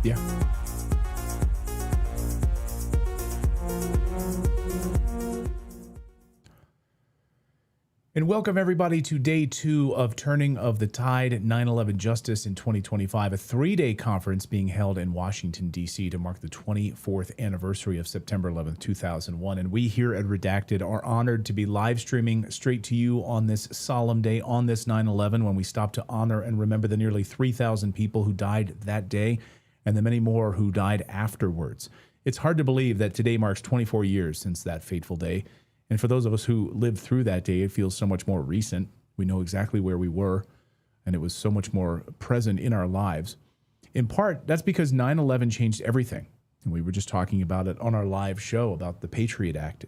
Yeah. And welcome everybody to day 2 of Turning of the Tide, 9/11 Justice in 2025, a 3-day conference being held in Washington, D.C. to mark the 24th anniversary of September 11th, 2001. And we here at Redacted are honored to be live streaming straight to you on this solemn day, on this 9/11, when we stop to honor and remember the nearly 3,000 people who died that day and the many more who died afterwards. It's hard to believe that today marks 24 years since that fateful day. And for those of us who lived through that day, it feels so much more recent. We know exactly where we were, and it was so much more present in our lives. In part, that's because 9/11 changed everything. And we were just talking about it on our live show about the Patriot Act,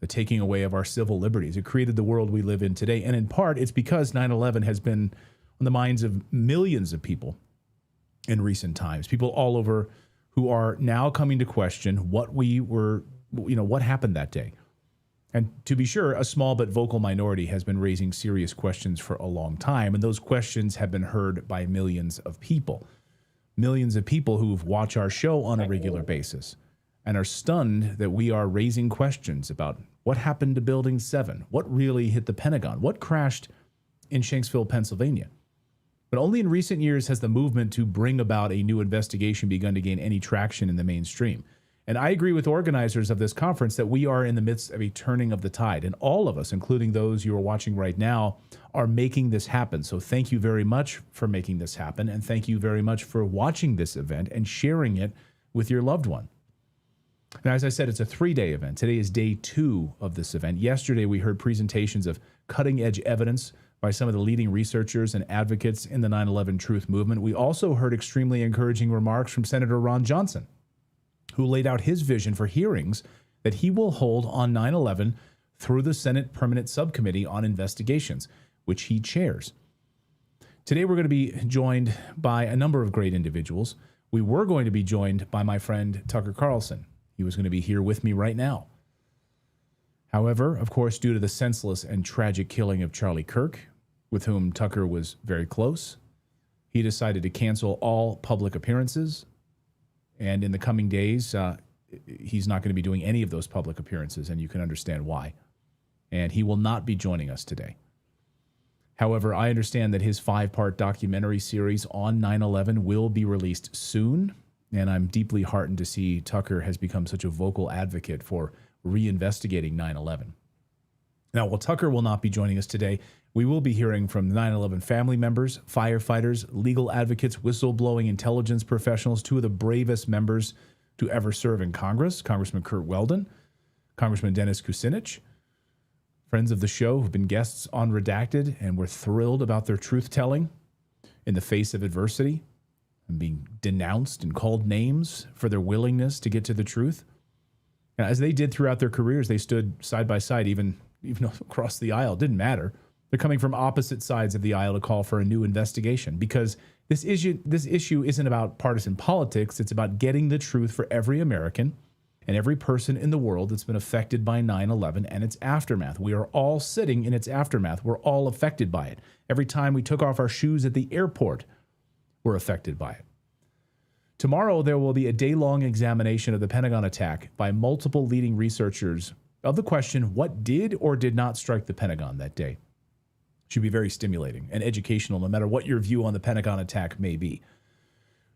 the taking away of our civil liberties. It created the world we live in today. And in part, it's because 9/11 has been on the minds of millions of people in recent times, people all over who are now coming to question what we were, what happened that day. And to be sure, a small but vocal minority has been raising serious questions for a long time, and those questions have been heard by millions of people who've watched our show on a regular basis and are stunned that we are raising questions about what happened to Building 7, what really hit the Pentagon, what crashed in Shanksville, Pennsylvania. But only in recent years has the movement to bring about a new investigation begun to gain any traction in the mainstream. And I agree with organizers of this conference that we are in the midst of a turning of the tide. And all of us, including those you are watching right now, are making this happen. So thank you very much for making this happen. And thank you very much for watching this event and sharing it with your loved one. Now, as I said, it's a 3-day event. Today is day 2 of this event. Yesterday, we heard presentations of cutting-edge evidence by some of the leading researchers and advocates in the 9/11 truth movement. We also heard extremely encouraging remarks from Senator Ron Johnson, who laid out his vision for hearings that he will hold on 9/11 through the Senate Permanent Subcommittee on Investigations, which he chairs. Today, we're going to be joined by a number of great individuals. We were going to be joined by my friend Tucker Carlson. He was going to be here with me right now. However, of course, due to the senseless and tragic killing of Charlie Kirk, with whom Tucker was very close, he decided to cancel all public appearances. And in the coming days, he's not going to be doing any of those public appearances, and you can understand why. And he will not be joining us today. However, I understand that his 5-part documentary series on 9/11 will be released soon, and I'm deeply heartened to see Tucker has become such a vocal advocate for reinvestigating 9/11. Now, while Tucker will not be joining us today, we will be hearing from 9/11 family members, firefighters, legal advocates, whistleblowing intelligence professionals, 2 of the bravest members to ever serve in Congress, Congressman Curt Weldon, Congressman Dennis Kucinich, friends of the show who've been guests on Redacted, and we're thrilled about their truth-telling in the face of adversity and being denounced and called names for their willingness to get to the truth. And as they did throughout their careers, they stood side by side, even across the aisle. It didn't matter. They're coming from opposite sides of the aisle to call for a new investigation because this issue isn't about partisan politics. It's about getting the truth for every American and every person in the world that's been affected by 9/11 and its aftermath. We are all sitting in its aftermath. We're all affected by it. Every time we took off our shoes at the airport, we're affected by it. Tomorrow, there will be a day-long examination of the Pentagon attack by multiple leading researchers of the question, what did or did not strike the Pentagon that day? Should be very stimulating and educational, no matter what your view on the Pentagon attack may be.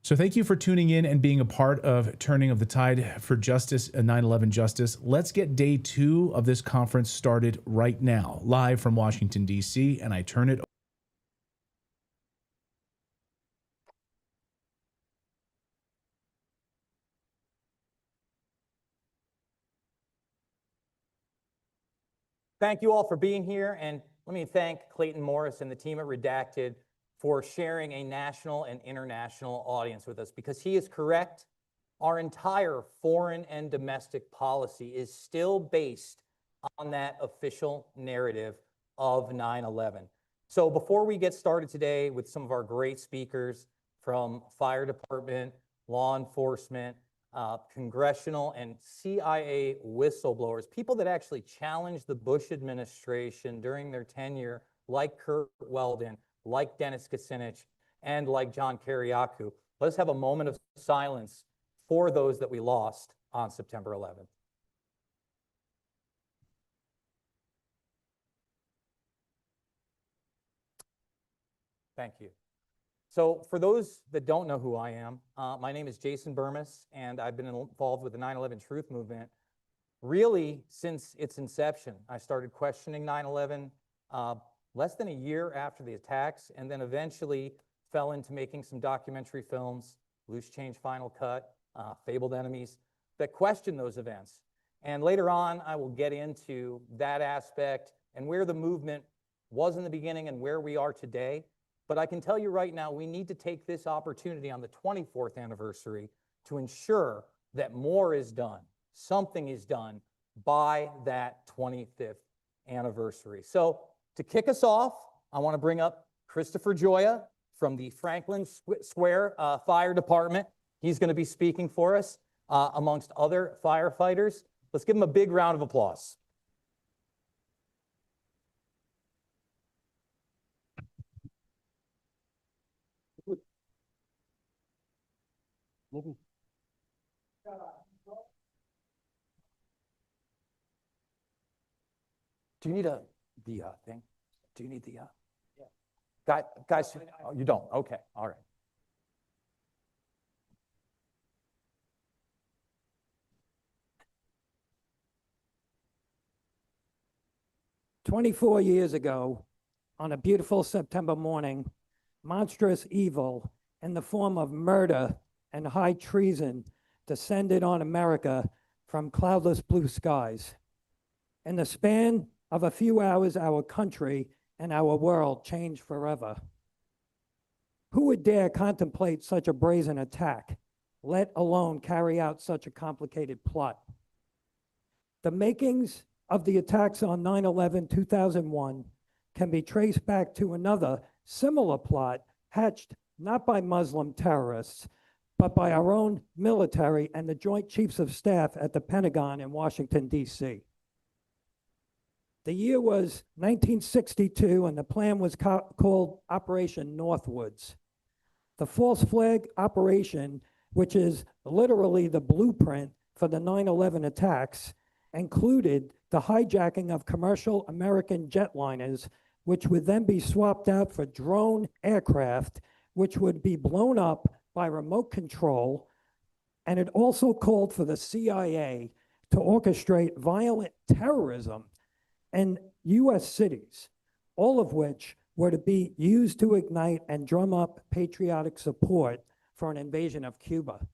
So thank you for tuning in and being a part of Turning of the Tide for Justice and 9/11 Justice. Let's get day 2 of this conference started right now, live from Washington, D.C., and I turn it over. Thank you all for being here, and let me thank Clayton Morris and the team at Redacted for sharing a national and international audience with us, because he is correct. Our entire foreign and domestic policy is still based on that official narrative of 9/11. So before we get started today with some of our great speakers from fire department, law enforcement, congressional and CIA whistleblowers, people that actually challenged the Bush administration during their tenure, like Curt Weldon, like Dennis Kucinich, and like John Kiriakou. Let's have a moment of silence for those that we lost on September 11th. Thank you. So for those that don't know who I am, my name is Jason Bermas, and I've been involved with the 9/11 Truth Movement really since its inception. I started questioning 9/11 less than a year after the attacks, and then eventually fell into making some documentary films, Loose Change Final Cut, Fabled Enemies, that question those events. And later on, I will get into that aspect and where the movement was in the beginning and where we are today. But I can tell you right now, we need to take this opportunity on the 24th anniversary to ensure that more is done, something is done by that 25th anniversary. So to kick us off, I want to bring up Christopher Gioia from the Franklin Square Fire Department. He's going to be speaking for us amongst other firefighters. Let's give him a big round of applause. Do you need the thing? Do you need the guys? Oh, you don't. Okay. All right. "24 years ago, on a beautiful September morning, monstrous evil in the form of murder and high treason descended on America from cloudless blue skies. In the span of a few hours, our country and our world changed forever. Who would dare contemplate such a brazen attack, let alone carry out such a complicated plot? The makings of the attacks on 9/11/2001 can be traced back to another similar plot hatched not by Muslim terrorists, but by our own military and the Joint Chiefs of Staff at the Pentagon in Washington, D.C. The year was 1962, and the plan was called Operation Northwoods. The false flag operation, which is literally the blueprint for the 9/11 attacks, included the hijacking of commercial American jetliners, which would then be swapped out for drone aircraft, which would be blown up by remote control. And it also called for the CIA to orchestrate violent terrorism in US cities, all of which were to be used to ignite and drum up patriotic support for an invasion of Cuba.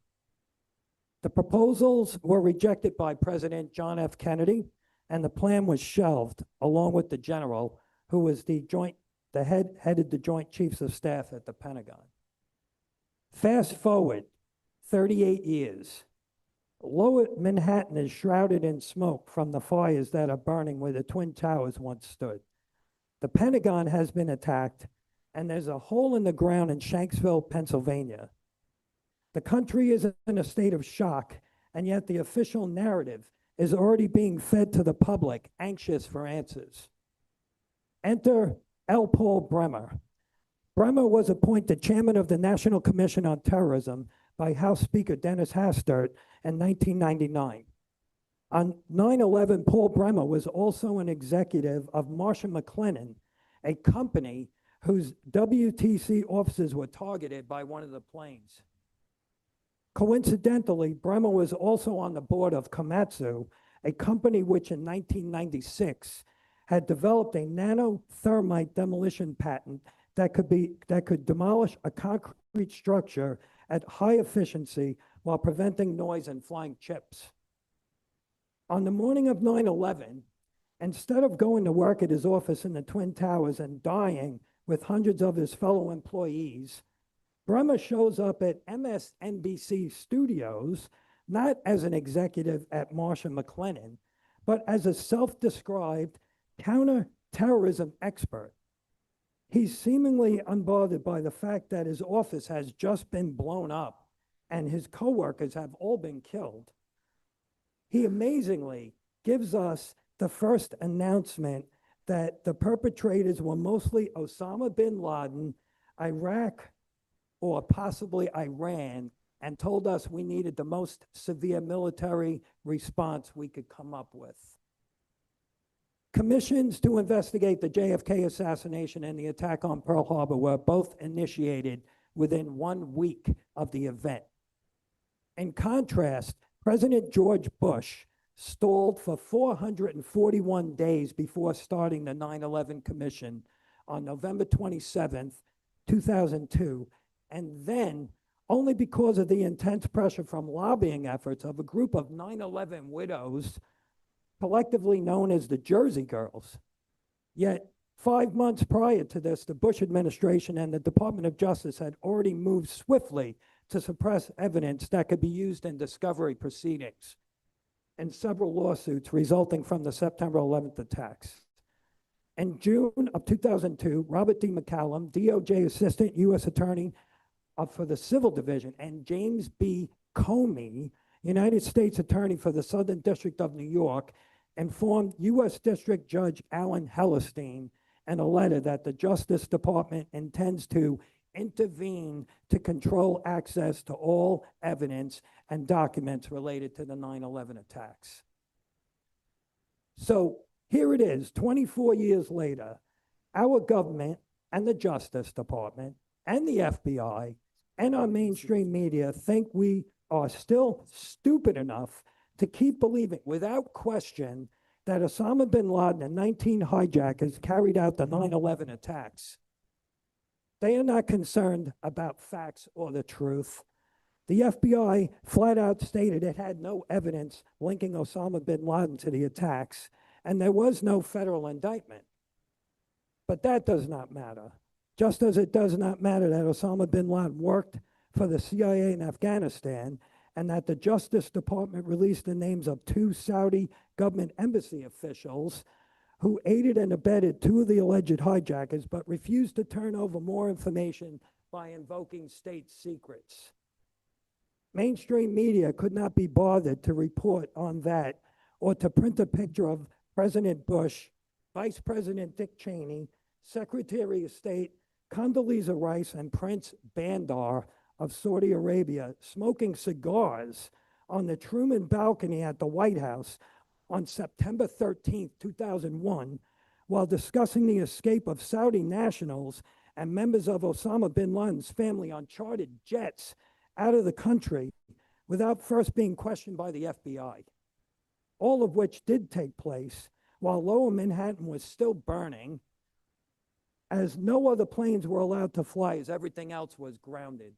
The proposals were rejected by President John F. Kennedy, and the plan was shelved along with the general, who was headed the Joint Chiefs of Staff at the Pentagon. Fast forward 38 years. Lower Manhattan is shrouded in smoke from the fires that are burning where the Twin Towers once stood. The Pentagon has been attacked, and there's a hole in the ground in Shanksville, Pennsylvania. The country is in a state of shock, and yet the official narrative is already being fed to the public, anxious for answers. Enter L. Paul Bremer. Bremer was appointed chairman of the National Commission on Terrorism by House Speaker Dennis Hastert in 1999. On 9/11, Paul Bremer was also an executive of Marsh & McLennan, a company whose WTC offices were targeted by one of the planes. Coincidentally, Bremer was also on the board of Komatsu, a company which in 1996 had developed a nanothermite demolition patent that could demolish a concrete structure at high efficiency while preventing noise and flying chips. On the morning of 9/11, instead of going to work at his office in the Twin Towers and dying with hundreds of his fellow employees, Bremer shows up at MSNBC studios, not as an executive at Marsh & McLennan, but as a self-described counterterrorism expert. He's seemingly unbothered by the fact that his office has just been blown up and his coworkers have all been killed. He amazingly gives us the first announcement that the perpetrators were mostly Osama bin Laden, Iraq, or possibly Iran, and told us we needed the most severe military response we could come up with. Commissions to investigate the JFK assassination and the attack on Pearl Harbor were both initiated within 1 week of the event. In contrast, President George Bush stalled for 441 days before starting the 9/11 Commission on November 27th, 2002, and then, only because of the intense pressure from lobbying efforts of a group of 9/11 widows, collectively known as the Jersey Girls. Yet, 5 months prior to this, the Bush administration and the Department of Justice had already moved swiftly to suppress evidence that could be used in discovery proceedings and several lawsuits resulting from the September 11th attacks. In June of 2002, Robert D. McCallum, DOJ Assistant U.S. Attorney for the Civil Division, and James B. Comey, United States Attorney for the Southern District of New York, informed U.S. District Judge Alan Hellerstein in a letter that the Justice Department intends to intervene to control access to all evidence and documents related to the 9/11 attacks. So here it is, 24 years later, our government and the Justice Department and the FBI and our mainstream media think we are still stupid enough to keep believing without question that Osama bin Laden and 19 hijackers carried out the 9/11 attacks. They are not concerned about facts or the truth. The FBI flat out stated it had no evidence linking Osama bin Laden to the attacks, and there was no federal indictment. But that does not matter. Just as it does not matter that Osama bin Laden worked for the CIA in Afghanistan and that the Justice Department released the names of 2 Saudi government embassy officials who aided and abetted 2 of the alleged hijackers, but refused to turn over more information by invoking state secrets. Mainstream media could not be bothered to report on that or to print a picture of President Bush, Vice President Dick Cheney, Secretary of State Condoleezza Rice, and Prince Bandar of Saudi Arabia smoking cigars on the Truman balcony at the White House on September 13th, 2001, while discussing the escape of Saudi nationals and members of Osama bin Laden's family on chartered jets out of the country without first being questioned by the FBI, all of which did take place while Lower Manhattan was still burning, as no other planes were allowed to fly as everything else was grounded.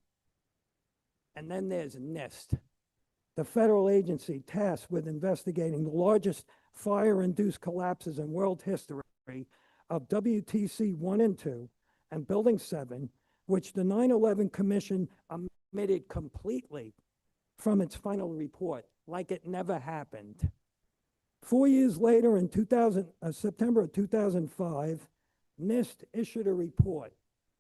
And then there's NIST, the federal agency tasked with investigating the largest fire-induced collapses in world history of WTC 1 and 2 and Building 7, which the 9/11 Commission omitted completely from its final report, like it never happened. 4 years later, in September of 2005, NIST issued a report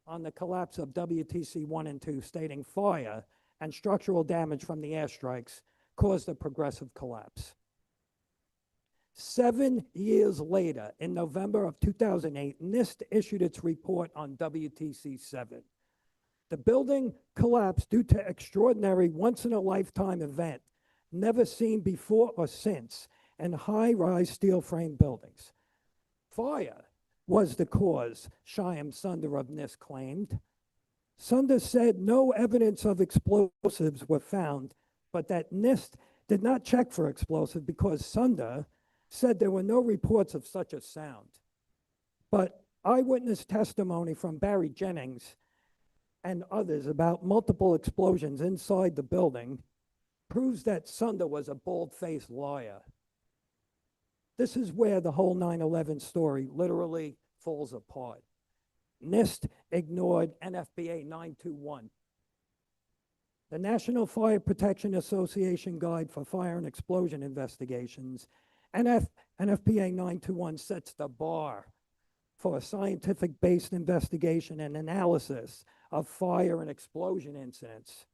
on the collapse of WTC 1 and 2, stating fire and structural damage from the airstrikes caused a progressive collapse. 7 years later, in November of 2008, NIST issued its report on WTC 7. The building collapsed due to extraordinary once-in-a-lifetime event never seen before or since in high-rise steel frame buildings. Fire was the cause, Shyam Sundar of NIST claimed. Sundar said no evidence of explosives were found, but that NIST did not check for explosives because Sundar said there were no reports of such a sound. But eyewitness testimony from Barry Jennings and others about multiple explosions inside the building proves that Sundar was a bald-faced liar. This is where the whole 9/11 story literally falls apart. NIST ignored NFPA 921. The National Fire Protection Association Guide for Fire and Explosion Investigations, NFPA 921 sets the bar for a scientific-based investigation and analysis of fire and explosion incidents.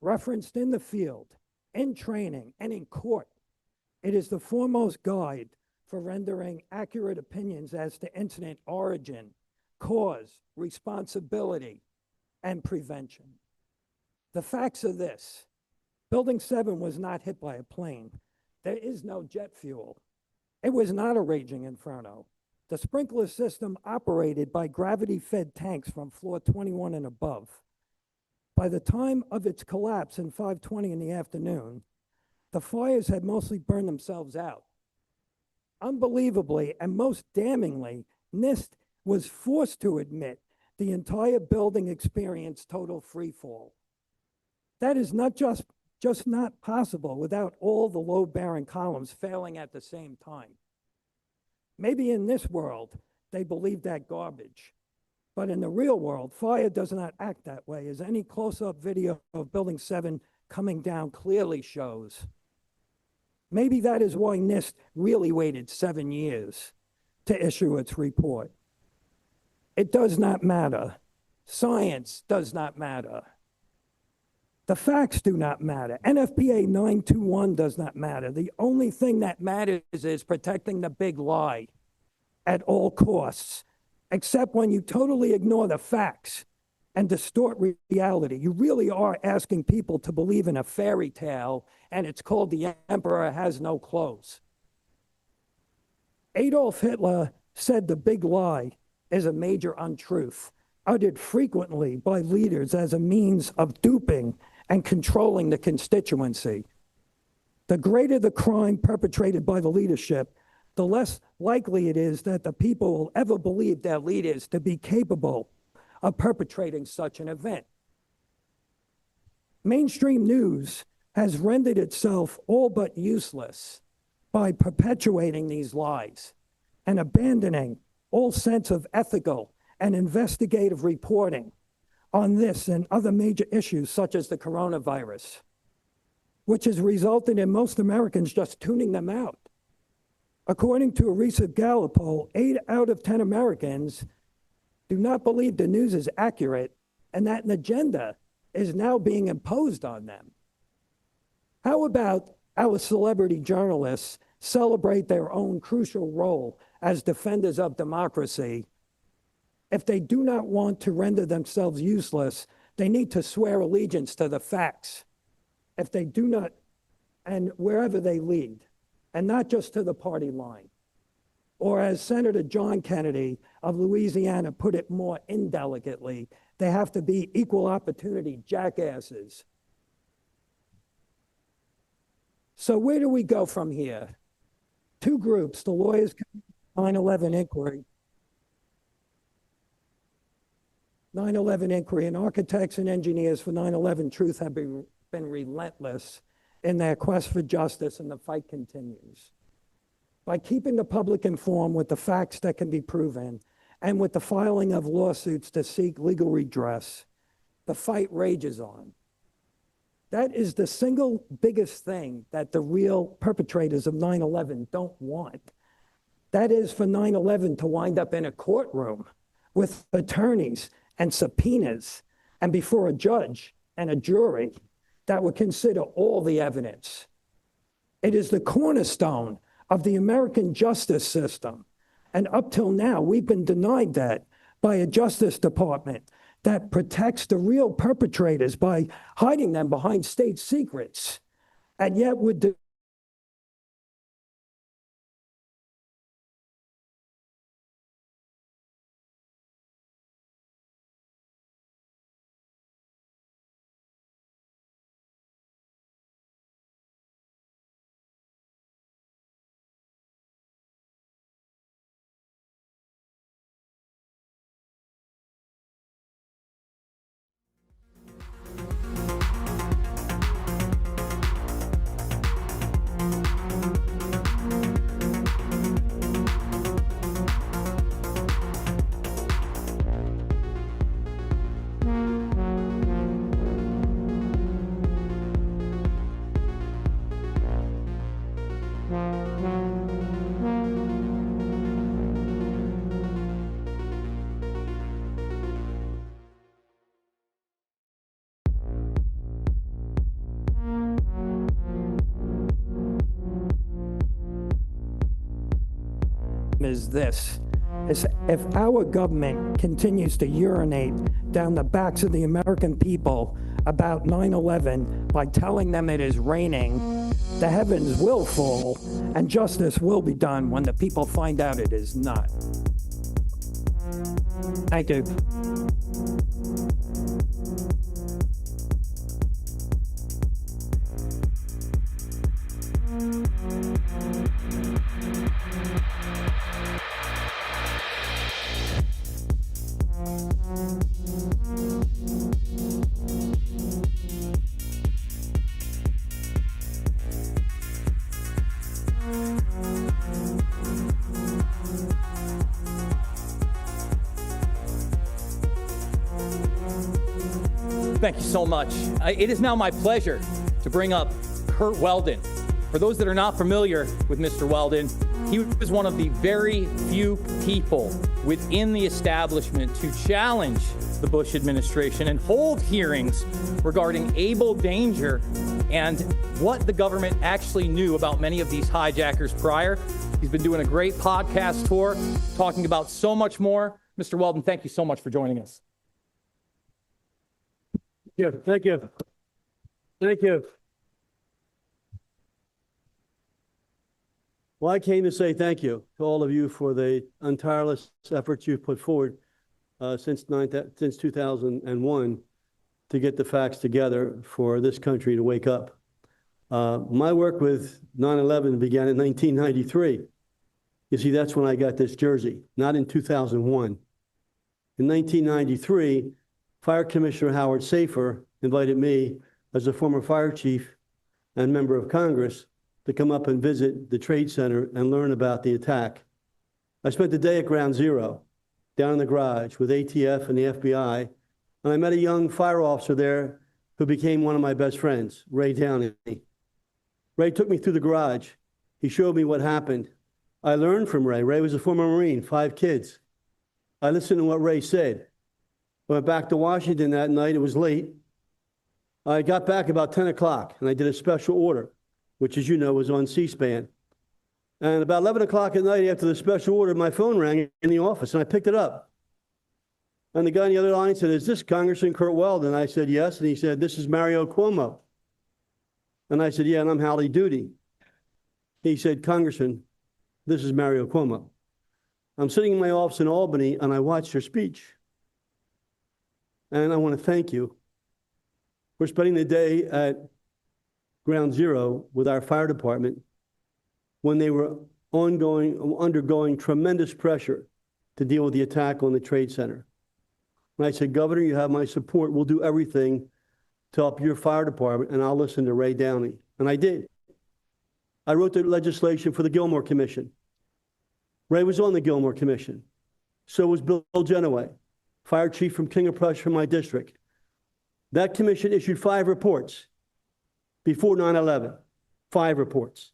Referenced in the field, in training, and in court, it is the foremost guide for rendering accurate opinions as to incident origin, cause, responsibility, and prevention. The facts are this: Building 7 was not hit by a plane. There is no jet fuel. It was not a raging inferno. The sprinkler system operated by gravity-fed tanks from floor 21 and above. By the time of its collapse in 5:20 in the afternoon, the fires had mostly burned themselves out. Unbelievably, and most damningly, NIST was forced to admit the entire building experienced total freefall. That is not just not possible without all the load-bearing columns failing at the same time. Maybe in this world, they believe that garbage. But in the real world, fire does not act that way, as any close-up video of Building 7 coming down clearly shows. Maybe that is why NIST really waited 7 years to issue its report. It does not matter. Science does not matter. The facts do not matter. NFPA 921 does not matter. The only thing that matters is protecting the big lie at all costs, except when you totally ignore the facts and distort reality. You really are asking people to believe in a fairy tale, and it's called The Emperor Has No Clothes. Adolf Hitler said the big lie is a major untruth, uttered frequently by leaders as a means of duping and controlling the constituency. The greater the crime perpetrated by the leadership, the less likely it is that the people will ever believe their leaders to be capable of perpetrating such an event. Mainstream news has rendered itself all but useless by perpetuating these lies and abandoning all sense of ethical and investigative reporting on this and other major issues such as the coronavirus, which has resulted in most Americans just tuning them out. According to a recent Gallup poll, 8 out of 10 Americans do not believe the news is accurate and that an agenda is now being imposed on them. How about our celebrity journalists celebrate their own crucial role as defenders of democracy? If they do not want to render themselves useless, they need to swear allegiance to the facts. If they do not, and wherever they lead, and not just to the party line. Or as Senator John Kennedy of Louisiana put it more indelicately, they have to be equal opportunity jackasses. So where do we go from here? 2 groups, the lawyers, 9/11 inquiry, 9/11 inquiry, and architects and engineers for 9/11 truth have been relentless in their quest for justice, and the fight continues. By keeping the public informed with the facts that can be proven, and with the filing of lawsuits to seek legal redress, the fight rages on. That is the single biggest thing that the real perpetrators of 9/11 don't want. That is for 9/11 to wind up in a courtroom with attorneys and subpoenas and before a judge and a jury that would consider all the evidence. It is the cornerstone of the American justice system. And up till now, we've been denied that by a Justice Department that protects the real perpetrators by hiding them behind state secrets. And yet would is this. Is if our government continues to urinate down the backs of the American people about 9/11 by telling them it is raining, the heavens will fall and justice will be done when the people find out it is not. Thank you. Thank you so much. It is now my pleasure to bring up Curt Weldon. For those that are not familiar with Mr. Weldon, he was one of the very few people within the establishment to challenge the Bush administration and hold hearings regarding able danger and what the government actually knew about many of these hijackers prior. He's been doing a great podcast tour, talking about so much more. Mr. Weldon, thank you so much for joining us. Yeah, thank you. Thank you. Well, I came to say thank you to all of you for the tireless efforts you've put forward since 2001 to get the facts together for this country to wake up. My work with 9/11 began in 1993. You see, that's when I got this jersey, not in 2001. In 1993, Fire Commissioner Howard Shaffer invited me as a former fire chief and member of Congress to come up and visit the Trade Center and learn about the attack. I spent the day at Ground Zero, down in the garage with ATF and the FBI, and I met a young fire officer there who became one of my best friends, Ray Downey. Ray took me through the garage. He showed me what happened. I learned from Ray. Ray was a former Marine, 5 kids. I listened to what Ray said. I went back to Washington that night. It was late. I got back about 10 o'clock, and I did a special order, which, as you know, was on C-SPAN. And about 11 o'clock at night after the special order, my phone rang in the office, and I picked it up. And the guy on the other line said, "Is this Congressman Curt Weldon?" I said, "Yes." And he said, "This is Mario Cuomo." And I said, "Yeah, and I'm Howdy Doody." He said, "Congressman, this is Mario Cuomo." I'm sitting in my office in Albany, and I watched your speech. And I want to thank you for spending the day at Ground Zero with our fire department when they were undergoing tremendous pressure to deal with the attack on the Trade Center. And I said, "Governor, you have my support. We'll do everything to help your fire department, and I'll listen to Ray Downey." And I did. I wrote the legislation for the Gilmore Commission. Ray was on the Gilmore Commission. So was Bill Genoway, fire chief from King of Prussia from my district. That commission issued 5 reports before 9/11, 5 reports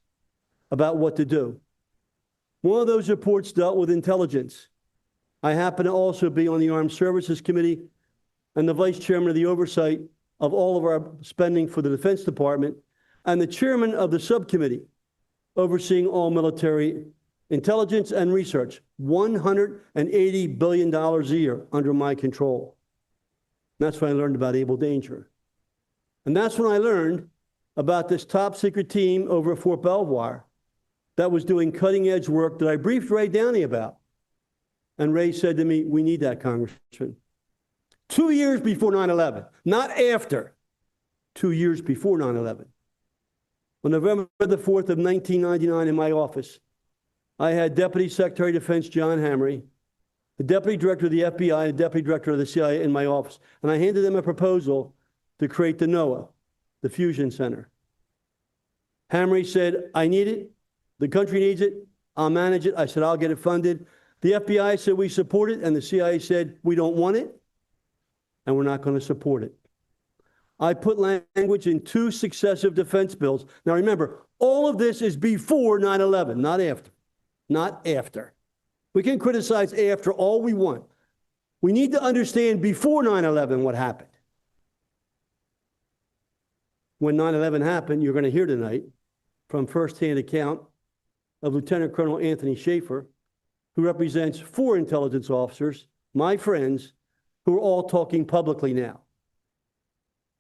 about what to do. One of those reports dealt with intelligence. I happen to also be on the Armed Services Committee and the Vice Chairman of the oversight of all of our spending for the Defense Department, and the Chairman of the subcommittee overseeing all military intelligence and research, $180 billion a year under my control. That's when I learned about Able Danger. And that's when I learned about this top secret team over at Fort Belvoir that was doing cutting edge work that I briefed Ray Downey about. And Ray said to me, we need that, Congressman. 2 years before 9/11, not after, 2 years before 9/11. On November the 4th of 1999 in my office, I had Deputy Secretary of Defense John Hamre, the Deputy Director of the FBI, and the Deputy Director of the CIA in my office. And I handed them a proposal to create the NOAA, the Fusion Center. Hamre said, I need it. The country needs it. I'll manage it. I said, I'll get it funded. The FBI said we support it, and the CIA said we don't want it, and we're not going to support it. I put language in 2 successive defense bills. Now remember, all of this is before 9/11, not after. Not after. We can criticize after all we want. We need to understand before 9/11 what happened. When 9/11 happened, you're going to hear tonight from firsthand account of Lieutenant Colonel Anthony Shaffer, who represents 4 intelligence officers, my friends, who are all talking publicly now.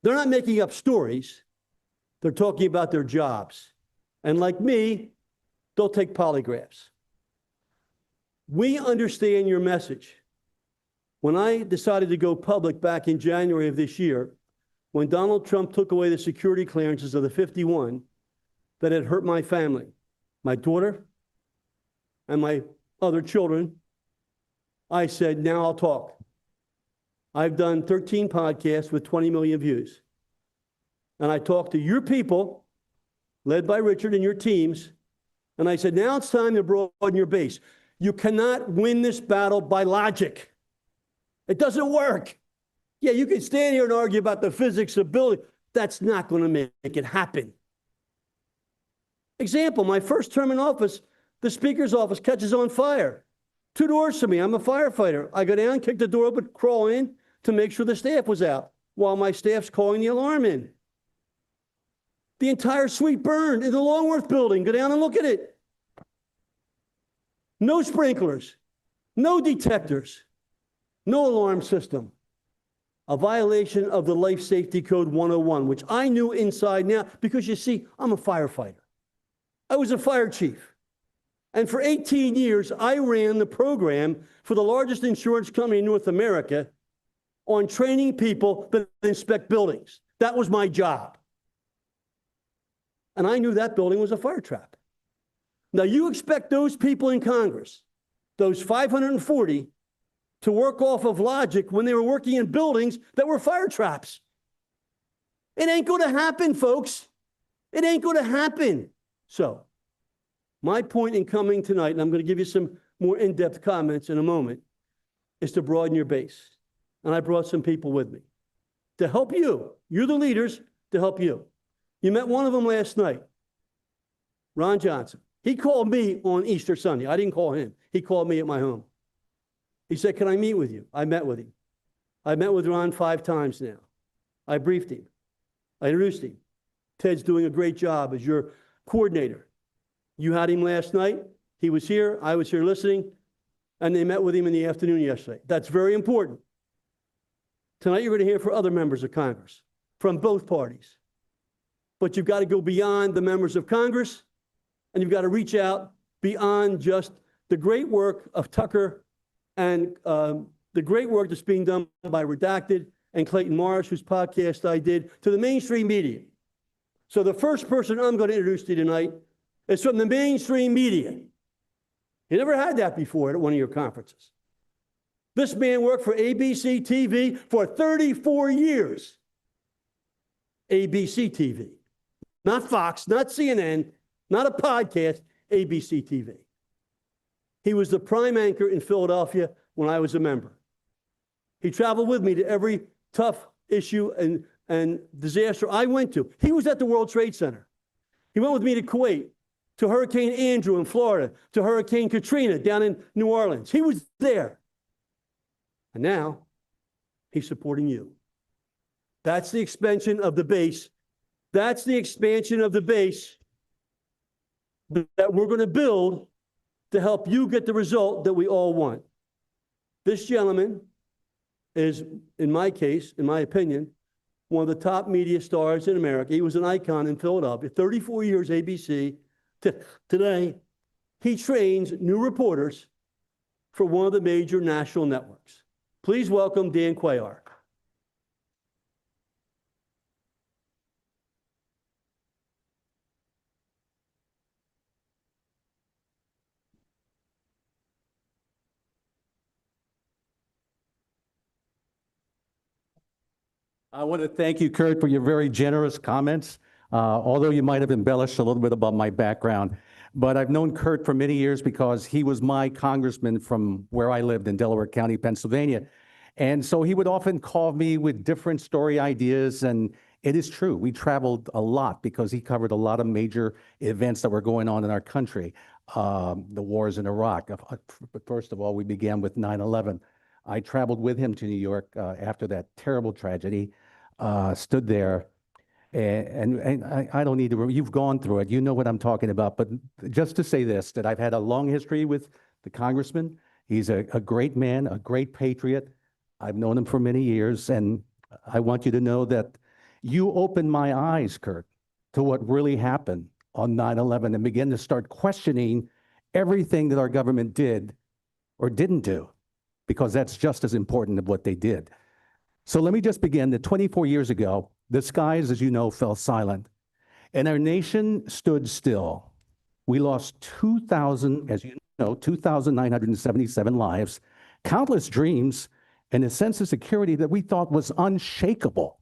They're not making up stories. They're talking about their jobs. And like me, they'll take polygraphs. We understand your message. When I decided to go public back in January of this year, when Donald Trump took away the security clearances of the 51 that had hurt my family, my daughter and my other children, I said, now I'll talk. I've done 13 podcasts with 20 million views. And I talked to your people, led by Richard and your teams, and I said, now it's time to broaden your base. You cannot win this battle by logic. It doesn't work. Yeah, you can stand here and argue about the physics of building. That's not going to make it happen. Example, my first term in office, the Speaker's office catches on fire. 2 doors from me, I'm a firefighter. I go down, kick the door open, crawl in to make sure the staff was out while my staff's calling the alarm in. The entire suite burned in the Longworth building. Go down and look at it. No sprinklers, no detectors, no alarm system. A violation of the Life Safety Code 101, which I knew inside now because, you see, I'm a firefighter. I was a fire chief. And for 18 years, I ran the program for the largest insurance company in North America on training people that inspect buildings. That was my job. And I knew that building was a fire trap. Now, you expect those people in Congress, those 540, to work off of logic when they were working in buildings that were fire traps. It ain't going to happen, folks. It ain't going to happen. So, my point in coming tonight, and I'm going to give you some more in-depth comments in a moment, is to broaden your base. And I brought some people with me to help you. You're the leaders to help you. You met one of them last night, Ron Johnson. He called me on Easter Sunday. I didn't call him. He called me at my home. He said, can I meet with you? I met with him. I met with Ron 5 times now. I briefed him. I introduced him. Ted's doing a great job as your coordinator. You had him last night. He was here. I was here listening. And they met with him in the afternoon yesterday. That's very important. Tonight you're going to hear from other members of Congress from both parties. But you've got to go beyond the members of Congress, and you've got to reach out beyond just the great work of Tucker and the great work that's being done by Redacted and Clayton Morris, whose podcast I did, to the mainstream media. So the first person I'm going to introduce to you tonight is from the mainstream media. You never had that before at one of your conferences. This man worked for ABC TV for 34 years. ABC TV. Not Fox, not CNN, not a podcast, ABC TV. He was the prime anchor in Philadelphia when I was a member. He traveled with me to every tough issue and disaster I went to. He was at the World Trade Center. He went with me to Kuwait, to Hurricane Andrew in Florida, to Hurricane Katrina down in New Orleans. He was there. And now he's supporting you. That's the expansion of the base. That's the expansion of the base that we're going to build to help you get the result that we all want. This gentleman is, in my case, in my opinion, one of the top media stars in America. He was an icon in Philadelphia, 34 years ABC. Today, he trains new reporters for one of the major national networks. Please welcome Dan Cuellar. I want to thank you, Curt, for your very generous comments, although you might have embellished a little bit about my background. But I've known Curt for many years because he was my congressman from where I lived in Delaware County, Pennsylvania. And so he would often call me with different story ideas. And it is true, we traveled a lot because he covered a lot of major events that were going on in our country. The wars in Iraq. But first of all, we began with 9/11. I traveled with him to New York after that terrible tragedy, stood there, and I don't need to, you've gone through it, you know what I'm talking about, but just to say this, that I've had a long history with the congressman. He's a great man, a great patriot. I've known him for many years, and I want you to know that you opened my eyes, Curt, to what really happened on 9/11 and began to start questioning everything that our government did or didn't do, because that's just as important as what they did. So let me just begin that 24 years ago, the skies, as you know, fell silent, and our nation stood still. We lost 2,000, as you know, 2,977 lives, countless dreams, and a sense of security that we thought was unshakable.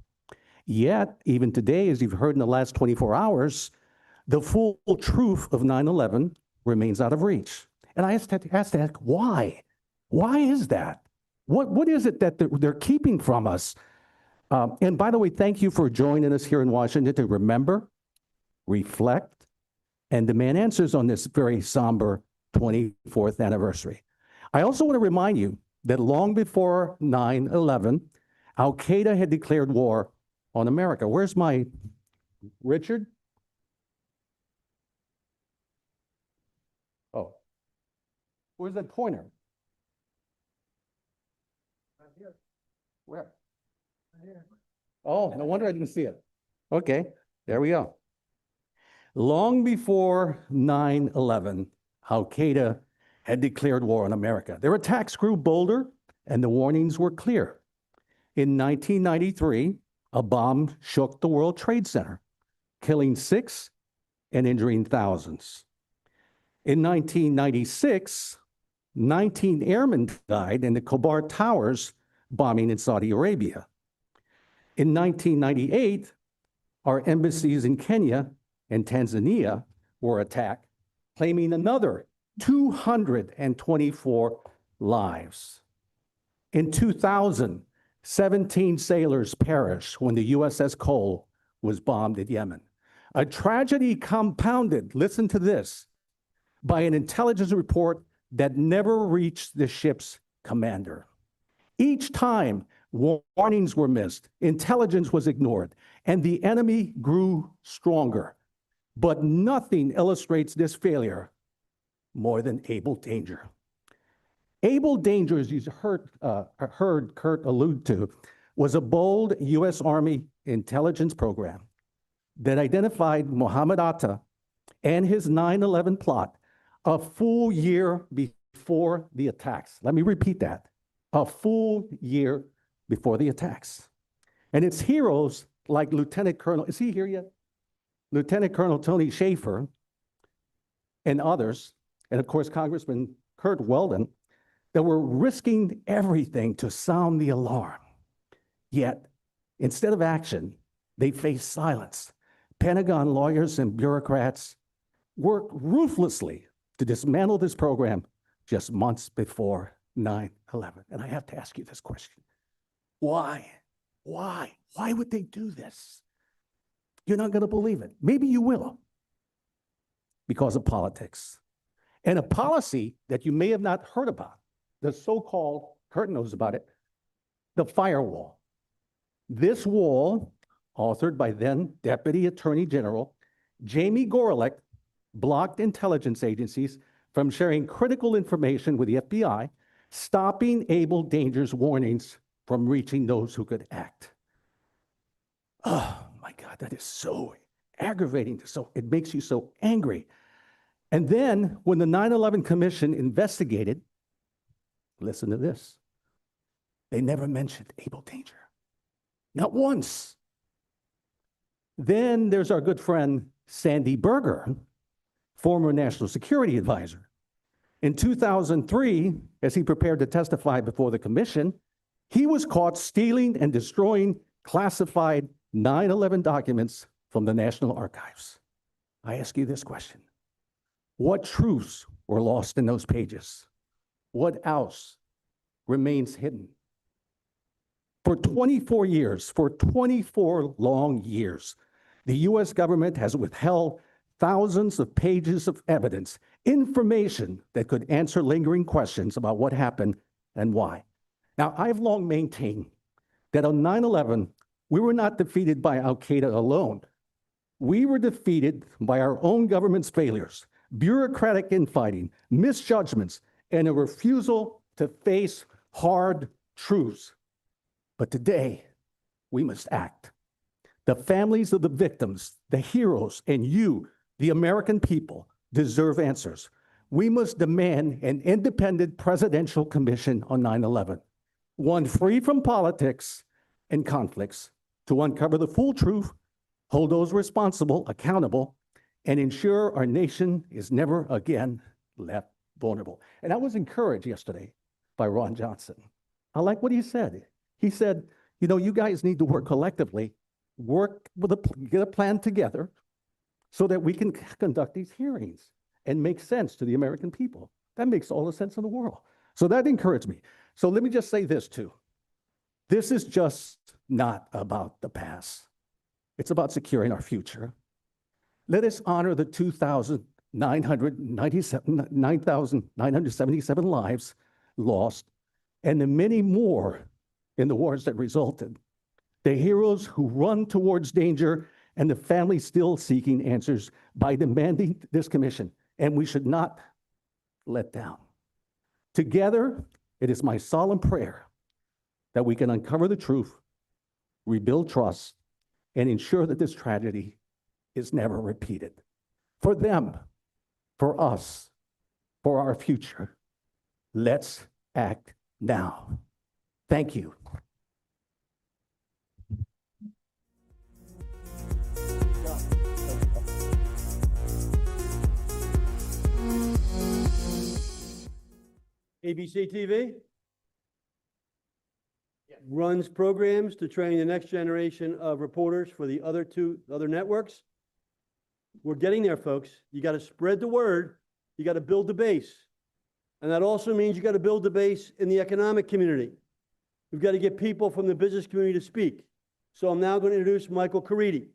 Yet, even today, as you've heard in the last 24 hours, the full truth of 9/11 remains out of reach. And I have to ask, why? Why is that? What is it that they're keeping from us? And by the way, thank you for joining us here in Washington to remember, reflect, and demand answers on this very somber 24th anniversary. I also want to remind you that long before 9/11, Al-Qaeda had declared war on America. Where's my Richard? Oh, where's that pointer? Where? Oh, no wonder I didn't see it. Okay, there we go. Long before 9/11, Al-Qaeda had declared war on America. Their attacks grew bolder and the warnings were clear. In 1993, a bomb shook the World Trade Center, killing 6 and injuring thousands. In 1996, 19 airmen died in the Khobar Towers bombing in Saudi Arabia. In 1998, our embassies in Kenya and Tanzania were attacked, claiming another 224 lives. In 2000, 17 sailors perished when the USS Cole was bombed at Yemen. A tragedy compounded, listen to this, by an intelligence report that never reached the ship's commander. Each time warnings were missed, intelligence was ignored, and the enemy grew stronger. But nothing illustrates this failure more than Able Danger. Able Danger, as you heard Curt allude to, was a bold U.S. Army intelligence program that identified Mohammed Atta and his 9/11 plot a full year before the attacks. Let me repeat that. A full year before the attacks. And its heroes like Lieutenant Colonel, is he here yet? Lieutenant Colonel Tony Shaffer and others, and of course, Congressman Curt Weldon, that were risking everything to sound the alarm. Yet, instead of action, they faced silence. Pentagon lawyers and bureaucrats worked ruthlessly to dismantle this program just months before 9/11. And I have to ask you this question. Why? Why? Why would they do this? You're not going to believe it. Maybe you will. Because of politics. And a policy that you may have not heard about, the so-called, Curt knows about it, the firewall. This wall, authored by then Deputy Attorney General Jamie Gorelick, blocked intelligence agencies from sharing critical information with the FBI, stopping Able Danger's warnings from reaching those who could act. Oh my God, that is so aggravating. So it makes you so angry. And then when the 9/11 Commission investigated, listen to this, they never mentioned Able Danger. Not once. Then there's our good friend, Sandy Berger, former National Security Advisor. In 2003, as he prepared to testify before the commission, he was caught stealing and destroying classified 9/11 documents from the National Archives. I ask you this question. What truths were lost in those pages? What else remains hidden? For 24 years, for 24 long years, the US government has withheld thousands of pages of evidence, information that could answer lingering questions about what happened and why. Now, I've long maintained that on 9/11, we were not defeated by Al-Qaeda alone. We were defeated by our own government's failures, bureaucratic infighting, misjudgments, and a refusal to face hard truths. But today, we must act. The families of the victims, the heroes, and you, the American people, deserve answers. We must demand an independent presidential commission on 9/11, one free from politics and conflicts, to uncover the full truth, hold those responsible accountable, and ensure our nation is never again left vulnerable. And I was encouraged yesterday by Ron Johnson. I like what he said. He said, you know, you guys need to work collectively, get a plan together so that we can conduct these hearings and make sense to the American people. That makes all the sense in the world. So that encouraged me. So let me just say this too. This is just not about the past. It's about securing our future. Let us honor the 9,977 lives lost and the many more in the wars that resulted. The heroes who run towards danger and the families still seeking answers by demanding this commission. And we should not let down. Together, it is my solemn prayer that we can uncover the truth, rebuild trust, and ensure that this tragedy is never repeated. For them, for us, for our future, let's act now. Thank you. ABC TV runs programs to train the next generation of reporters for the other networks. We're getting there, folks. You got to spread the word. You got to build the base. And that also means you got to build the base in the economic community. We've got to get people from the business community to speak. So I'm now going to introduce Michael Caridi.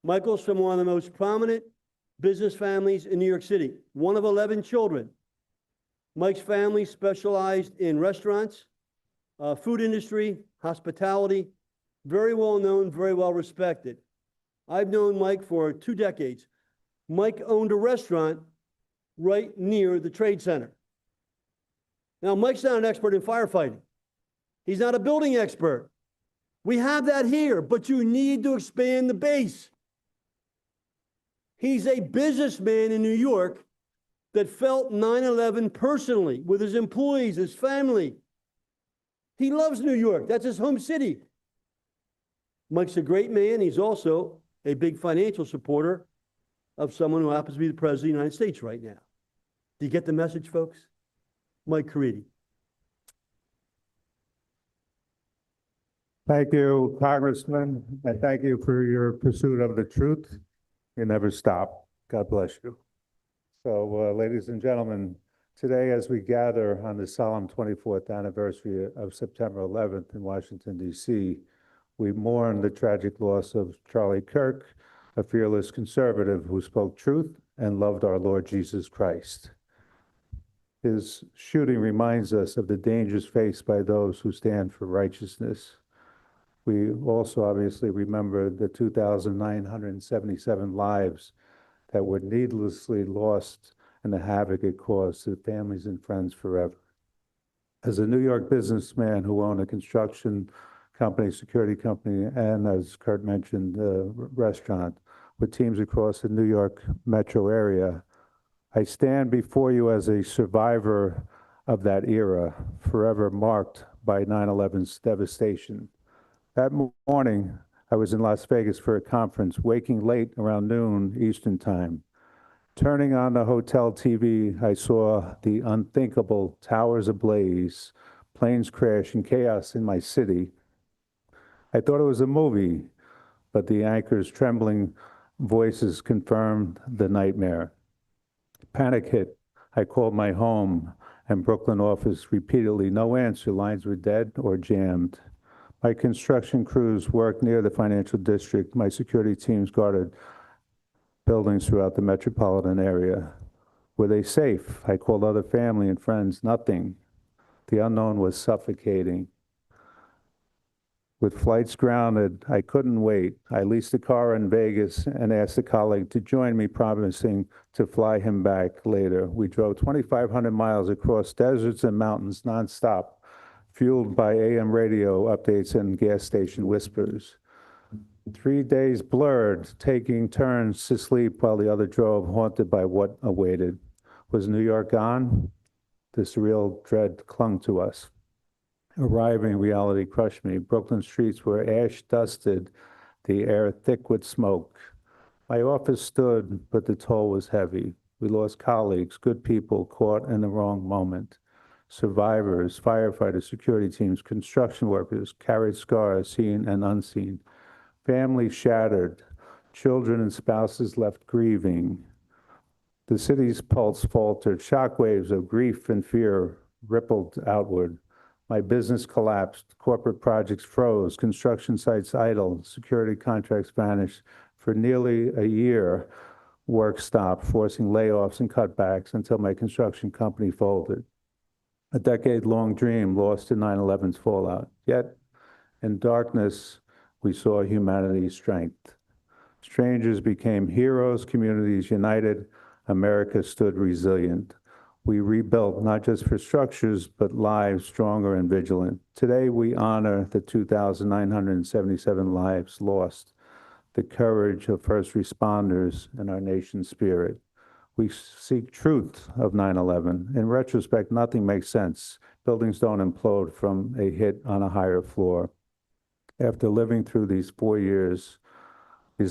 Michael's from one of the most prominent business families in New York City, one of 11 children. Mike's family specialized in restaurants, food industry, hospitality, very well known, very well respected. I've known Mike for 2 decades. Mike owned a restaurant right near the Trade Center. Now, Mike's not an expert in firefighting. He's not a building expert. We have that here, but you need to expand the base. He's a businessman in New York that felt 9/11 personally with his employees, his family. He loves New York. That's his home city. Mike's a great man. He's also a big financial supporter of someone who happens to be the President of the United States right now. Do you get the message, folks? Mike Caridi. Thank you, Congressman, and thank you for your pursuit of the truth. You never stop. God bless you. So, ladies and gentlemen, today as we gather on the solemn 24th anniversary of September 11th in Washington, D.C., we mourn the tragic loss of Charlie Kirk, a fearless conservative who spoke truth and loved our Lord Jesus Christ. His shooting reminds us of the dangers faced by those who stand for righteousness. We also obviously remember the 2,977 lives that were needlessly lost and the havoc it caused to families and friends forever. As a New York businessman who owned a construction company, security company, and as Curt mentioned, a restaurant with teams across the New York metro area, I stand before you as a survivor of that era, forever marked by 9/11's devastation. That morning, I was in Las Vegas for a conference, waking late around noon Eastern Time. Turning on the hotel TV, I saw the unthinkable towers ablaze, planes crash, and chaos in my city. I thought it was a movie, but the anchor's trembling voices confirmed the nightmare. Panic hit. I called my home and Brooklyn office repeatedly. No answer. Lines were dead or jammed. My construction crews worked near the financial district. My security teams guarded buildings throughout the metropolitan area. Were they safe? I called other family and friends. Nothing. The unknown was suffocating. With flights grounded, I couldn't wait. I leased a car in Vegas and asked a colleague to join me, promising to fly him back later. We drove 2,500 miles across deserts and mountains nonstop, fueled by AM radio updates and gas station whispers. 3 days blurred, taking turns to sleep while the other drove, haunted by what awaited. Was New York gone? The surreal dread clung to us. Arriving, reality crushed me. Brooklyn streets were ash-dusted, the air thick with smoke. My office stood, but the toll was heavy. We lost colleagues, good people caught in the wrong moment. Survivors, firefighters, security teams, construction workers carried scars, seen and unseen. Families shattered, children and spouses left grieving. The city's pulse faltered. Shockwaves of grief and fear rippled outward. My business collapsed. Corporate projects froze. Construction sites idled. Security contracts vanished. For nearly a year, work stopped, forcing layoffs and cutbacks until my construction company folded. A decade-long dream lost to 9/11's fallout. Yet, in darkness, we saw humanity's strength. Strangers became heroes, communities united, America stood resilient. We rebuilt not just for structures, but lives stronger and vigilant. Today, we honor the 2,977 lives lost, the courage of first responders, and our nation's spirit. We seek truth of 9/11. In retrospect, nothing makes sense. Buildings don't implode from a hit on a higher floor. After living through these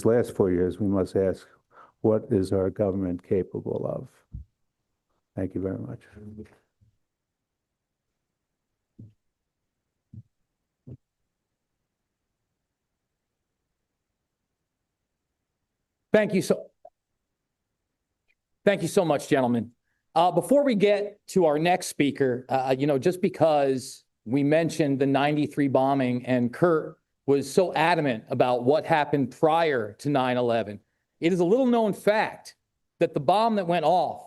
last 4 years, we must ask, what is our government capable of? Thank you very much. Thank you so much, gentlemen. Before we get to our next speaker, just because we mentioned the 93 bombing and Curt was so adamant about what happened prior to 9/11, it is a little known fact that the bomb that went off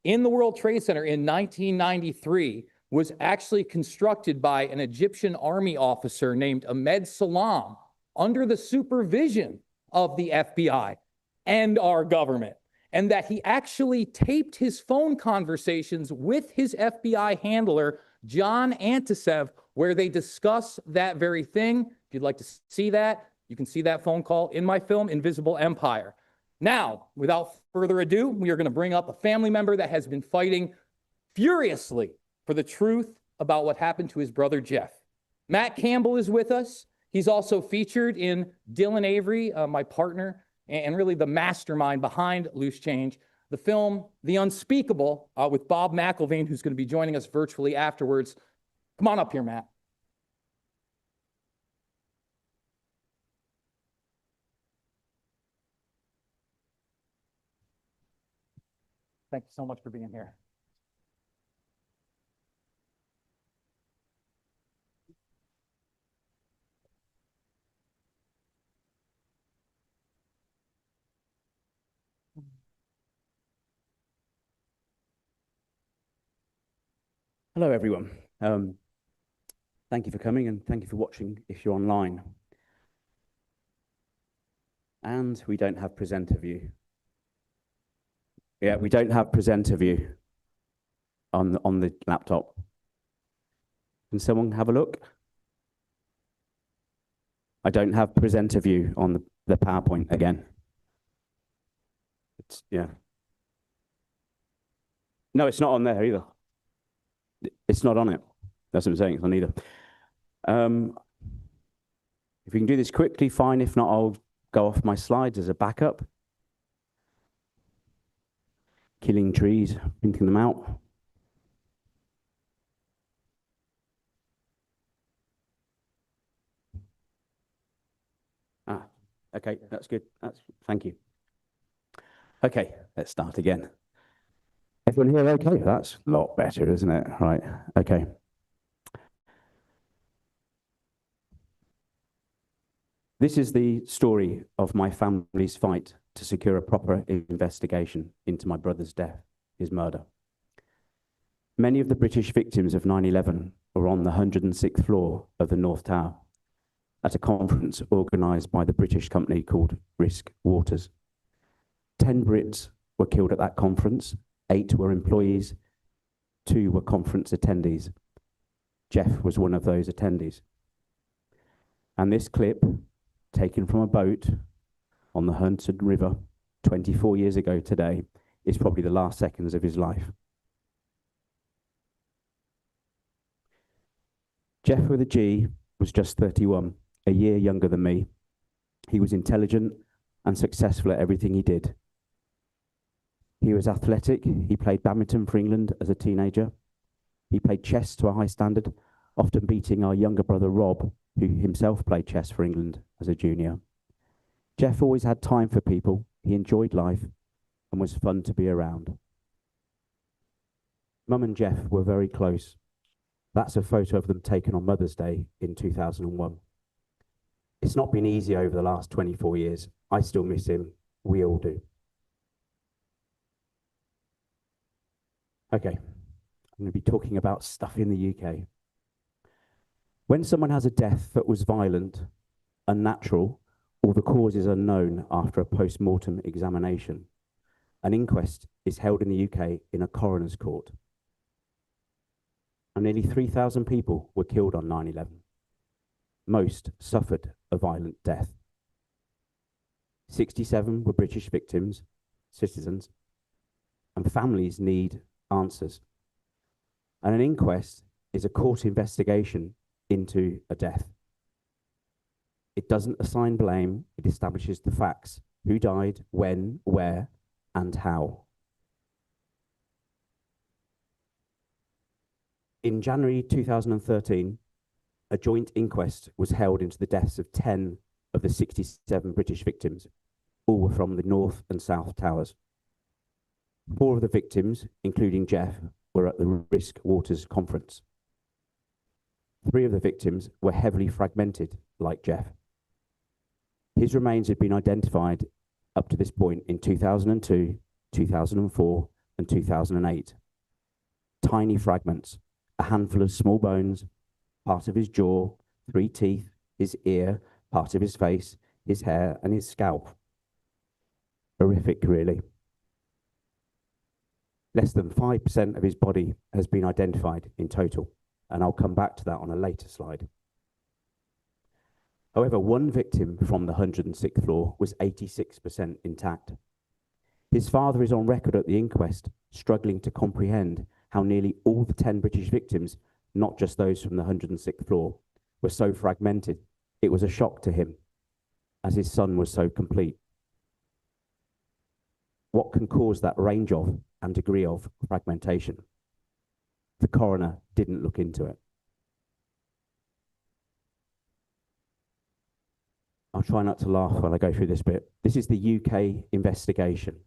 in the World Trade Center in 1993 was actually constructed by an Egyptian army officer named Ahmed Salam under the supervision of the FBI and our government, and that he actually taped his phone conversations with his FBI handler, John Antisev, where they discuss that very thing. If you'd like to see that, you can see that phone call in my film, Invisible Empire. Now, without further ado, we are going to bring up a family member that has been fighting furiously for the truth about what happened to his brother, Geoff. Matt Campbell is with us. He's also featured in Dylan Avery, my partner, and really the mastermind behind Loose Change, the film The Unspeakable, with Bob McIlvaine, who's going to be joining us virtually afterwards. Come on up here, Matt. Thank you so much for being here. Hello, everyone. Thank you for coming and thank you for watching if you're online. And we don't have presenter view. Yeah, we don't have presenter view on the laptop. Can someone have a look? I don't have presenter view on the PowerPoint again. Yeah. No, it's not on there either. It's not on it. That's what I'm saying. It's not either. If we can do this quickly, fine. If not, I'll go off my slides as a backup. Killing trees, printing them out. Okay, that's good. Thank you. Okay, let's start again. Everyone here okay? That's a lot better, isn't it? Right, okay. This is the story of my family's fight to secure a proper investigation into my brother's death, his murder. Many of the British victims of 9/11 were on the 106th floor of the North Tower at a conference organised by the British company called Risk Waters. 10 Brits were killed at that conference, 8 were employees, 2 were conference attendees. Geoff was one of those attendees. And this clip, taken from a boat on the Hudson River 24 years ago today, is probably the last seconds of his life. Geoff with a G was just 31, a year younger than me. He was intelligent and successful at everything he did. He was athletic. He played badminton for England as a teenager. He played chess to a high standard, often beating our younger brother Rob, who himself played chess for England as a junior. Geoff always had time for people. He enjoyed life and was fun to be around. Mum and Geoff were very close. That's a photo of them taken on Mother's Day in 2001. It's not been easy over the last 24 years. I still miss him. We all do. Okay, I'm going to be talking about stuff in the UK. When someone has a death that was violent, unnatural, or the cause is unknown after a post-mortem examination, an inquest is held in the UK in a coroner's court. And nearly 3,000 people were killed on 9/11. Most suffered a violent death. 67 were British victims, citizens, and families need answers. And an inquest is a court investigation into a death. It doesn't assign blame, it establishes the facts: who died, when, where, and how. In January 2013, a joint inquest was held into the deaths of 10 of the 67 British victims. All were from the North and South Towers. 4 of the victims, including Geoff, were at the Risk Waters conference. 3 of the victims were heavily fragmented, like Geoff. His remains had been identified up to this point in 2002, 2004, and 2008. Tiny fragments, a handful of small bones, part of his jaw, 3 teeth, his ear, part of his face, his hair, and his scalp. Horrific, really. Less than 5% of his body has been identified in total, and I'll come back to that on a later slide. However, one victim from the 106th floor was 86% intact. His father is on record at the inquest, struggling to comprehend how nearly all the 10 British victims, not just those from the 106th floor, were so fragmented. It was a shock to him, as his son was so complete. What can cause that range of and degree of fragmentation? The coroner didn't look into it. I'll try not to laugh while I go through this bit. This is the UK investigation.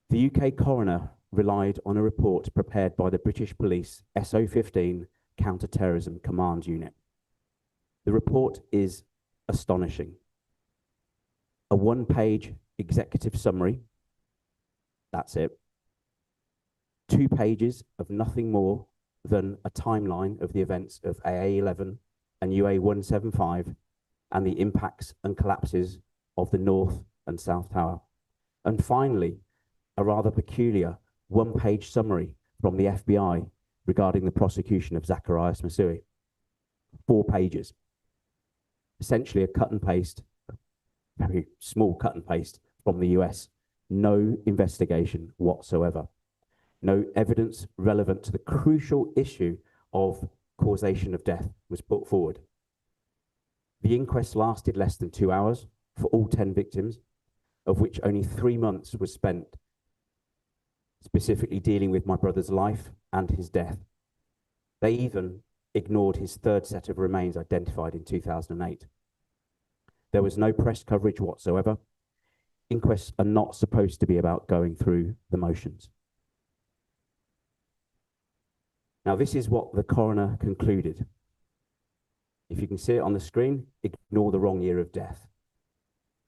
The UK coroner relied on a report prepared by the British Police SO15 Counter-Terrorism Command Unit. The report is astonishing. A 1-page executive summary, that's it. 2 pages of nothing more than a timeline of the events of AA11 and UA 175 and the impacts and collapses of the North and South Tower. And finally, a rather peculiar 1-page summary from the FBI regarding the prosecution of Zacarias Masui. 4 pages. Essentially a cut and paste, a very small cut and paste from the US. No investigation whatsoever. No evidence relevant to the crucial issue of causation of death was put forward. The inquest lasted less than 2 hours for all 10 victims, of which only 3 months was spent specifically dealing with my brother's life and his death. They even ignored his 3rd set of remains identified in 2008. There was no press coverage whatsoever. Inquests are not supposed to be about going through the motions. Now, this is what the coroner concluded. If you can see it on the screen, ignore the wrong year of death,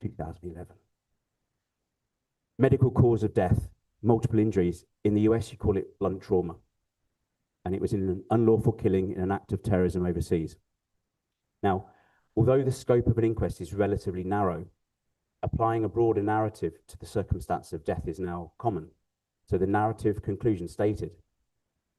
2011. Medical cause of death, multiple injuries. In the US, you call it blunt trauma. And it was in an unlawful killing in an act of terrorism overseas. Now, although the scope of an inquest is relatively narrow, applying a broader narrative to the circumstance of death is now common. So the narrative conclusion stated,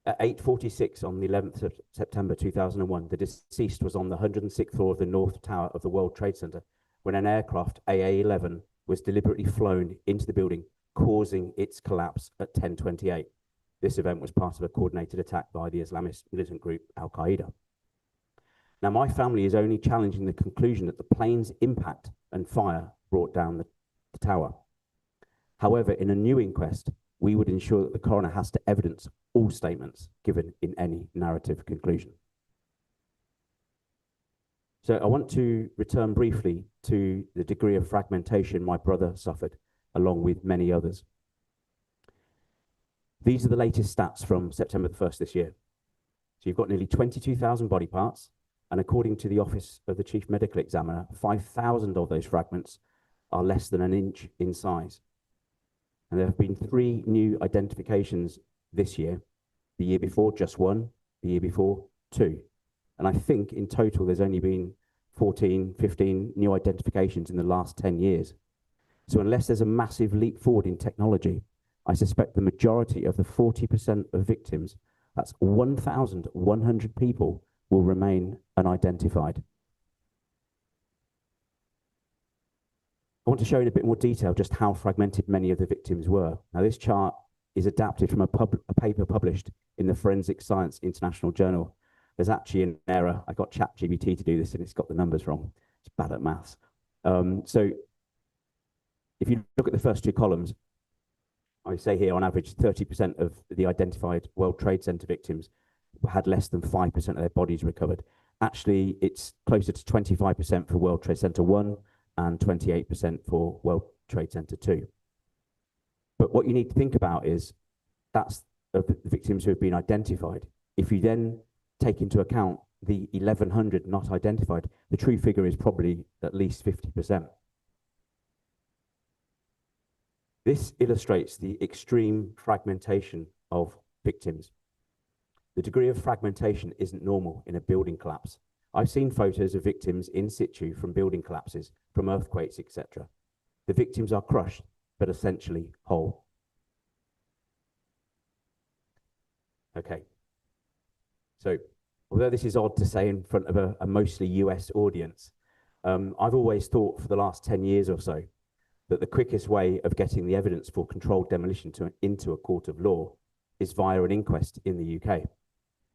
at 8:46 on the 11th of September 2001, the deceased was on the 106th floor of the North Tower of the World Trade Center when an aircraft, AA-11, was deliberately flown into the building, causing its collapse at 10:28. This event was part of a coordinated attack by the Islamist militant group Al-Qaeda. Now, my family is only challenging the conclusion that the plane's impact and fire brought down the tower. However, in a new inquest, we would ensure that the coroner has to evidence all statements given in any narrative conclusion. So I want to return briefly to the degree of fragmentation my brother suffered, along with many others. These are the latest stats from September the 1st this year. So you've got nearly 22,000 body parts, and according to the Office of the Chief Medical Examiner, 5,000 of those fragments are less than an inch in size. And there have been 3 new identifications this year. The year before, just 1. The year before, 2. And I think in total, there's only been 14, 15 new identifications in the last 10 years. So unless there's a massive leap forward in technology, I suspect the majority of the 40% of victims, that's 1,100 people, will remain unidentified. I want to show in a bit more detail just how fragmented many of the victims were. Now, this chart is adapted from a paper published in the Forensic Science International Journal. There's actually an error. I got ChatGPT to do this, and it's got the numbers wrong. It's bad at maths. So if you look at the first 2 columns, I say here on average 30% of the identified World Trade Center victims had less than 5% of their bodies recovered. Actually, it's closer to 25% for World Trade Center 1 and 28% for World Trade Center 2. But what you need to think about is that's of the victims who have been identified. If you then take into account the 1,100 not identified, the true figure is probably at least 50%. This illustrates the extreme fragmentation of victims. The degree of fragmentation isn't normal in a building collapse. I've seen photos of victims in situ from building collapses, from earthquakes, etc. The victims are crushed, but essentially whole. Okay. So, although this is odd to say in front of a mostly US audience, I've always thought for the last 10 years or so that the quickest way of getting the evidence for controlled demolition into a court of law is via an inquest in the UK.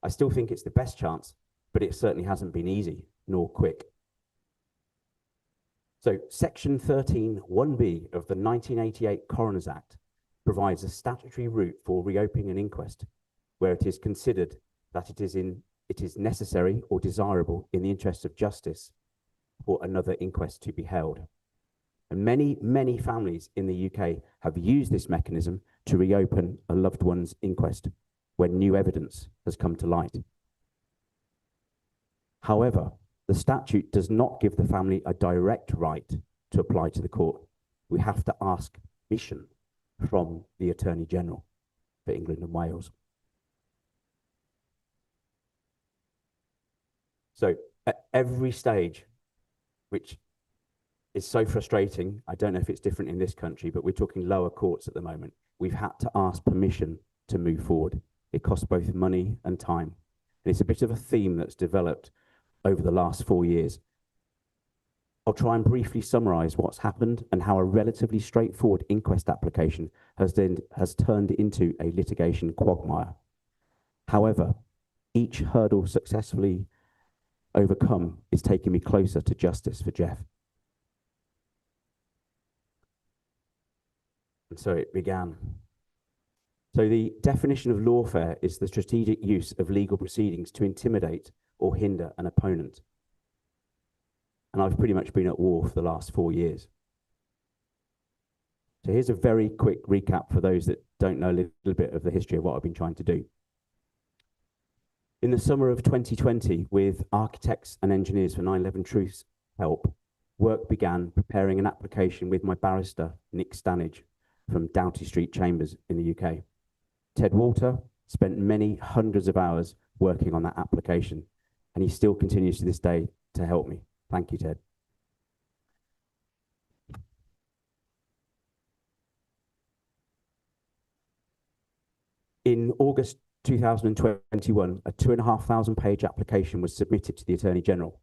I still think it's the best chance, but it certainly hasn't been easy nor quick. So Section 13(1)(b) of the 1988 Coroners Act provides a statutory route for reopening an inquest where it is considered that it is necessary or desirable in the interest of justice for another inquest to be held. And many, many families in the UK have used this mechanism to reopen a loved one's inquest when new evidence has come to light. However, the statute does not give the family a direct right to apply to the court. We have to ask permission from the Attorney General. for England and Wales. So at every stage, which is so frustrating, I don't know if it's different in this country, but we're talking lower courts at the moment. We've had to ask permission to move forward. It costs both money and time. And it's a bit of a theme that's developed over the last 4 years. I'll try and briefly summarize what's happened and how a relatively straightforward inquest application has turned into a litigation quagmire. However, each hurdle successfully overcome is taking me closer to justice for Geoff. And so it began. So the definition of lawfare is the strategic use of legal proceedings to intimidate or hinder an opponent. And I've pretty much been at war for the last 4 years. So here's a very quick recap for those that don't know a little bit of the history of what I've been trying to do. In the summer of 2020, with architects and engineers for 9/11 Truth's help, work began preparing an application with my barrister, Nick Stanage, from Doughty Street Chambers in the UK. Ted Walter spent many hundreds of hours working on that application, and he still continues to this day to help me. Thank you, Ted. In August 2021, a 2,500-page application was submitted to the Attorney General.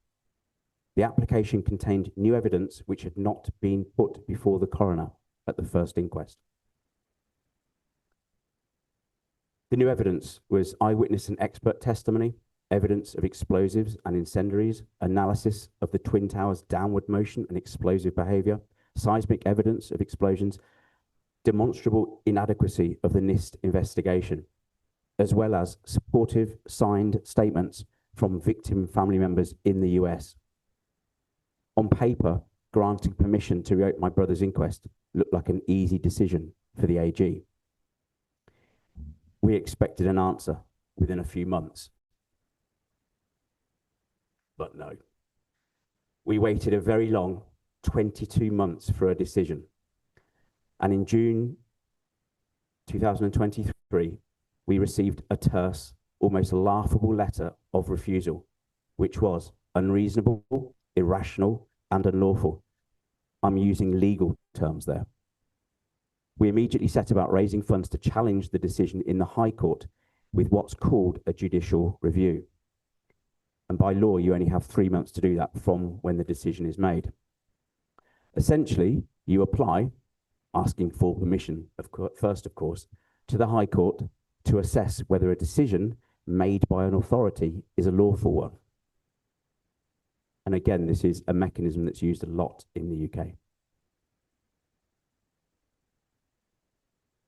The application contained new evidence which had not been put before the coroner at the first inquest. The new evidence was eyewitness and expert testimony, evidence of explosives and incendiaries, analysis of the Twin Towers' downward motion and explosive behavior, seismic evidence of explosions, demonstrable inadequacy of the NIST investigation, as well as supportive signed statements from victim family members in the US. On paper, granting permission to reopen my brother's inquest looked like an easy decision for the AG. We expected an answer within a few months. But no. We waited a very long 22 months for a decision. And in June 2023, we received a terse, almost laughable letter of refusal, which was unreasonable, irrational, and unlawful. I'm using legal terms there. We immediately set about raising funds to challenge the decision in the High Court with what's called a judicial review. And by law, you only have 3 months to do that from when the decision is made. Essentially, you apply, asking for permission, first, of course, to the High Court to assess whether a decision made by an authority is a lawful one. And again, this is a mechanism that's used a lot in the UK.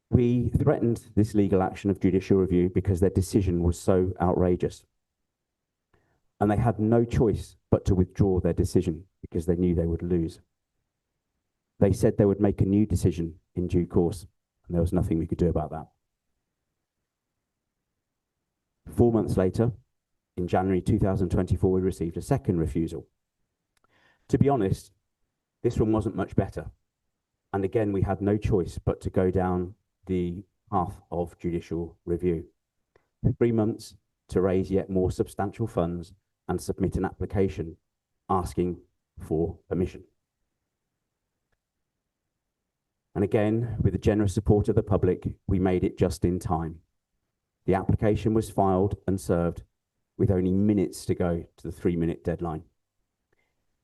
We threatened this legal action of judicial review because their decision was so outrageous. And they had no choice but to withdraw their decision because they knew they would lose. They said they would make a new decision in due course, and there was nothing we could do about that. 4 months later, in January 2024, we received a second refusal. To be honest, this one wasn't much better. And again, we had no choice but to go down the path of judicial review. 3 months to raise yet more substantial funds and submit an application asking for permission. And again, with the generous support of the public, we made it just in time. The application was filed and served with only minutes to go to the 3-minute deadline.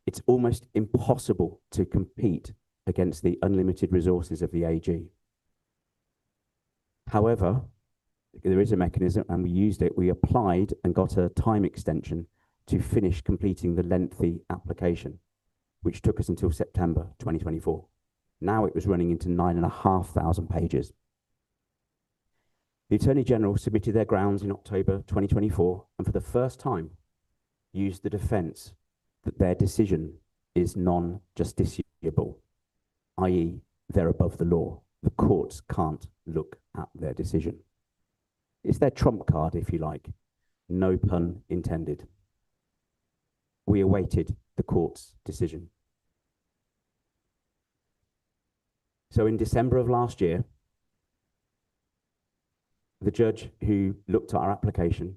It's almost impossible to compete against the unlimited resources of the AG. However, there is a mechanism, and we used it. We applied and got a time extension to finish completing the lengthy application, which took us until September 2024. Now it was running into 9,500 pages. The Attorney General submitted their grounds in October 2024, and for the first time used the defence that their decision is non-justiciable, i.e. they're above the law. The courts can't look at their decision. It's their trump card, if you like. No pun intended. We awaited the court's decision. So in December of last year, the judge who looked at our application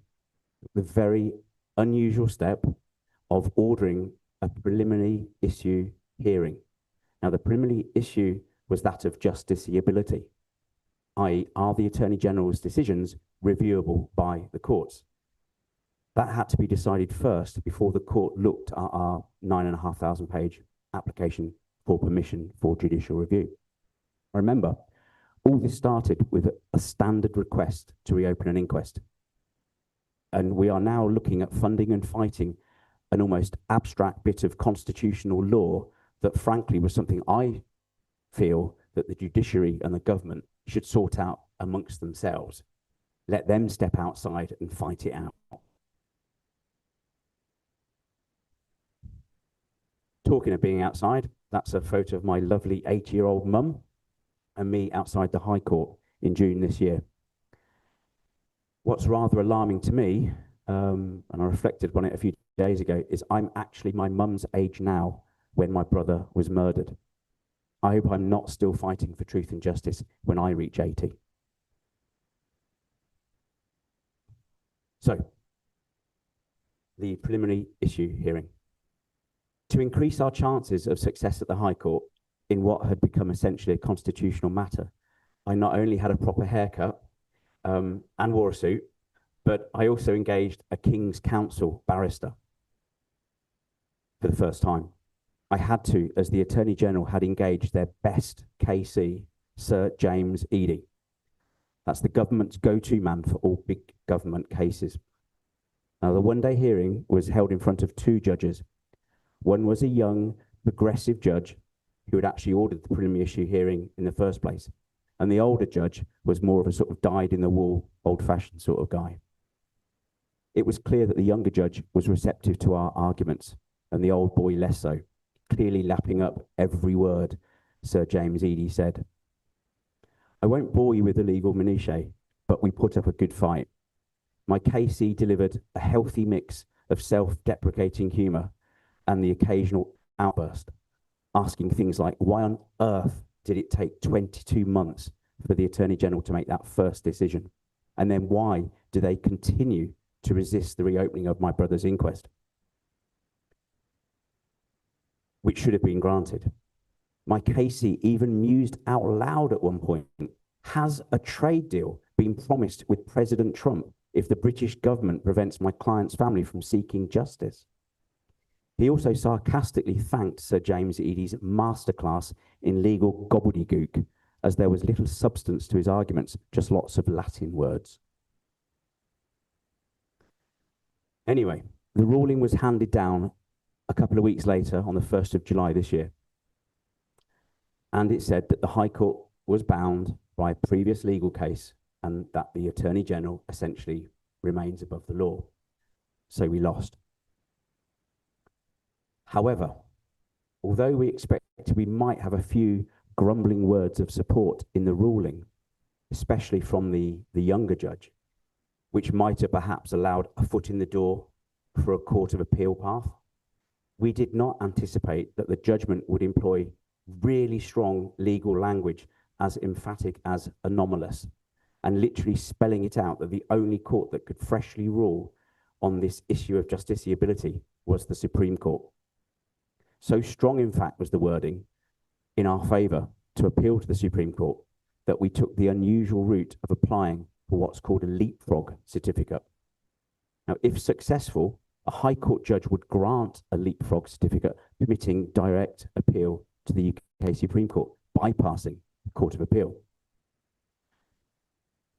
the very unusual step of ordering a preliminary issue hearing. Now, the preliminary issue was that of justiciability, i.e., are the Attorney General's decisions reviewable by the courts? That had to be decided first before the court looked at our 9,500 page application for permission for judicial review. Remember, all this started with a standard request to reopen an inquest. And we are now looking at funding and fighting an almost abstract bit of constitutional law that frankly was something I feel that the judiciary and the government should sort out amongst themselves. Let them step outside and fight it out. Talking of being outside, that's a photo of my lovely 80-year-old mum and me outside the High Court in June this year. What's rather alarming to me, and I reflected on it a few days ago, is I'm actually my mum's age now when my brother was murdered. I hope I'm not still fighting for truth and justice when I reach 80. So, the preliminary issue hearing. To increase our chances of success at the High Court in what had become essentially a constitutional matter, I not only had a proper haircut and wore a suit, but I also engaged a King's Counsel barrister for the first time. I had to, as the Attorney General had engaged their best KC, Sir James Eadie. That's the government's go-to man for all big government cases. Now, the one-day hearing was held in front of two judges. One was a young, progressive judge who had actually ordered the preliminary issue hearing in the first place. And the older judge was more of a sort of dyed-in-the-wool, old-fashioned sort of guy. It was clear that the younger judge was receptive to our arguments, and the old boy less so, clearly lapping up every word Sir James Eadie said. I won't bore you with the legal minutiae, but we put up a good fight. My KC delivered a healthy mix of self-deprecating humour and the occasional outburst, asking things like, why on earth did it take 22 months for the Attorney General to make that first decision? And then why do they continue to resist the reopening of my brother's inquest, which should have been granted? My KC even mused out loud at one point, has a trade deal been promised with President Trump if the British government prevents my client's family from seeking justice? He also sarcastically thanked Sir James Eadie's masterclass in legal gobbledygook, as there was little substance to his arguments, just lots of Latin words. Anyway, the ruling was handed down a couple of weeks later on the 1st of July this year. And it said that the High Court was bound by a previous legal case and that the Attorney General essentially remains above the law. So we lost. However, although we expected we might have a few grumbling words of support in the ruling, especially from the younger judge, which might have perhaps allowed a foot in the door for a Court of Appeal path, we did not anticipate that the judgment would employ really strong legal language as emphatic as anomalous, and literally spelling it out that the only court that could freshly rule on this issue of justiciability was the Supreme Court. So strong, in fact, was the wording in our favour to appeal to the Supreme Court that we took the unusual route of applying for what's called a leapfrog certificate. Now, if successful, a High Court judge would grant a leapfrog certificate permitting direct appeal to the UK Supreme Court, bypassing the Court of Appeal.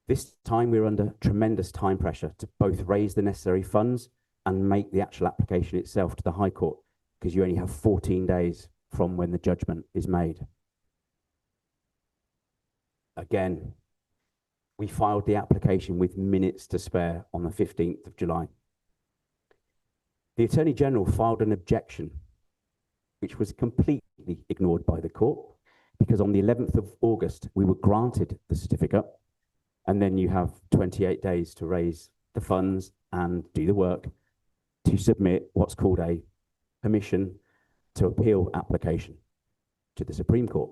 This time we're under tremendous time pressure to both raise the necessary funds and make the actual application itself to the High Court, because you only have 14 days from when the judgment is made. Again, we filed the application with minutes to spare on the 15th of July. The Attorney General filed an objection, which was completely ignored by the court, because on the 11th of August, we were granted the certificate, and then you have 28 days to raise the funds and do the work to submit what's called a permission to appeal application to the Supreme Court.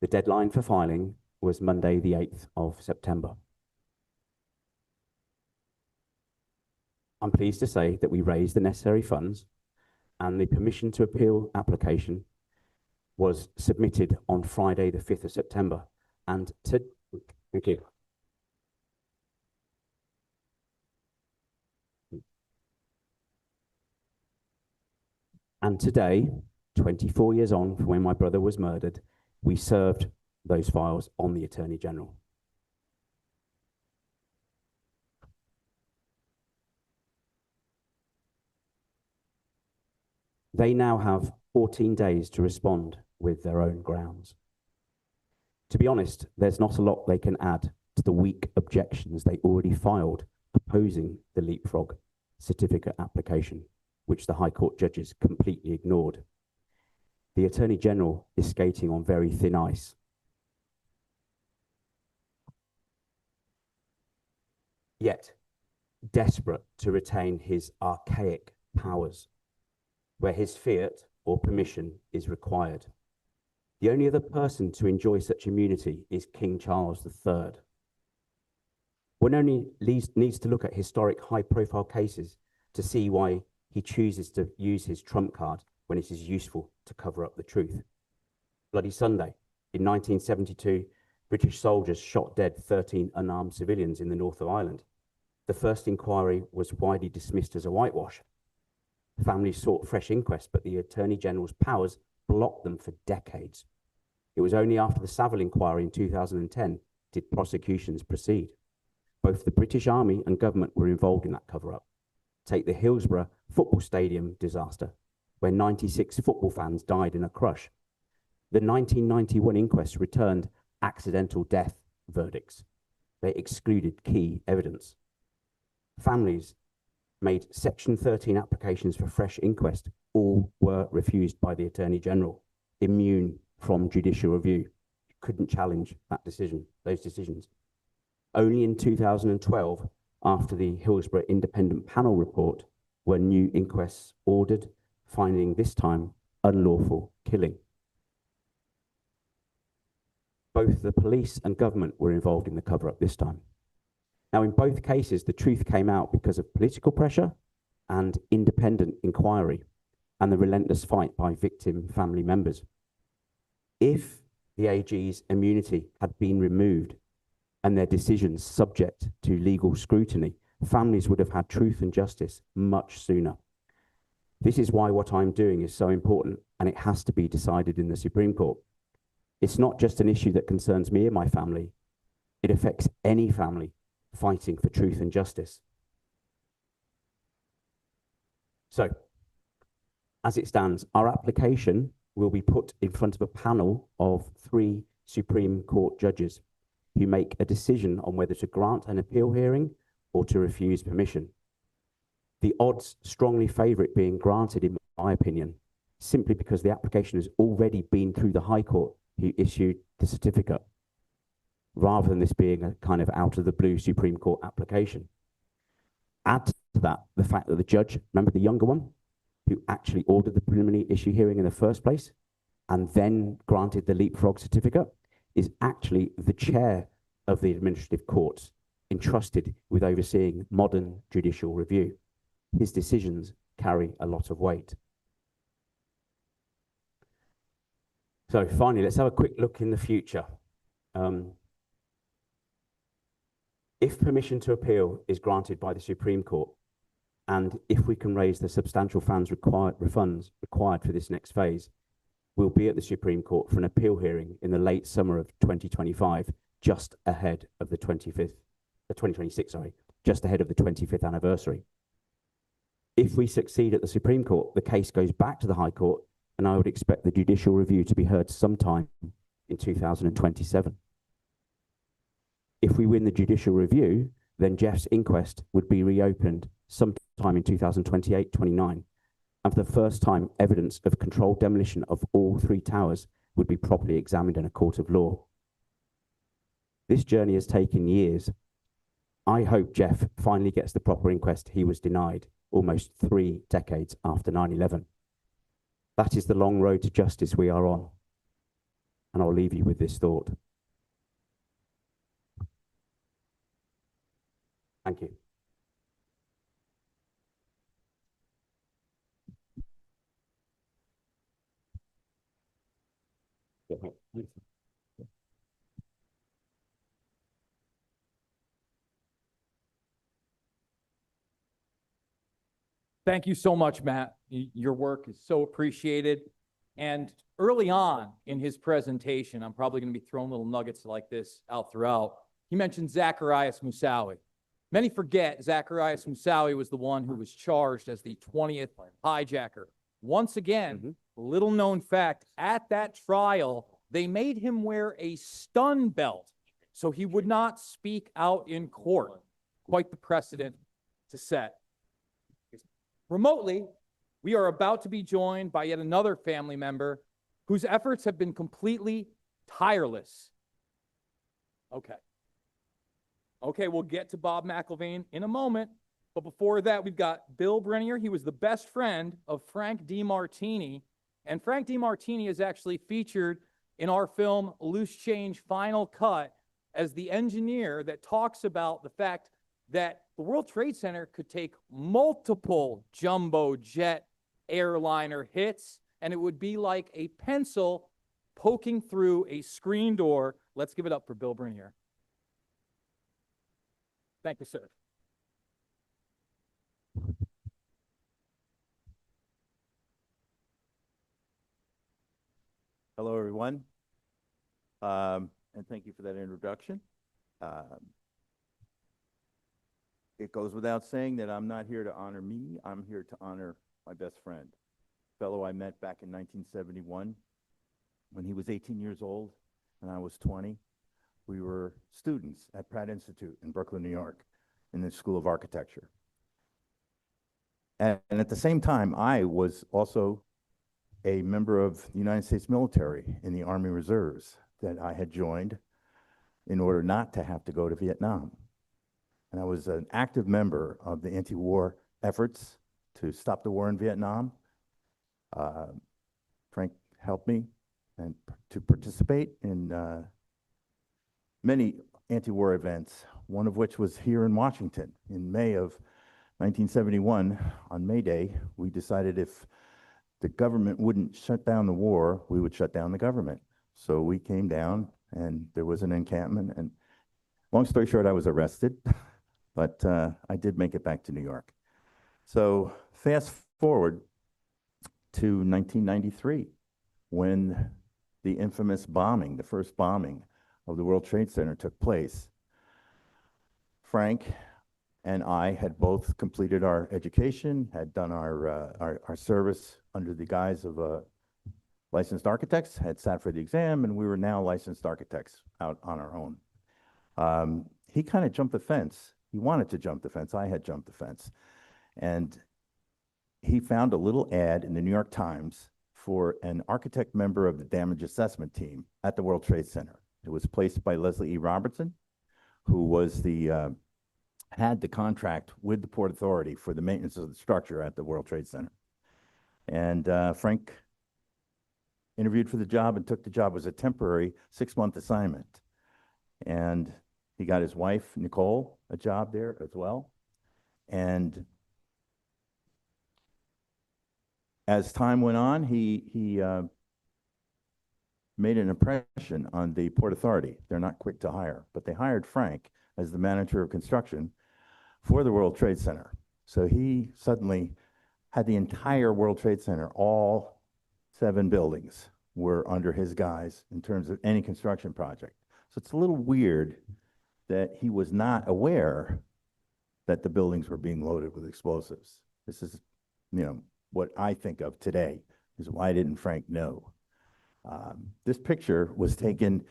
The deadline for filing was Monday, the 8th of September. I'm pleased to say that we raised the necessary funds and the permission to appeal application was submitted on Friday, the 5th of September. And thank you. And today, 24 years on from when my brother was murdered, we served those files on the Attorney General. They now have 14 days to respond with their own grounds. To be honest, there's not a lot they can add to the weak objections they already filed opposing the leapfrog certificate application, which the High Court judges completely ignored. The Attorney General is skating on very thin ice. Yet, desperate to retain his archaic powers, where his fiat or permission is required. The only other person to enjoy such immunity is King Charles III. One only needs to look at historic high-profile cases to see why he chooses to use his trump card when it is useful to cover up the truth. Bloody Sunday, in 1972, British soldiers shot dead 13 unarmed civilians in the north of Ireland. The first inquiry was widely dismissed as a whitewash. Families sought fresh inquests, but the Attorney General's powers blocked them for decades. It was only after the Savile inquiry in 2010 did prosecutions proceed. Both the British Army and government were involved in that cover-up. Take the Hillsborough football stadium disaster, where 96 football fans died in a crush. The 1991 inquest returned accidental death verdicts. They excluded key evidence. Families made Section 13 applications for fresh inquest. All were refused by the Attorney General, immune from judicial review. You couldn't challenge that decision, those decisions. Only in 2012, after the Hillsborough Independent Panel report, were new inquests ordered, finding this time unlawful killing. Both the police and government were involved in the cover-up this time. Now, in both cases, the truth came out because of political pressure and independent inquiry and the relentless fight by victim family members. If the AG's immunity had been removed and their decisions subject to legal scrutiny, families would have had truth and justice much sooner. This is why what I'm doing is so important, and it has to be decided in the Supreme Court. It's not just an issue that concerns me and my family. It affects any family fighting for truth and justice. So, as it stands, our application will be put in front of a panel of 3 Supreme Court judges who make a decision on whether to grant an appeal hearing or to refuse permission. The odds strongly favour it being granted, in my opinion, simply because the application has already been through the High Court who issued the certificate, rather than this being a kind of out-of-the-blue Supreme Court application. Add to that the fact that the judge, remember the younger one, who actually ordered the preliminary issue hearing in the first place and then granted the leapfrog certificate, is actually the chair of the administrative courts entrusted with overseeing modern judicial review. His decisions carry a lot of weight. So finally, let's have a quick look in the future. If permission to appeal is granted by the Supreme Court, and if we can raise the substantial funds required for this next phase, we'll be at the Supreme Court for an appeal hearing in the late summer of 2025, just ahead of the 2026, just ahead of the 25th anniversary. If we succeed at the Supreme Court, the case goes back to the High Court, and I would expect the judicial review to be heard sometime in 2027. If we win the judicial review, then Geoff's inquest would be reopened sometime in 2028-29. And for the first time, evidence of controlled demolition of all 3 towers would be properly examined in a court of law. This journey has taken years. I hope Geoff finally gets the proper inquest he was denied almost 3 decades after 9/11. That is the long road to justice we are on. And I'll leave you with this thought. Thank you. Thank you so much, Matt. Your work is so appreciated. And early on in his presentation, I'm probably going to be throwing little nuggets like this out throughout. He mentioned Zacarias Moussaoui. Many forget Zacarias Moussaoui was the one who was charged as the 20th hijacker. Once again, little known fact, at that trial, they made him wear a stun belt so he would not speak out in court. Quite the precedent to set. Remotely, we are about to be joined by yet another family member whose efforts have been completely tireless. Okay, we'll get to Bob McIlvaine in a moment. But before that, we've got Bill Brinnier. He was the best friend of Frank DeMartini. And Frank DeMartini is actually featured in our film Loose Change Final Cut as the engineer that talks about the fact that the World Trade Center could take multiple jumbo jet airliner hits, and it would be like a pencil poking through a screen door. Let's give it up for Bill Brinnier. Thank you, sir. Hello, everyone. And thank you for that introduction. It goes without saying that I'm not here to honor me. I'm here to honor my best friend, fellow I met back in 1971 when he was 18 years old and I was 20. We were students at Pratt Institute in Brooklyn, New York, in the School of Architecture. And at the same time, I was also a member of the United States military in the Army Reserves that I had joined in order not to have to go to Vietnam. And I was an active member of the anti-war efforts to stop the war in Vietnam. Frank helped me and to participate in many anti-war events, one of which was here in Washington. In May of 1971, on May Day, we decided if the government wouldn't shut down the war, we would shut down the government. So we came down and there was an encampment, and long story short, I was arrested, but I did make it back to New York. So fast forward to 1993, when the infamous bombing, the first bombing of the World Trade Center took place. Frank and I had both completed our education, had done our service under the guise of licensed architects, had sat for the exam, and we were now licensed architects out on our own. He kind of jumped the fence. He wanted to jump the fence. I had jumped the fence. And he found a little ad in the New York Times for an architect member of the damage assessment team at the World Trade Center. It was placed by Leslie E. Robertson, who was had the contract with the Port Authority for the maintenance of the structure at the World Trade Center. And Frank interviewed for the job and took the job. It was a temporary 6-month assignment. And he got his wife, Nicole, a job there as well. And as time went on, he made an impression on the Port Authority. They're not quick to hire, but they hired Frank as the manager of construction for the World Trade Center. So he suddenly had the entire World Trade Center, all 7 buildings were under his guise in terms of any construction project. So it's a little weird that he was not aware that the buildings were being loaded with explosives. This is, what I think of today is why didn't Frank know? This picture was taken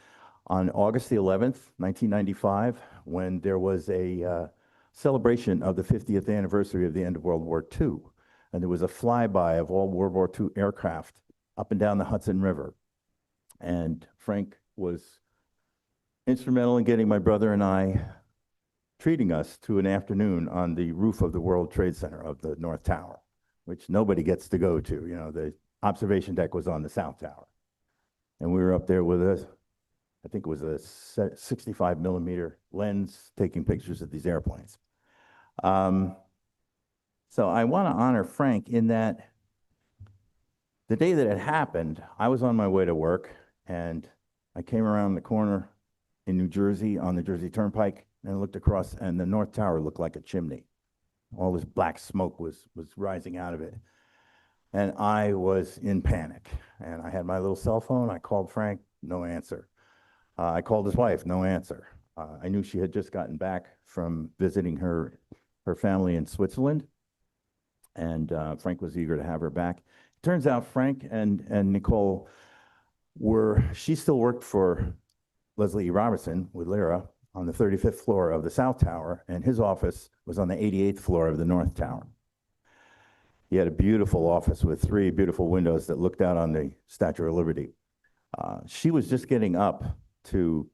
on August the 11th, 1995, when there was a celebration of the 50th anniversary of the end of World War II. And there was a flyby of all World War II aircraft up and down the Hudson River. And Frank was instrumental in getting my brother and I, treating us to an afternoon on the roof of the World Trade Center of the North Tower, which nobody gets to go to. The observation deck was on the South Tower. And we were up there with I think it was a 65 millimeter lens taking pictures of these airplanes. So I want to honor Frank in that the day that it happened, I was on my way to work, and I came around the corner in New Jersey on the Jersey Turnpike and looked across, and the North Tower looked like a chimney. All this black smoke was rising out of it. And I was in panic. And I had my little cell phone. I called Frank, no answer. I called his wife, no answer. I knew she had just gotten back from visiting her family in Switzerland. And Frank was eager to have her back. Turns out Frank and Nicole she still worked for Leslie E. Robertson with Lyra on the 35th floor of the South Tower, and his office was on the 88th floor of the North Tower. He had a beautiful office with 3 beautiful windows that looked out on the Statue of Liberty. She was just getting up to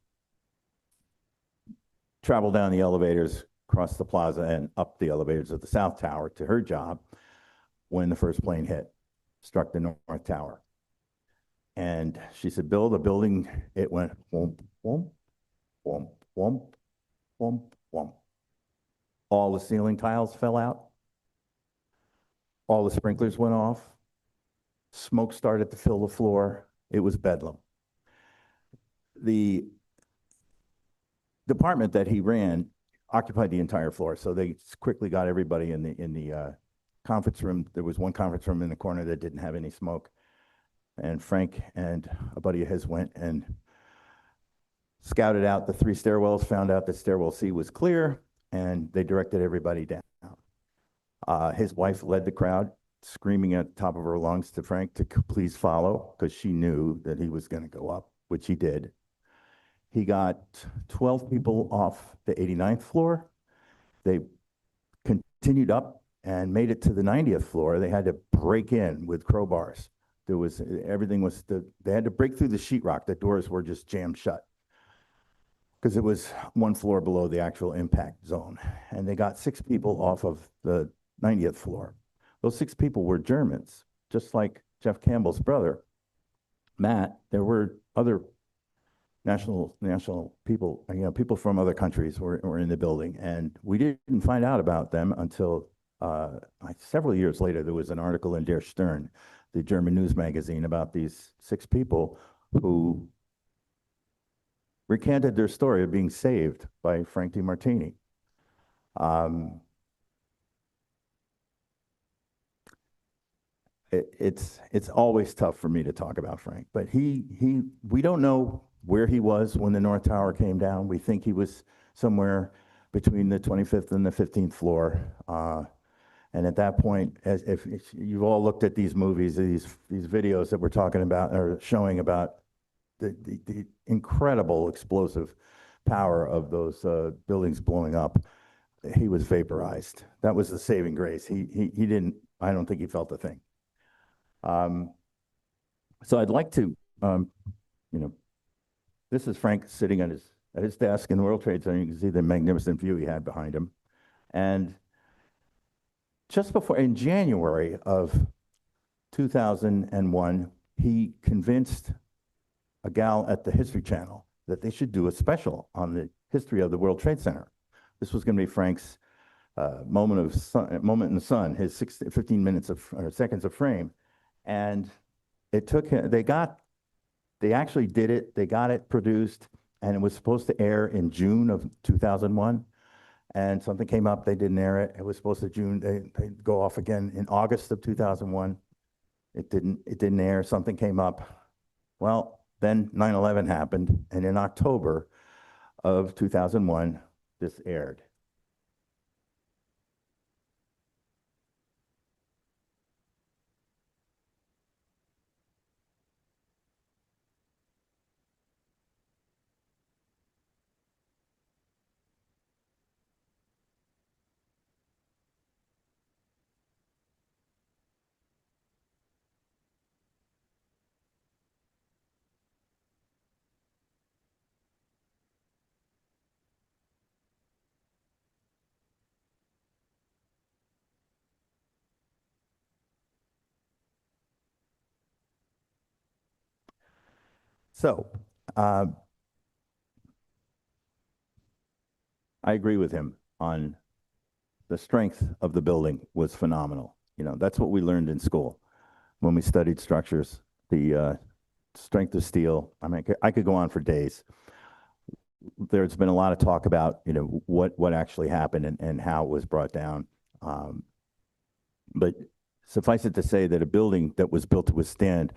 travel down the elevators, cross the plaza, and up the elevators of the South Tower to her job when the first plane struck the North Tower. And she said, Bill, the building, it went whoomp, whoomp, whoomp, whoomp, whoomp, whoomp. All the ceiling tiles fell out. All the sprinklers went off. Smoke started to fill the floor. It was bedlam. The department that he ran occupied the entire floor, so they quickly got everybody in the conference room. There was one conference room in the corner that didn't have any smoke. And Frank and a buddy of his went and scouted out the 3 stairwells, found out that stairwell C was clear, and they directed everybody down. His wife led the crowd, screaming at the top of her lungs to Frank to please follow, because she knew that he was going to go up, which he did. He got 12 people off the 89th floor. They continued up and made it to the 90th floor. They had to break in with crowbars. They had to break through the sheetrock. The doors were just jammed shut because it was 1 floor below the actual impact zone. And they got 6 people off of the 90th floor. Those 6 people were Germans, just like Geoff Campbell's brother, Matt. There were other national people, people from other countries were in the building. And we didn't find out about them until several years later. There was an article in Der Stern, the German news magazine, about these 6 people who recanted their story of being saved by Frank DeMartini. It's always tough for me to talk about Frank, but we don't know where he was when the North Tower came down. We think he was somewhere between the 25th and the 15th floor. And at that point, if you've all looked at these movies, these videos that we're talking about or showing about the incredible explosive power of those buildings blowing up, he was vaporized. That was the saving grace. He didn't. I don't think he felt a thing. So I'd like to, this is Frank sitting at his desk in the World Trade Center. You can see the magnificent view he had behind him, and just before, in January of 2001, he convinced a gal at the History Channel that they should do a special on the history of the World Trade Center. This was going to be Frank's moment in the sun, his 15 minutes or seconds of fame. And it took him, they actually did it, they got it produced, and it was supposed to air in June of 2001. And something came up, they didn't air it. It was supposed to they'd go off again in August of 2001. It didn't air, something came up. Well, then 9/11 happened, and in October of 2001, this aired. So, I agree with him on the strength of the building was phenomenal. You know, that's what we learned in school when we studied structures, the strength of steel. I mean, I could go on for days. There's been a lot of talk about, you know, what actually happened and how it was brought down. But suffice it to say that a building that was built to withstand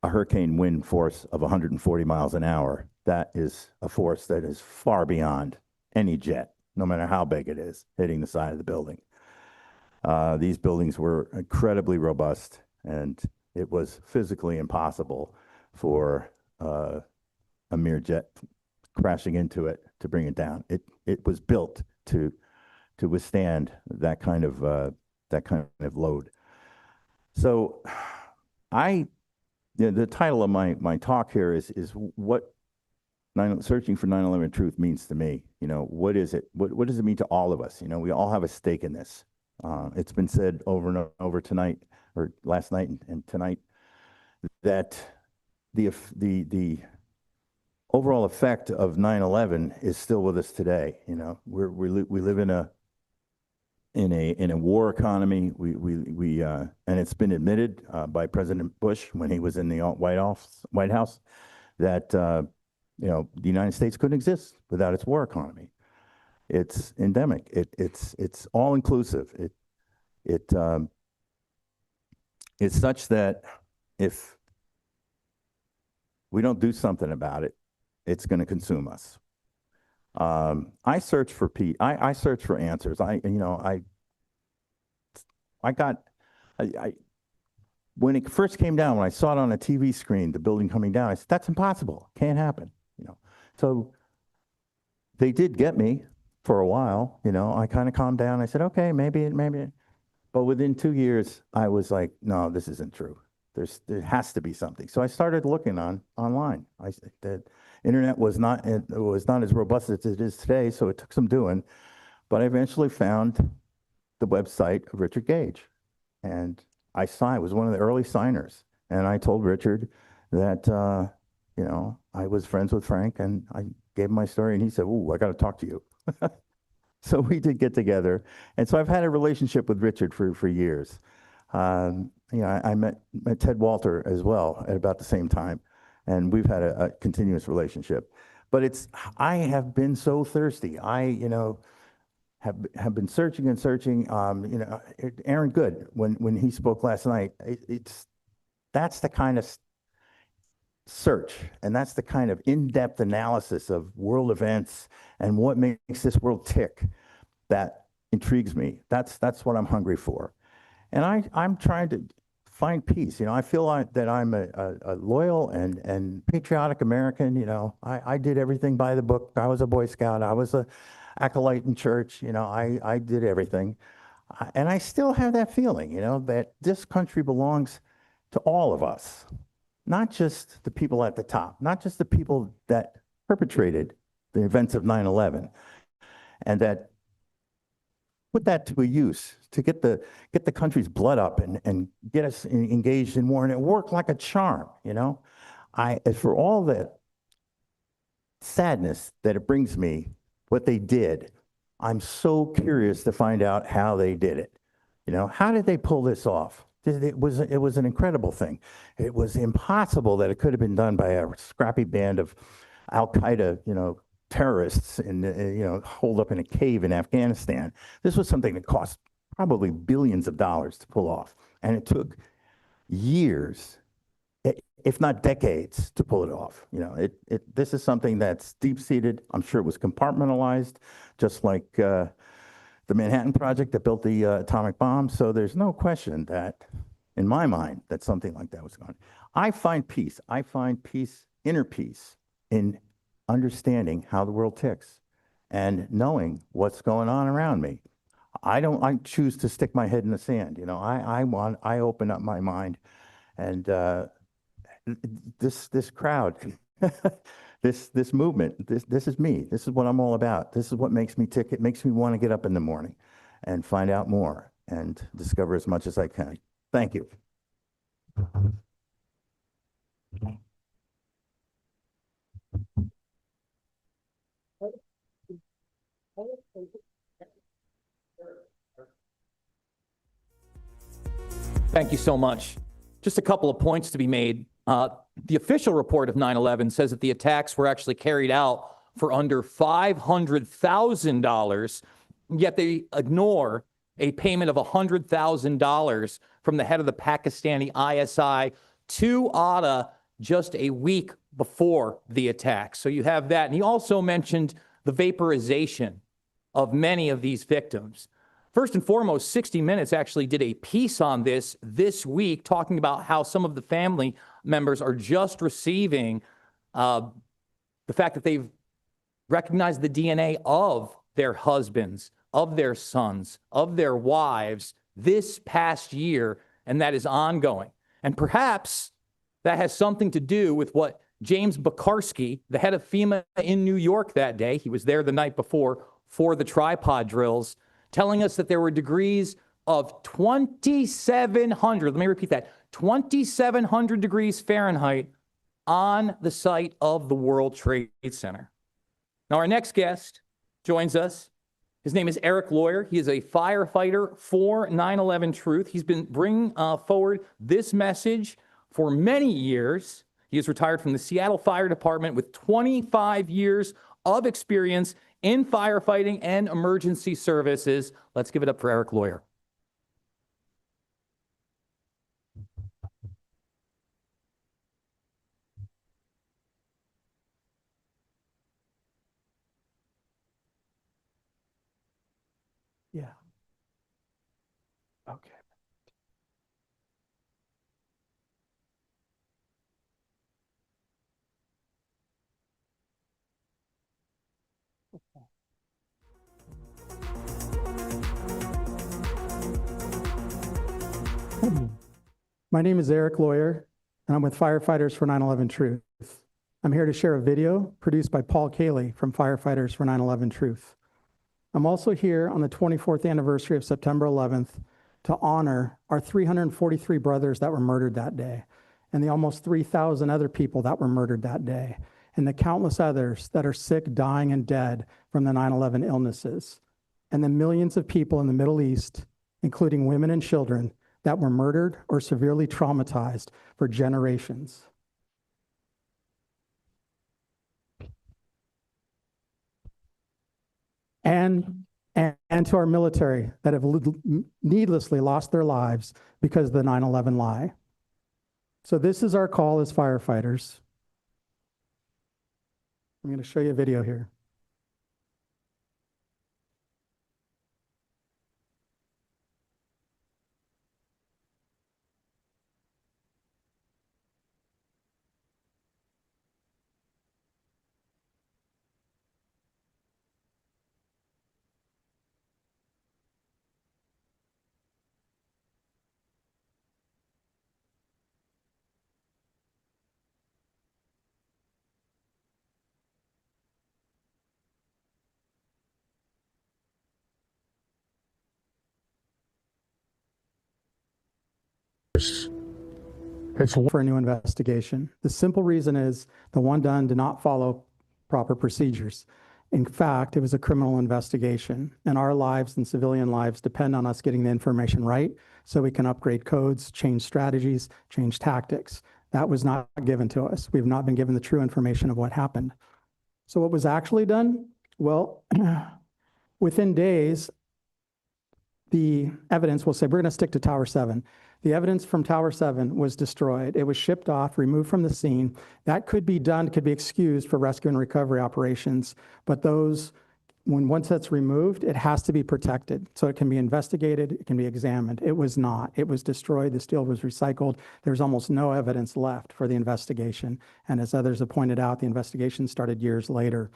a hurricane wind force of 140 miles an hour, that is a force that is far beyond any jet, no matter how big it is, hitting the side of the building. These buildings were incredibly robust, and it was physically impossible for a mere jet crashing into it to bring it down. It was built to withstand that kind of load. So the title of my talk here is what searching for 9/11 truth means to me. You know, what is it? What does it mean to all of us? You know, we all have a stake in this. It's been said over and over tonight, or last night and tonight, that the overall effect of 9/11 is still with us today. You know, we live in a war economy. And it's been admitted by President Bush when he was in the White House that you know, the United States couldn't exist without its war economy. It's endemic. It's all inclusive. It's such that if we don't do something about it, it's going to consume us. I search for I search for answers. When it first came down, when I saw it on a TV screen, the building coming down, I said, that's impossible. Can't happen. You know, so they did get me for a while. You know, I kind of calmed down. I said, okay, maybe. But within 2 years, I was like, no, this isn't true. There has to be something. So I started looking online. The internet was not as robust as it is today, so it took some doing. But I eventually found the website of Richard Gage, and I was one of the early signers. And I told Richard that you know, I was friends with Frank, and I gave him my story, and he said, "Ooh, I got to talk to you." So we did get together, and so I've had a relationship with Richard for years. You know, I met Ted Walter as well at about the same time, and we've had a continuous relationship. But I have been so thirsty. You know, have been searching and searching. You know, Aaron Good, when he spoke last night, that's the kind of search, and that's the kind of in-depth analysis of world events and what makes this world tick that intrigues me. That's what I'm hungry for. And I'm trying to find peace. You know, I feel like that I'm a loyal and patriotic American. You know, I did everything by the book. I was a Boy Scout. I was a acolyte in church. You know, I did everything. And I still have that feeling, you know, that this country belongs to all of us, not just the people at the top, not just the people that perpetrated the events of 9/11, and that put that to a use to get the country's blood up and get us engaged in war, and it worked like a charm, you know. For all the sadness that it brings me, what they did, I'm so curious to find out how they did it. You know, how did they pull this off? It was an incredible thing. It was impossible that it could have been done by a scrappy band of Al-Qaeda, you know, terrorists and, you know, holed up in a cave in Afghanistan. This was something that cost probably billions of dollars to pull off. And it took years, if not decades, to pull it off. You know, this is something that's deep-seated. I'm sure it was compartmentalized, just like the Manhattan Project that built the atomic bomb. So there's no question that, in my mind, that something like that was going on. I find peace. I find peace, inner peace, in understanding how the world ticks and knowing what's going on around me. I choose to stick my head in the sand. You know, I open up my mind, and this crowd, this movement, this is me. This is what I'm all about. This is what makes me tick. It makes me want to get up in the morning and find out more and discover as much as I can. Thank you. Thank you so much. Just a couple of points to be made. The official report of 9/11 says that the attacks were actually carried out for under $500,000, yet they ignore a payment of $100,000 from the head of the Pakistani ISI to Atta just a week before the attack. So you have that. And he also mentioned the vaporization of many of these victims. First and foremost, 60 Minutes actually did a piece on this week, talking about how some of the family members are just receiving the fact that they've recognized the DNA of their husbands, of their sons, of their wives this past year, and that is ongoing. And perhaps that has something to do with what James Bakarsky, the head of FEMA in New York that day, he was there the night before for the tripod drills, telling us that there were degrees of 2,700, let me repeat that, 2,700 degrees Fahrenheit on the site of the World Trade Center. Now, our next guest joins us. His name is Erik Lawyer. He is a firefighter for 9/11 Truth. He's been bringing forward this message for many years. He is retired from the Seattle Fire Department with 25 years of experience in firefighting and emergency services. Let's give it up for Erik Lawyer. Yeah. Okay. My name is Erik Lawyer, and I'm with Firefighters for 9/11 Truth. I'm here to share a video produced by Paul Cayley from Firefighters for 9/11 Truth. I'm also here on the 24th anniversary of September 11th to honor our 343 brothers that were murdered that day, and the almost 3,000 other people that were murdered that day, and the countless others that are sick, dying, and dead from the 9/11 illnesses, and the millions of people in the Middle East, including women and children, that were murdered or severely traumatized for generations. And to our military that have needlessly lost their lives because of the 9/11 lie. So this is our call as firefighters. I'm going to show you a video here. It's for a new investigation. The simple reason is the one done did not follow proper procedures. In fact, it was a criminal investigation, and our lives and civilian lives depend on us getting the information right so we can upgrade codes, change strategies, change tactics. That was not given to us. We've not been given the true information of what happened. So what was actually done? Well, within days, the evidence will say, we're going to stick to Tower 7. The evidence from Tower 7 was destroyed. It was shipped off, removed from the scene. That could be done, could be excused for rescue and recovery operations. But those, once that's removed, it has to be protected. So it can be investigated, it can be examined. It was not. It was destroyed. The steel was recycled. There's almost no evidence left for the investigation. And as others have pointed out, the investigation started years later.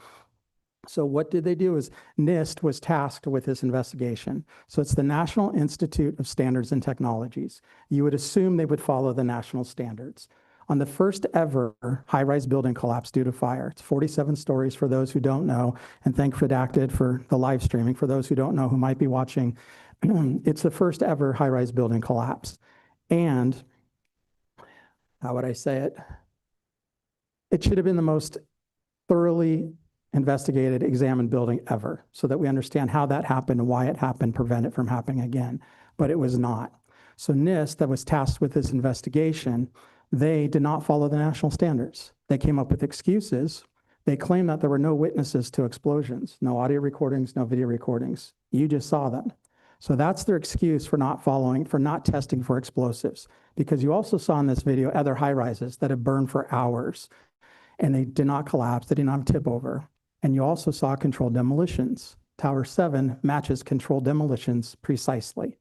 So what did they do is NIST was tasked with this investigation. So it's the National Institute of Standards and Technologies. You would assume they would follow the national standards. On the first ever high-rise building collapse due to fire, it's 47 stories for those who don't know, and thank Redacted for the live streaming. For those who don't know, who might be watching, it's the first ever high-rise building collapse. And how would I say it? It should have been the most thoroughly investigated, examined building ever, so that we understand how that happened, why it happened, prevent it from happening again. But it was not. So NIST, that was tasked with this investigation, they did not follow the national standards. They came up with excuses. They claimed that there were no witnesses to explosions, no audio recordings, no video recordings. You just saw them. So that's their excuse for not following, for not testing for explosives. Because you also saw in this video other high rises that have burned for hours and they did not collapse, they did not tip over. And you also saw controlled demolitions. Tower 7 matches controlled demolitions precisely.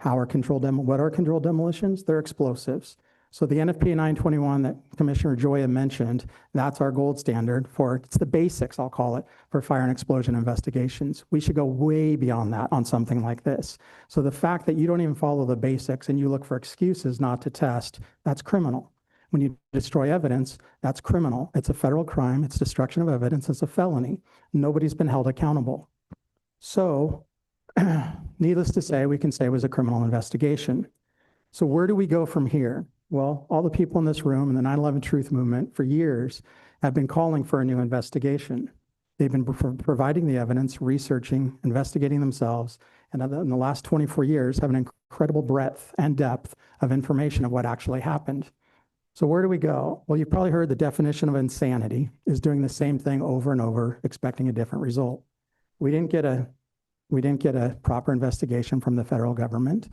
What are controlled demolitions? They're explosives. So the NFPA 921 that Commissioner Gioia mentioned, that's our gold standard for, it's the basics, I'll call it, for fire and explosion investigations. We should go way beyond that on something like this. So the fact that you don't even follow the basics and you look for excuses not to test, that's criminal. When you destroy evidence, that's criminal. It's a federal crime. It's destruction of evidence. It's a felony. Nobody's been held accountable. So needless to say, we can say it was a criminal investigation. So where do we go from here? Well, all the people in this room and the 9/11 Truth Movement for years have been calling for a new investigation. They've been providing the evidence, researching, investigating themselves, and in the last 24 years have an incredible breadth and depth of information of what actually happened. So where do we go? Well, you've probably heard the definition of insanity is doing the same thing over and over, expecting a different result. We didn't get a proper investigation from the federal government.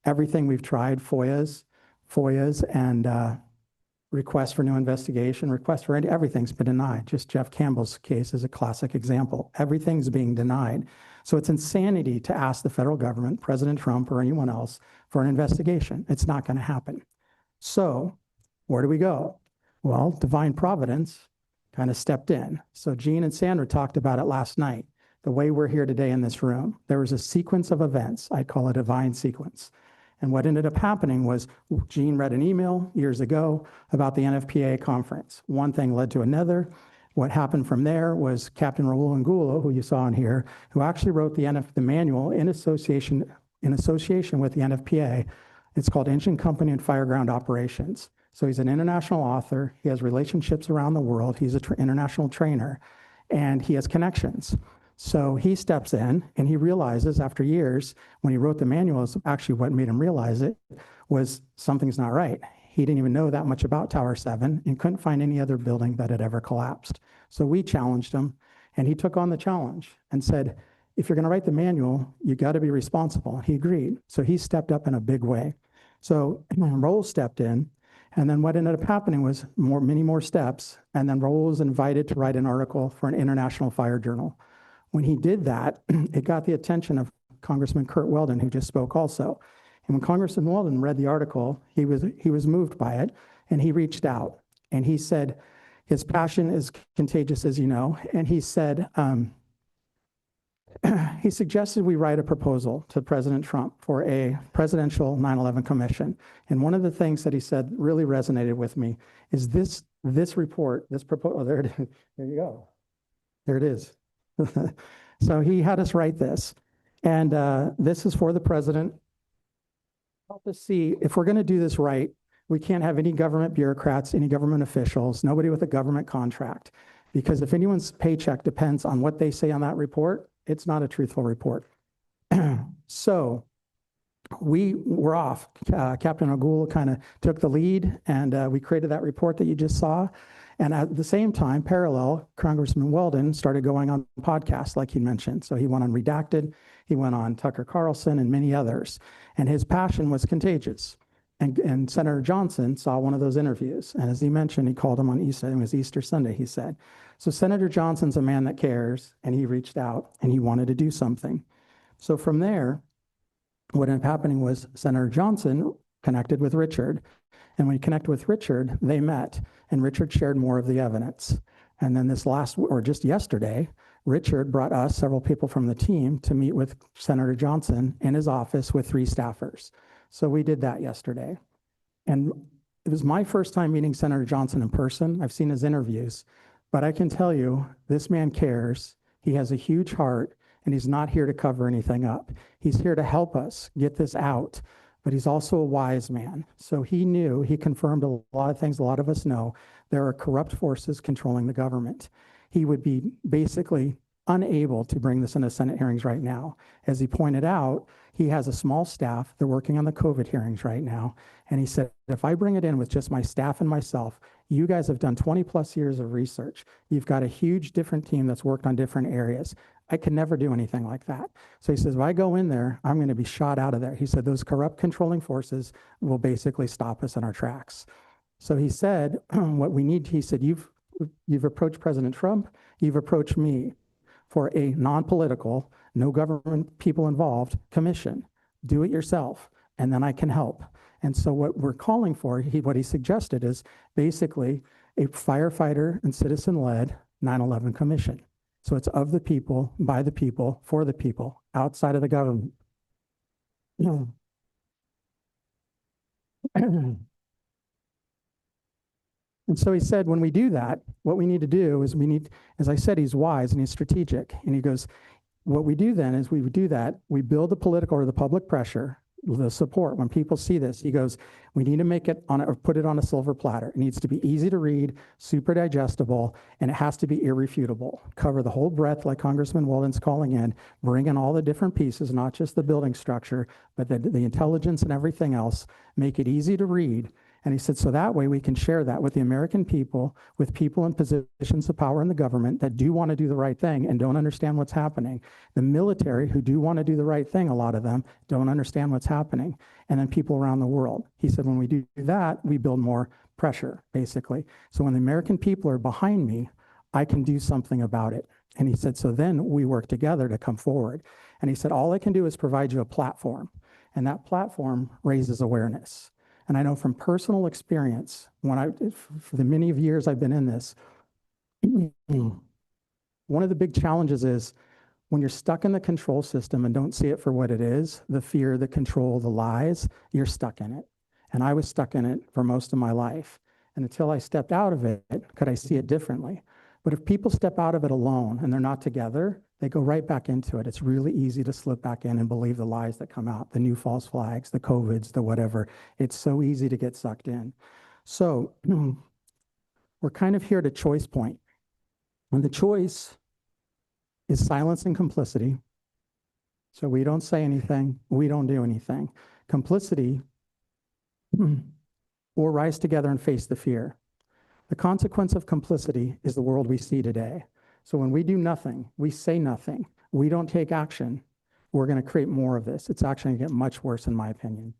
Everything we've tried, FOIAs and requests for new investigation, requests for everything's been denied. Just Jeff Campbell's case is a classic example. Everything's being denied. So it's insanity to ask the federal government, President Trump or anyone else, for an investigation. It's not going to happen. So where do we go? Well, divine providence kind of stepped in. So Gene and Sandra talked about it last night. The way we're here today in this room, there was a sequence of events. I call it a divine sequence. And what ended up happening was Gene read an email years ago about the NFPA conference. One thing led to another. What happened from there was Captain Raul Angulo, who you saw in here, who actually wrote the manual in association with the NFPA. It's called Engine Company and Fireground Operations. So he's an international author. He has relationships around the world. He's an international trainer, and he has connections. So he steps in and he realizes after years, when he wrote the manual, actually what made him realize it was something's not right. He didn't even know that much about Tower 7 and couldn't find any other building that had ever collapsed. So we challenged him and he took on the challenge and said, if you're going to write the manual, you got to be responsible. He agreed. So he stepped up in a big way. So Raul stepped in, and then what ended up happening was many more steps. And then Raul was invited to write an article for an international fire journal. When he did that, it got the attention of Congressman Curt Weldon, who just spoke also. And when Congressman Weldon read the article, he was moved by it, and he reached out. And he said, his passion is contagious, as you know. And he said, he suggested we write a proposal to President Trump for a presidential 9/11 commission. And one of the things that he said really resonated with me is this report, this proposal. Oh, there it is. There you go. There it is. So he had us write this, and this is for the president. Help us see if we're going to do this right. We can't have any government bureaucrats, any government officials, nobody with a government contract, because if anyone's paycheck depends on what they say on that report, it's not a truthful report. So we were off. Captain Agul kind of took the lead, and we created that report that you just saw. And at the same time, parallel, Congressman Weldon started going on podcasts, like he mentioned. So he went on Redacted, he went on Tucker Carlson, and many others. And his passion was contagious. And Senator Johnson saw one of those interviews. And as he mentioned, he called him on Easter. It was Easter Sunday, he said. So Senator Johnson's a man that cares, and he reached out, and he wanted to do something. So from there, what ended up happening was Senator Johnson connected with Richard. And when he connected with Richard, they met, and Richard shared more of the evidence. And then just yesterday, Richard brought us, several people from the team, to meet with Senator Johnson in his office with 3 staffers. So we did that yesterday. And it was my first time meeting Senator Johnson in person. I've seen his interviews, but I can tell you, this man cares. He has a huge heart, and he's not here to cover anything up. He's here to help us get this out. But he's also a wise man. So he confirmed a lot of things a lot of us know. There are corrupt forces controlling the government. He would be basically unable to bring this into Senate hearings right now. As he pointed out, he has a small staff. They're working on the COVID hearings right now. And he said, if I bring it in with just my staff and myself, you guys have done 20 plus years of research. You've got a huge different team that's worked on different areas. I could never do anything like that. So he says, if I go in there, I'm going to be shot out of there. He said, those corrupt controlling forces will basically stop us in our tracks. So he said, what we need, he said, you've approached President Trump, you've approached me for a non-political, no government people involved commission. Do it yourself, and then I can help. And so what we're calling for, what he suggested is basically a firefighter and citizen-led 9/11 commission. So it's of the people, by the people, for the people, outside of the government. And so he said, when we do that, what we need to do is as I said, he's wise and he's strategic. And he goes, what we do then is we do that, we build the political or the public pressure, the support. When people see this, he goes, we need to make it or put it on a silver platter. It needs to be easy to read, super digestible, and it has to be irrefutable. Cover the whole breadth, like Congressman Weldon's calling in, bring in all the different pieces, not just the building structure, but the intelligence and everything else. Make it easy to read. And he said, so that way we can share that with the American people, with people in positions of power in the government that do want to do the right thing and don't understand what's happening. The military, who do want to do the right thing, a lot of them, don't understand what's happening. And then people around the world. He said, when we do that, we build more pressure, basically. So when the American people are behind me, I can do something about it. And he said, so then we work together to come forward. And he said, all I can do is provide you a platform. And that platform raises awareness. And I know from personal experience, for the many of years I've been in this, one of the big challenges is when you're stuck in the control system and don't see it for what it is, the fear, the control, the lies, you're stuck in it. And I was stuck in it for most of my life. And until I stepped out of it, could I see it differently? But if people step out of it alone and they're not together, they go right back into it. It's really easy to slip back in and believe the lies that come out, the new false flags, the COVIDs, the whatever. It's so easy to get sucked in. So we're kind of here at a choice point. And the choice is silence and complicity. So we don't say anything, we don't do anything. Complicity, or rise together and face the fear. The consequence of complicity is the world we see today. So when we do nothing, we say nothing, we don't take action, we're going to create more of this. It's actually going to get much worse, in my opinion.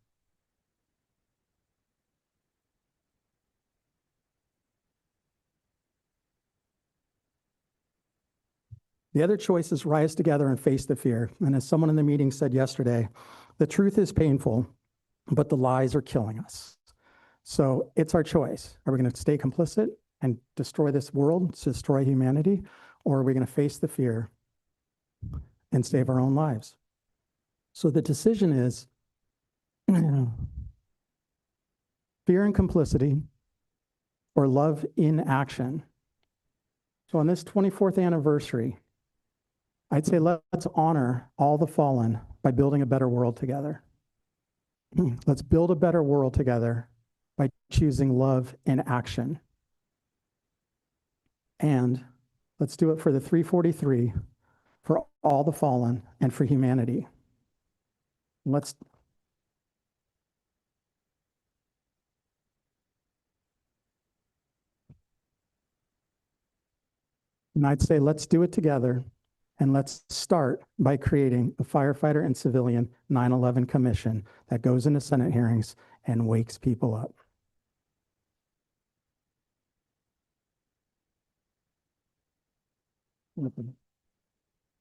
The other choice is rise together and face the fear. And as someone in the meeting said yesterday, the truth is painful, but the lies are killing us. So it's our choice. Are we going to stay complicit and destroy this world, destroy humanity, or are we going to face the fear and save our own lives? So the decision is fear and complicity or love in action. So on this 24th anniversary, I'd say let's honor all the fallen by building a better world together. Let's build a better world together by choosing love in action. And let's do it for the 343, for all the fallen, and for humanity. And I'd say let's do it together, and let's start by creating a firefighter and civilian 9/11 commission that goes into Senate hearings and wakes people up.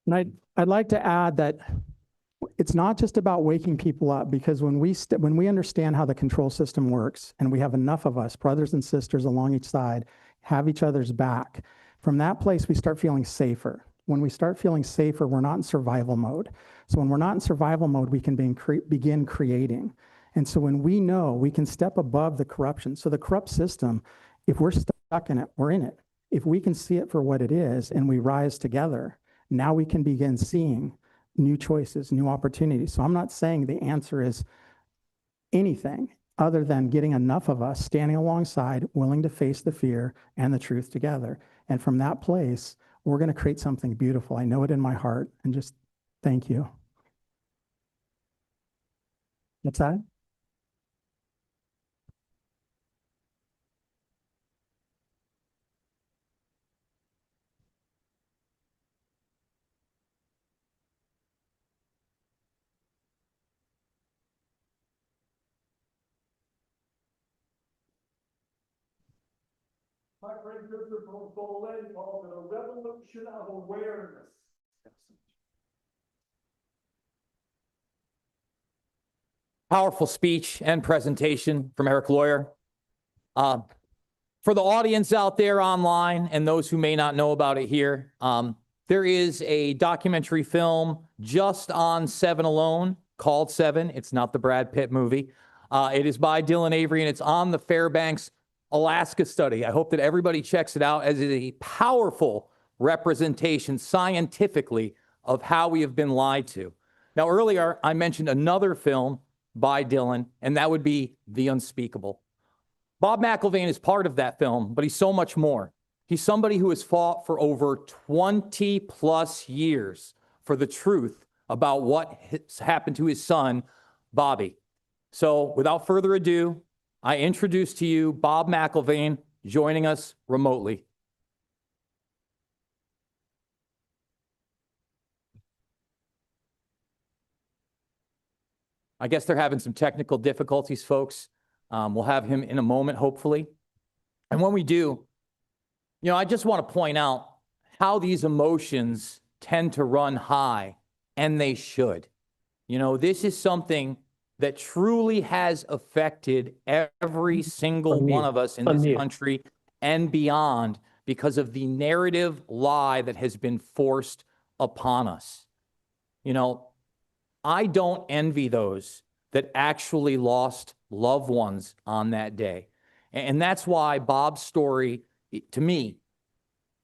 And I'd like to add that it's not just about waking people up, because when we understand how the control system works, and we have enough of us, brothers and sisters along each side, have each other's back, from that place we start feeling safer. When we start feeling safer, we're not in survival mode. So when we're not in survival mode, we can begin creating. And so when we know, we can step above the corruption. So the corrupt system, if we're stuck in it, we're in it. If we can see it for what it is and we rise together, now we can begin seeing new choices, new opportunities. So I'm not saying the answer is anything other than getting enough of us standing alongside, willing to face the fear and the truth together. And from that place, We're going to create something beautiful. I know it in my heart, and just thank you. What's that? My friend Christopher Bolin called it a revolution of awareness. Powerful speech and presentation from Erik Lawyer. For the audience out there online and those who may not know about it here, there is a documentary film just on Seven alone called Seven. It's not the Brad Pitt movie. It is by Dylan Avery, and it's on the Fairbanks, Alaska study. I hope that everybody checks it out, as it is a powerful representation scientifically of how we have been lied to. Now, earlier, I mentioned another film by Dylan, and that would be The Unspeakable. Bob McIlvaine is part of that film, but he's so much more. He's somebody who has fought for over 20 plus years for the truth about what has happened to his son, Bobby. So without further ado, I introduce to you Bob McIlvaine joining us remotely. I guess they're having some technical difficulties, folks. We'll have him in a moment, hopefully. And when we do, I just want to point out how these emotions tend to run high, and they should. This is something that truly has affected every single one of us in this country and beyond because of the narrative lie that has been forced upon us. I don't envy those that actually lost loved ones on that day. And that's why Bob's story, to me,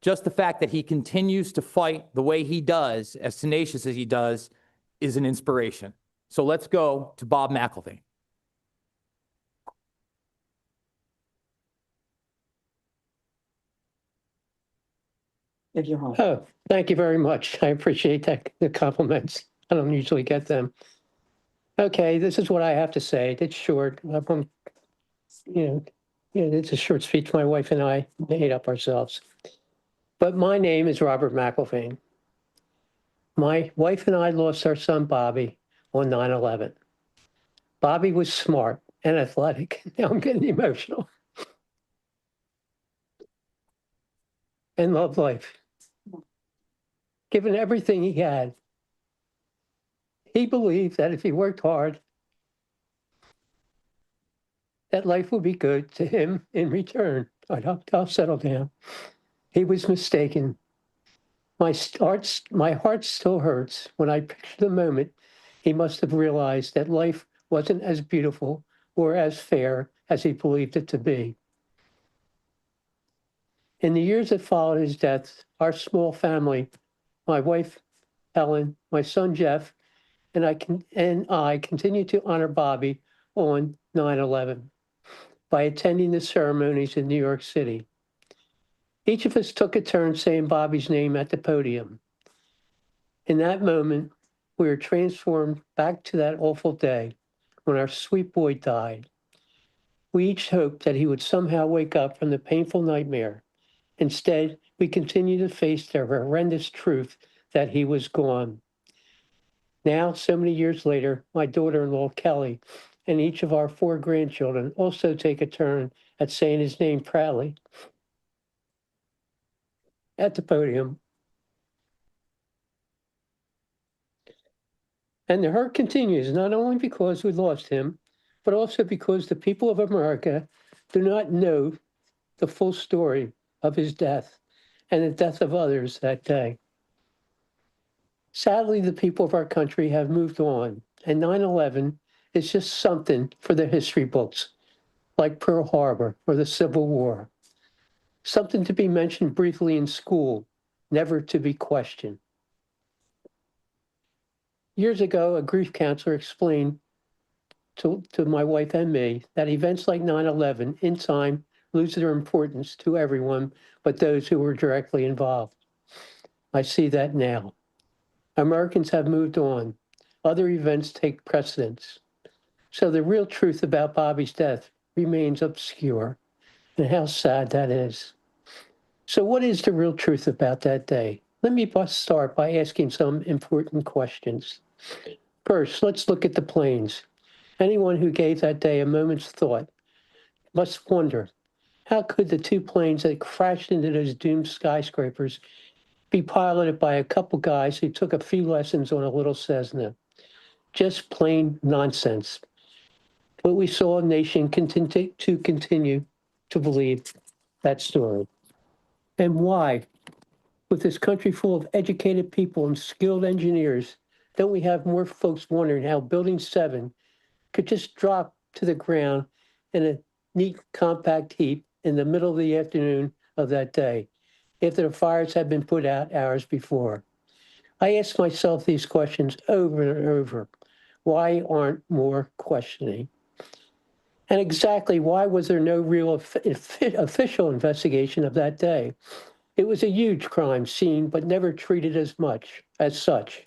just the fact that he continues to fight the way he does, as tenacious as he does, is an inspiration. So let's go to Bob McIlvaine. Oh, thank you very much. I appreciate the compliments. I don't usually get them. Okay, this is what I have to say. It's short. It's a short speech my wife and I made up ourselves. But my name is Robert McIlvaine. My wife and I lost our son, Bobby, on 9/11. Bobby was smart and athletic. Now I'm getting emotional. And loved life. Given everything he had, he believed that if he worked hard, that life would be good to him in return. I'll settle down. He was mistaken. My heart still hurts when I picture the moment he must have realized that life wasn't as beautiful or as fair as he believed it to be. In the years that followed his death, our small family, my wife, Helen, my son, Geoff, and I continue to honor Bobby on 9/11 by attending the ceremonies in New York City. Each of us took a turn saying Bobby's name at the podium. In that moment, we were transformed back to that awful day when our sweet boy died. We each hoped that he would somehow wake up from the painful nightmare. Instead, we continue to face the horrendous truth that he was gone. Now, so many years later, my daughter-in-law, Kelly, and each of our 4 grandchildren also take a turn at saying his name proudly at the podium. And the hurt continues, not only because we lost him, but also because the people of America do not know the full story of his death and the death of others that day. Sadly, the people of our country have moved on, and 9/11 is just something for the history books, like Pearl Harbor or the Civil War. Something to be mentioned briefly in school, never to be questioned. Years ago, a grief counselor explained to my wife and me that events like 9/11 in time lose their importance to everyone but those who were directly involved. I see that now. Americans have moved on. Other events take precedence. So the real truth about Bobby's death remains obscure, and how sad that is. So what is the real truth about that day? Let me start by asking some important questions. First, let's look at the planes. Anyone who gave that day a moment's thought must wonder, how could the two planes that crashed into those doomed skyscrapers be piloted by a couple guys who took a few lessons on a little Cessna? Just plain nonsense. But we saw a nation continue to believe that story. And why? With this country full of educated people and skilled engineers, don't we have more folks wondering how Building 7 could just drop to the ground in a neat, compact heap in the middle of the afternoon of that day, after the fires had been put out hours before? I ask myself these questions over and over. Why aren't more questioning? And exactly why was there no real official investigation of that day? It was a huge crime scene, but never treated as such.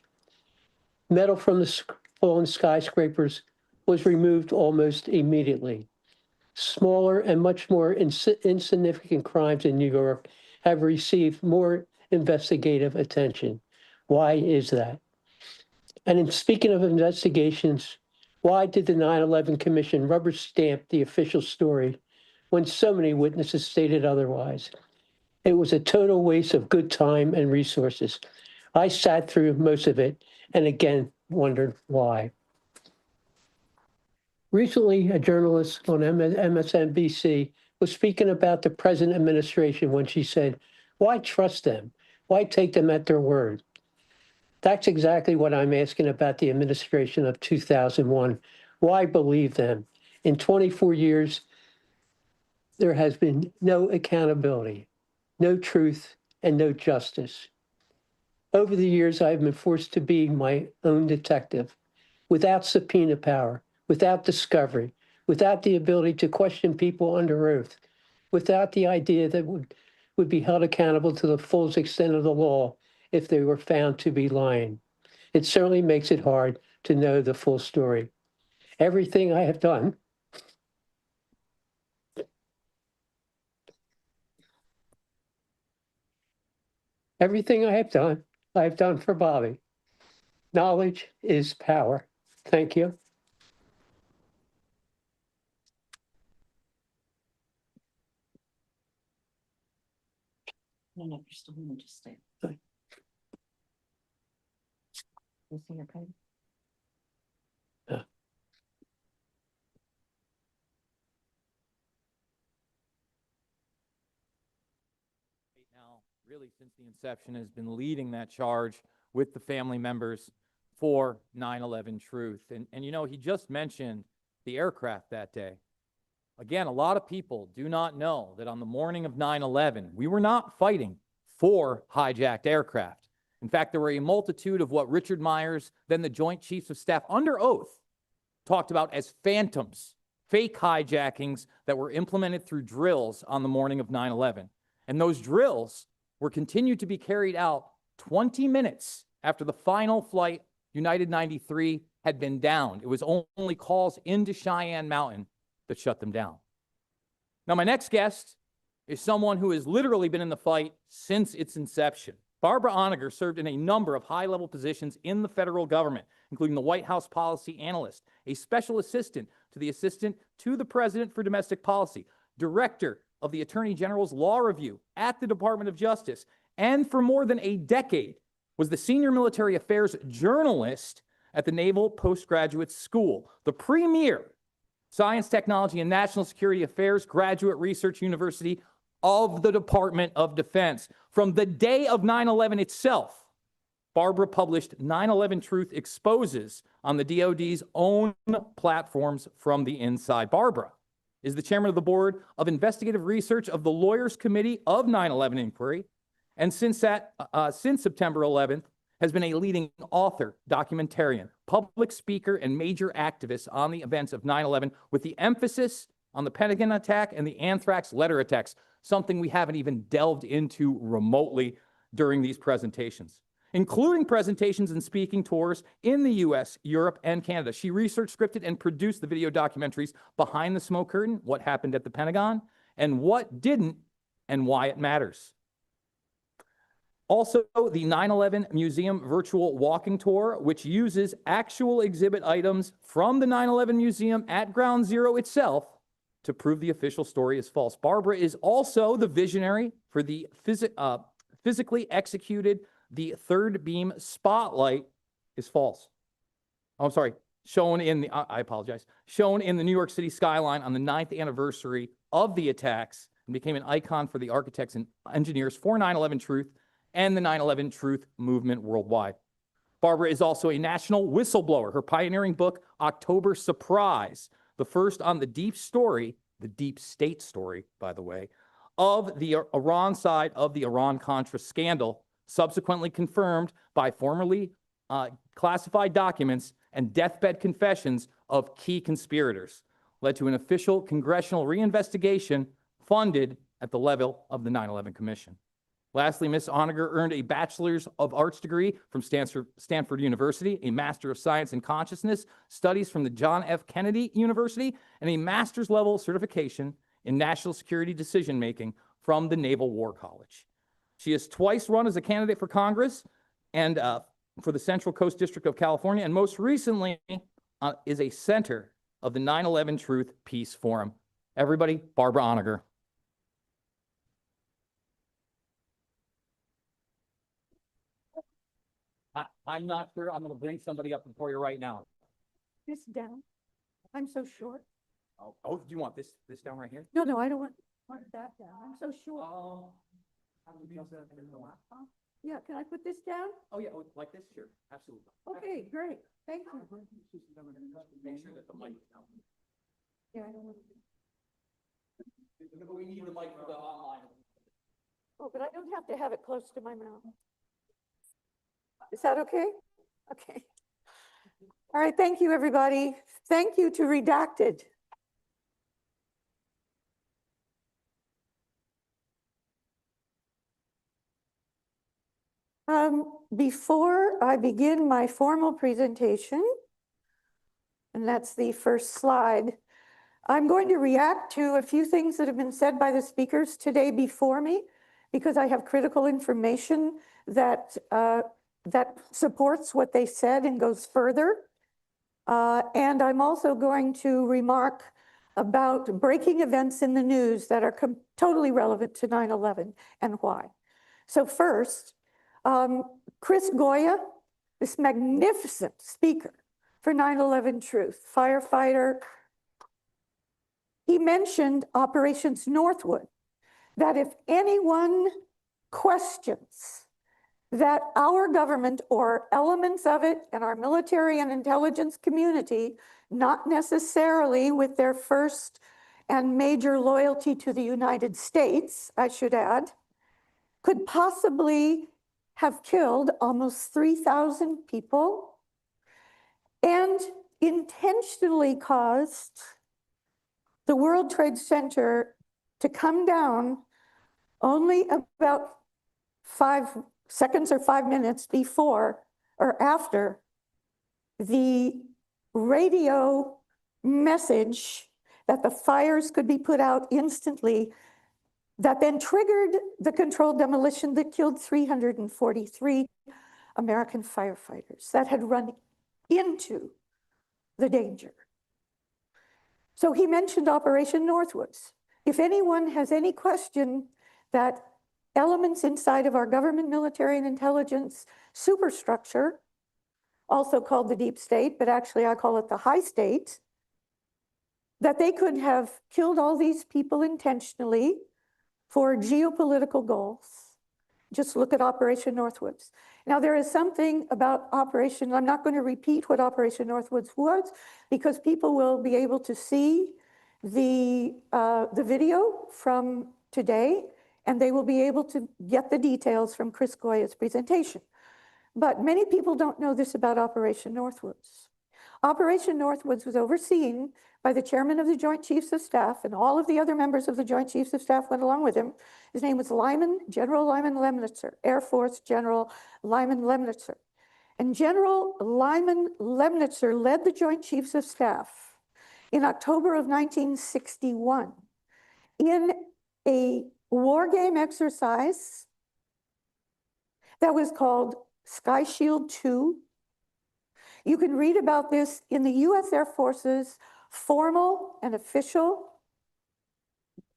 Metal from the fallen skyscrapers was removed almost immediately. Smaller and much more insignificant crimes in New York have received more investigative attention. Why is that? And in speaking of investigations, why did the 9/11 Commission rubber stamp the official story when so many witnesses stated otherwise? It was a total waste of good time and resources. I sat through most of it and again wondered why. Recently, a journalist on MSNBC was speaking about the present administration when she said, why trust them? Why take them at their word? That's exactly what I'm asking about the administration of 2001. Why believe them? In 24 years, there has been no accountability, no truth, and no justice. Over the years, I've been forced to be my own detective, without subpoena power, without discovery, without the ability to question people under oath, without the idea that would be held accountable to the fullest extent of the law if they were found to be lying. It certainly makes it hard to know the full story. Everything I have done I have done for Bobby. Knowledge is power. Thank you. No, you're still going to just stay. Sorry. You see your pen? Now, really, since the inception, has been leading that charge with the family members for 9/11 Truth. And you know, he just mentioned the aircraft that day. Again, a lot of people do not know that on the morning of 9/11, we were not fighting for hijacked aircraft. In fact, there were a multitude of what Richard Myers, then the Joint Chiefs of Staff, under oath, talked about as phantoms, fake hijackings that were implemented through drills on the morning of 9/11. And those drills were continued to be carried out 20 minutes after the final flight, United 93, had been downed. It was only calls into Cheyenne Mountain that shut them down. Now, my next guest is someone who has literally been in the fight since its inception. Barbara Honegger served in a number of high-level positions in the federal government, including the White House policy analyst, a special assistant to the Assistant to the President for Domestic Policy, director of the Attorney General's Law Review at the Department of Justice, and for more than a decade was the senior military affairs journalist at the Naval Postgraduate School, the premier Science, Technology, and National Security Affairs Graduate Research University of the Department of Defense. From the day of 9/11 itself, Barbara published 9/11 Truth Exposes on the DoD's own platforms from the inside. Barbara is the chairman of the board of investigative research of the Lawyers Committee of 9/11 Inquiry, and since September 11th, has been a leading author, documentarian, public speaker, and major activist on the events of 9/11, with the emphasis on the Pentagon attack and the anthrax letter attacks, something we haven't even delved into remotely. during these presentations, including presentations and speaking tours in the US, Europe, and Canada. She researched, scripted, and produced the video documentaries Behind the Smoke Curtain, What Happened at the Pentagon, and What Didn't, and Why It Matters. Also, the 9/11 Museum Virtual Walking Tour, which uses actual exhibit items from the 9/11 Museum at Ground Zero itself to prove the official story is false. Barbara is also the visionary for the physically executed The Third Beam Spotlight is false. Oh, I'm sorry. Shown in the, I apologize, shown in the New York City skyline on the 9th anniversary of the attacks, and became an icon for the architects and engineers for 9/11 Truth and the 9/11 Truth movement worldwide. Barbara is also a national whistleblower. Her pioneering book, October Surprise, the first on the deep story, the deep state story, by the way, of the Iran side of the Iran-Contra scandal, subsequently confirmed by formerly classified documents and deathbed confessions of key conspirators, led to an official congressional reinvestigation funded at the level of the 9/11 Commission. Lastly, Ms. Honegger earned a Bachelor's of Arts degree from Stanford University, a Master of Science in Consciousness Studies from the John F. Kennedy University, and a master's level certification in national security decision-making from the Naval War College. She has twice run as a candidate for Congress and for the Central Coast District of California, and most recently is a center of the 9/11 Truth Peace Forum. Everybody, Barbara Honegger. I'm not sure. I'm going to bring somebody up for you right now. This down. I'm so short. Oh, do you want this down right here? No, I don't want that down. I'm so short. Yeah, can I put this down? Oh, yeah, like this? Sure, absolutely. Okay, great. Thank you. Make sure that the mic is down. Yeah, I don't want We need the mic for the online. Oh, but I don't have to have it close to my mouth. Is that okay? Okay. All right, thank you, everybody. Thank you to Redacted. Before I begin my formal presentation, and that's the first slide, I'm going to react to a few things that have been said by the speakers today before me, because I have critical information that supports what they said and goes further. And I'm also going to remark about breaking events in the news that are totally relevant to 9/11 and why. So first, Chris Gioia, this magnificent speaker for 9/11 Truth, firefighter, he mentioned Operations Northwood, that if anyone questions that our government or elements of it and our military and intelligence community, not necessarily with their first and major loyalty to the United States, I should add, could possibly have killed almost 3,000 people and intentionally caused the World Trade Center to come down only about 5 seconds or 5 minutes before or after the radio message that the fires could be put out instantly, that then triggered the controlled demolition that killed 343 American firefighters that had run into the danger. So he mentioned Operation Northwoods. If anyone has any question that elements inside of our government, military, and intelligence superstructure, also called the deep state, but actually I call it the high state, that they could have killed all these people intentionally for geopolitical goals. Just look at Operation Northwoods. Now there is something about Operation, I'm not going to repeat what Operation Northwoods was, because people will be able to see the video from today, and they will be able to get the details from Chris Gioia's presentation. But many people don't know this about Operation Northwoods. Operation Northwoods was overseen by the chairman of the Joint Chiefs of Staff, and all of the other members of the Joint Chiefs of Staff went along with him. His name was General Lyman Lemnitzer, Air Force General Lyman Lemnitzer. And General Lyman Lemnitzer led the Joint Chiefs of Staff in October of 1961 in a war game exercise that was called Sky Shield 2. You can read about this in the US Air Force's formal and official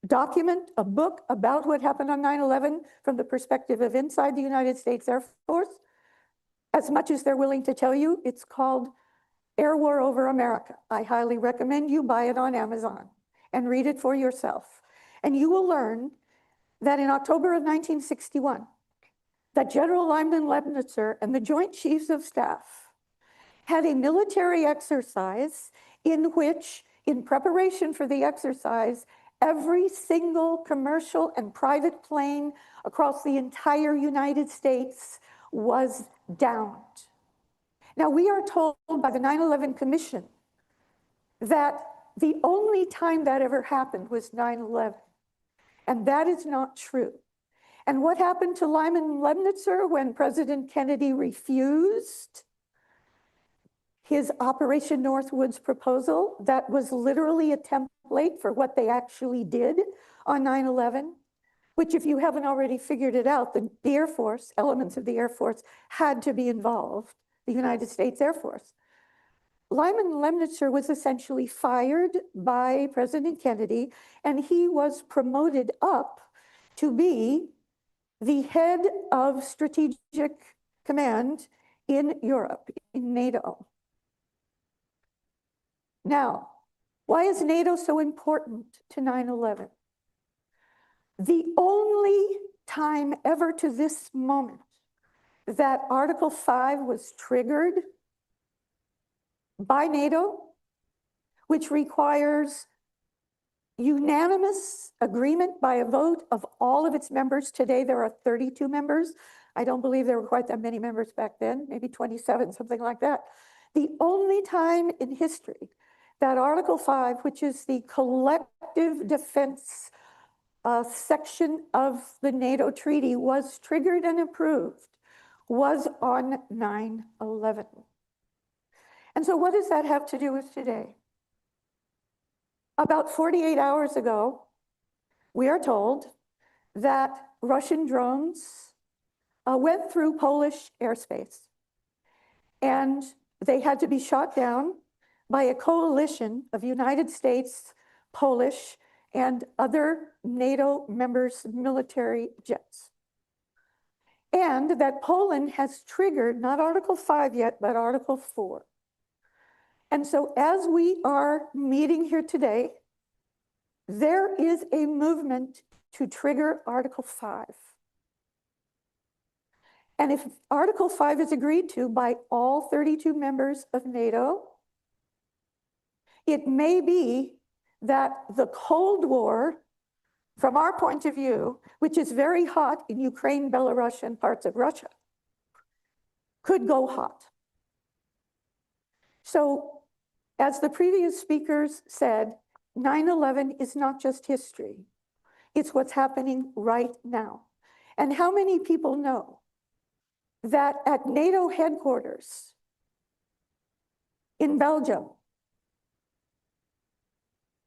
document, a book about what happened on 9/11 from the perspective of inside the United States Air Force. As much as they're willing to tell you, it's called Air War Over America. I highly recommend you buy it on Amazon and read it for yourself. And you will learn that in October of 1961, that General Lyman Lemnitzer and the Joint Chiefs of Staff had a military exercise in which, in preparation for the exercise, every single commercial and private plane across the entire United States was downed. Now, we are told by the 9/11 Commission that the only time that ever happened was 9/11, and that is not true. And what happened to Lyman Lemnitzer when President Kennedy refused his Operation Northwoods proposal? That was literally a template for what they actually did on 9/11, which, if you haven't already figured it out, the Air Force, elements of the Air Force had to be involved, the United States Air Force. Lyman Lemnitzer was essentially fired by President Kennedy, and he was promoted up to be the head of strategic command in Europe, in NATO. Now, why is NATO so important to 9/11? The only time ever to this moment that Article 5 was triggered by NATO, which requires unanimous agreement by a vote of all of its members. Today, there are 32 members. I don't believe there were quite that many members back then, maybe 27, something like that. The only time in history that Article 5, which is the collective defense section of the NATO treaty, was triggered and approved was on 9/11. And so what does that have to do with today? About 48 hours ago, we are told that Russian drones went through Polish airspace, and they had to be shot down by a coalition of United States, Polish, and other NATO members' military jets. And that Poland has triggered not Article 5 yet, but Article 4. And so as we are meeting here today, there is a movement to trigger Article 5. And if Article 5 is agreed to by all 32 members of NATO, it may be that the Cold War, from our point of view, which is very hot in Ukraine, Belarus, and parts of Russia, could go hot. So, as the previous speakers said, 9/11 is not just history. It's what's happening right now. And how many people know that at NATO headquarters in Belgium,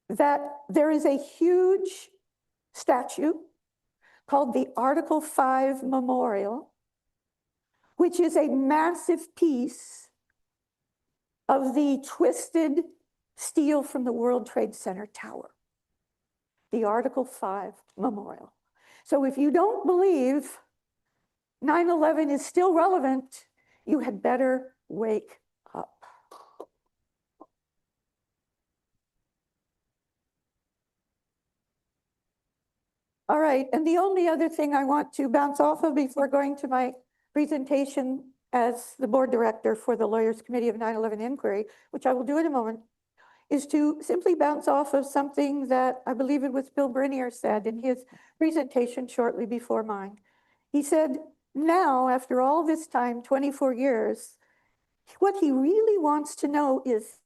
that there is a huge statue called the Article 5 Memorial, which is a massive piece of the twisted steel from the World Trade Center tower, the Article 5 Memorial. So if you don't believe 9/11 is still relevant, you had better wake up. All right, and the only other thing I want to bounce off of before going to my presentation as the board director for the Lawyers Committee of 9/11 Inquiry, which I will do in a moment, is to simply bounce off of something that I believe it was Bill Brinnier said in his presentation shortly before mine. He said, now, after all this time, 24 years, what he really wants to know is,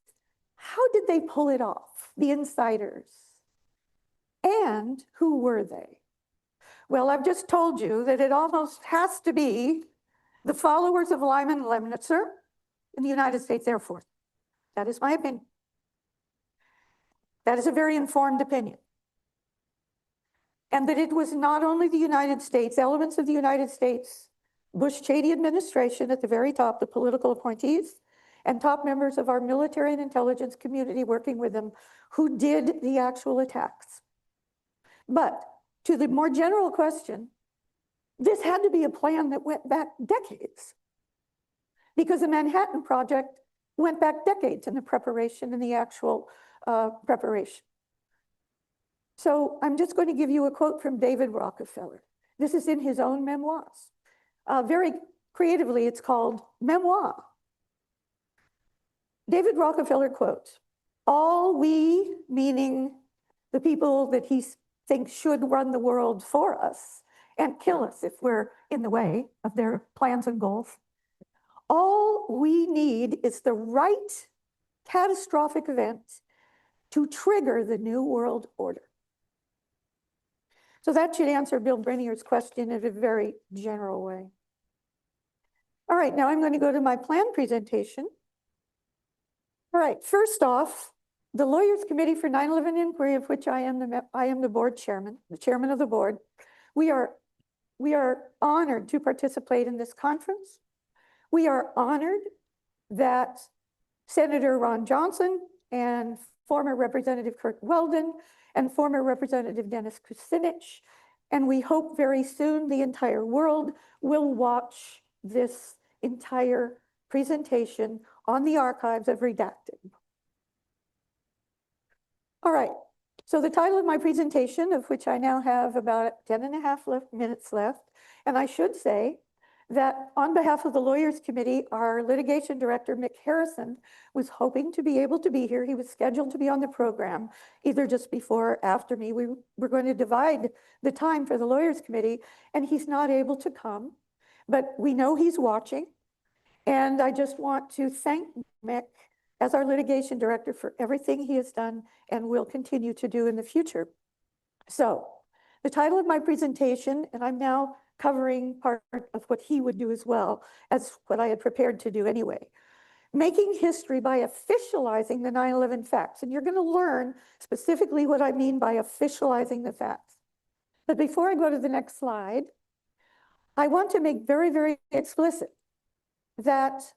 How did they pull it off, the insiders? And who were they? Well, I've just told you that it almost has to be the followers of Lyman Lemnitzer in the United States Air Force. That is my opinion. That is a very informed opinion. And that it was not only the United States, elements of the United States, Bush-Cheney administration at the very top, the political appointees, and top members of our military and intelligence community working with them who did the actual attacks. But to the more general question, this had to be a plan that went back decades, because the Manhattan Project went back decades in the preparation and the actual preparation. So I'm just going to give you a quote from David Rockefeller. This is in his own memoirs. Very creatively, it's called Memoir. David Rockefeller quotes, "All we," meaning the people that he thinks should run the world for us and kill us if we're in the way of their plans and goals, "all we need is the right catastrophic event to trigger the new world order." So that should answer Bill Brinnier's question in a very general way. All right, now I'm going to go to my plan presentation. All right, first off, the Lawyers Committee for 9/11 Inquiry, of which I am the board chairman, the chairman of the board, we are honored to participate in this conference. We are honored that Senator Ron Johnson and former Representative Curt Weldon and former Representative Dennis Kucinich, and we hope very soon the entire world will watch this entire presentation on the archives of Redacted. All right, so the title of my presentation, of which I now have about 10.5 minutes left, and I should say that on behalf of the Lawyers Committee, our litigation director, Mick Harrison, was hoping to be able to be here. He was scheduled to be on the program, either just before or after me. We were going to divide the time for the Lawyers Committee, and he's not able to come, but we know he's watching. And I just want to thank Mick as our litigation director for everything he has done and will continue to do in the future. So the title of my presentation, and I'm now covering part of what he would do as well as what I had prepared to do anyway. Making history by officializing the 9/11 facts. And you're going to learn specifically what I mean by officializing the facts. But before I go to the next slide, I want to make very, very explicit that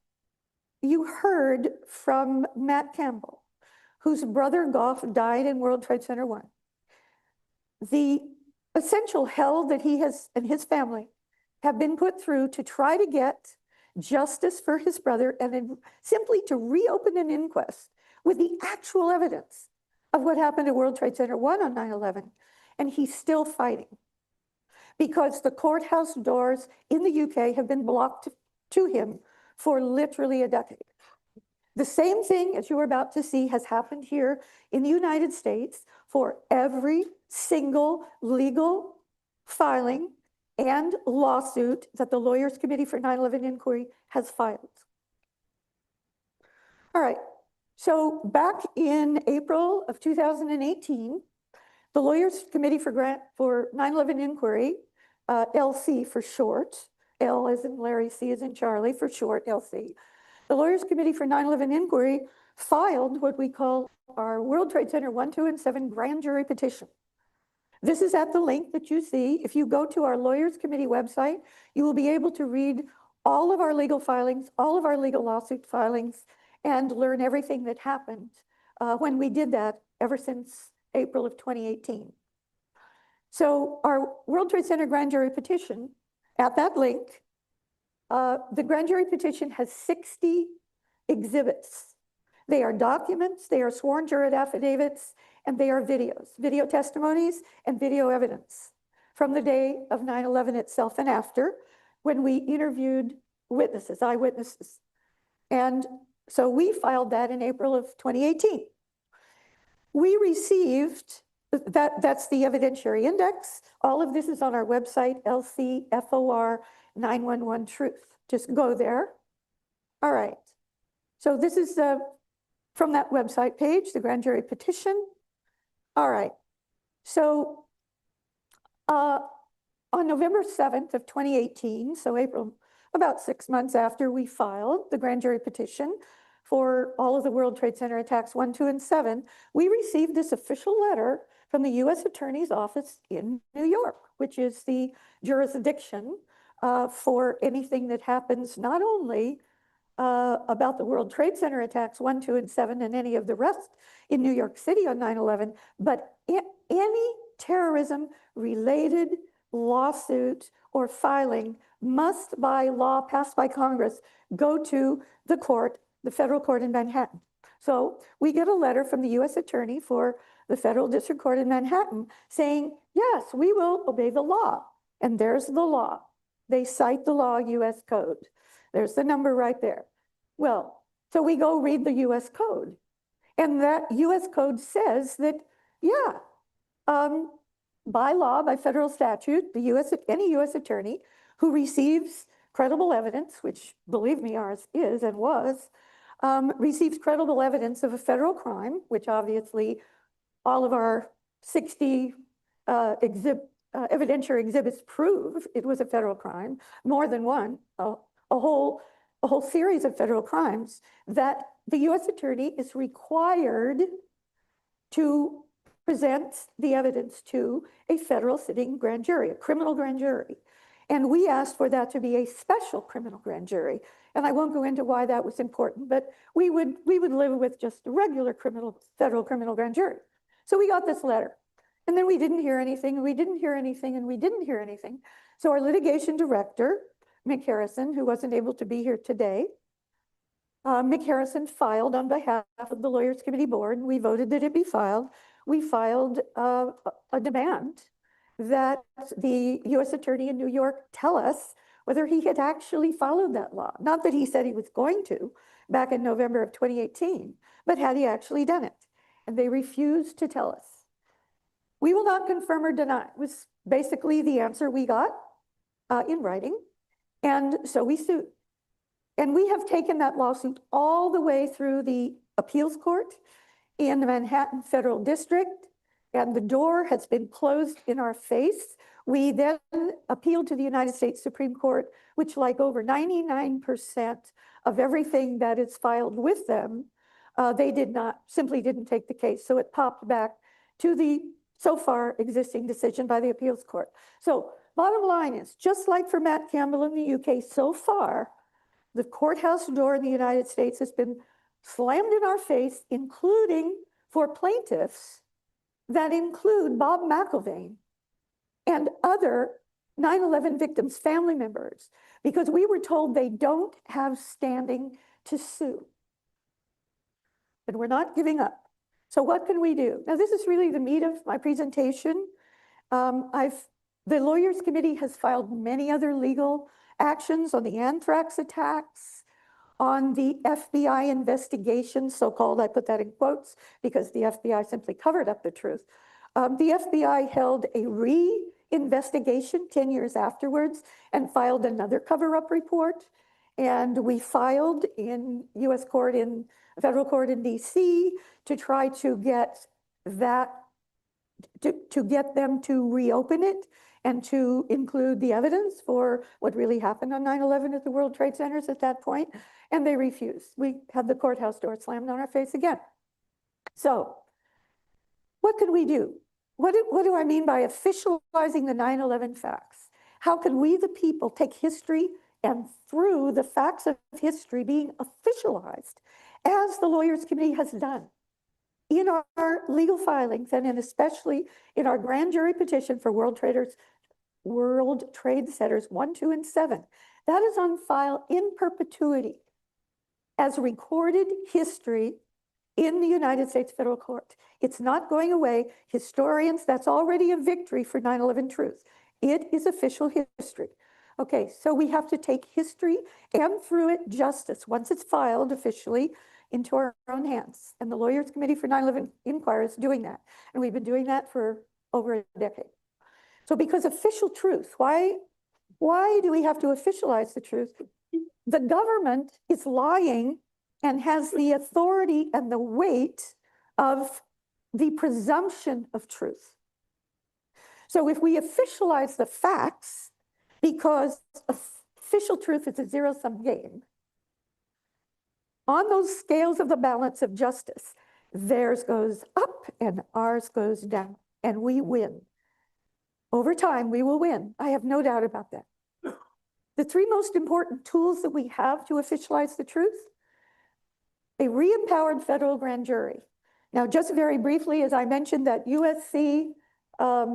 you heard from Matt Campbell, whose brother Geoff died in World Trade Center 1. The essential hell that he has and his family have been put through to try to get justice for his brother and then simply to reopen an inquest with the actual evidence of what happened at World Trade Center 1 on 9/11. And he's still fighting because the courthouse doors in the UK have been blocked to him for literally a decade. The same thing, as you're about to see, has happened here in the United States for every single legal filing and lawsuit that the Lawyers Committee for 9/11 Inquiry has filed. All right, so back in April of 2018, the Lawyers Committee for 9/11 Inquiry, LC for short, L as in Larry, C as in Charlie, for short, LC. The Lawyers Committee for 9/11 Inquiry filed what we call our World Trade Center 1, 2, and 7 grand jury petition. This is at the link that you see. If you go to our Lawyers Committee website, you will be able to read all of our legal filings, all of our legal lawsuit filings, and learn everything that happened when we did that ever since April of 2018. So our World Trade Center grand jury petition, at that link, the grand jury petition has 60 exhibits. They are documents, they are sworn juror affidavits, and they are videos, video testimonies and video evidence from the day of 9/11 itself and after, when we interviewed witnesses, eyewitnesses. And so we filed that in April of 2018. We received, that's the evidentiary index. All of this is on our website, LCFOR 911 Truth. Just go there. All right. So this is from that website page, the grand jury petition. All right. So on November 7th of 2018, so April, about 6 months after we filed the grand jury petition for all of the World Trade Center attacks 1, 2, and 7, we received this official letter from the U.S. Attorney's Office in New York, which is the jurisdiction for anything that happens not only about the World Trade Center attacks 1, 2, and 7, and any of the rest in New York City on 9/11, but any terrorism-related lawsuit or filing must, by law passed by Congress, go to the court, the federal court in Manhattan. So we get a letter from the U.S. Attorney for the Federal District Court in Manhattan saying, yes, we will obey the law. And there's the law. They cite the law, U.S. Code. There's the number right there. Well, so we go read the U.S. Code. And that U.S. Code says that, yeah, by law, by federal statute, any U.S. attorney who receives credible evidence, which, believe me, ours is and was, receives credible evidence of a federal crime, which obviously all of our 60 evidentiary exhibits prove it was a federal crime, more than one, a whole series of federal crimes, that the U.S. attorney is required to present the evidence to a federal sitting grand jury, a criminal grand jury. And we asked for that to be a special criminal grand jury. And I won't go into why that was important, but we would live with just a regular federal criminal grand jury. So we got this letter. And then we didn't hear anything, and we didn't hear anything, and we didn't hear anything. So our litigation director, Mick Harrison, who wasn't able to be here today, Mick Harrison filed on behalf of the Lawyers Committee Board. We voted that it be filed. We filed a demand that the U.S. Attorney in New York tell us whether he had actually followed that law. Not that he said he was going to back in November of 2018, but had he actually done it? And they refused to tell us. We will not confirm or deny, was basically the answer we got in writing. And so we sued. And we have taken that lawsuit all the way through the appeals court in the Manhattan Federal District, and the door has been closed in our face. We then appealed to the United States Supreme Court, which, like over 99% of everything that is filed with them, they simply didn't take the case. So it popped back to the so far existing decision by the appeals court. So bottom line is, just like for Matt Campbell in the UK, so far, the courthouse door in the United States has been slammed in our face, including for plaintiffs that include Bob McIlvaine and other 9/11 victims' family members, because we were told they don't have standing to sue. And we're not giving up. So what can we do? Now, this is really the meat of my presentation. The Lawyers Committee has filed many other legal actions on the anthrax attacks, on the FBI investigation, so-called, I put that in quotes because the FBI simply covered up the truth. The FBI held a re-investigation 10 years afterwards and filed another cover-up report. And we filed in U.S. court, in federal court in DC, to try to get that, to get them to reopen it and to include the evidence for what really happened on 9/11 at the World Trade Centers at that point, and they refused. We had the courthouse door slammed on our face again. So what can we do? What do I mean by officializing the 9/11 facts? How can we, the people, take history and through the facts of history being officialized, as the Lawyers Committee has done in our legal filings and especially in our grand jury petition for World Trade Centers 1, 2, and 7. That is on file in perpetuity as recorded history in the United States Federal Court. It's not going away. Historians, that's already a victory for 9/11 truth. It is official history. Okay, so we have to take history and through it justice, once it's filed officially, into our own hands. And the Lawyers Committee for 9/11 Inquiry is doing that. And we've been doing that for over a decade. So because official truth, why do we have to officialize the truth? The government is lying and has the authority and the weight of the presumption of truth. So if we officialize the facts, because official truth is a zero-sum game, on those scales of the balance of justice, theirs goes up and ours goes down, and we win. Over time, we will win. I have no doubt about that. The three most important tools that we have to officialize the truth: a re-empowered federal grand jury. Now, just very briefly, as I mentioned, that USC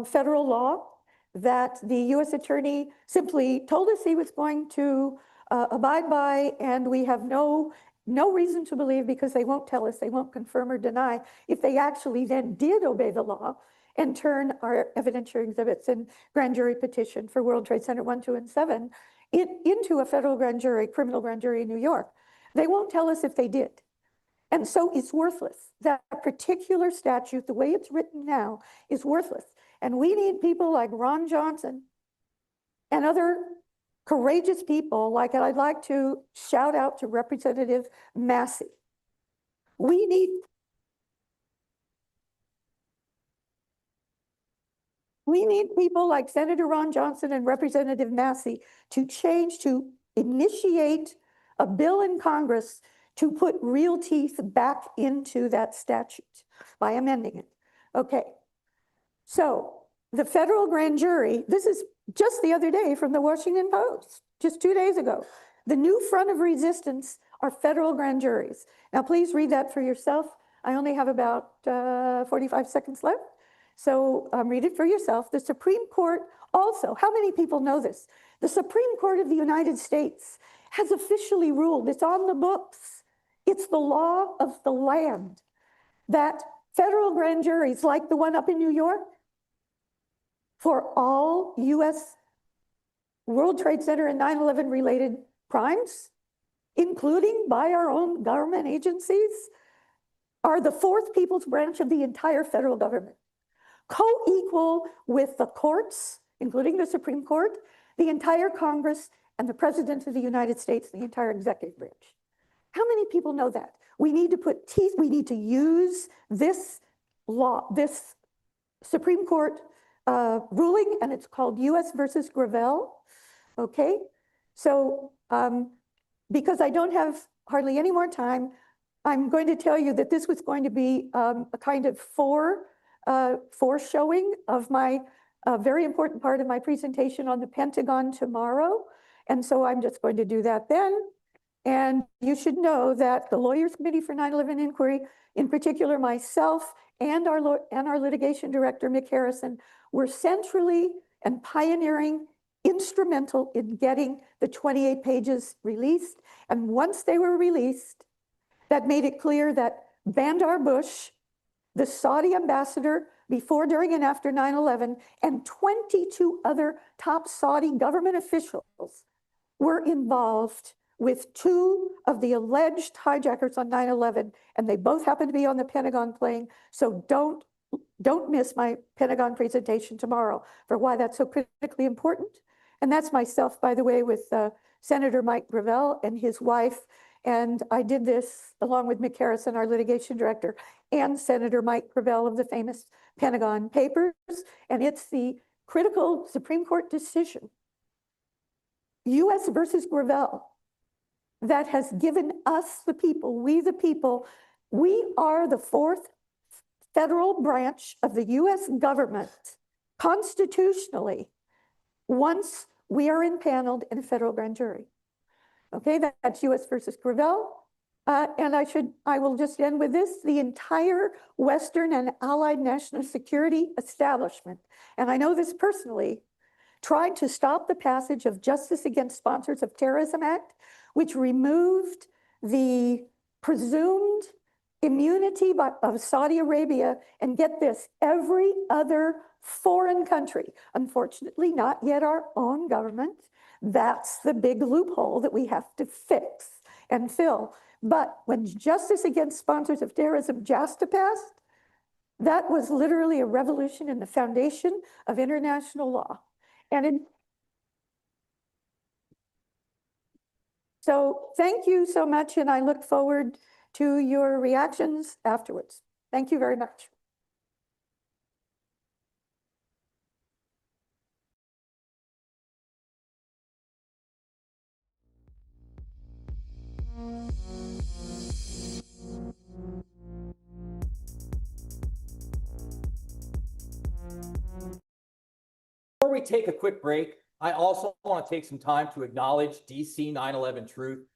federal law that the U.S. attorney simply told us he was going to abide by, and we have no reason to believe, because they won't tell us, they won't confirm or deny, if they actually then did obey the law and turn our evidentiary exhibits and grand jury petition for World Trade Center 1, 2, and 7 into a federal grand jury, criminal grand jury in New York. They won't tell us if they did. And so it's worthless. That particular statute, the way it's written now, is worthless. And we need people like Ron Johnson and other courageous people, like I'd like to shout out to Representative Massey. We need people like Senator Ron Johnson and Representative Massey to initiate a bill in Congress to put real teeth back into that statute by amending it. Okay, so the federal grand jury, this is just the other day from the Washington Post, just 2 days ago. The new front of resistance are federal grand juries. Now, please read that for yourself. I only have about 45 seconds left, so read it for yourself. The Supreme Court also, how many people know this? The Supreme Court of the United States has officially ruled, it's on the books, it's the law of the land, that federal grand juries like the one up in New York for all U.S. World Trade Center and 9/11 related crimes, including by our own government agencies, are the fourth people's branch of the entire federal government, co-equal with the courts, including the Supreme Court, the entire Congress, and the President of the United States, the entire executive branch. How many people know that? We need to put teeth, we need to use this law, this Supreme Court ruling, and it's called US versus Gravel, okay? So, because I don't have hardly any more time, I'm going to tell you that this was going to be a kind of foreshowing of my very important part of my presentation on the Pentagon tomorrow. And so I'm just going to do that then. And you should know that the Lawyers Committee for 9/11 Inquiry, in particular myself and our litigation director, Mick Harrison, were centrally and pioneering, instrumental in getting the 28 pages released. And once they were released, that made it clear that Bandar Bush, the Saudi ambassador before, during, and after 9/11, and 22 other top Saudi government officials were involved with two of the alleged hijackers on 9/11, and they both happen to be on the Pentagon plane. So don't miss my Pentagon presentation tomorrow for why that's so critically important. And that's myself, by the way, with Senator Mike Gravel and his wife. And I did this along with Mick Harrison, our litigation director, and Senator Mike Gravel of the famous Pentagon Papers. And it's the critical Supreme Court decision, US versus Gravel, that has given us, the people, we the people, we are the fourth federal branch of the US government constitutionally once we are impaneled in a federal grand jury. Okay, that's US versus Gravel. And I will just end with this. The entire Western and Allied national security establishment, and I know this personally, tried to stop the passage of Justice Against Sponsors of Terrorism Act, which removed the presumed immunity of Saudi Arabia, and get this, every other foreign country, unfortunately not yet our own government. That's the big loophole that we have to fix and fill. But when Justice Against Sponsors of Terrorism, JASTA, passed, that was literally a revolution in the foundation of international law. And So thank you so much, and I look forward to your reactions afterwards. Thank you very much. Before we take a quick break, I also want to take some time to acknowledge DC 9/11 Truth,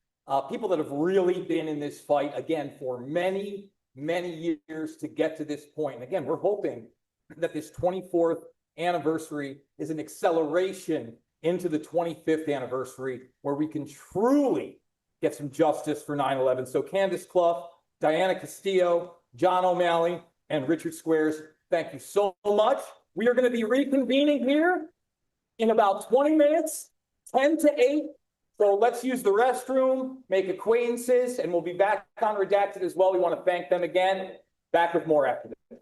people that have really been in this fight, again, for many, many years to get to this point. And again, we're hoping that this 24th anniversary is an acceleration into the 25th anniversary where we can truly get some justice for 9/11. So Candace Clough, Diana Castillo, John O'Malley, and Richard Squares, thank you so much. We are going to be reconvening here in about 20 minutes, 10 to 8. So let's use the restroom, make acquaintances, and we'll be back on Redacted as well. We want to thank them again. Back with more after this.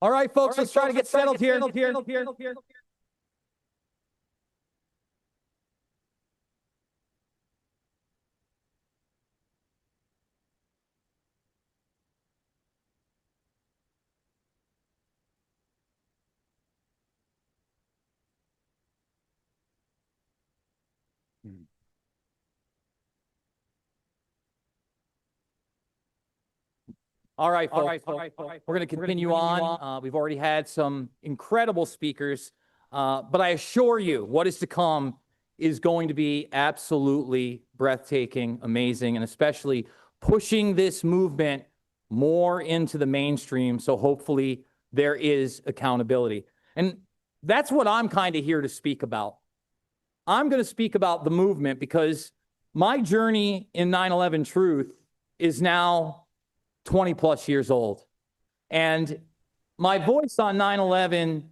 All right, folks, let's try to get settled here. All right, folks. We're going to continue on. We've already had some incredible speakers, but I assure you what is to come is going to be absolutely breathtaking, amazing, and especially pushing this movement more into the mainstream. So hopefully there is accountability. And that's what I'm kind of here to speak about. I'm going to speak about the movement because my journey in 9/11 truth is now 20 plus years old. And my voice on 9/11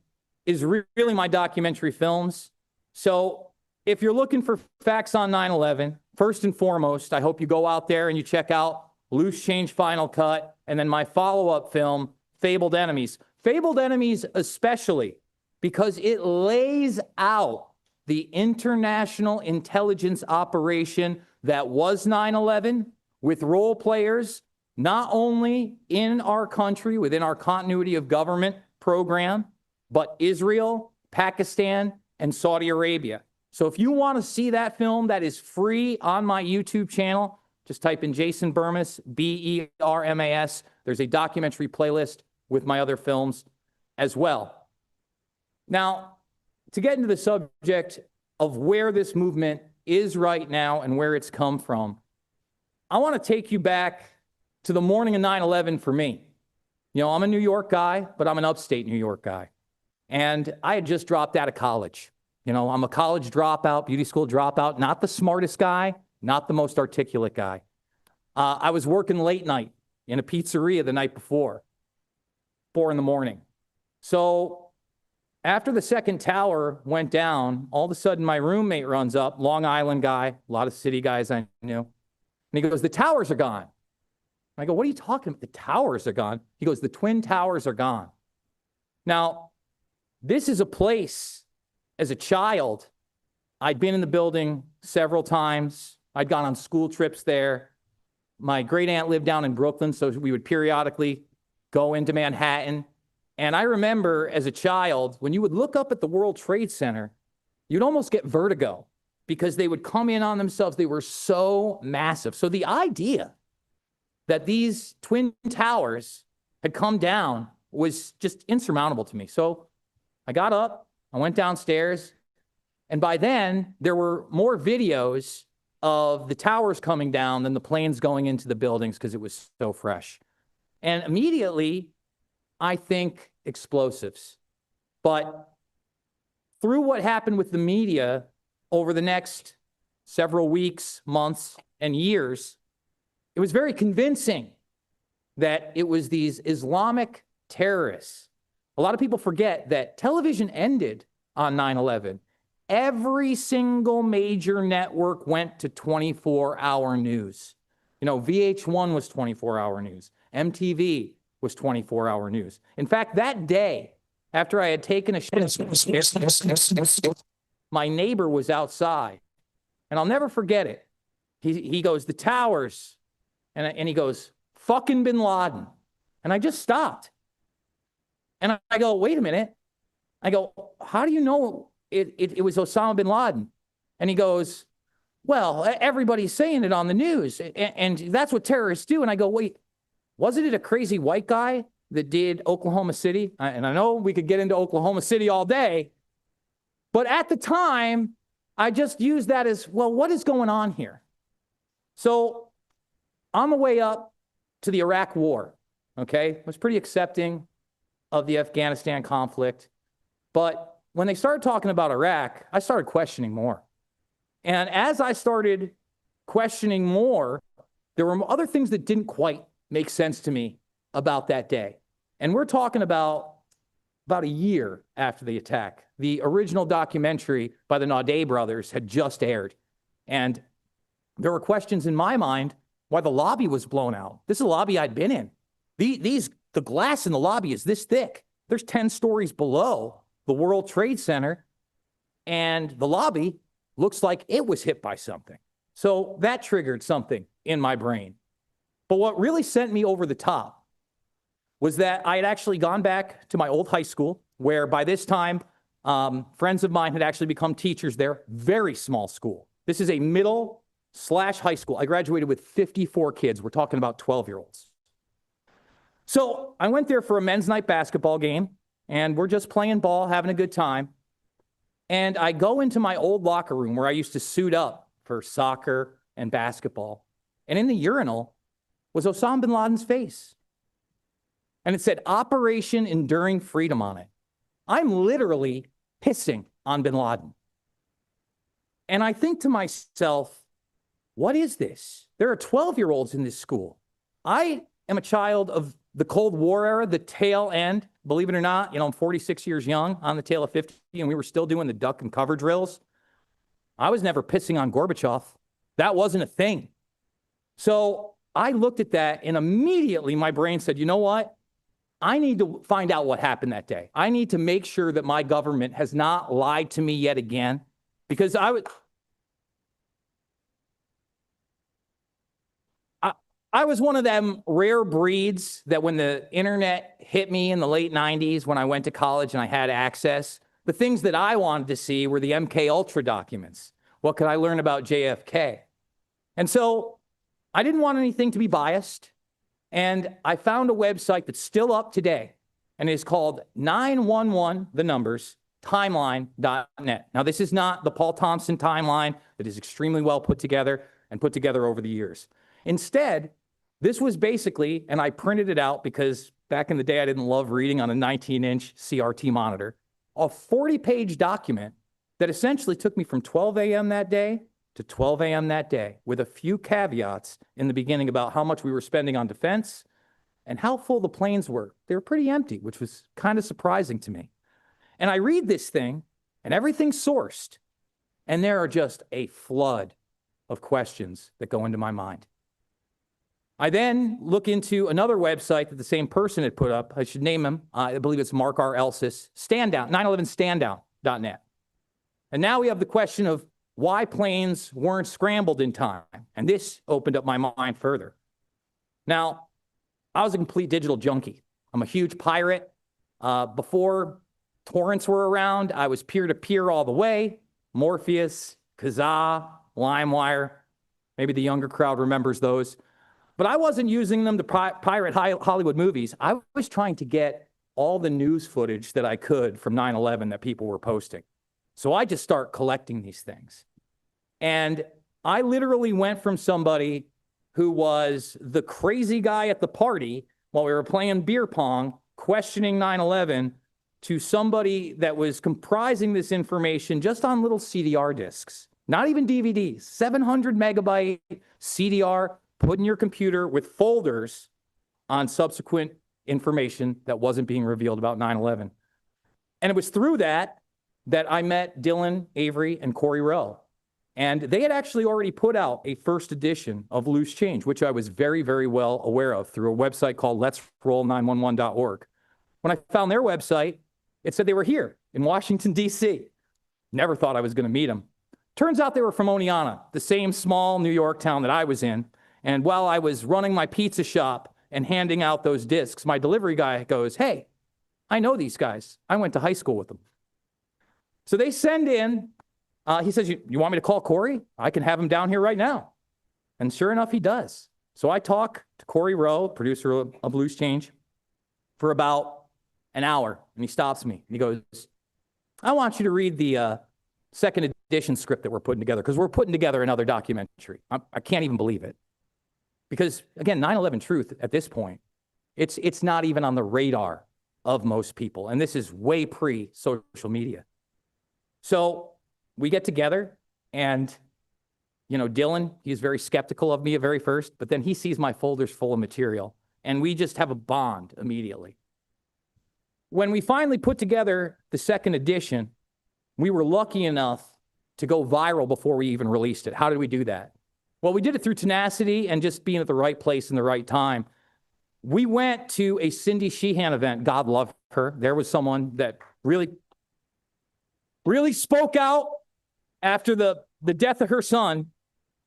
is really my documentary films. So if you're looking for facts on 9/11, first and foremost, I hope you go out there and you check out Loose Change Final Cut and then my follow-up film, Fabled Enemies. Fabled Enemies especially because it lays out the international intelligence operation that was 9/11 with role players not only in our country, within our continuity of government program, but Israel, Pakistan, and Saudi Arabia. So if you want to see that film, that is free on my YouTube channel. Just type in Jason Bermas, Bermas. There's a documentary playlist with my other films as well. Now, to get into the subject of where this movement is right now and where it's come from, I want to take you back to the morning of 9/11 for me. You know, I'm a New York guy, but I'm an upstate New York guy. And I had just dropped out of college. You know, I'm a college dropout, beauty school dropout, not the smartest guy, not the most articulate guy. I was working late night in a pizzeria the night before, 4 a.m. So after the second tower went down, all of a sudden my roommate runs up, Long Island guy, a lot of city guys I knew. And he goes, "The towers are gone." I go, "What are you talking about? The towers are gone?" He goes, "The Twin Towers are gone." Now, this is a place, as a child, I'd been in the building several times. I'd gone on school trips there. My great aunt lived down in Brooklyn, so we would periodically go into Manhattan. And I remember as a child, when you would look up at the World Trade Center, you'd almost get vertigo because they would come in on themselves. They were so massive. So the idea that these twin towers had come down was just insurmountable to me. So I got up, I went downstairs, and by then there were more videos of the towers coming down than the planes going into the buildings because it was so fresh. And immediately, I think explosives. But through what happened with the media over the next several weeks, months, and years, it was very convincing that it was these Islamic terrorists. A lot of people forget that television ended on 9/11. Every single major network went to 24-hour news. You know, VH1 was 24-hour news. MTV was 24-hour news. In fact, that day, after I had taken a shit, my neighbor was outside. And I'll never forget it. He goes, "The towers." And he goes, "Fucking bin Laden." And I just stopped. And I go, "Wait a minute." I go, "How do you know it was Osama bin Laden?" And he goes, "Well, everybody's saying it on the news. And that's what terrorists do." And I go, "Wait, wasn't it a crazy white guy that did Oklahoma City?" And I know we could get into Oklahoma City all day. But at the time, I just used that as, well, what is going on here? So on the way up to the Iraq War, okay, I was pretty accepting of the Afghanistan conflict. But when they started talking about Iraq, I started questioning more. And as I started questioning more, there were other things that didn't quite make sense to me about that day. And we're talking about a year after the attack. The original documentary by the Naudet brothers had just aired. And there were questions in my mind why the lobby was blown out. This is a lobby I'd been in. The glass in the lobby is this thick. there's 10 stories below the World Trade Center, and the lobby looks like it was hit by something. So that triggered something in my brain. But what really sent me over the top was that I had actually gone back to my old high school, where by this time, friends of mine had actually become teachers there. Very small school. This is a middle/high school. I graduated with 54 kids. We're talking about 12-year-olds. So I went there for a men's night basketball game, and we're just playing ball, having a good time. And I go into my old locker room where I used to suit up for soccer and basketball. And in the urinal was Osama bin Laden's face. And it said Operation Enduring Freedom on it. I'm literally pissing on bin Laden. And I think to myself, what is this? There are 12-year-olds in this school. I am a child of the Cold War era, the tail end. Believe it or not, I'm 46 years young, on the tail of 50, and we were still doing the duck and cover drills. I was never pissing on Gorbachev. That wasn't a thing. So I looked at that, and immediately my brain said, you know what? I need to find out what happened that day. I need to make sure that my government has not lied to me yet again, because I was one of them rare breeds that when the internet hit me in the late 90s, when I went to college and I had access, the things that I wanted to see were the MK Ultra documents. What could I learn about JFK? And so I didn't want anything to be biased. And I found a website that's still up today, and it is called 911, the numbers, timeline.net. Now, this is not the Paul Thompson timeline that is extremely well put together and put together over the years. Instead, this was basically, and I printed it out because back in the day I didn't love reading on a 19-inch CRT monitor, a 40-page document that essentially took me from 12 a.m. that day to 12 a.m. that day, with a few caveats in the beginning about how much we were spending on defense and how full the planes were. They were pretty empty, which was kind of surprising to me. And I read this thing, and everything's sourced, and there are just a flood of questions that go into my mind. I then look into another website that the same person had put up. I should name him. I believe it's Mark R. Elsis, 911standdown.net. And now we have the question of why planes weren't scrambled in time. And this opened up my mind further. Now, I was a complete digital junkie. I'm a huge pirate. Before torrents were around, I was peer-to-peer all the way. Morpheus, Kazaa, LimeWire. Maybe the younger crowd remembers those. But I wasn't using them to pirate Hollywood movies. I was trying to get all the news footage that I could from 9/11 that people were posting. So I just start collecting these things. And I literally went from somebody who was the crazy guy at the party while we were playing beer pong, questioning 9/11, to somebody that was comprising this information just on little CDR discs, not even DVDs, 700 megabyte CDR, put in your computer with folders on subsequent information that wasn't being revealed about 9/11. And it was through that I met Dylan, Avery, and Corey Rowe. And they had actually already put out a first edition of Loose Change, which I was very, very well aware of through a website called letsroll911.org. When I found their website, it said they were here in Washington, D.C. Never thought I was going to meet them. Turns out they were from Oneonta, the same small New York town that I was in. And while I was running my pizza shop and handing out those discs, my delivery guy goes, "Hey, I know these guys. I went to high school with them." So they send in, he says, you want me to call Corey? I can have him down here right now. And sure enough, he does. So I talk to Corey Rowe, producer of Loose Change, for about an hour. And he stops me. And he goes, "I want you to read the second edition script that we're putting together, because we're putting together another documentary." I can't even believe it. Because, again, 9/11 truth at this point, it's not even on the radar of most people. And this is way pre-social media. So we get together, and, Dylan, he's very skeptical of me at very first, but then he sees my folders full of material, and we just have a bond immediately. When we finally put together the second edition, we were lucky enough to go viral before we even released it. How did we do that? Well, we did it through tenacity and just being at the right place in the right time. we went to a Cindy Sheehan event. God love her. There was someone that really spoke out after the death of her son.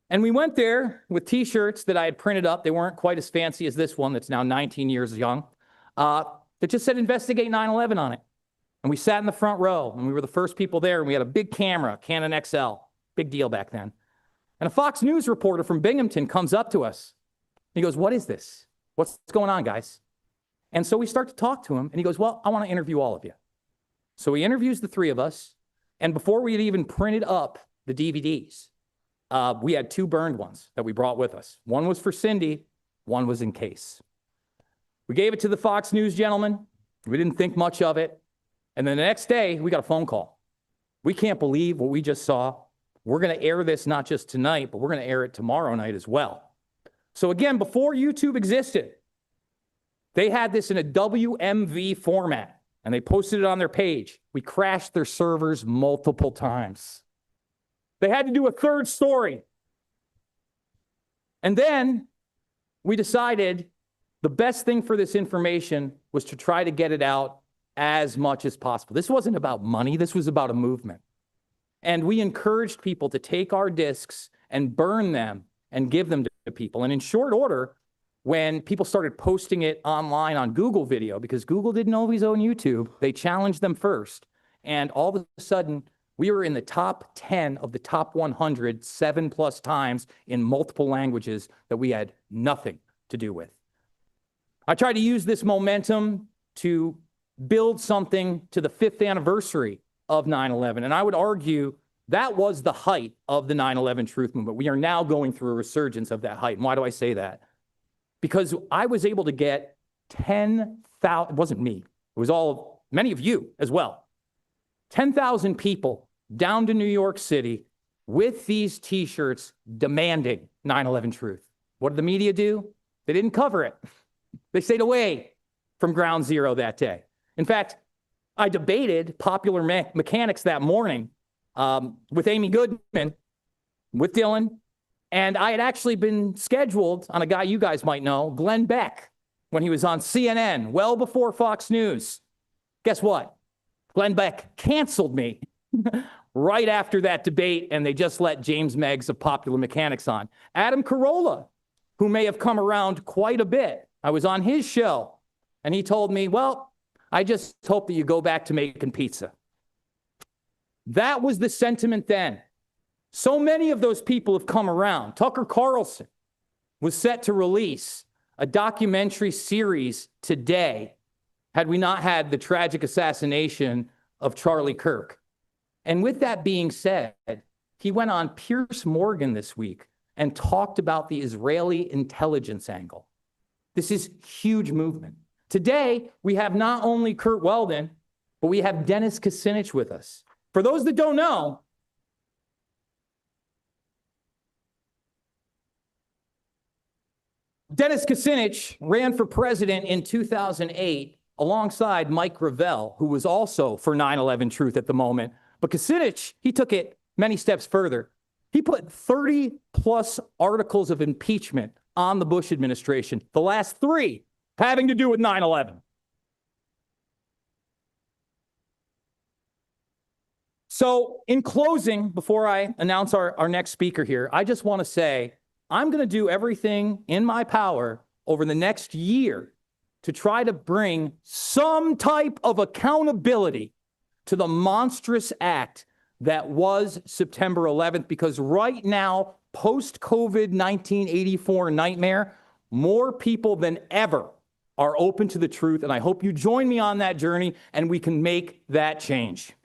And we went there with T-shirts that I had printed up. They weren't quite as fancy as this one that's now 19 years young. That just said investigate 9/11 on it. And we sat in the front row, and we were the first people there, and we had a big camera, Canon XL, big deal back then. And a Fox News reporter from Binghamton comes up to us. He goes, "What is this? What's going on, guys?" And so we start to talk to him, and he goes, "Well, I want to interview all of you." So he interviews the three of us, and before we had even printed up the DVDs, we had two burned ones that we brought with us. One was for Cindy, one was in case. We gave it to the Fox News gentleman. We didn't think much of it. And then the next day, we got a phone call. "We can't believe what we just saw. We're going to air this not just tonight, but we're going to air it tomorrow night as well." So again, before YouTube existed, they had this in a WMV format, and they posted it on their page. We crashed their servers multiple times. They had to do a third story. And then we decided the best thing for this information was to try to get it out as much as possible. This wasn't about money. This was about a movement. And we encouraged people to take our discs and burn them and give them to people. And in short order, when people started posting it online on Google Video, because Google didn't always own YouTube, they challenged them first. And all of a sudden, we were in the top 10 of the top 100 7+ times in multiple languages that we had nothing to do with. I tried to use this momentum to build something to the 5th anniversary of 9/11. And I would argue that was the height of the 9/11 truth movement. We are now going through a resurgence of that height. And why do I say that? Because I was able to get 10,000, it wasn't me, it was many of you as well, 10,000 people down to New York City with these T-shirts demanding 9/11 truth. What did the media do? They didn't cover it. They stayed away from ground zero that day. In fact, I debated popular mechanics that morning with Amy Goodman, with Dylan, and I had actually been scheduled on a guy you guys might know, Glenn Beck, when he was on CNN, well before Fox News. Guess what? Glenn Beck canceled me right after that debate, and they just let James Meggs of Popular Mechanics on. Adam Carolla, who may have come around quite a bit, I was on his show, and he told me, "Well, I just hope that you go back to making pizza." That was the sentiment then. So many of those people have come around. Tucker Carlson was set to release a documentary series today had we not had the tragic assassination of Charlie Kirk. And with that being said, he went on Piers Morgan this week and talked about the Israeli intelligence angle. This is huge movement. Today, we have not only Curt Weldon, but we have Dennis Kucinich with us. For those that don't know, Dennis Kucinich ran for president in 2008 alongside Mike Gravel, who was also for 9/11 truth at the moment. But Kucinich, he took it many steps further. He put 30+ articles of impeachment on the Bush administration, the last 3 having to do with 9/11. So in closing, before I announce our next speaker here, I just want to say, I'm going to do everything in my power over the next year to try to bring some type of accountability to the monstrous act that was September 11th, because right now, post-COVID 1984 nightmare, more people than ever are open to the truth, and I hope you join me on that journey and we can make that change.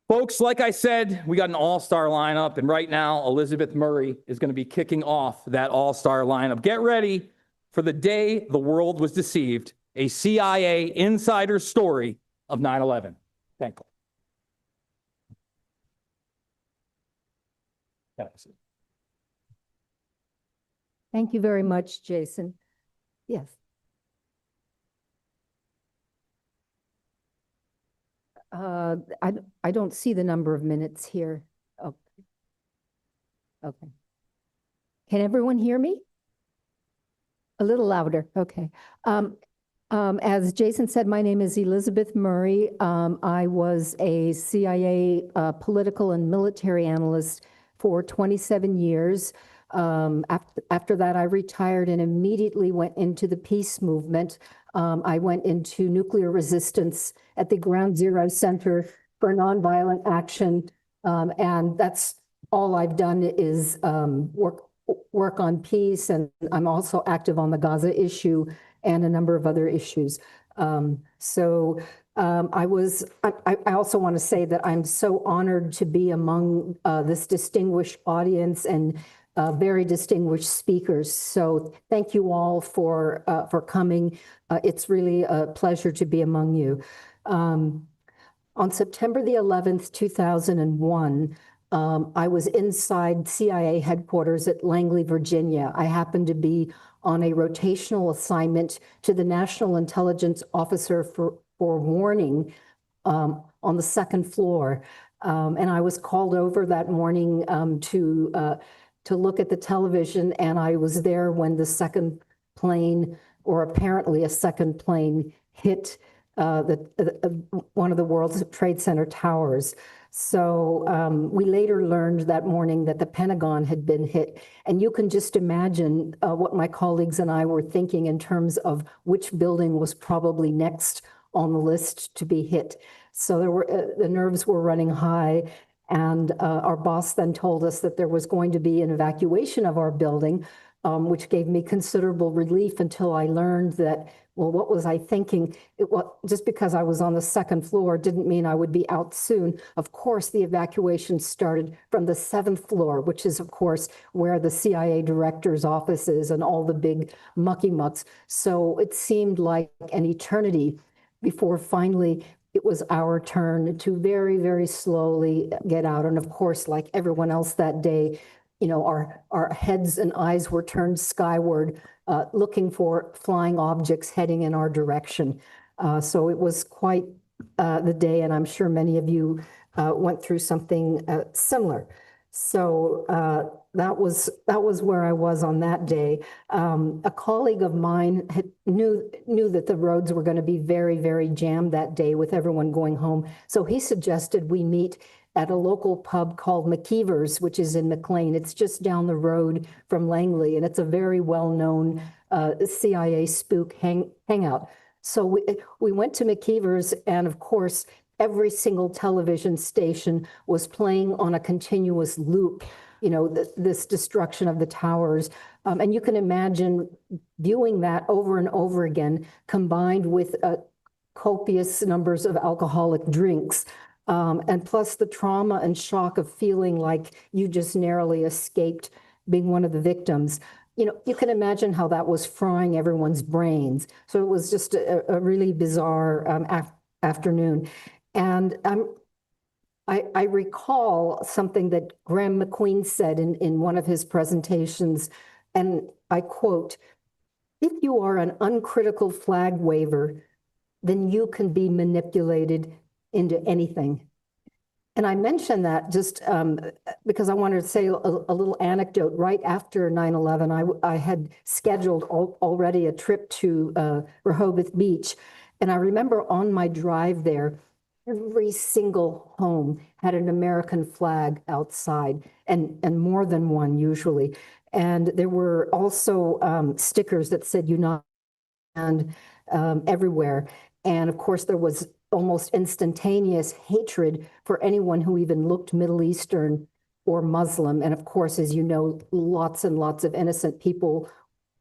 Folks, like I said, we got an all-star lineup, and right now, Elizabeth Murray is going to be kicking off that all-star lineup. Get ready for the day the world was deceived, a CIA insider story of 9/11. Thank you. Thank you very much, Jason. Yes. I don't see the number of minutes here. Okay. Can everyone hear me? A little louder, okay. As Jason said, my name is Elizabeth Murray. I was a CIA political and military analyst for 27 years. After that, I retired and immediately went into the peace movement. I went into nuclear resistance at the Ground Zero Center for Nonviolent Action. And that's all I've done is work on peace. And I'm also active on the Gaza issue and a number of other issues. I also want to say that I'm so honored to be among this distinguished audience and very distinguished speakers. So thank you all for coming. It's really a pleasure to be among you. On September the 11th, 2001, I was inside CIA headquarters at Langley, Virginia. I happened to be on a rotational assignment to the National Intelligence Officer for warning on the second floor. And I was called over that morning to look at the television, and I was there when the second plane, or apparently a second plane, hit one of the World Trade Center towers. So we later learned that morning that the Pentagon had been hit. And you can just imagine what my colleagues and I were thinking in terms of which building was probably next on the list to be hit. So there were the nerves were running high. And our boss then told us that there was going to be an evacuation of our building, which gave me considerable relief until I learned that, well, what was I thinking? Just because I was on the second floor didn't mean I would be out soon. Of course, the evacuation started from the 7th floor, which is, of course, where the CIA director's office is and all the big mucky mucks. So it seemed like an eternity before finally it was our turn to very, very slowly get out. And of course, like everyone else that day, you know, our heads and eyes were turned skyward, looking for flying objects heading in our direction. So it was quite the day, and I'm sure many of you went through something similar. So that was where I was on that day. A colleague of mine knew that the roads were going to be very, very jammed that day with everyone going home. So he suggested we meet at a local pub called McIlvaine's, which is in McLean. It's just down the road from Langley, and it's a very well-known CIA spook hangout. So we went to McIlvaine's, and of course, every single television station was playing on a continuous loop, you know, this destruction of the towers. And you can imagine viewing that over and over again, combined with copious numbers of alcoholic drinks. And plus the trauma and shock of feeling like you just narrowly escaped being one of the victims. You know, you can imagine how that was frying everyone's brains. So it was just a really bizarre afternoon. And I recall something that Graham McQueen said in one of his presentations, and I quote, "If you are an uncritical flag waver, then you can be manipulated into anything." And I mention that just because I wanted to say a little anecdote. Right after 9/11, I had scheduled already a trip to Rehoboth Beach. And I remember on my drive there, every single home had an American flag outside, and more than one usually. And there were also stickers that said United and everywhere. And of course, there was almost instantaneous hatred for anyone who even looked Middle Eastern or Muslim. And of course, as you know, lots and lots of innocent people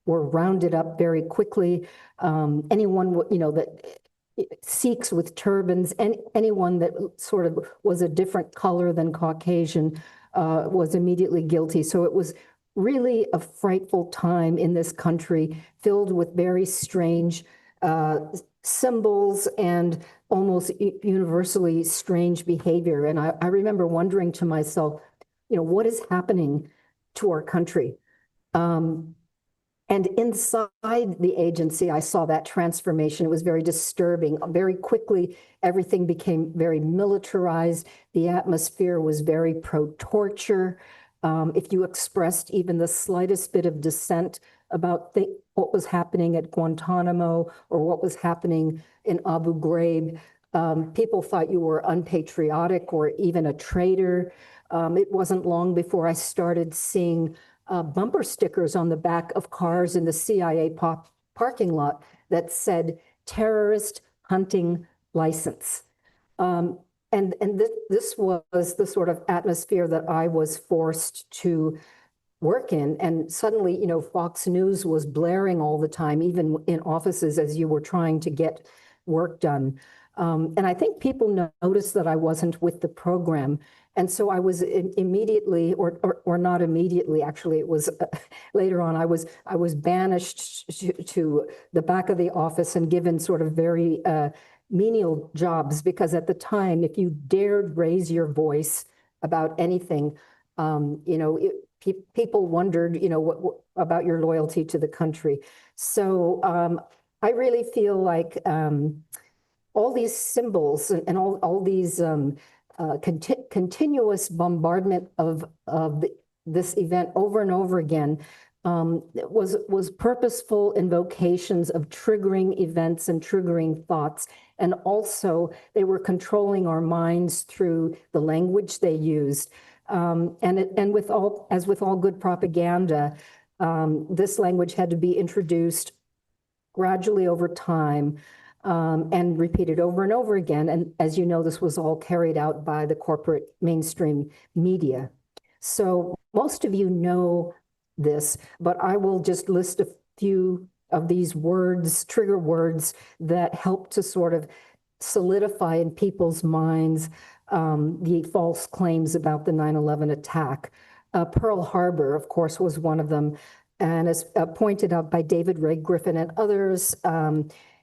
were rounded up very quickly. Anyone, you know, that Sikhs with turbans, and anyone that sort of was a different color than Caucasian was immediately guilty. So it was really a frightful time in this country, filled with very strange symbols and almost universally strange behavior. And I remember wondering to myself, you know, what is happening to our country? And inside the agency, I saw that transformation. It was very disturbing. Very quickly, everything became very militarized. The atmosphere was very pro-torture. If you expressed even the slightest bit of dissent about what was happening at Guantanamo or what was happening in Abu Ghraib, people thought you were unpatriotic or even a traitor. It wasn't long before I started seeing bumper stickers on the back of cars in the CIA parking lot that said terrorist hunting license. This was the sort of atmosphere that I was forced to work in. And suddenly, you know, Fox News was blaring all the time, even in offices as you were trying to get work done. And I think people noticed that I wasn't with the program. And so I was immediately, or not immediately, actually, it was later on, I was banished to the back of the office and given sort of very menial jobs, because at the time, if you dared raise your voice about anything, you know, people wondered, you know, what about your loyalty to the country. So I really feel like all these symbols and all these continuous bombardment of this event over and over again was purposeful invocations of triggering events and triggering thoughts. And also they were controlling our minds through the language they used. And with all good propaganda, this language had to be introduced gradually over time and repeated over and over again. And as you know, this was all carried out by the corporate mainstream media. So most of you know this, but I will just list a few of these words, trigger words, that help to sort of solidify in people's minds the false claims about the 9/11 attack. Pearl Harbor, of course, was one of them. And as pointed out by David Ray Griffin and others,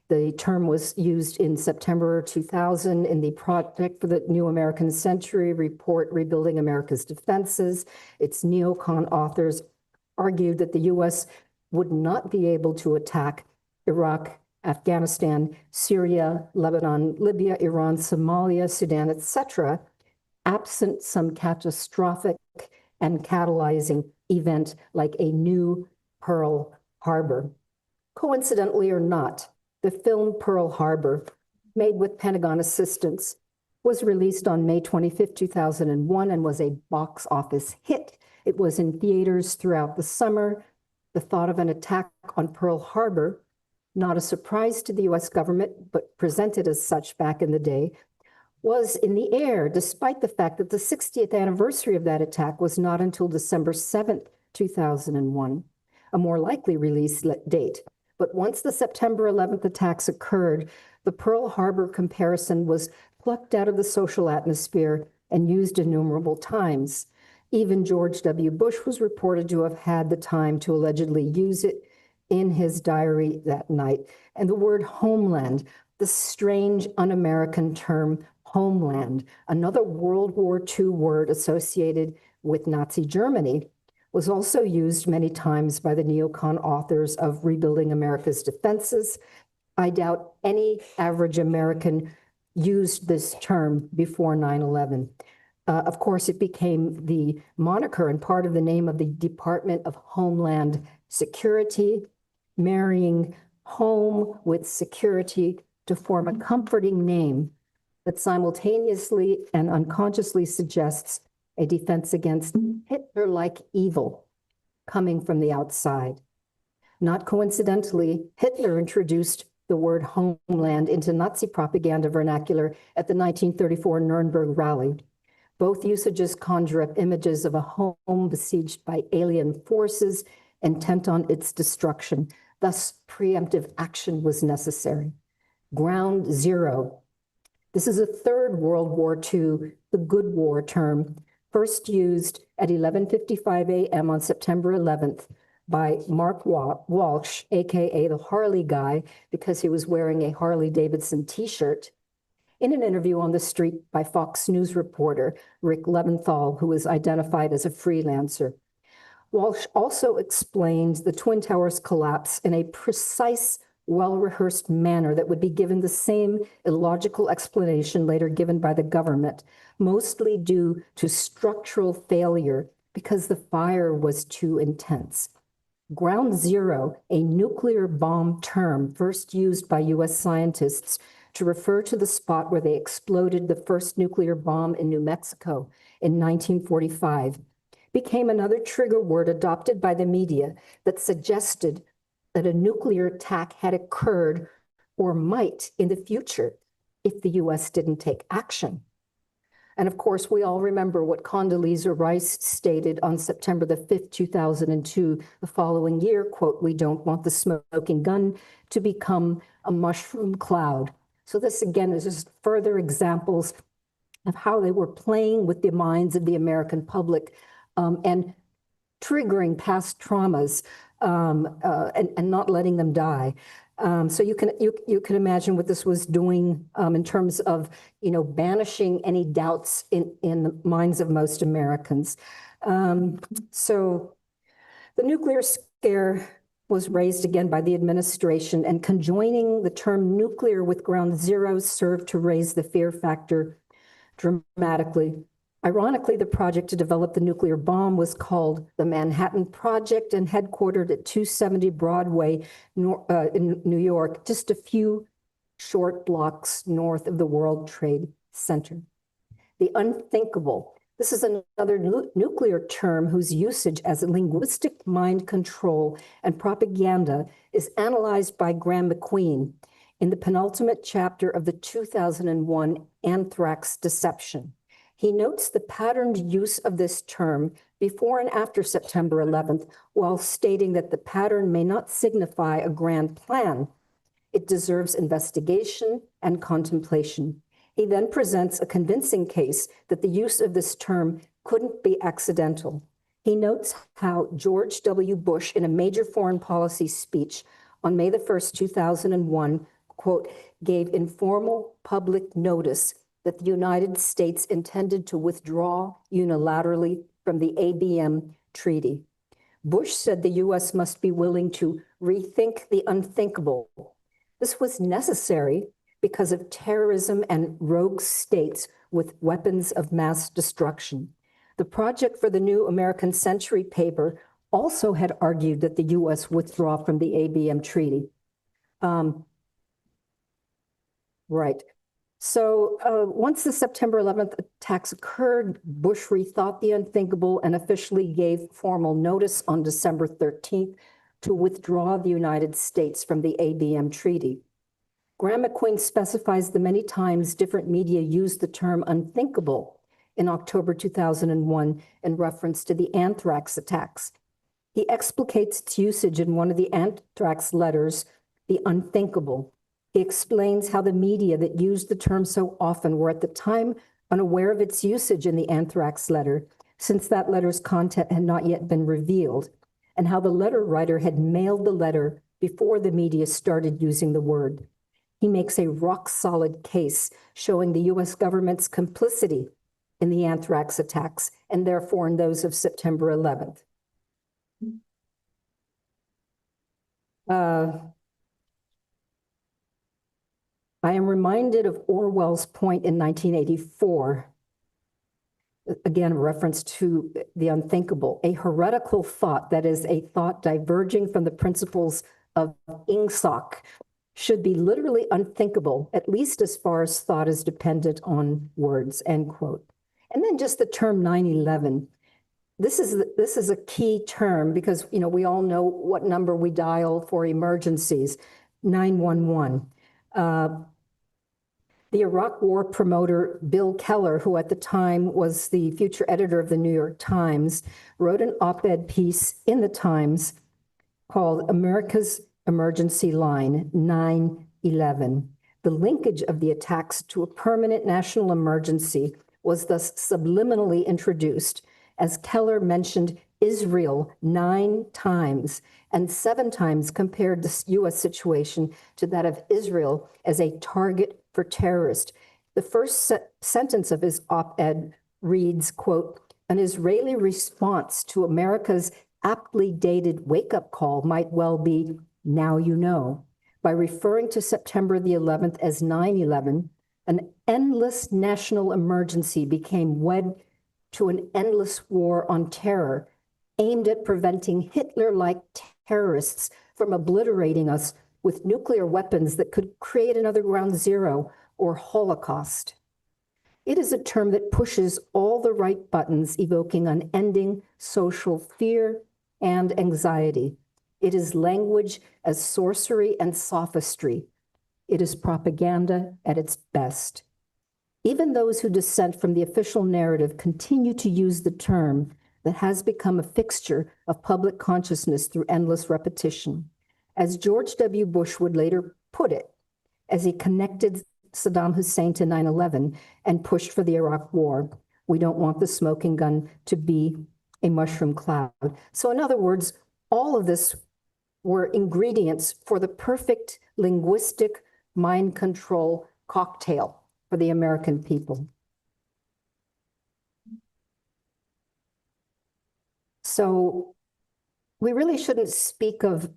the term was used in September 2000 in the Project for the New American Century report, Rebuilding America's Defenses. Its neocon authors argued that the U.S. would not be able to attack Iraq, Afghanistan, Syria, Lebanon, Libya, Iran, Somalia, Sudan, etc., absent some catastrophic and catalyzing event like a new Pearl Harbor. Coincidentally or not, the film Pearl Harbor, made with Pentagon assistance, was released on May 25, 2001, and was a box office hit. It was in theaters throughout the summer. The thought of an attack on Pearl Harbor, not a surprise to the US government, but presented as such back in the day, was in the air, despite the fact that the 60th anniversary of that attack was not until December 7th, 2001, a more likely release date. But once the September 11th attacks occurred, the Pearl Harbor comparison was plucked out of the social atmosphere and used innumerable times. Even George W. Bush was reported to have had the time to allegedly use it in his diary that night. And the word homeland, the strange un-American term homeland, another World War II word associated with Nazi Germany, was also used many times by the neocon authors of Rebuilding America's Defenses. I doubt any average American used this term before 9/11. Of course, it became the moniker and part of the name of the Department of Homeland Security, marrying home with security to form a comforting name that simultaneously and unconsciously suggests a defense against Hitler-like evil coming from the outside. Not coincidentally, Hitler introduced the word homeland into Nazi propaganda vernacular at the 1934 Nuremberg rally. Both usages conjure up images of a home besieged by alien forces intent on its destruction. Thus, preemptive action was necessary. Ground zero. This is a third World War II, the Good War term, first used at 11:55 a.m. on September 11th by Mark Walsh, AKA the Harley guy, because he was wearing a Harley-Davidson t-shirt, in an interview on the street by Fox News reporter Rick Leventhal, who was identified as a freelancer. Walsh also explained the Twin Towers collapse in a precise, well-rehearsed manner that would be given the same illogical explanation later given by the government, mostly due to structural failure because the fire was too intense. Ground zero, a nuclear bomb term first used by US scientists to refer to the spot where they exploded the first nuclear bomb in New Mexico in 1945, became another trigger word adopted by the media that suggested that a nuclear attack had occurred or might in the future if the US didn't take action. And of course, we all remember what Condoleezza Rice stated on September the 5th, 2002, the following year, quote, "We don't want the smoking gun to become a mushroom cloud." So this again is just further examples of how they were playing with the minds of the American public and triggering past traumas and not letting them die. So you can imagine what this was doing in terms of, banishing any doubts in the minds of most Americans. So the nuclear scare was raised again by the administration, and conjoining the term nuclear with ground zero served to raise the fear factor dramatically. Ironically, the project to develop the nuclear bomb was called the Manhattan Project and headquartered at 270 Broadway in New York, just a few short blocks north of the World Trade Center. The unthinkable. This is another nuclear term whose usage as a linguistic mind control and propaganda is analyzed by Graham McQueen in the penultimate chapter of the 2001 Anthrax Deception. He notes the patterned use of this term before and after September 11th, while stating that the pattern may not signify a grand plan. It deserves investigation and contemplation. He then presents a convincing case that the use of this term couldn't be accidental. He notes how George W. Bush, in a major foreign policy speech on May the 1st, 2001, quote, gave informal public notice that the United States intended to withdraw unilaterally from the ABM treaty. Bush said the US must be willing to rethink the unthinkable. This was necessary because of terrorism and rogue states with weapons of mass destruction. The project for the New American Century paper also had argued that the US withdraw from the ABM treaty. Right. So once the September 11th attacks occurred, Bush rethought the unthinkable and officially gave formal notice on December 13th to withdraw the United States from the ABM treaty. Graham McQueen specifies the many times different media used the term unthinkable in October 2001 in reference to the anthrax attacks. He explicates its usage in one of the anthrax letters, the unthinkable. He explains how the media that used the term so often were at the time unaware of its usage in the anthrax letter, since that letter's content had not yet been revealed, and how the letter writer had mailed the letter before the media started using the word. He makes a rock-solid case showing the US government's complicity in the anthrax attacks, and therefore in those of September 11th. I am reminded of Orwell's point in 1984, again, a reference to the unthinkable, a heretical thought, that is, a thought diverging from the principles of Ingsoc, should be literally unthinkable, at least as far as thought is dependent on words, end quote. And then just the term 9/11. This is a key term because, we all know what number we dial for emergencies, 911. The Iraq War promoter, Bill Keller, who at the time was the future editor of the New York Times, wrote an op-ed piece in the Times called America's Emergency Line, 9/11. The linkage of the attacks to a permanent national emergency was thus subliminally introduced, as Keller mentioned Israel 9 times and 7 times compared the US situation to that of Israel as a target for terrorists. The first sentence of his op-ed reads, quote, an Israeli response to America's aptly dated wake-up call might well be, now you know. By referring to September the 11th as 9/11, an endless national emergency became wed to an endless war on terror aimed at preventing Hitler-like terrorists from obliterating us with nuclear weapons that could create another ground zero or Holocaust. It is a term that pushes all the right buttons, evoking unending social fear and anxiety. It is language as sorcery and sophistry. It is propaganda at its best. Even those who dissent from the official narrative continue to use the term that has become a fixture of public consciousness through endless repetition. As George W. Bush would later put it, as he connected Saddam Hussein to 9/11 and pushed for the Iraq War, we don't want the smoking gun to be a mushroom cloud. So in other words, all of this were ingredients for the perfect linguistic mind control cocktail for the American people. So we really shouldn't speak of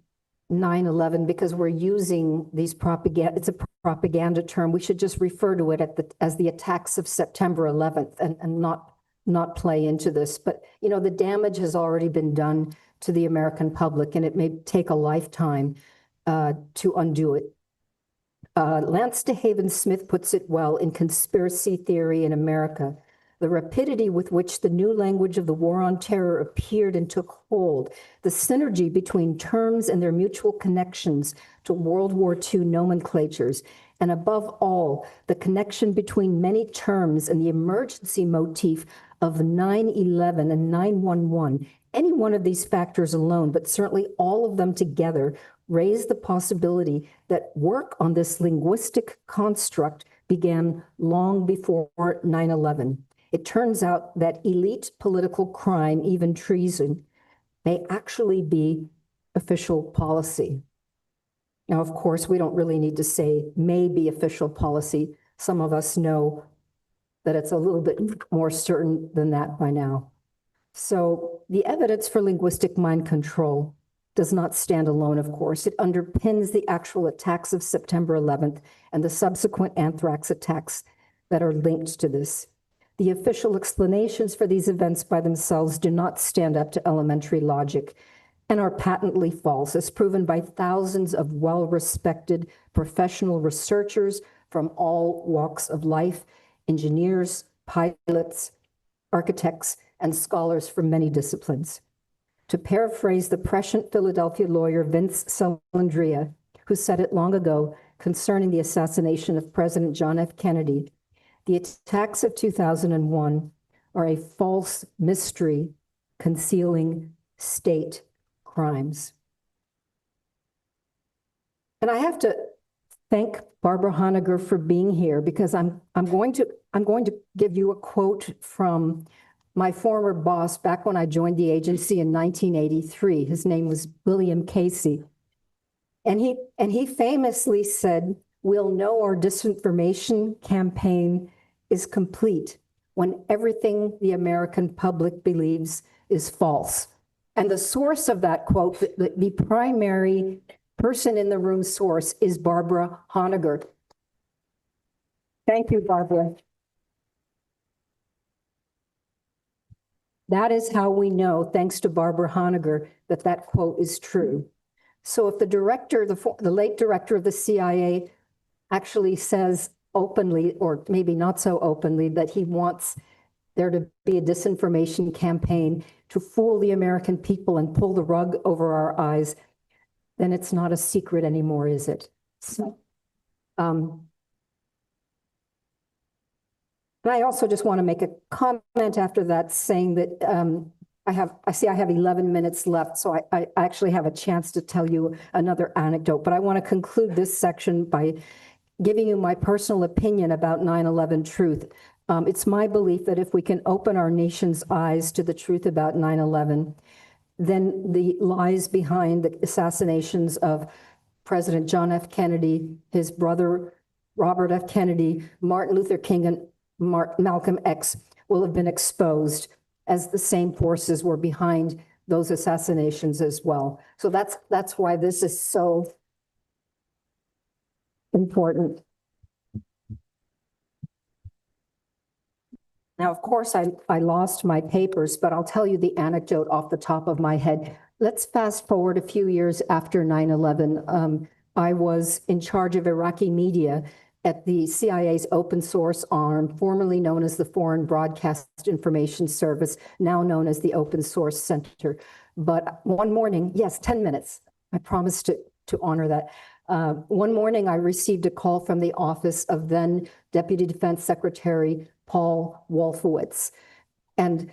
9/11 because we're using these propaganda, it's a propaganda term. We should just refer to it as the attacks of September 11th and not play into this. But, you know, the damage has already been done to the American public, and it may take a lifetime to undo it. Lance DeHaven Smith puts it well in Conspiracy Theory in America. The rapidity with which the new language of the war on terror appeared and took hold, the synergy between terms and their mutual connections to World War II nomenclatures, and above all, the connection between many terms and the emergency motif of 9/11 and 9/11. Any one of these factors alone, but certainly all of them together, raise the possibility that work on this linguistic construct began long before 9/11. It turns out that elite political crime, even treason, may actually be official policy. Now, of course, we don't really need to say may be official policy. Some of us know that it's a little bit more certain than that by now. So the evidence for linguistic mind control does not stand alone, of course. It underpins the actual attacks of September 11th and the subsequent anthrax attacks that are linked to this. The official explanations for these events by themselves do not stand up to elementary logic and are patently false, as proven by thousands of well-respected professional researchers from all walks of life, engineers, pilots, architects, and scholars from many disciplines. To paraphrase the prescient Philadelphia lawyer Vince Salandria, who said it long ago concerning the assassination of President John F. Kennedy, the attacks of 2001 are a false mystery concealing state crimes. And I have to thank Barbara Honegger for being here, because I'm going to give you a quote from my former boss back when I joined the agency in 1983. His name was William Casey. And he famously said, "We'll know our disinformation campaign is complete when everything the American public believes is false." And the source of that quote, the primary person in the room source, is Barbara Honegger. Thank you, Barbara. That is how we know, thanks to Barbara Honegger, that that quote is true. So if the director, the late director of the CIA actually says openly, or maybe not so openly, that he wants there to be a disinformation campaign to fool the American people and pull the rug over our eyes, then it's not a secret anymore, is it? So, and I also just want to make a comment after that, saying that I have 11 minutes left, so I actually have a chance to tell you another anecdote, but I want to conclude this section by giving you my personal opinion about 9/11 truth. It's my belief that if we can open our nation's eyes to the truth about 9/11, then the lies behind the assassinations of President John F. Kennedy, his brother Robert F. Kennedy, Martin Luther King, and Malcolm X will have been exposed, as the same forces were behind those assassinations as well. So that's why this is so important. Now, of course, I lost my papers, but I'll tell you the anecdote off the top of my head. Let's fast forward a few years after 9/11. I was in charge of Iraqi media at the CIA's open source arm, formerly known as the Foreign Broadcast Information Service, now known as the Open Source Center. But one morning, yes, 10 minutes. I promised to honor that. One morning, I received a call from the office of then Deputy Defense Secretary Paul Wolfowitz. And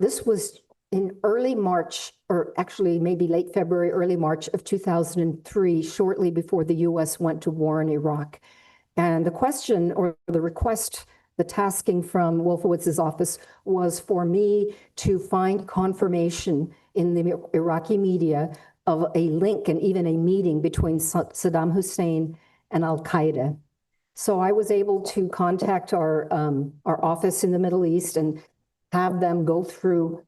this was in early March, or actually maybe late February, early March of 2003, shortly before the US went to war in Iraq. And the question or the request, the tasking from Wolfowitz's office was for me to find confirmation in the Iraqi media of a link and even a meeting between Saddam Hussein and Al-Qaeda. So I was able to contact our office in the Middle East and have them go through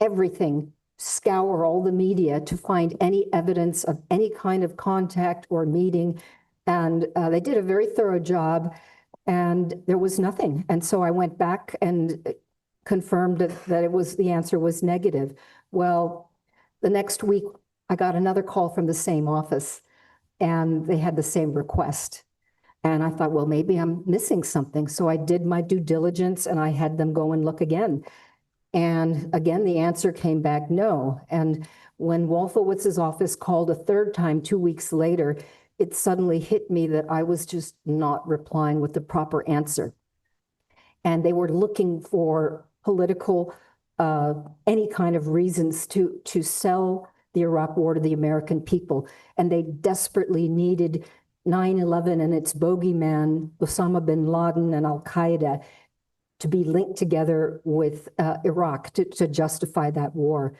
everything, scour all the media to find any evidence of any kind of contact or meeting. And they did a very thorough job, and there was nothing. And so I went back and confirmed that it was, the answer was negative. Well, the next week, I got another call from the same office, and they had the same request. And I thought, well, maybe I'm missing something. So I did my due diligence, and I had them go and look again. And again, the answer came back no. And when Wolfowitz's office called a third time 2 weeks later, it suddenly hit me that I was just not replying with the proper answer. And they were looking for political, any kind of reasons to sell the Iraq war to the American people. And they desperately needed 9/11 and its bogeyman, Osama bin Laden and Al-Qaeda, to be linked together with Iraq to justify that war.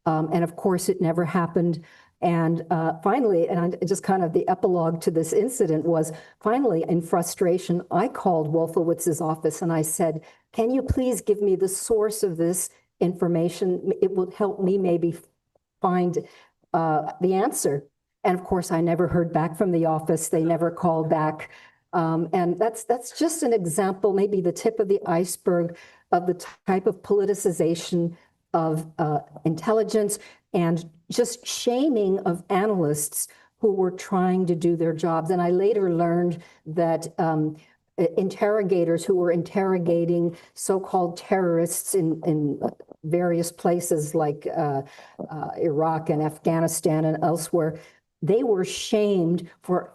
And of course, it never happened. And finally, and just kind of the epilogue to this incident was, finally, in frustration, I called Wolfowitz's office and I said, can you please give me the source of this information? It will help me maybe find the answer. And of course, I never heard back from the office. They never called back. And that's just an example, maybe the tip of the iceberg of the type of politicization of intelligence and just shaming of analysts who were trying to do their jobs. And I later learned that interrogators who were interrogating so-called terrorists in various places like Iraq and Afghanistan and elsewhere, they were shamed for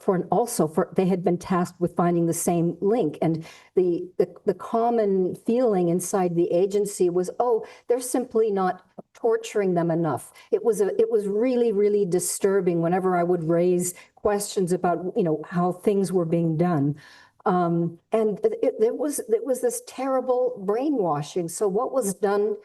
they had been tasked with finding the same link. And the common feeling inside the agency was, oh, they're simply not torturing them enough. It was really, really disturbing whenever I would raise questions about, how things were being done. And there was this terrible brainwashing. So what was done,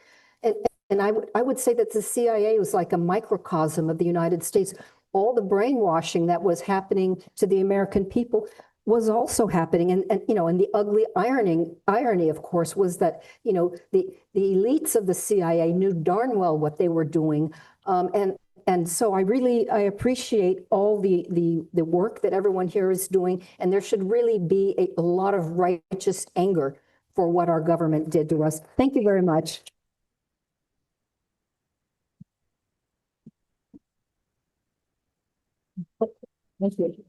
and I would say that the CIA was like a microcosm of the United States. All the brainwashing that was happening to the American people was also happening. And the ugly irony, of course, was that, the elites of the CIA knew darn well what they were doing. And so I appreciate all the work that everyone here is doing. And there should really be a lot of righteous anger for what our government did to us. Thank you very much. Thank you.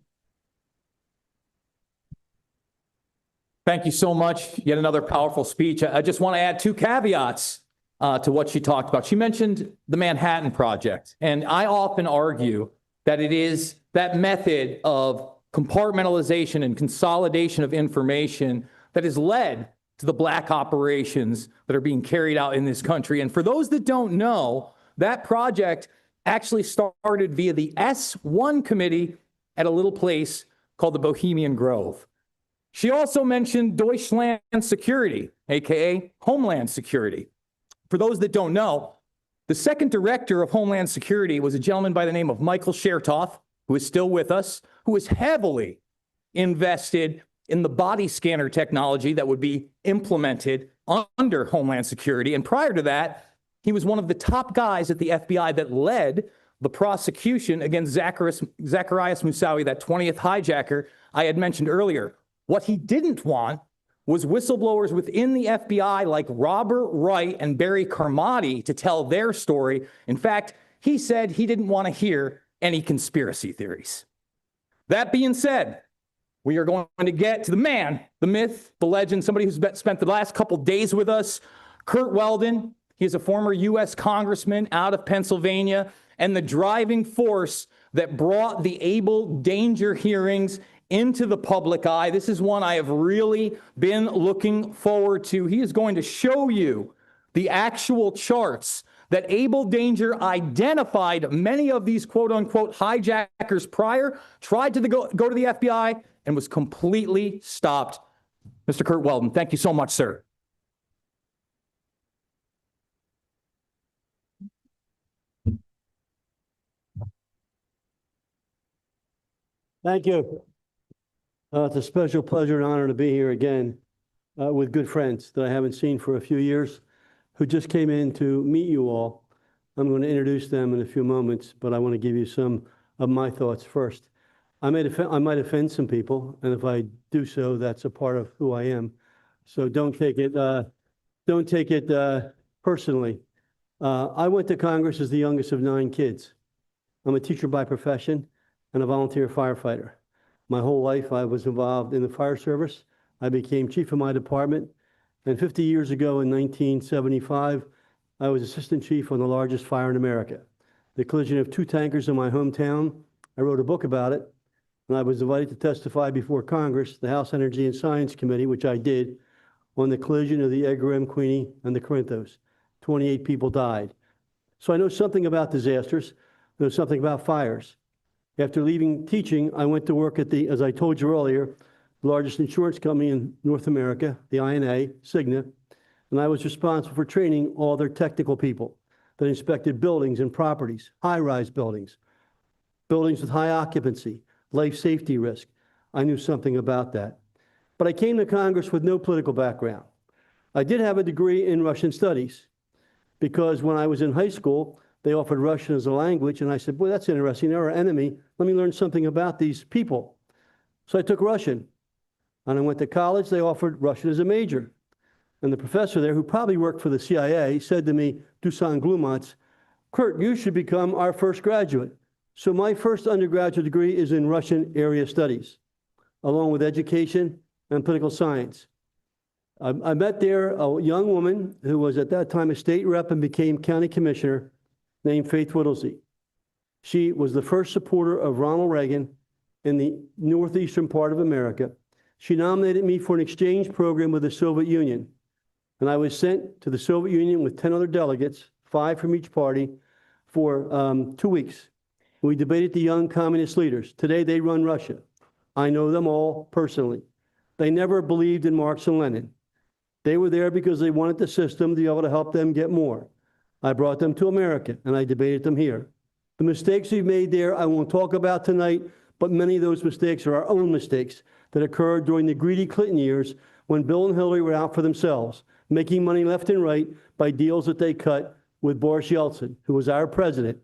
Thank you so much. Yet another powerful speech. I just want to add two caveats to what she talked about. She mentioned the Manhattan Project, and I often argue that it is that method of compartmentalization and consolidation of information that has led to the black operations that are being carried out in this country. And for those that don't know, that project actually started via the S1 committee at a little place called the Bohemian Grove. She also mentioned Deutschland Security, aka Homeland Security. For those that don't know, the second director of Homeland Security was a gentleman by the name of Michael Chertoff, who is still with us, who was heavily invested in the body scanner technology that would be implemented under Homeland Security. And prior to that, he was one of the top guys at the FBI that led the prosecution against Zacarias Moussaoui, that 20th hijacker I had mentioned earlier. What he didn't want was whistleblowers within the FBI like Robert Wright and Barry Carmody to tell their story. In fact, he said he didn't want to hear any conspiracy theories. That being said, we are going to get to the man, the myth, the legend, somebody who's spent the last couple days with us, Curt Weldon. He is a former US Congressman out of Pennsylvania and the driving force that brought the Able Danger hearings into the public eye. This is one I have really been looking forward to. He is going to show you the actual charts that Able Danger identified many of these quote unquote hijackers prior, tried to go to the FBI and was completely stopped. Mr. Curt Weldon, thank you so much, sir. Thank you. It's a special pleasure and honor to be here again with good friends that I haven't seen for a few years who just came in to meet you all. I'm going to introduce them in a few moments, but I want to give you some of my thoughts first. I might offend some people, and if I do so, that's a part of who I am. So don't take it personally. I went to Congress as the youngest of 9 kids. I'm a teacher by profession and a volunteer firefighter. My whole life, I was involved in the fire service. I became chief of my department. And 50 years ago in 1975, I was assistant chief on the largest fire in America. The collision of 2 tankers in my hometown. I wrote a book about it. And I was invited to testify before Congress, the House Energy and Science Committee, which I did, on the collision of the Edgar M. Queenie and the Corinthos. 28 people died. So I know something about disasters, I know something about fires. After leaving teaching, I went to work at the, as I told you earlier, largest insurance company in North America, the INA, Cigna, and I was responsible for training all their technical people that inspected buildings and properties, high-rise buildings, buildings with high occupancy, life safety risk. I knew something about that. But I came to Congress with no political background. I did have a degree in Russian studies because when I was in high school, they offered Russian as a language, and I said, boy, that's interesting. They're our enemy. Let me learn something about these people. So I took Russian, and I went to college. They offered Russian as a major. And the professor there, who probably worked for the CIA, said to me, Dusan Glumats, Curt, you should become our first graduate. So my first undergraduate degree is in Russian area studies, along with education and political science. I met there a young woman who was at that time a state rep and became county commissioner, named Faith Whittlesey. She was the first supporter of Ronald Reagan in the northeastern part of America. She nominated me for an exchange program with the Soviet Union. And I was sent to the Soviet Union with 10 other delegates, 5 from each party, for 2 weeks. We debated the young communist leaders. Today they run Russia. I know them all personally. They never believed in Marx and Lenin. They were there because they wanted the system to be able to help them get more. I brought them to America, and I debated them here. The mistakes we've made there, I won't talk about tonight, but many of those mistakes are our own mistakes that occurred during the greedy Clinton years when Bill and Hillary were out for themselves, making money left and right by deals that they cut with Boris Yeltsin, who was our president.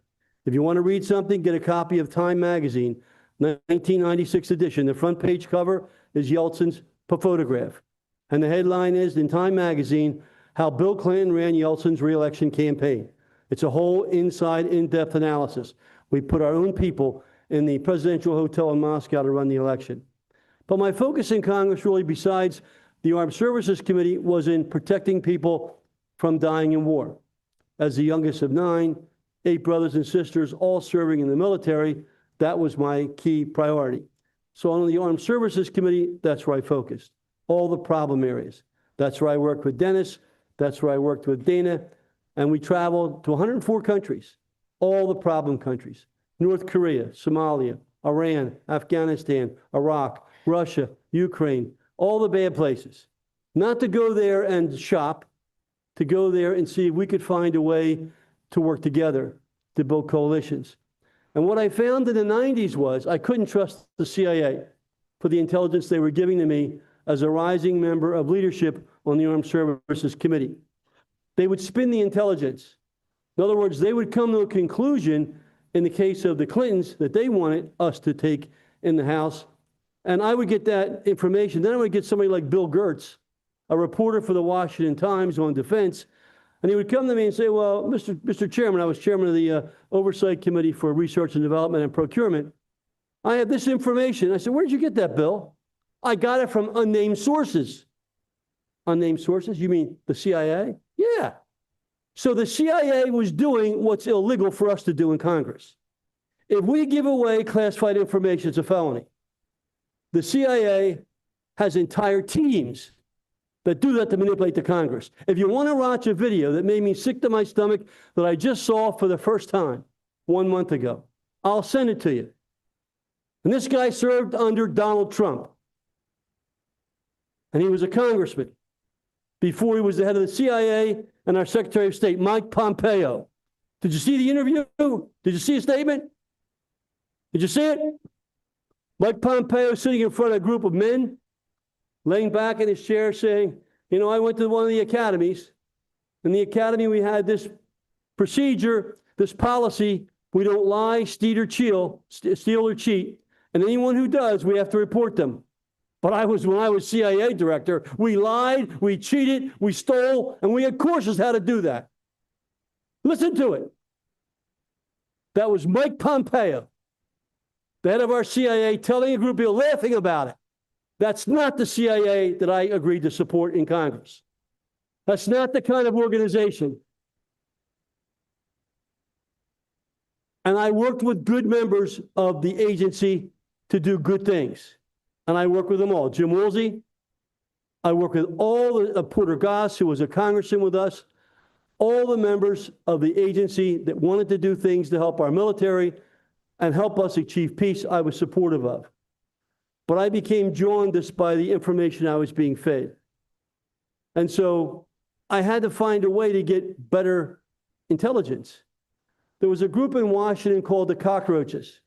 If you want to read something, get a copy of Time magazine, 1996 edition. The front page cover is Yeltsin's photograph. And the headline is, in Time magazine, how Bill Clinton ran Yeltsin's re-election campaign. It's a whole inside, in-depth analysis. We put our own people in the presidential hotel in Moscow to run the election. But my focus in Congress really, besides the Armed Services Committee, was in protecting people from dying in war. As the youngest of 9, 8 brothers and sisters, all serving in the military, that was my key priority. So on the Armed Services Committee, that's where I focused. All the problem areas. That's where I worked with Dennis. That's where I worked with Dana, and we traveled to 104 countries, all the problem countries, North Korea, Somalia, Iran, Afghanistan, Iraq, Russia, Ukraine, all the bad places. Not to go there and shop, to go there and see if we could find a way to work together to build coalitions. And what I found in the 90s was I couldn't trust the CIA for the intelligence they were giving to me as a rising member of leadership on the Armed Services Committee. They would spin the intelligence. In other words, they would come to a conclusion in the case of the Clintons that they wanted us to take in the House. And I would get that information. Then I would get somebody like Bill Gertz, a reporter for the Washington Times on defense. And he would come to me and say, well, Mr. Chairman, I was chairman of the Oversight Committee for Research and Development and Procurement. I have this information. I said, where'd you get that, Bill? I got it from unnamed sources. Unnamed sources? You mean the CIA? Yeah. So the CIA was doing what's illegal for us to do in Congress. If we give away classified information, it's a felony. The CIA has entire teams that do that to manipulate the Congress. If you want to watch a video that made me sick to my stomach that I just saw for the first time 1 month ago, I'll send it to you. And this guy served under Donald Trump. And he was a congressman before he was the head of the CIA and our Secretary of State, Mike Pompeo. Did you see the interview? Did you see his statement? Did you see it? Mike Pompeo sitting in front of a group of men, laying back in his chair saying, you know, I went to one of the academies. In the academy, we had this procedure, this policy. We don't lie, steal or cheat. And anyone who does, we have to report them. But when I was CIA director, we lied, we cheated, we stole, and we had courses how to do that. Listen to it. That was Mike Pompeo, the head of our CIA, telling a group of people, laughing about it. That's not the CIA that I agreed to support in Congress. That's not the kind of organization. And I worked with good members of the agency to do good things. And I work with them all. Jim Woolsey, I work with all the Porter Goss, who was a congressman with us, all the members of the agency that wanted to do things to help our military and help us achieve peace, I was supportive of. But I became jaundiced by the information I was being fed. And so I had to find a way to get better intelligence. There was a group in Washington called the Cockroaches.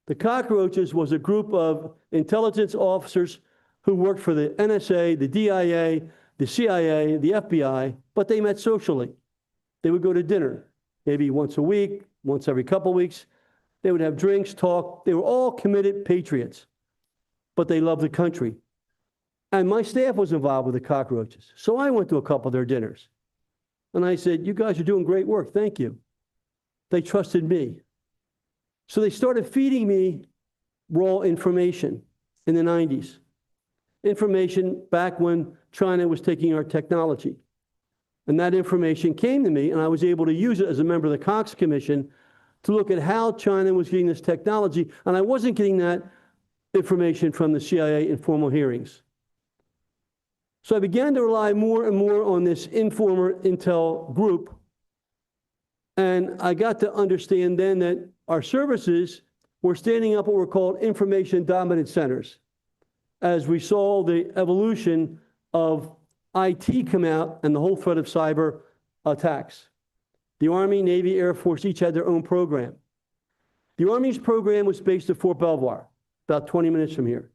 The Cockroaches was a group of intelligence officers who worked for the NSA, the DIA, the CIA, the FBI, but they met socially. They would go to dinner, maybe once a week, once every couple weeks. They would have drinks, talk. They were all committed patriots, but they loved the country. And my staff was involved with the Cockroaches. So I went to a couple of their dinners. And I said, you guys are doing great work. Thank you. They trusted me. So they started feeding me raw information in the 90s. Information back when China was taking our technology. And that information came to me, and I was able to use it as a member of the Cox Commission to look at how China was getting this technology. And I wasn't getting that information from the CIA informal hearings. So I began to rely more and more on this informer intel group. And I got to understand then that our services were standing up what were called information dominant centers, as we saw the evolution of IT come out and the whole threat of cyber attacks. The Army, Navy, Air Force each had their own program. The Army's program was based at Fort Belvoir, about 20 minutes from here.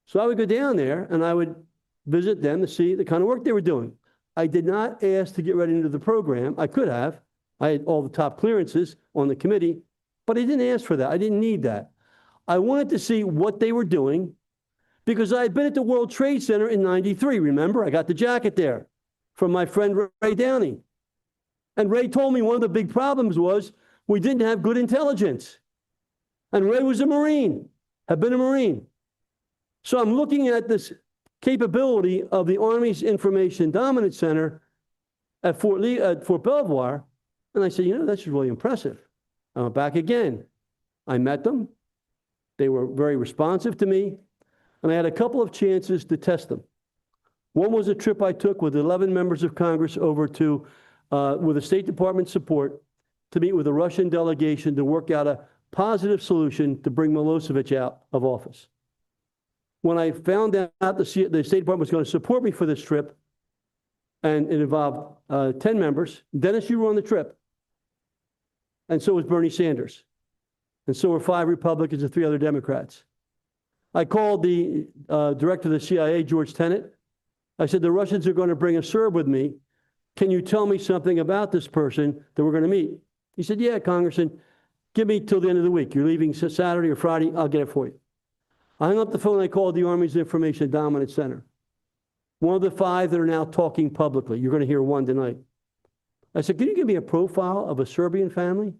So I would go down there and I would visit them to see the kind of work they were doing. I did not ask to get right into the program. I could have. I had all the top clearances on the committee, but I didn't ask for that. I didn't need that. I wanted to see what they were doing because I had been at the World Trade Center in '93. Remember, I got the jacket there from my friend Ray Downey. And Ray told me one of the big problems was we didn't have good intelligence. And Ray was a Marine, had been a Marine. So I'm looking at this capability of the Army's Information Dominance Center at Fort Belvoir, and I said, you know, that's really impressive. I went back again. I met them. They were very responsive to me, and I had a couple of chances to test them. One was a trip I took with 11 members of Congress over to, with the State Department support, to meet with a Russian delegation to work out a positive solution to bring Milosevic out of office. When I found out the State Department was going to support me for this trip, and it involved 10 members, Dennis, you were on the trip, and so was Bernie Sanders, and so were 5 Republicans and 3 other Democrats. I called the director of the CIA, George Tenet. I said, the Russians are going to bring a Serb with me. Can you tell me something about this person that we're going to meet? He said, yeah, Congressman, give me till the end of the week. You're leaving Saturday or Friday, I'll get it for you. I hung up the phone and I called the Army's Information Dominance Center. one of the 5 that are now talking publicly. You're going to hear one tonight. I said, can you give me a profile of a Serbian family?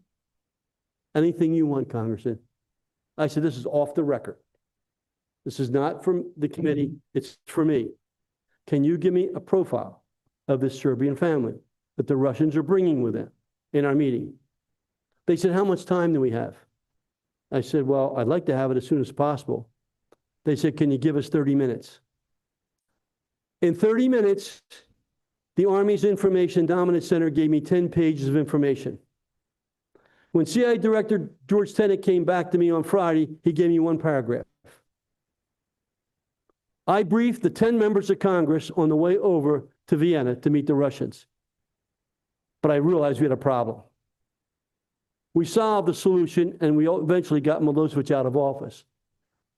Anything you want, Congressman. I said, this is off the record. This is not from the committee, it's for me. Can you give me a profile of this Serbian family that the Russians are bringing with them in our meeting? They said, how much time do we have? I said, well, I'd like to have it as soon as possible. They said, can you give us 30 minutes? In 30 minutes, the Army's Information Dominance Center gave me 10 pages of information. When CIA Director George Tenet came back to me on Friday, he gave me 1 paragraph. I briefed the 10 members of Congress on the way over to Vienna to meet the Russians. But I realized we had a problem. We solved the solution, and we eventually got Milosevic out of office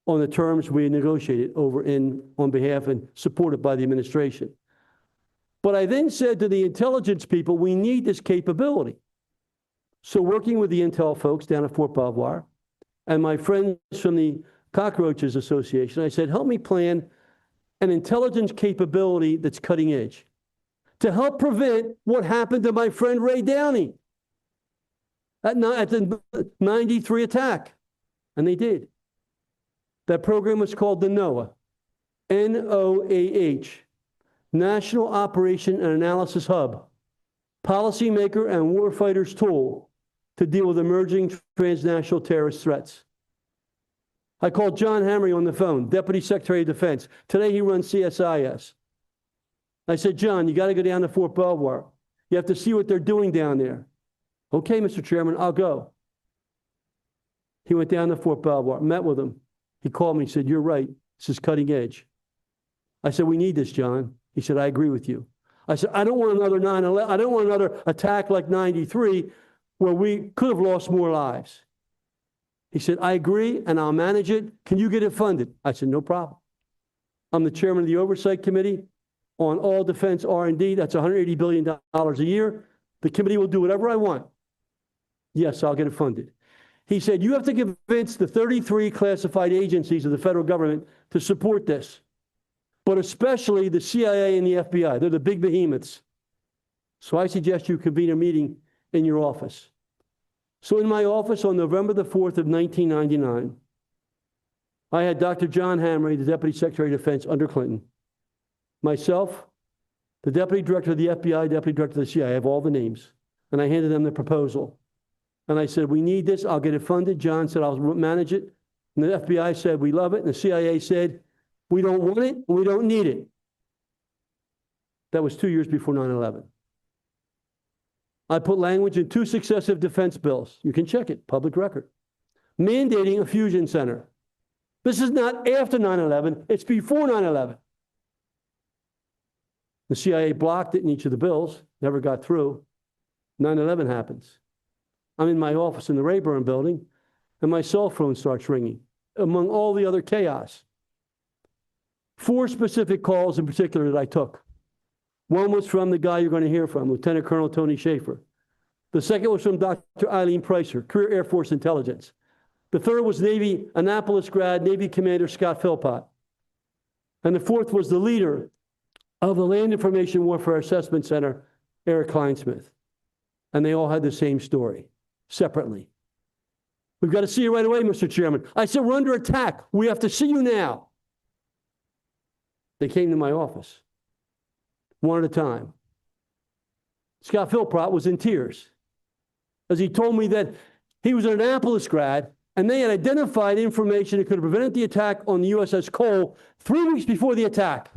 on the terms we negotiated on behalf and supported by the administration. But I then said to the intelligence people, we need this capability. So working with the intel folks down at Fort Belvoir and my friends from the Cockroaches Association, I said, help me plan an intelligence capability that's cutting edge to help prevent what happened to my friend Ray Downey at the 93 attack. And they did. That program was called the NOAH, N-O-A-H, National Operation and Analysis Hub, policymaker and warfighters tool to deal with emerging transnational terrorist threats. I called John Hamre on the phone, Deputy Secretary of Defense. Today he runs CSIS. I said, John, you got to go down to Fort Belvoir. You have to see what they're doing down there. Okay, Mr. Chairman, I'll go. He went down to Fort Belvoir, met with him. He called me, he said, you're right, this is cutting edge. I said, we need this, John. He said, I agree with you. I said, I don't want another 9/11. I don't want another attack like 93 where we could have lost more lives. He said, I agree, and I'll manage it. Can you get it funded? I said, no problem. I'm the chairman of the Oversight Committee on all defense R&D. That's $180 billion a year. The committee will do whatever I want. Yes, I'll get it funded. He said, you have to convince the 33 classified agencies of the federal government to support this, but especially the CIA and the FBI. They're the big behemoths. So I suggest you convene a meeting in your office. So in my office on November the 4th of 1999, I had Dr. John Hamre, the Deputy Secretary of Defense under Clinton, myself, the Deputy Director of the FBI, Deputy Director of the CIA, I have all the names, and I handed them the proposal. And I said, we need this, I'll get it funded. John said, I'll manage it. And the FBI said, we love it. And the CIA said, we don't want it, and we don't need it. That was 2 years before 9/11. I put language in 2 successive defense bills. You can check it, public record. Mandating a fusion center. This is not after 9/11, it's before 9/11. The CIA blocked it in each of the bills, never got through. 9/11 happens. I'm in my office in the Rayburn building, and my cell phone starts ringing, among all the other chaos. 4 specific calls in particular that I took. One was from the guy you're going to hear from, Lieutenant Colonel Tony Shaffer. The second was from Dr. Eileen Pricer, Career Air Force Intelligence. The third was Navy, Annapolis grad, Navy Commander Scott Philpott. And the fourth was the leader of the Land Information Warfare Assessment Center, Eric Kleinsmith. And they all had the same story, separately. We've got to see you right away, Mr. Chairman. I said, we're under attack. We have to see you now. They came to my office, one at a time. Scott Philpott was in tears as he told me that he was an Annapolis grad and they had identified information that could have prevented the attack on the USS Cole 3 weeks before the attack.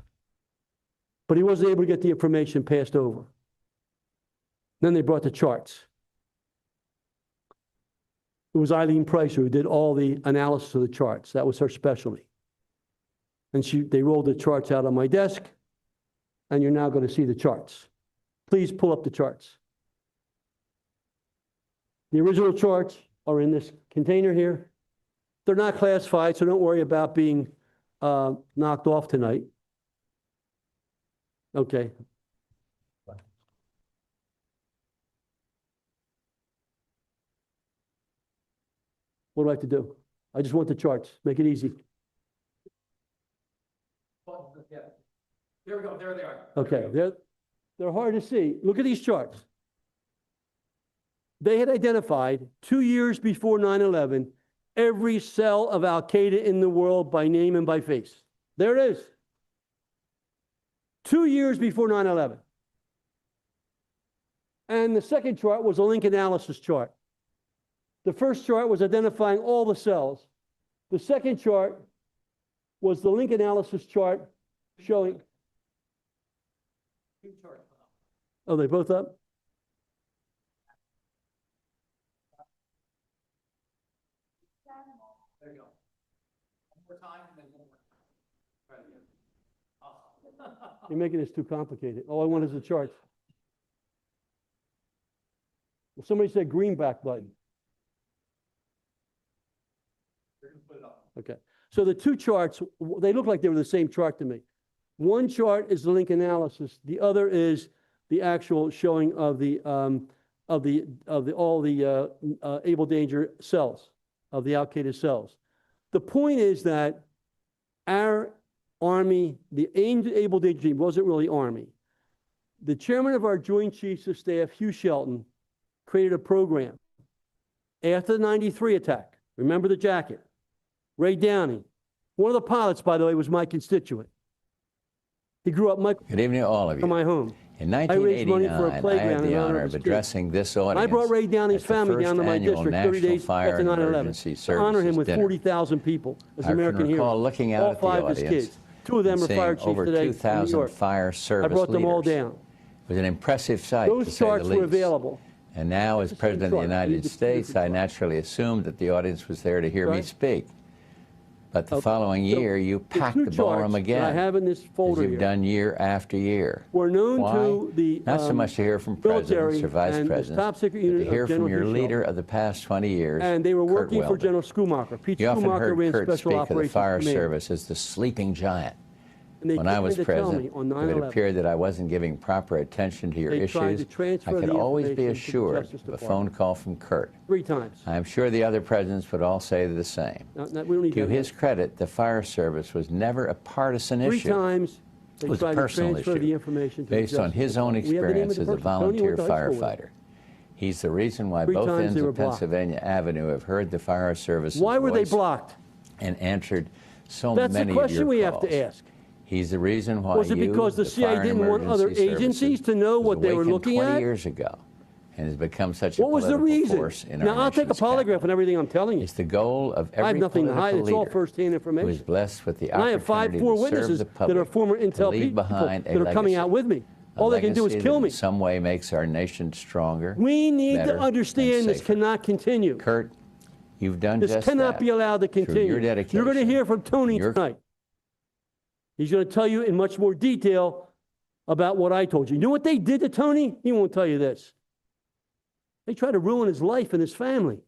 But he wasn't able to get the information passed over. Then they brought the charts. It was Eileen Pricer who did all the analysis of the charts. That was her specialty. And they rolled the charts out on my desk, and you're now going to see the charts. Please pull up the charts. The original charts are in this container here. They're not classified, so don't worry about being knocked off tonight. Okay. What do I have to do? I just want the charts. Make it easy. There we go, there they are. Okay, they're hard to see. Look at these charts. They had identified 2 years before 9/11 every cell of Al-Qaeda in the world by name and by face. There it is. 2 years before 9/11. And the second chart was a link analysis chart. The first chart was identifying all the cells. The second chart was the link analysis chart showing. Oh, they both up? There you go. One more time and then one more. Try it again. Awesome. You're making this too complicated. All I want is the charts. Well, somebody said greenback button. Okay. So the two charts, they look like they were the same chart to me. One chart is the link analysis. The other is the actual showing of the all the able danger cells of the Al-Qaeda cells. The point is that our Army, the able danger team wasn't really Army. The chairman of our Joint Chiefs of Staff, Hugh Shelton, created a program after the 93 attack. Remember the jacket? Ray Downey. One of the pilots, by the way, was my constituent. He grew up Good evening to all of you. in my home. In I raised money for a 1989, I playground had the in honor honor of of his addressing kids. this And audience I brought Ray Downey's at the family first down to my annual district 30 National days Fire after and 9/11 Emergency to honor him Services with dinner. 40,000 people as I can American recall heroes. looking out All at the five of his audience kids. Two of them and are seeing fire chiefs over today in New 2,000 York. fire service I brought them all leaders. down. It was an impressive sight, Those to say the charts were least. available. And now, as It's the same President of the chart. United It's a States, I different chart. naturally assumed that the audience was there to hear me Right. speak. But the Okay. following So year, you the packed two the ballroom charts that again, I have in this as folder you've here done year after year. were known Why? to the Not so much to hear from military presidents or vice and this presidents, top secret but unit to hear of General from your Hugh leader Shelton. of the past 20 years, And they were Curt working for Weldon. General Schumacher. Pete You often Schumacher heard ran Curt Special speak of the Operations fire Command. service as the sleeping giant. And they When I came was in to tell me president, on if it 9/11. appeared that I wasn't giving proper attention to your They tried issues, to transfer I could the always be information to the assured Justice of a Department. phone call from Curt. 3 times. I am sure the other presidents would all say the same. No, we don't need To that. his credit, the fire service was never a partisan 3 issue. times they It was tried a to personal transfer issue the information to the based on Justice his own Department. We have the name of experience the as a person. Tony volunteer went to high school with firefighter. He's the reason why 3 both times ends they were of blocked. Pennsylvania Avenue have heard the fire service. Why were they blocked? And answered so That's many the of your question we have calls. to ask. He's the reason why Was it you, because the CIA fire didn't want other emergency services, agencies to know was what they were awakened looking 20 at? years ago and has become such a What was the political reason? force in Now, our I'll take a nation's polygraph capital. on everything I'm telling you. It's the goal of I have every nothing to hide. political It's all leader firsthand who is information. blessed with the And I have opportunity four to serve witnesses the that public are former to intel leave people behind a that are coming out legacy. with me. A All they can do is legacy kill that me. in some way makes our nation stronger. We need better, to understand and this safer. cannot continue. Curt, you've done This just cannot that. be allowed to Through continue. your dedication, You're going to hear from Tony your- tonight. He's going to tell you in much more detail about what I told you. You know what they did to Tony? He won't tell you this. They tried to ruin his life and his family.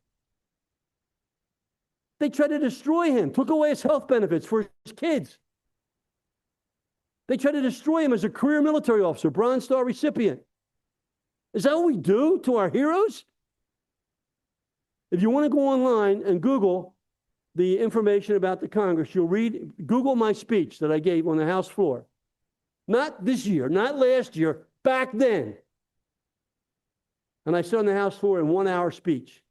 They tried to destroy him, took away his health benefits for his kids. They tried to destroy him as a career military officer, Bronze Star recipient. Is that what we do to our heroes? If you want to go online and Google the information about the Congress, you'll Google my speech that I gave on the House floor. Not this year, not last year, back then. And I said on the House floor in 1 hour speech,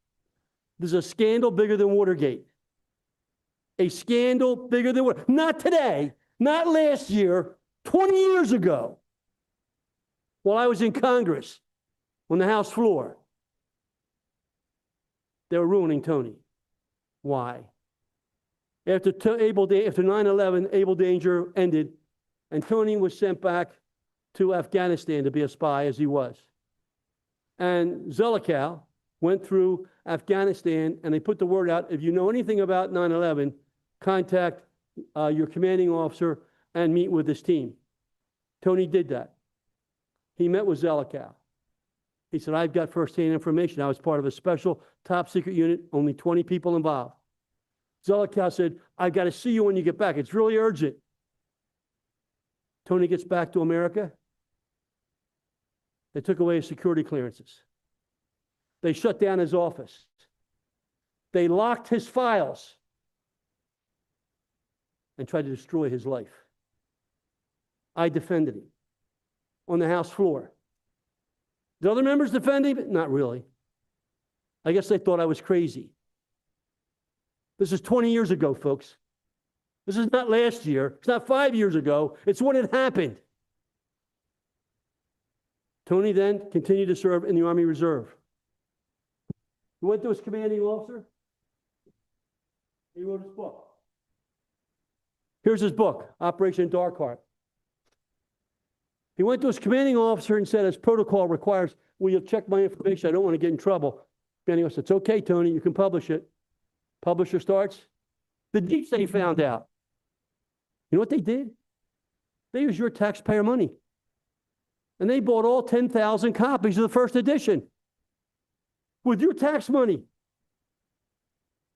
there's a scandal bigger than Watergate. A scandal bigger than Watergate. Not today, not last year, 20 years ago, while I was in Congress on the House floor. They were ruining Tony. Why? After 9/11, able danger ended, and Tony was sent back to Afghanistan to be a spy, as he was. And Zelikow went through Afghanistan, and they put the word out, if you know anything about 9/11, contact your commanding officer and meet with this team. Tony did that. He met with Zelikow. He said, I've got firsthand information. I was part of a special top secret unit, only 20 people involved. Zelikow said, I've got to see you when you get back. It's really urgent. Tony gets back to America. They took away his security clearances. They shut down his office. They locked his files and tried to destroy his life. I defended him on the House floor. Did other members defend him? Not really. I guess they thought I was crazy. This is 20 years ago, folks. This is not last year. It's not 5 years ago. It's when it happened. Tony then continued to serve in the Army Reserve. He went to his commanding officer. He wrote his book. Here's his book, Operation Dark Heart. He went to his commanding officer and said, as protocol requires, will you check my information? I don't want to get in trouble. Commanding officer said, it's okay, Tony, you can publish it. Publisher starts. The deep state found out. You know what they did? They used your taxpayer money. And they bought all 10,000 copies of the first edition with your tax money.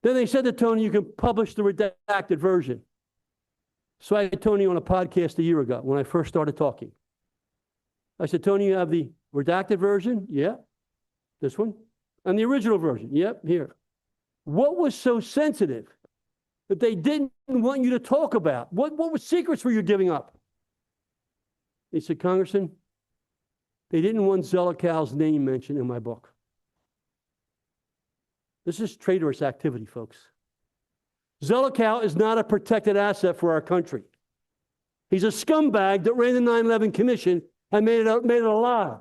Then they said to Tony, you can publish the redacted version. So I had Tony on a podcast a year ago when I first started talking. I said, Tony, you have the redacted version? Yeah. This one? And the original version? Yep, here. What was so sensitive that they didn't want you to talk about? What secrets were you giving up? He said, Congressman, they didn't want Zelikow name mentioned in my book. This is traitorous activity, folks. Zelikow is not a protected asset for our country. He's a scumbag that ran the 9/11 Commission and made it a lie.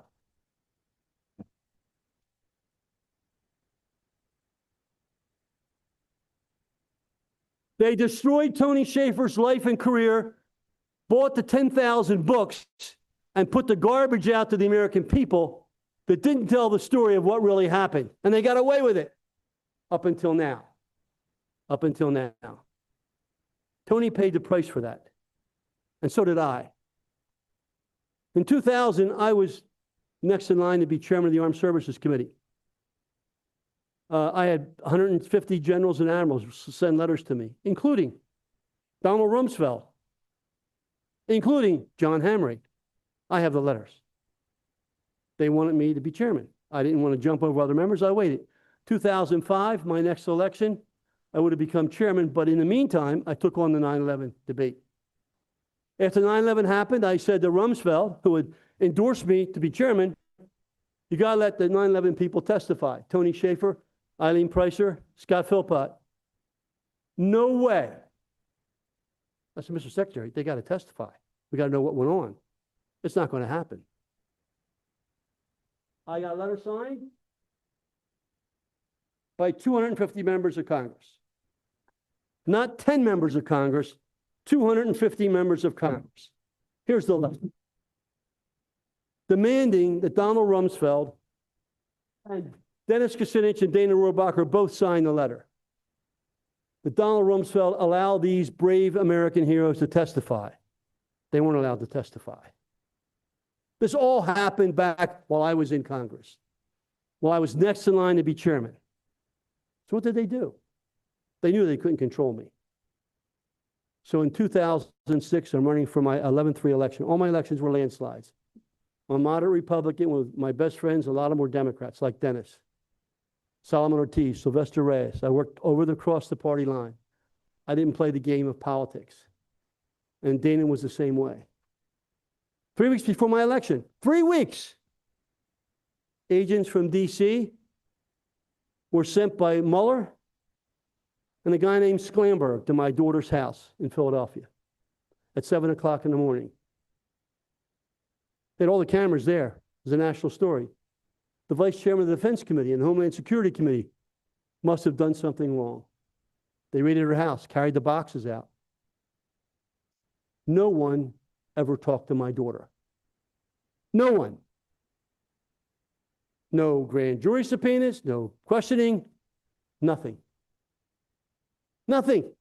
They destroyed Tony Shaffer's life and career, bought the 10,000 books, and put the garbage out to the American people that didn't tell the story of what really happened. And they got away with it up until now. Up until now. Tony paid the price for that. And so did I. In 2000, I was next in line to be chairman of the Armed Services Committee. I had 150 generals and admirals send letters to me, including Donald Rumsfeld, including John Hamre. I have the letters. They wanted me to be chairman. I didn't want to jump over other members. I waited. 2005, my next election, I would have become chairman, but in the meantime, I took on the 9/11 debate. After 9/11 happened, I said to Rumsfeld, who had endorsed me to be chairman, you got to let the 9/11 people testify. Tony Shaffer, Eileen Pricer, Scott Philpott. No way. I said, Mr. Secretary, they got to testify. We got to know what went on. It's not going to happen. I got a letter signed by 250 members of Congress. Not 10 members of Congress, 250 members of Congress. Here's the letter. Demanding that Donald Rumsfeld and Dennis Kucinich and Dana Rohrabacher both sign the letter. That Donald Rumsfeld allow these brave American heroes to testify. They weren't allowed to testify. This all happened back while I was in Congress, while I was next in line to be chairman. So what did they do? They knew they couldn't control me. So in 2006, I'm running for my 11th re-election. All my elections were landslides. I'm a moderate Republican with my best friends. A lot of them were Democrats, like Dennis, Solomon Ortiz, Sylvester Reyes. I worked across the party line. I didn't play the game of politics. And Dana was the same way. 3 weeks before my election, 3 weeks, agents from D.C. were sent by Mueller and a guy named Sklamberg to my daughter's house in Philadelphia at 7 o'clock in the morning. They had all the cameras there. It was a national story. The vice chairman of the Defense Committee and the Homeland Security Committee must have done something wrong. They raided her house, carried the boxes out. No one ever talked to my daughter. No one. No grand jury subpoenas, no questioning, nothing. Nothing.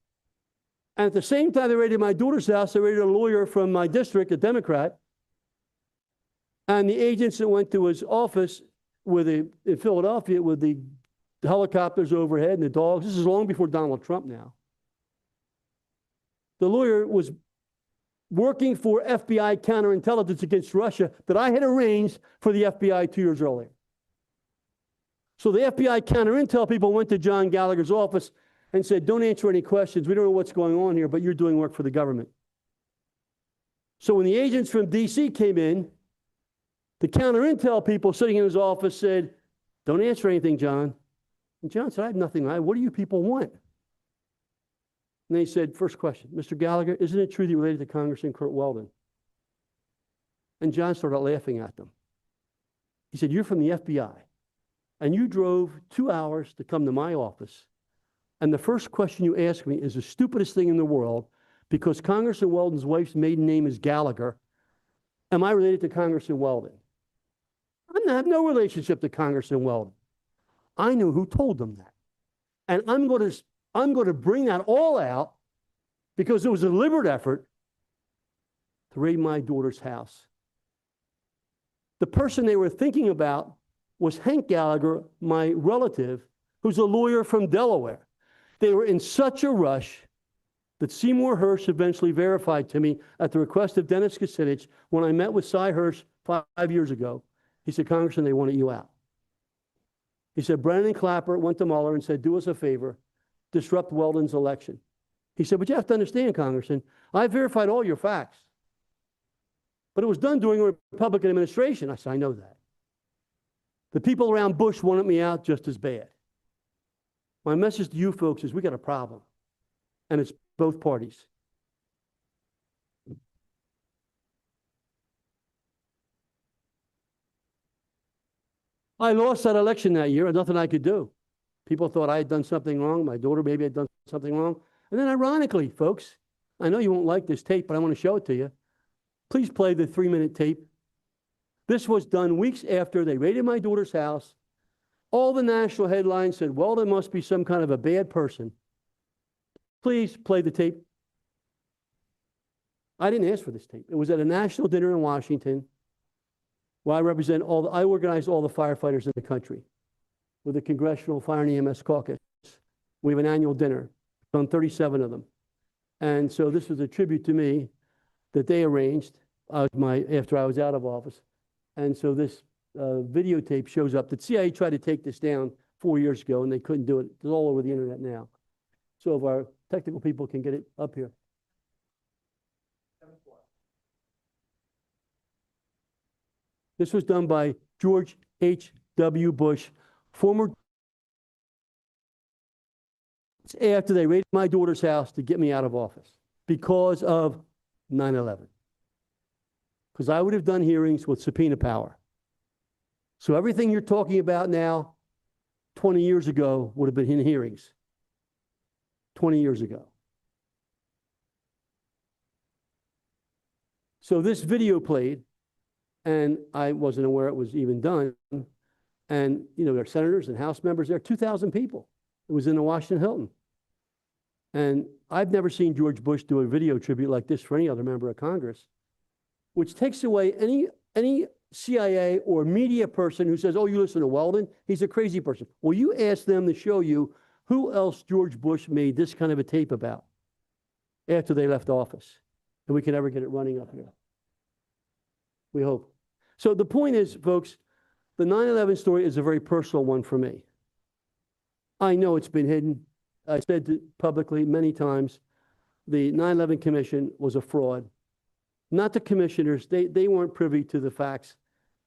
And at the same time they raided my daughter's house, they raided a lawyer from my district, a Democrat, and the agents that went to his office in Philadelphia with the helicopters overhead and the dogs. This is long before Donald Trump now. The lawyer was working for FBI counterintelligence against Russia that I had arranged for the FBI 2 years earlier. So the FBI counterintel people went to John Gallagher's office and said, don't answer any questions. We don't know what's going on here, but you're doing work for the government. So when the agents from DC came in, the counter intel people sitting in his office said, don't answer anything, John. And John said, I have nothing. What do you people want? And they said, first question, Mr. Gallagher, isn't it true that you're related to Congressman Curt Weldon? And John started laughing at them. He said, you're from the FBI, and you drove 2 hours to come to my office. And the first question you asked me is the stupidest thing in the world, because Congressman Weldon's wife's maiden name is Gallagher. Am I related to Congressman Weldon? I have no relationship to Congressman Weldon. I knew who told them that. And I'm going to bring that all out because it was a deliberate effort to raid my daughter's house. The person they were thinking about was Hank Gallagher, my relative, who's a lawyer from Delaware. They were in such a rush that Seymour Hersh eventually verified to me at the request of Dennis Kucinich when I met with Cy Hersh 5 years ago. He said, Congressman, they wanted you out. He said, Brennan and Clapper went to Mueller and said, do us a favor, disrupt Weldon's election. He said, but you have to understand, Congressman, I verified all your facts. But it was done during a Republican administration. I said, I know that. The people around Bush wanted me out just as bad. My message to you folks is we got a problem, and it's both parties. I lost that election that year, and nothing I could do. People thought I had done something wrong. My daughter maybe had done something wrong. And then ironically, folks, I know you won't like this tape, but I want to show it to you. Please play the 3-minute tape. This was done weeks after they raided my daughter's house. All the national headlines said, Weldon must be some kind of a bad person. Please play the tape. I didn't ask for this tape. It was at a national dinner in Washington where I organized all the firefighters in the country with the Congressional Fire and EMS Caucus. We have an annual dinner, done 37 of them. And so this was a tribute to me that they arranged after I was out of office. And so this videotape shows up. The CIA tried to take this down 4 years ago, and they couldn't do it. It's all over the internet now. So if our technical people can get it up here. This was done by George H.W. Bush, former after they raided my daughter's house to get me out of office because of 9/11. Because I would have done hearings with subpoena power. So everything you're talking about now, 20 years ago, would have been in hearings. 20 years ago. So this video played, and I wasn't aware it was even done. And, you know, there are senators and House members there, 2,000 people. It was in the Washington Hilton. And I've never seen George Bush do a video tribute like this for any other member of Congress, which takes away any CIA or media person who says, oh, you listen to Weldon, he's a crazy person. Well, you ask them to show you who else George Bush made this kind of a tape about after they left office. And we can ever get it running up here. We hope. So the point is, folks, the 9/11 story is a very personal one for me. I know it's been hidden. I said publicly many times, the 9/11 Commission was a fraud. Not the commissioners. They weren't privy to the facts.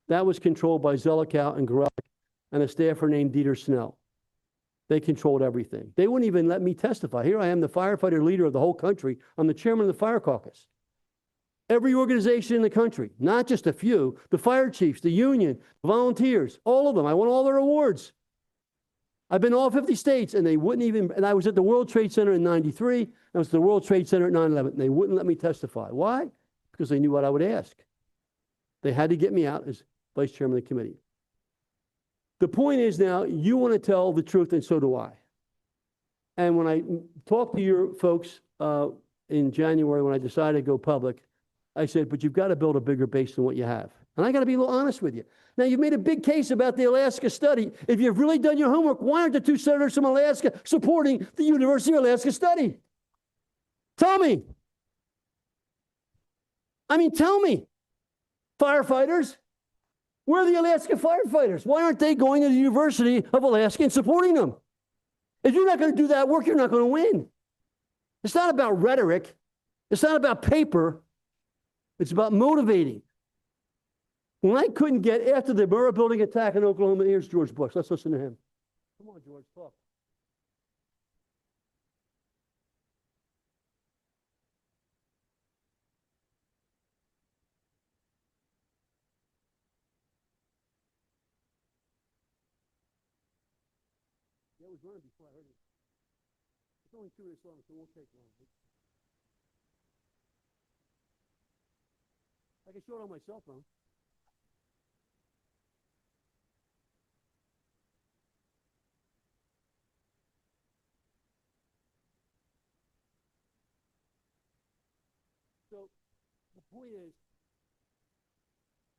That was controlled by Zelikow and Gorelick and a staffer named Dieter Snell. They controlled everything. They wouldn't even let me testify. Here I am, the firefighter leader of the whole country. I'm the chairman of the fire caucus. Every organization in the country, not just a few, the fire chiefs, the union, volunteers, all of them. I won all their awards. I've been to all 50 states, and they wouldn't even, and I was at the World Trade Center in '93. I was at the World Trade Center at 9/11, and they wouldn't let me testify. Why? Because they knew what I would ask. They had to get me out as vice chairman of the committee. The point is now, you want to tell the truth, and so do I. And when I talked to your folks in January, when I decided to go public, I said, but you've got to build a bigger base than what you have. And I got to be a little honest with you. Now, you've made a big case about the Alaska study. If you've really done your homework, why aren't the 2 senators from Alaska supporting the University of Alaska study? Tell me. I mean, tell me. Firefighters, where are the Alaska firefighters? Why aren't they going to the University of Alaska and supporting them? If you're not going to do that work, you're not going to win. It's not about rhetoric. It's not about paper. It's about motivating. When I couldn't get, after the Berma building attack in Oklahoma, here's George Bush. Let's listen to him. Come on, George, talk. Yeah, I was running before I heard it. It's only 2 minutes long, so it won't take long. I can show it on my cell phone. So the point is,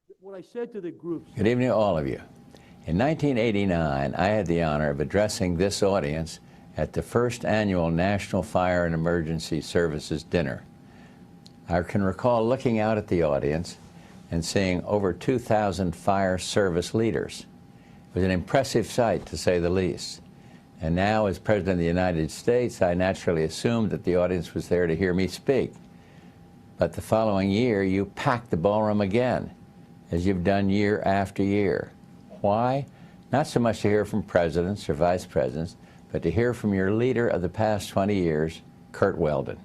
that what I said to the groups. Good evening to all of you. In 1989, I had the honor of addressing this audience at the first annual National Fire and Emergency Services Dinner. I can recall looking out at the audience and seeing over 2,000 fire service leaders. It was an impressive sight, to say the least. And now, as President of the United States, I naturally assumed that the audience was there to hear me speak. But the following year, you packed the ballroom again, as you've done year after year. Why? Not so much to hear from presidents or vice presidents, but to hear from your leader of the past 20 years, Curt Weldon.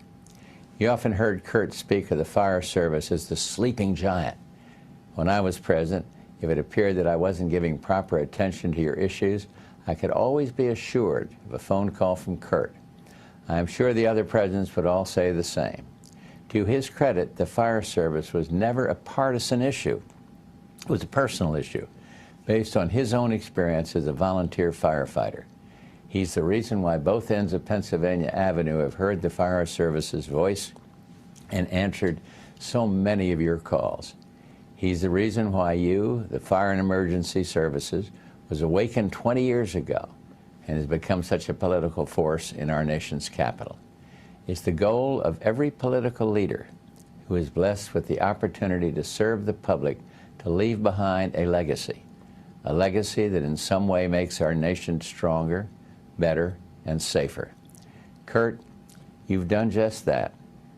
You often heard Curt speak of the fire service as the sleeping giant. When I was president, if it appeared that I wasn't giving proper attention to your issues, I could always be assured of a phone call from Curt. I am sure the other presidents would all say the same. To his credit, the fire service was never a partisan issue. It was a personal issue, based on his own experience as a volunteer firefighter. He's the reason why both ends of Pennsylvania Avenue have heard the fire service's voice and answered so many of your calls. He's the reason why you, the Fire and Emergency Services, was awakened 20 years ago and has become such a political force in our nation's capital. It's the goal of every political leader who is blessed with the opportunity to serve the public to leave behind a legacy that in some way makes our nation stronger, better, and safer. Curt, you've done just that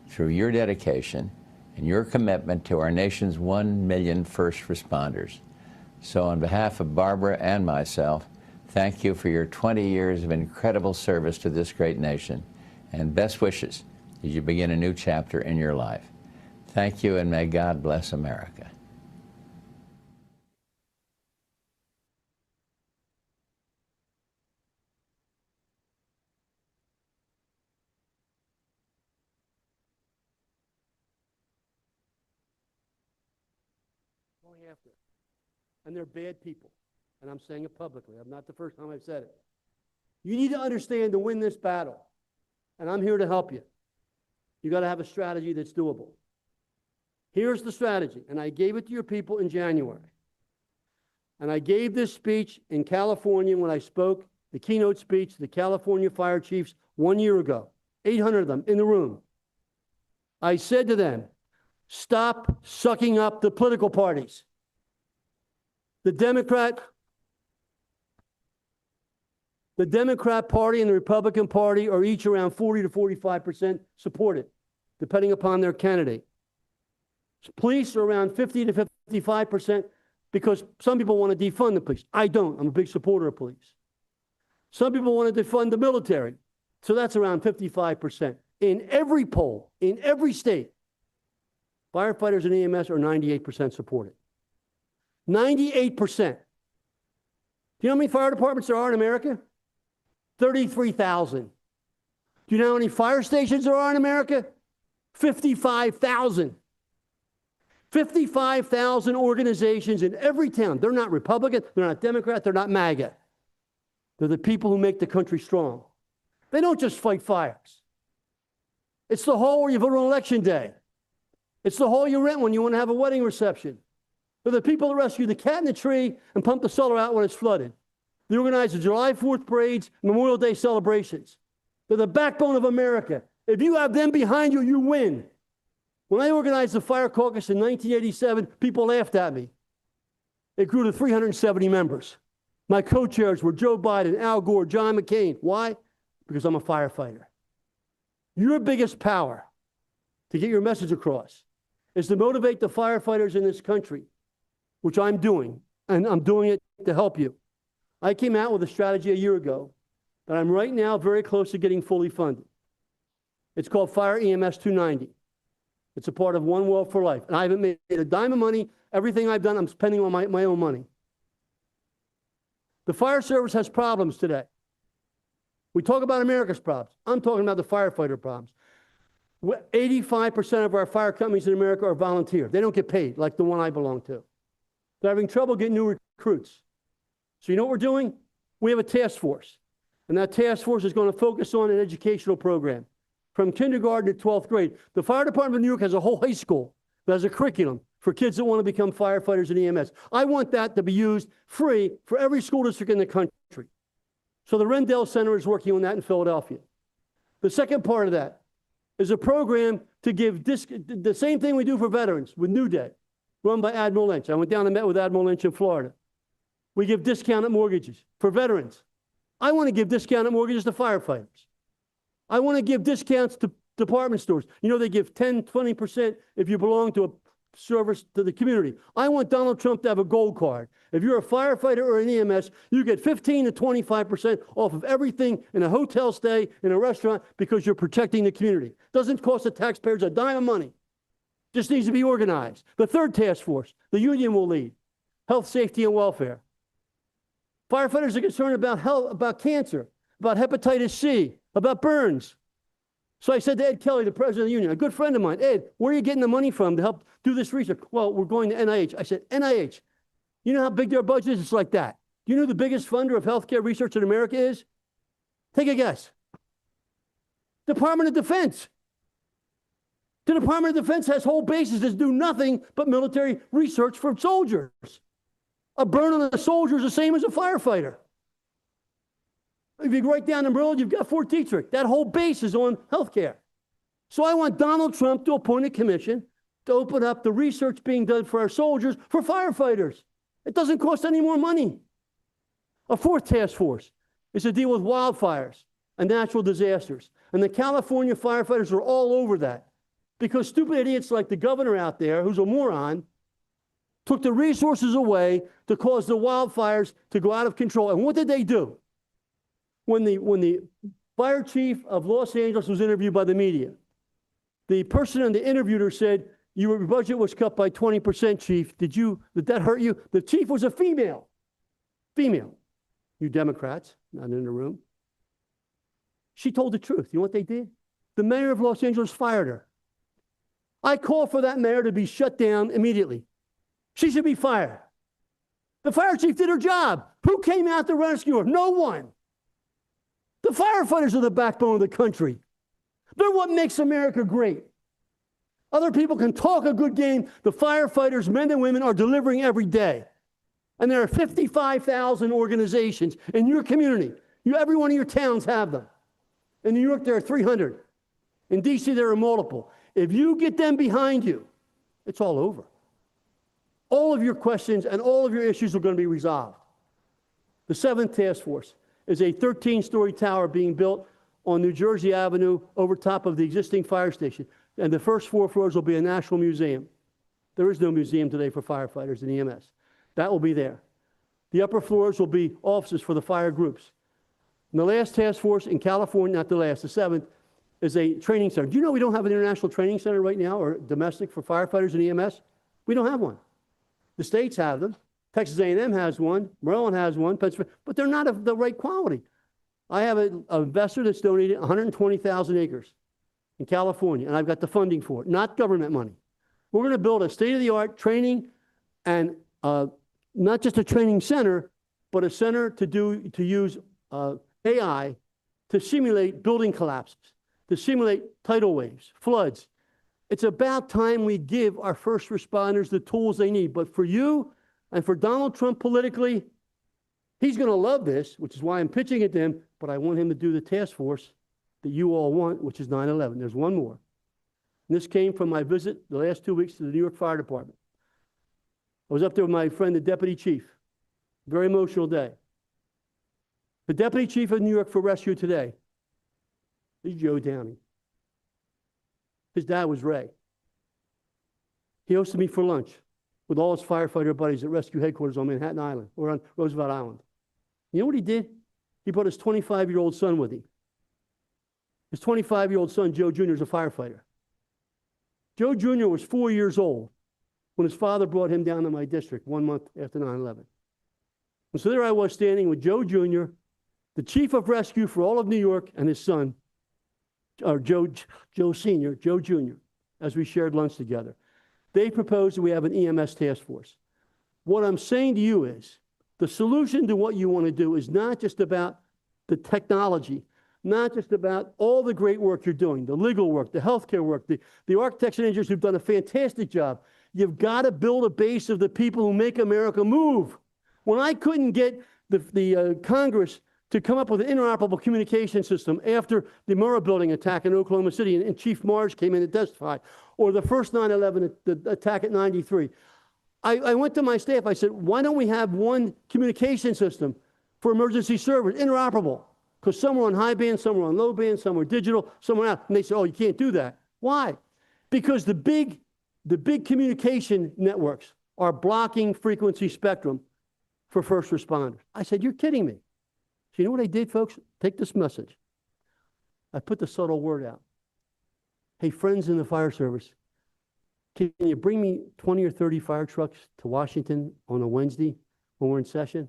through your dedication and your commitment to our nation's 1 million first responders. So on behalf of Barbara and myself, thank you for your 20 years of incredible service to this great nation, and best wishes as you begin a new chapter in your life. Thank you, and may God bless America. Going after. And they're bad people. And I'm saying it publicly. I'm not the first time I've said it. You need to understand to win this battle. And I'm here to help you. You got to have a strategy that's doable. Here's the strategy. And I gave it to your people in January. And I gave this speech in California when I spoke, the keynote speech to the California fire chiefs 1 year ago. 800 of them in the room. I said to them, stop sucking up the political parties. The Democrat Party and the Republican Party are each around 40 to 45% supported, depending upon their candidate. Police are around 50 to 55% because some people want to defund the police. I don't. I'm a big supporter of police. Some people want to defund the military. So that's around 55%. In every poll, in every state, firefighters and EMS are 98% supported. 98%. Do you know how many fire departments there are in America? 33,000. Do you know how many fire stations there are in America? 55,000. 55,000 organizations in every town. They're not Republican, they're not Democrat, they're not MAGA. They're the people who make the country strong. They don't just fight fires. It's the hall where you vote on election day. It's the hall you rent when you want to have a wedding reception. They're the people that rescue the cat in the tree and pump the cellar out when it's flooded. They organize the July 4th parades, Memorial Day celebrations. They're the backbone of America. If you have them behind you, you win. When I organized the Fire Caucus in 1987, people laughed at me. It grew to 370 members. My co-chairs were Joe Biden, Al Gore, John McCain. Why? Because I'm a firefighter. Your biggest power to get your message across is to motivate the firefighters in this country, which I'm doing, and I'm doing it to help you. I came out with a strategy a year ago that I'm right now very close to getting fully funded. It's called Fire EMS 290. It's a part of One World for Life. And I haven't made a dime of money. Everything I've done, I'm spending on my own money. The fire service has problems today. We talk about America's problems. I'm talking about the firefighter problems. 85% of our fire companies in America are volunteer. They don't get paid like the one I belong to. They're having trouble getting new recruits. So you know what we're doing? We have a task force. And that task force is going to focus on an educational program from kindergarten to 12th grade. The fire department of New York has a whole high school that has a curriculum for kids that want to become firefighters and EMS. I want that to be used free for every school district in the country. So the Rendell Center is working on that in Philadelphia. The second part of that is a program to give the same thing we do for veterans with New Day, run by Admiral Lynch. I went down and met with Admiral Lynch in Florida. We give discounted mortgages for veterans. I want to give discounted mortgages to firefighters. I want to give discounts to department stores. You know, they give 10, 20% if you belong to a service to the community. I want Donald Trump to have a gold card. If you're a firefighter or an EMS, you get 15 to 25% off of everything in a hotel stay, in a restaurant, because you're protecting the community. Doesn't cost the taxpayers a dime of money. Just needs to be organized. The third task force, the union will lead. Health, safety, and welfare. Firefighters are concerned about health, about cancer, about hepatitis C, about burns. So I said to Ed Kelly, the president of the union, a good friend of mine, Ed, where are you getting the money from to help do this research? Well, we're going to NIH. I said, NIH, you know how big their budget is? It's like that. Do you know who the biggest funder of healthcare research in America is? Take a guess. Department of Defense. The Department of Defense has whole bases that do nothing but military research for soldiers. A burn on a soldier is the same as a firefighter. If you go right down the road, you've got Fort Detrick. That whole base is on healthcare. So I want Donald Trump to appoint a commission to open up the research being done for our soldiers for firefighters. It doesn't cost any more money. A fourth task force is to deal with wildfires and natural disasters. And the California firefighters are all over that because stupid idiots like the governor out there, who's a moron, took the resources away to cause the wildfires to go out of control. And what did they do? When the fire chief of Los Angeles was interviewed by the media, the person in the interviewer said, your budget was cut by 20%, chief. Did that hurt you? The chief was a female. Female. You Democrats, not in the room. She told the truth. You know what they did? The mayor of Los Angeles fired her. I call for that mayor to be shut down immediately. She should be fired. The fire chief did her job. Who came out to rescue her? No one. The firefighters are the backbone of the country. They're what makes America great. Other people can talk a good game. The firefighters, men and women, are delivering every day. And there are 55,000 organizations in your community. Every one of your towns have them. In New York, there are 300. In DC, there are multiple. If you get them behind you, it's all over. All of your questions and all of your issues are going to be resolved. The seventh task force is a 13-story tower being built on New Jersey Avenue over top of the existing fire station. And the first 4 floors will be a national museum. There is no museum today for firefighters and EMS. That will be there. The upper floors will be offices for the fire groups. And the last task force in California, not the last, the seventh, is a training center. Do you know we don't have an international training center right now or domestic for firefighters and EMS? We don't have one. The states have them. Texas A&M has one. Maryland has one. Pennsylvania, but they're not of the right quality. I have an investor that's donated 120,000 acres in California, and I've got the funding for it, not government money. We're going to build a state-of-the-art training and not just a training center, but a center to use AI to simulate building collapses, to simulate tidal waves, floods. It's about time we give our first responders the tools they need. But for you and for Donald Trump politically, he's going to love this, which is why I'm pitching it to him, but I want him to do the task force that you all want, which is 9/11. There's one more. And this came from my visit the last 2 weeks to the New York Fire Department. I was up there with my friend, the deputy chief. Very emotional day. The deputy chief of New York for rescue today is Joe Downey. His dad was Ray. He hosted me for lunch with all his firefighter buddies at rescue headquarters on Manhattan Island or on Roosevelt Island. You know what he did? He brought his 25-year-old son with him. His 25-year-old son, Joe Jr., is a firefighter. Joe Jr. was 4 years old when his father brought him down to my district 1 month after 9/11. And so there I was standing with Joe Jr., the chief of rescue for all of New York, and his son, or Joe Sr., Joe Jr., as we shared lunch together. They proposed that we have an EMS task force. What I'm saying to you is the solution to what you want to do is not just about the technology, not just about all the great work you're doing, the legal work, the healthcare work, the architects and engineers who've done a fantastic job. You've got to build a base of the people who make America move. When I couldn't get the Congress to come up with an interoperable communication system after the Murrah building attack in Oklahoma City, and Chief Marsh came in to testify, or the first 9/11 attack at 93, I went to my staff, I said, why don't we have one communication system for emergency service, interoperable? Because some are on high band, some are on low band, some are digital, some are out. And they said, oh, you can't do that. Why? Because the big communication networks are blocking frequency spectrum for first responders. I said, you're kidding me. So you know what I did, folks? Take this message. I put the subtle word out. Hey, friends in the fire service, can you bring me 20 or 30 fire trucks to Washington on a Wednesday when we're in session?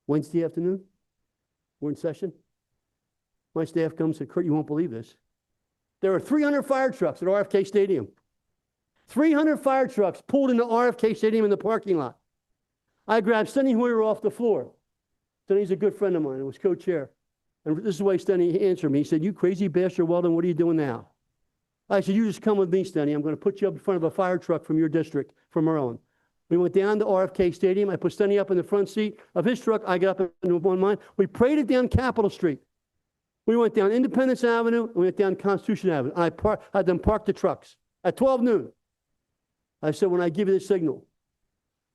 Wednesday afternoon? We're in session. My staff comes and said, Curt, you won't believe this. There are 300 fire trucks at RFK Stadium. 300 fire trucks pulled into RFK Stadium in the parking lot. I grabbed Steny Hoyer off the floor. Steny's a good friend of mine. I was co-chair. And this is the way Steny answered me. He said, you crazy bastard, Weldon, what are you doing now? I said, you just come with me, Steny. I'm going to put you up in front of a fire truck from your district, from Maryland. We went down to RFK Stadium. I put Steny up in the front seat of his truck. I got up in one of mine. We paraded down Capitol Street. We went down Independence Avenue, and we went down Constitution Avenue. And I had them park the trucks at 12 noon. I said, when I give you the signal,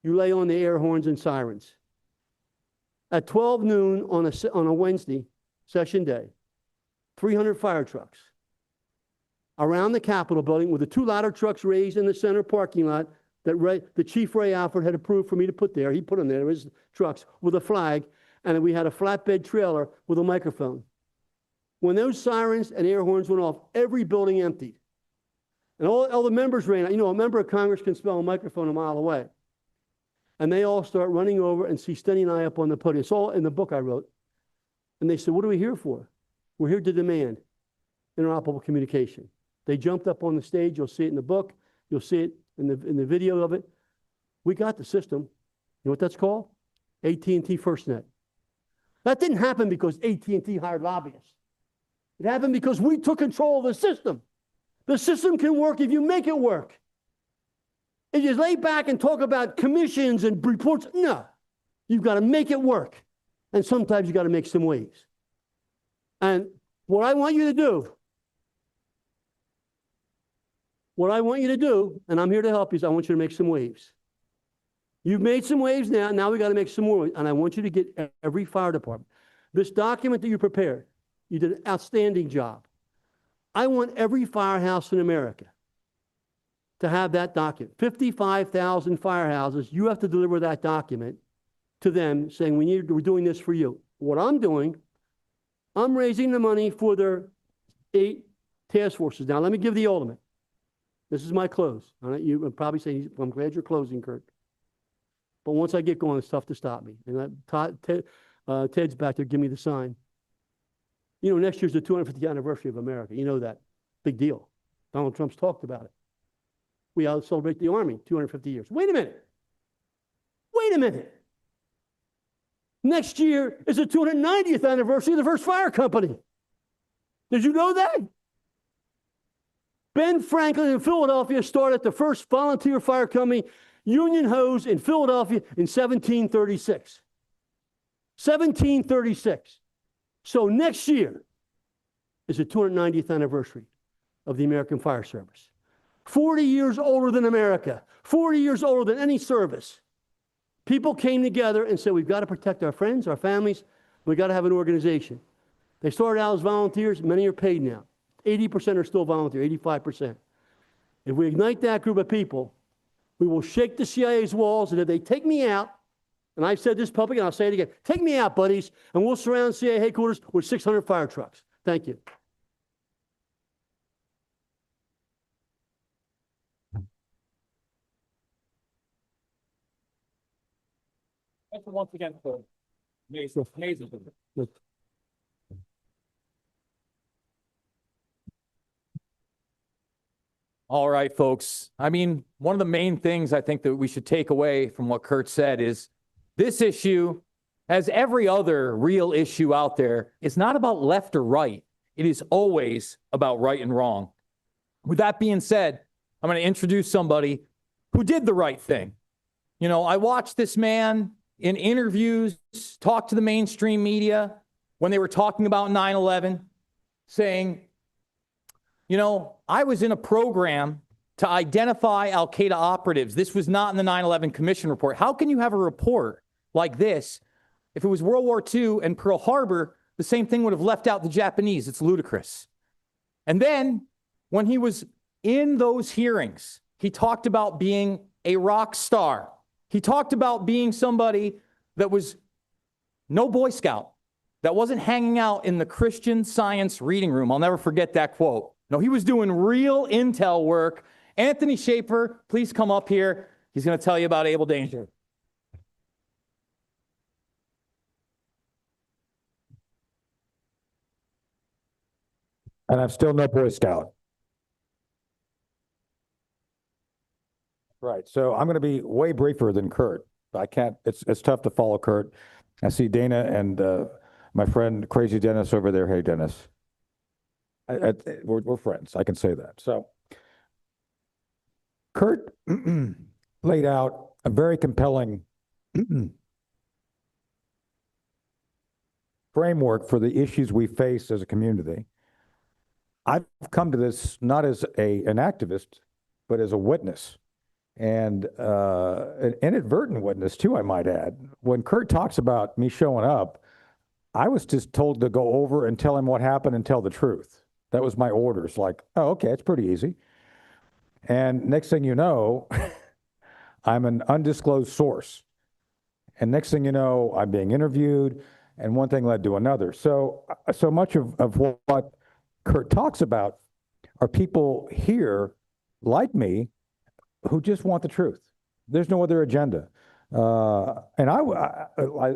you lay on the air horns and sirens. At 12 noon on a Wednesday, session day, 300 fire trucks around the Capitol building with the 2 ladder trucks raised in the center parking lot that the Chief Ray Alford had approved for me to put there. He put them there, his trucks, with a flag, and then we had a flatbed trailer with a microphone. When those sirens and air horns went off, every building emptied. And all the members ran out. You know, a member of Congress can smell a microphone a mile away. And they all start running over and see Steny and I up on the podium. It's all in the book I wrote. And they said, what are we here for? We're here to demand interoperable communication. They jumped up on the stage. You'll see it in the book. You'll see it in the video of it. We got the system. You know what that's called? AT&T FirstNet. That didn't happen because AT&T hired lobbyists. It happened because we took control of the system. The system can work if you make it work. If you lay back and talk about commissions and reports, no. You've got to make it work. And sometimes you got to make some waves. And what I want you to do, and I'm here to help you, is I want you to make some waves. You've made some waves now. Now we got to make some more waves. And I want you to get every fire department. This document that you prepared, you did an outstanding job. I want every firehouse in America to have that document. 55,000 firehouses, you have to deliver that document to them saying, we're doing this for you. What I'm doing, I'm raising the money for their 8 task forces. Now, let me give the ultimate. This is my close. You're probably saying, I'm glad you're closing, Curt. But once I get going, it's tough to stop me. And Ted's back there, give me the sign. You know, next year's the 250th anniversary of America. You know that. Big deal. Donald Trump's talked about it. We celebrate the Army, 250 years. Wait a minute. Wait a minute. Next year is the 290th anniversary of the first fire company. Did you know that? Ben Franklin in Philadelphia started the first volunteer fire company, Union Hose, in Philadelphia in 1736. 1736. So next year is the 290th anniversary of the American Fire Service. 40 years older than America, 40 years older than any service. People came together and said, we've got to protect our friends, our families. We've got to have an organization. They started out as volunteers. Many are paid now. 80% are still volunteer, 85%. If we ignite that group of people, we will shake the CIA's walls, and if they take me out, and I've said this publicly, and I'll say it again, take me out, buddies, and we'll surround CIA headquarters with 600 fire trucks. Thank you. Thank you once again for amazing. All right, folks. I mean, one of the main things I think that we should take away from what Curt said is this issue, as every other real issue out there, is not about left or right. It is always about right and wrong. With that being said, I'm going to introduce somebody who did the right thing. You know, I watched this man in interviews talk to the mainstream media when they were talking about 9/11, saying, you know, I was in a program to identify al-Qaeda operatives. This was not in the 9/11 Commission report. How can you have a report like this? If it was World War II and Pearl Harbor, the same thing would have left out the Japanese. It's ludicrous. And then when he was in those hearings, he talked about being a rock star. He talked about being somebody that was no Boy Scout, that wasn't hanging out in the Christian Science reading room. I'll never forget that quote. No, he was doing real intel work. Anthony Shaffer, please come up here. He's going to tell you about Able Danger. And I'm still no Boy Scout. Right, so I'm going to be way briefer than Curt. I can't, it's tough to follow Curt. I see Dana and my friend Crazy Dennis over there. Hey, Dennis. We're friends, I can say that. So Curt laid out a very compelling framework for the issues we face as a community. I've come to this not as an activist, but as a witness, and an inadvertent witness too, I might add. When Curt talks about me showing up, I was just told to go over and tell him what happened and tell the truth. That was my orders, like, oh, okay, it's pretty easy. And next thing you know, I'm an undisclosed source. And next thing you know, I'm being interviewed, and one thing led to another. So much of what Curt talks about are people here like me who just want the truth. There's no other agenda. And I,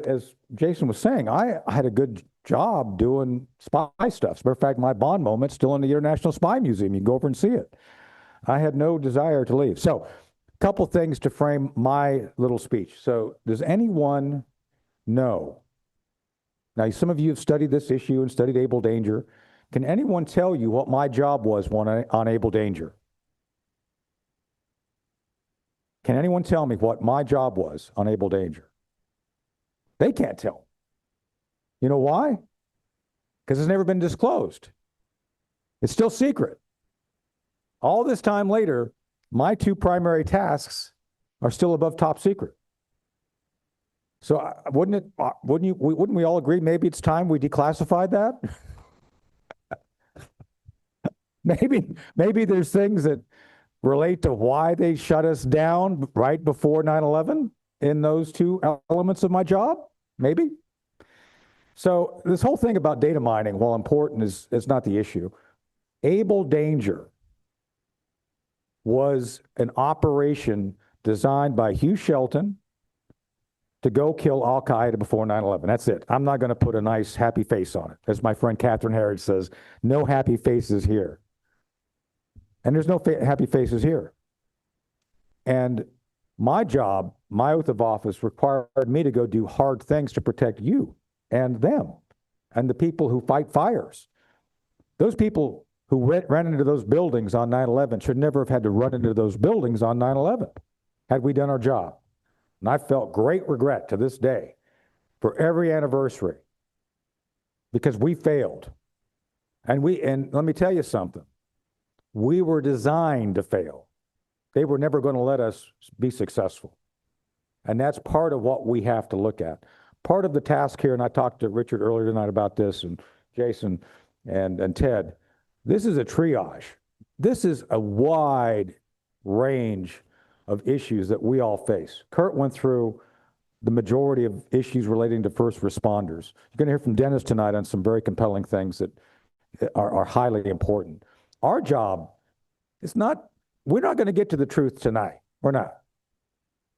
as Jason was saying, I had a good job doing spy stuff. As a matter of fact, my Bond moment's still in the International Spy Museum. You can go over and see it. I had no desire to leave. So a couple things to frame my little speech. So does anyone know? Now, some of you have studied this issue and studied Able Danger. Can anyone tell you what my job was on Able Danger? Can anyone tell me what my job was on Able Danger? They can't tell. You know why? Because it's never been disclosed. It's still secret. All this time later, my two primary tasks are still above top secret. So wouldn't we all agree maybe it's time we declassified that? Maybe there's things that relate to why they shut us down right before 9/11 in those two elements of my job? Maybe. So this whole thing about data mining, while important, is not the issue. Able Danger was an operation designed by Hugh Shelton to go kill Al-Qaeda before 9/11. That's it. I'm not going to put a nice happy face on it. As my friend Catherine Herridge says, no happy faces here. And there's no happy faces here. And my job, my oath of office, required me to go do hard things to protect you and them and the people who fight fires. Those people who ran into those buildings on 9/11 should never have had to run into those buildings on 9/11 had we done our job. And I felt great regret to this day for every anniversary because we failed. And let me tell you something. We were designed to fail. They were never going to let us be successful. And that's part of what we have to look at. Part of the task here, and I talked to Richard earlier tonight about this, and Jason and Ted, this is a triage. This is a wide range of issues that we all face. Curt went through the majority of issues relating to first responders. You're going to hear from Dennis tonight on some very compelling things that are highly important. Our job is not, we're not going to get to the truth tonight. We're not.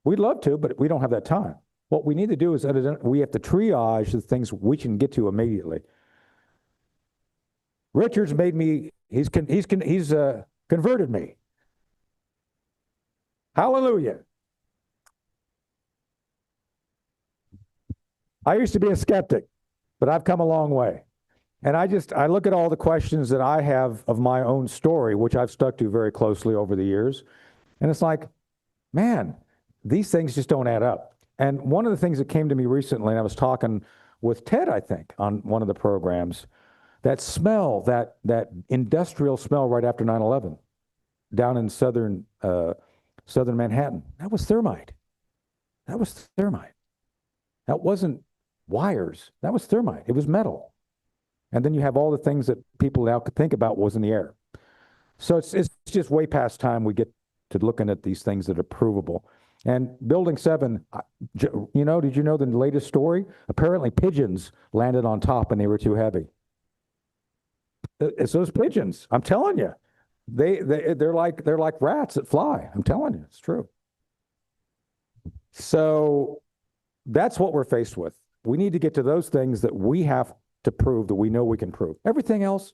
We'd love to, but we don't have that time. What we need to do is we have to triage the things we can get to immediately. Richard's made me, he's converted me. Hallelujah. I used to be a skeptic, but I've come a long way. And I look at all the questions that I have of my own story, which I've stuck to very closely over the years. And it's like, man, these things just don't add up. And one of the things that came to me recently, and I was talking with Ted, I think, on one of the programs, that smell, that industrial smell right after 9/11 down in southern Manhattan, that was thermite. That was thermite. That wasn't wires. That was thermite. It was metal. And then you have all the things that people now could think about was in the air. So it's just way past time we get to looking at these things that are provable. And Building 7, did you know the latest story? Apparently pigeons landed on top and they were too heavy. It's those pigeons. I'm telling you, they're like rats that fly. I'm telling you, it's true. So that's what we're faced with. We need to get to those things that we have to prove, that we know we can prove. Everything else,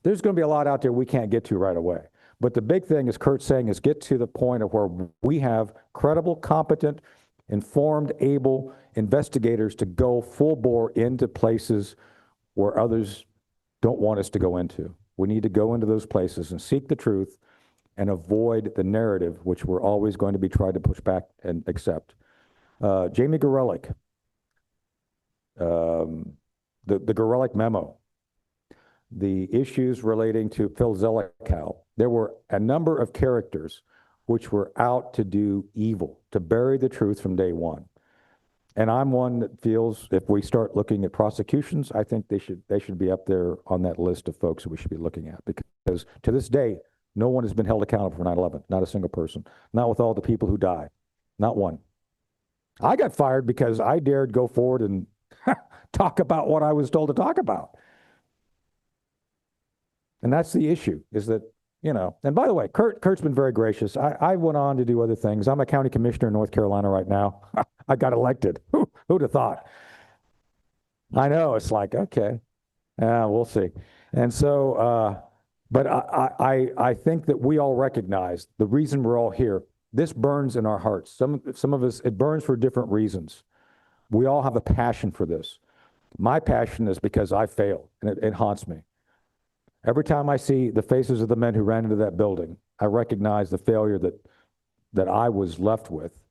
there's going to be a lot out there we can't get to right away. But the big thing, as Curt's saying, is get to the point of where we have credible, competent, informed, able investigators to go full bore into places where others don't want us to go into. We need to go into those places and seek the truth and avoid the narrative, which we're always going to be trying to push back and accept. Jamie Gorelick, the Gorelick memo, the issues relating to Phil Zelikow. There were a number of characters which were out to do evil, to bury the truth from day one. And I'm one that feels if we start looking at prosecutions, I think they should be up there on that list of folks that we should be looking at, because to this day, no one has been held accountable for 9/11, not a single person, not with all the people who died, not one. I got fired because I dared go forward and talk about what I was told to talk about. And that's the issue, is that, and by the way, Curt's been very gracious. I went on to do other things. I'm a county commissioner in North Carolina right now. I got elected. Who'd have thought? I know, it's like, okay, we'll see. And so, but I think that we all recognize the reason we're all here. This burns in our hearts. Some of us, it burns for different reasons. We all have a passion for this. My passion is because I failed, and it haunts me. Every time I see the faces of the men who ran into that building, I recognize the failure that I was left with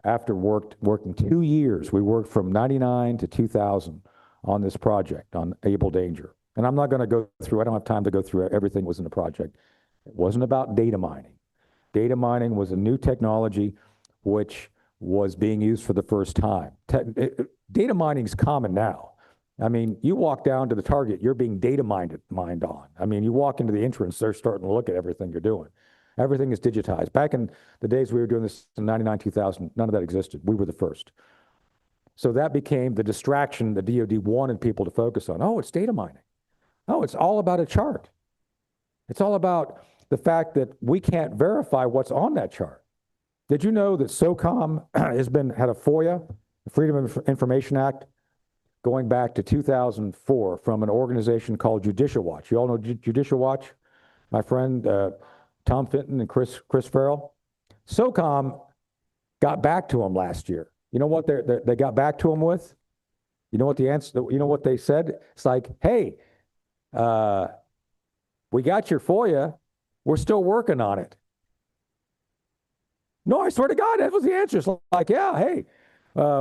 after working 2 years. We worked from 99 to 2000 on this project, on Able Danger. And I'm not going to go through, I don't have time to go through everything that was in the project. It wasn't about data mining. Data mining was a new technology which was being used for the first time. Data mining is common now. I mean, you walk down to the Target, you're being data mined on. I mean, you walk into the entrance, they're starting to look at everything you're doing. Everything is digitized. Back in the days we were doing this in 99, 2000, none of that existed. We were the first. So that became the distraction the DoD wanted people to focus on. Oh, it's data mining. Oh, it's all about a chart. It's all about the fact that we can't verify what's on that chart. Did you know that SOCOM had a FOIA, the Freedom of Information Act, going back to 2004 from an organization called Judicial Watch? You all know Judicial Watch? My friend Tom Fenton and Chris Farrell. SOCOM got back to them last year. You know what they got back to them with? You know what the answer? You know what they said? It's like, hey, we got your FOIA. We're still working on it. No, I swear to God, that was the answer. It's like, yeah, hey,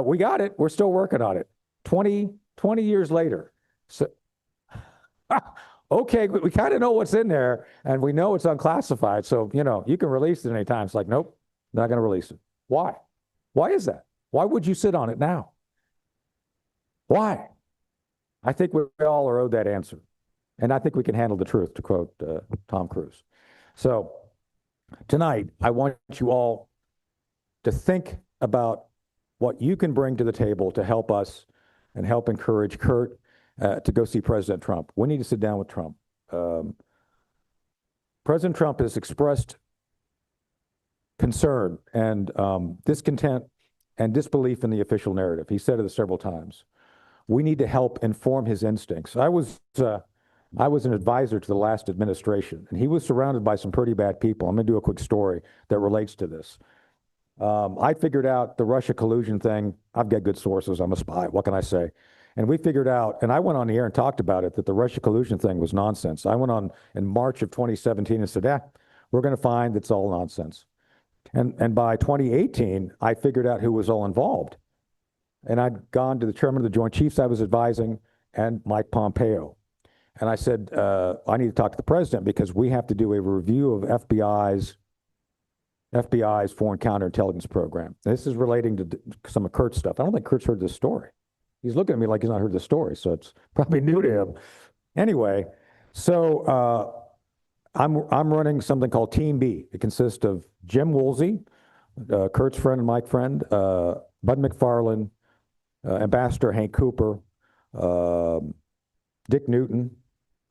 we got it. We're still working on it. 20 years later. So, okay, we kind of know what's in there, and we know it's unclassified, so, you can release it anytime. It's like, nope, not going to release it. Why? Why is that? Why would you sit on it now? Why? I think we all are owed that answer, and I think we can handle the truth, to quote Tom Cruise. So tonight, I want you all to think about what you can bring to the table to help us and help encourage Curt to go see President Trump. We need to sit down with Trump. President Trump has expressed concern and discontent and disbelief in the official narrative. He said it several times. We need to help inform his instincts. I was an advisor to the last administration, and he was surrounded by some pretty bad people. I'm going to do a quick story that relates to this. I figured out the Russia collusion thing. I've got good sources. I'm a spy. What can I say? And we figured out, and I went on the air and talked about it, that the Russia collusion thing was nonsense. I went on in March of 2017 and said, we're going to find it's all nonsense. And by 2018, I figured out who was all involved. And I'd gone to the chairman of the Joint Chiefs I was advising and Mike Pompeo. And I said, I need to talk to the president because we have to do a review of FBI's foreign counterintelligence program. This is relating to some of Curt's stuff. I don't think Curt's heard this story. He's looking at me like he's not heard the story, so it's probably new to him. Anyway, so I'm running something called Team B. It consists of Jim Woolsey, Curt's friend and Mike's friend, Bud McFarlane, Ambassador Hank Cooper, Dick Newton,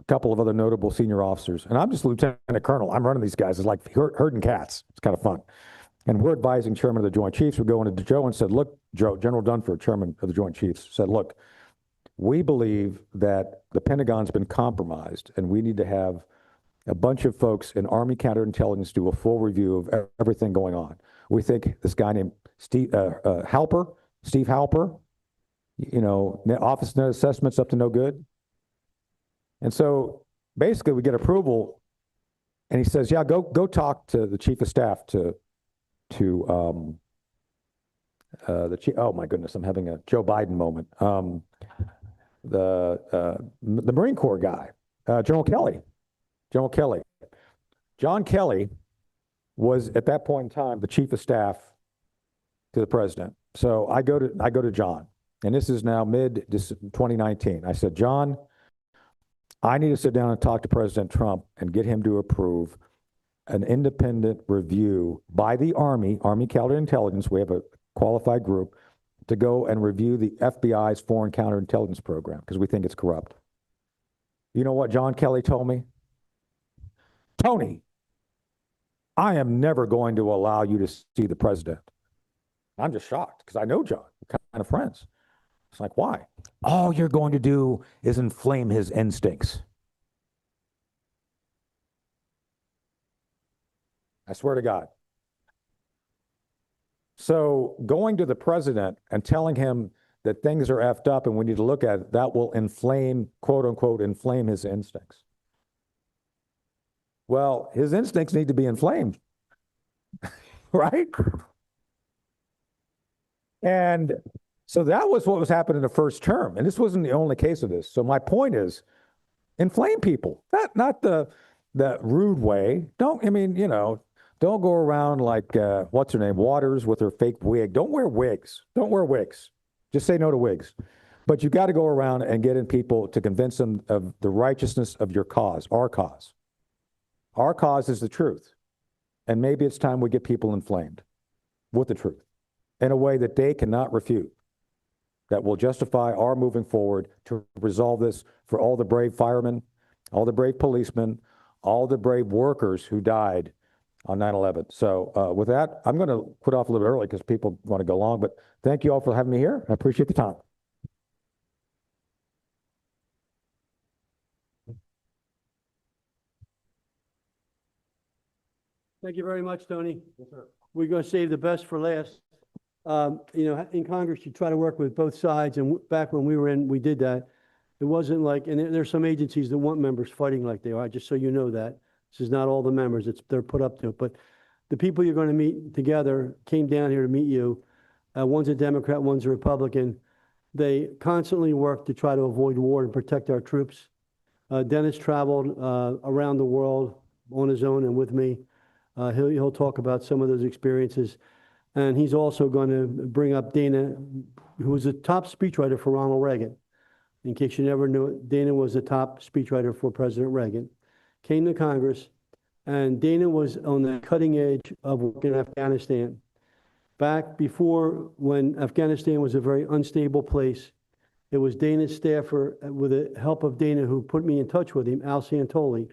a couple of other notable senior officers. And I'm just Lieutenant Colonel. I'm running these guys. It's like herding cats. It's kind of fun. And we're advising Chairman of the Joint Chiefs. We're going to Joe and said, look, Joe, General Dunford, Chairman of the Joint Chiefs, said, look, we believe that the Pentagon's been compromised and we need to have a bunch of folks in Army counterintelligence do a full review of everything going on. We think this guy named Steve Halper, office net assessments up to no good. And so basically we get approval and he says, yeah, go talk to the chief of staff to the chief. Oh my goodness, I'm having a Joe Biden moment. The Marine Corps guy, General Kelly. John Kelly was at that point in time the chief of staff to the president. So I go to John, and this is now mid 2019. I said, John, I need to sit down and talk to President Trump and get him to approve an independent review by the Army counterintelligence. We have a qualified group to go and review the FBI's foreign counterintelligence program because we think it's corrupt. You know what John Kelly told me? Tony, I am never going to allow you to see the president. I'm just shocked because I know John. We're kind of friends. It's like, why? All you're going to do is inflame his instincts. I swear to God. So going to the president and telling him that things are effed up and we need to look at it, that will inflame, quote unquote, inflame his instincts. Well, his instincts need to be inflamed, right? And so that was what was happening in the first term. And this wasn't the only case of this. So my point is, inflame people, not the rude way. Don't go around like, what's her name, Waters with her fake wig. Don't wear wigs. Just say no to wigs. But you got to go around and get in people to convince them of the righteousness of your cause, our cause. Our cause is the truth. And maybe it's time we get people inflamed with the truth in a way that they cannot refute, that will justify our moving forward to resolve this for all the brave firemen, all the brave policemen, all the brave workers who died on 9/11. So with that, I'm going to quit off a little bit early because people want to go long, but thank you all for having me here. I appreciate the time. Thank you very much, Tony. Yes, sir. We're going to save the best for last. In Congress, you try to work with both sides, and back when we were in, we did that. It wasn't like, and there's some agencies that want members fighting like they are, just so you know that. This is not all the members, they're put up to it. But the people you're going to meet together came down here to meet you. One's a Democrat, one's a Republican. They constantly work to try to avoid war and protect our troops. Dennis traveled around the world on his own and with me. He'll talk about some of those experiences. And he's also going to bring up Dana, who was a top speechwriter for Ronald Reagan. In case you never knew it, Dana was the top speechwriter for President Reagan. Came to Congress, And Dana was on the cutting edge of work in Afghanistan. Back before, when Afghanistan was a very unstable place, it was Dana's staffer, with the help of Dana, who put me in touch with him, Al Santoli,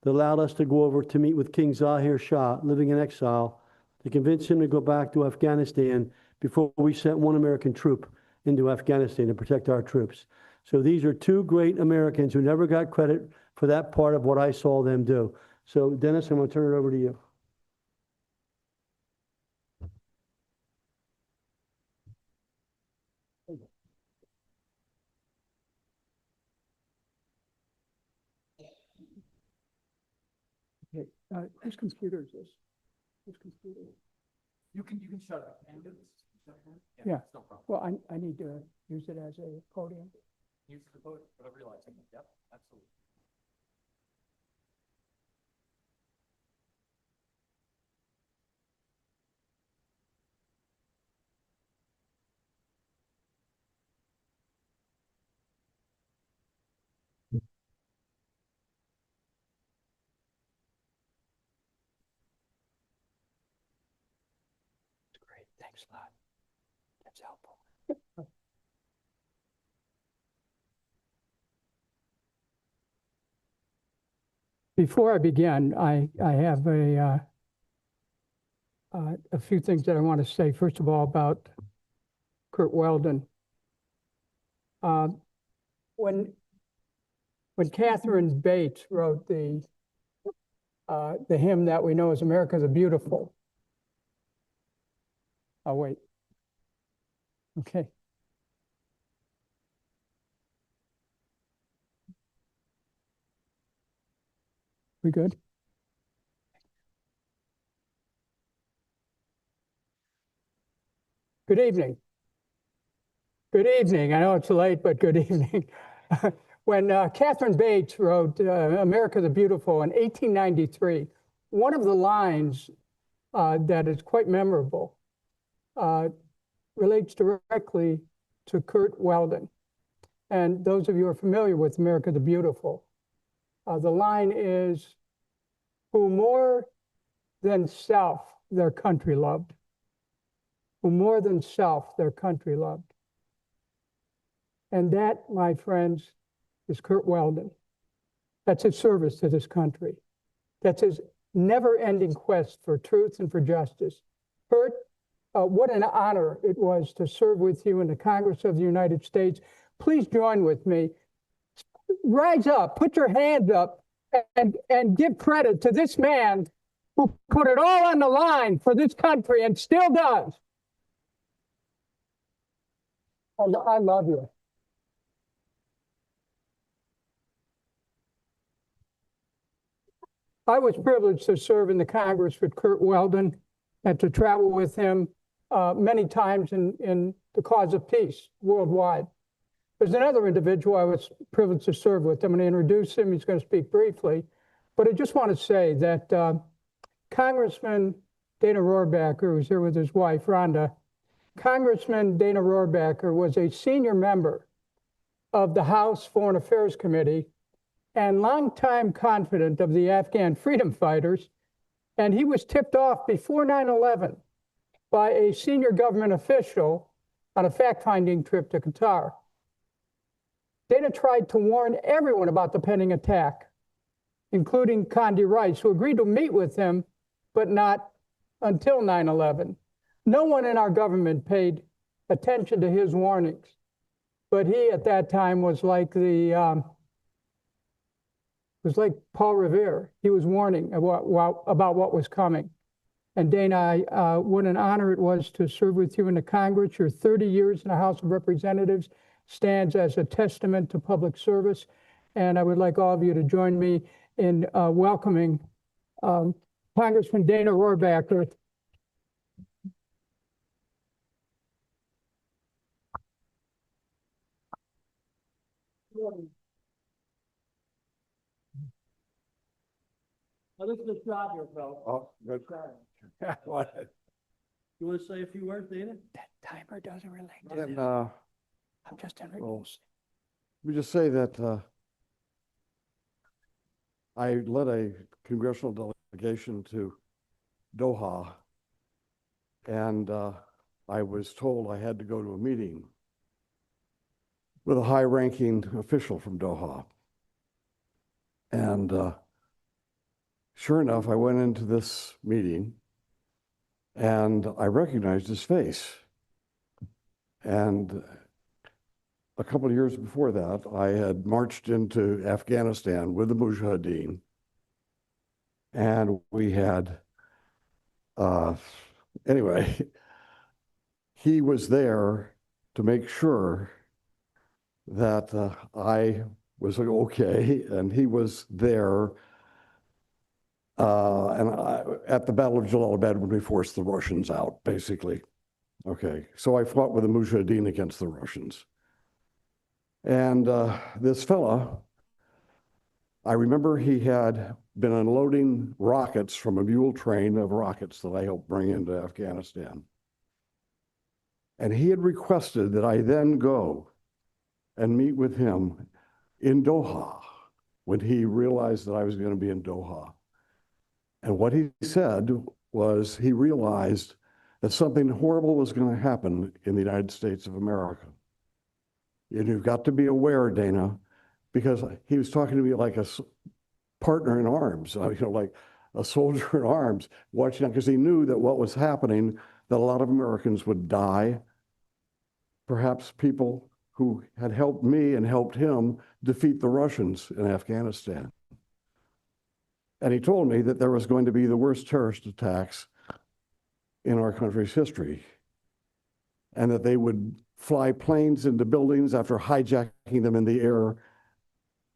that allowed us to go over to meet with King Zahir Shah, living in exile, to convince him to go back to Afghanistan before we sent one American troop into Afghanistan to protect our troops. So these are two great Americans who never got credit for that part of what I saw them do. So Dennis, I'm going to turn it over to you. Okay, whose computer is this? Whose computer? You can shut up. Yeah, no problem. Well, I need to use it as a podium. Use the vote, whatever you like. Yep, absolutely. Great, thanks a lot. That's helpful. Before I begin, I have a few things that I want to say. First of all, about Curt Weldon. When Catherine Bates wrote the hymn that we know as "America the Beautiful," oh wait, okay. We good? Good evening. Good evening. I know it's late, but good evening. When Catherine Bates wrote America the Beautiful in 1893, one of the lines that is quite memorable relates directly to Curt Weldon. And those of you who are familiar with America the Beautiful, the line is, "Who more than self their country loved." Who more than self their country loved. And that, my friends, is Curt Weldon. That's his service to this country. That's his never-ending quest for truth and for justice. Curt, what an honor it was to serve with you in the Congress of the United States. Please join with me. Rise up, put your hands up, and give credit to this man who put it all on the line for this country and still does. I love you. I was privileged to serve in the Congress with Curt Weldon and to travel with him many times in the cause of peace worldwide. There's another individual I was privileged to serve with. I'm going to introduce him. He's going to speak briefly. But I just want to say that Congressman Dana Rohrabacher, who's here with his wife, Rhonda, Congressman Dana Rohrabacher was a senior member of the House Foreign Affairs Committee and longtime confidant of the Afghan freedom fighters. And he was tipped off before 9/11 by a senior government official on a fact-finding trip to Qatar. Dana tried to warn everyone about the pending attack, including Condi Rice, who agreed to meet with him, but not until 9/11. No one in our government paid attention to his warnings, but he at that time was like Paul Revere. He was warning about what was coming. And Dana, what an honor it was to serve with you in the Congress. Your 30 years in the House of Representatives stands as a testament to public service. And I would like all of you to join me in welcoming Congressman Dana Rohrabacher. Now, look at this job here, Phil. Oh, good. You want to say a few words, Dana? That timer doesn't relate to And, this. I'm just introducing. let me just say that I led a congressional delegation to Doha, and I was told I had to go to a meeting with a high-ranking official from Doha. And sure enough, I went into this meeting, and I recognized his face. And a couple of years before that, I had marched into Afghanistan with the Mujahideen, and we had, anyway, he was there to make sure that I was okay, and he was there at the Battle of Jalalabad when we forced the Russians out, basically. Okay, so I fought with the Mujahideen against the Russians. And this fella, I remember he had been unloading rockets from a mule train of rockets that I helped bring into Afghanistan. And he had requested that I then go and meet with him in Doha when he realized that I was going to be in Doha. And what he said was he realized that something horrible was going to happen in the United States of America. And you've got to be aware, Dana, because he was talking to me like a partner in arms, like a soldier in arms, watching out, because he knew that what was happening, that a lot of Americans would die. Perhaps people who had helped me and helped him defeat the Russians in Afghanistan. And he told me that there was going to be the worst terrorist attacks in our country's history, and that they would fly planes into buildings after hijacking them in the air,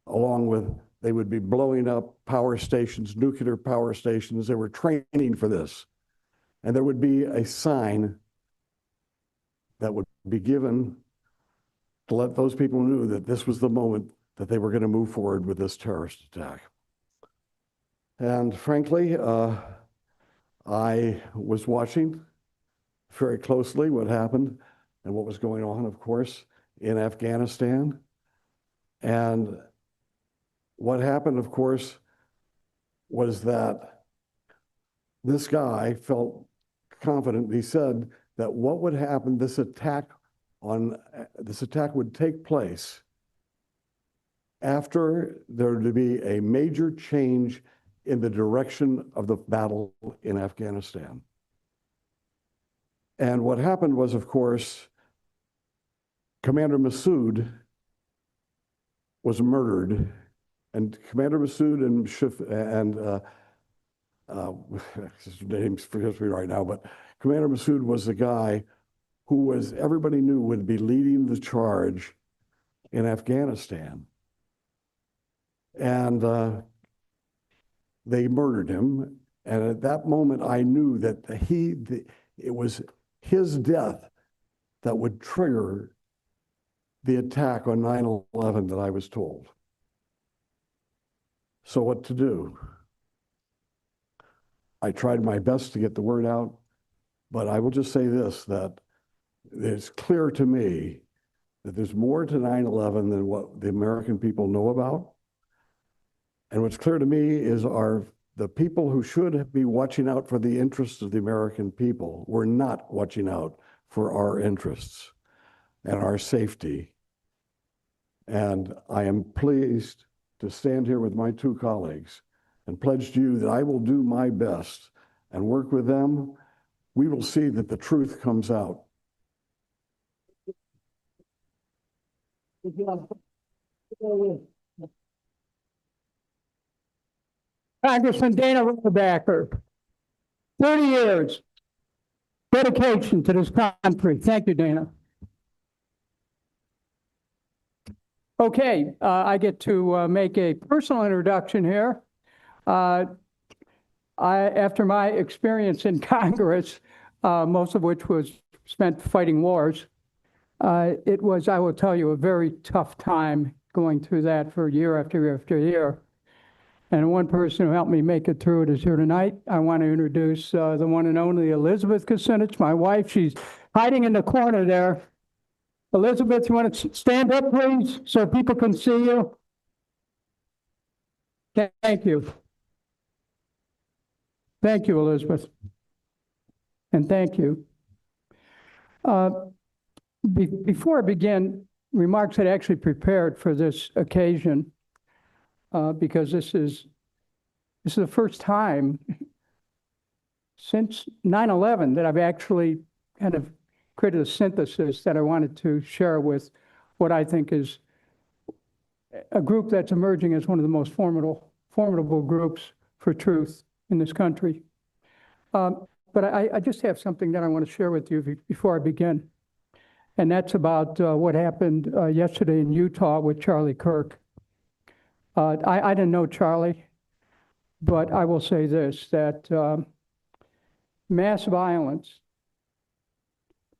along with they would be blowing up power stations, nuclear power stations. They were training for this. And there would be a sign that would be given to let those people know that this was the moment that they were going to move forward with this terrorist attack. And frankly, I was watching very closely what happened and what was going on, of course, in Afghanistan. And what happened, of course, was that this guy felt confident. He said that what would happen, this attack would take place after there would be a major change in the direction of the battle in Afghanistan. And what happened was, of course, Commander Massoud was murdered, and Commander Massoud and his name forgets me right now, but Commander Massoud was the guy who was, everybody knew, would be leading the charge in Afghanistan. And they murdered him. And at that moment, I knew that it was his death that would trigger the attack on 9/11 that I was told. So what to do? I tried my best to get the word out, but I will just say this, that it's clear to me that there's more to 9/11 than what the American people know about. And what's clear to me is the people who should be watching out for the interests of the American people were not watching out for our interests and our safety. And I am pleased to stand here with my two colleagues and pledge to you that I will do my best and work with them. We will see that the truth comes out. Congressman Dana Rohrabacher, 30 years, dedication to this country. Thank you, Dana. Okay, I get to make a personal introduction here. After my experience in Congress, most of which was spent fighting wars, it was, I will tell you, a very tough time going through that for year after year after year. And one person who helped me make it through it is here tonight. I want to introduce the one and only Elizabeth Kucinich, my wife. She's hiding in the corner there. Elizabeth, you want to stand up, please, so people can see you? Thank you. Thank you, Elizabeth. And thank you. Before I begin, remarks I'd actually prepared for this occasion, because this is the first time since 9/11 that I've actually kind of created a synthesis that I wanted to share with what I think is a group that's emerging as one of the most formidable groups for truth in this country. But I just have something that I want to share with you before I begin. And that's about what happened yesterday in Utah with Charlie Kirk. I didn't know Charlie, but I will say this, that mass violence,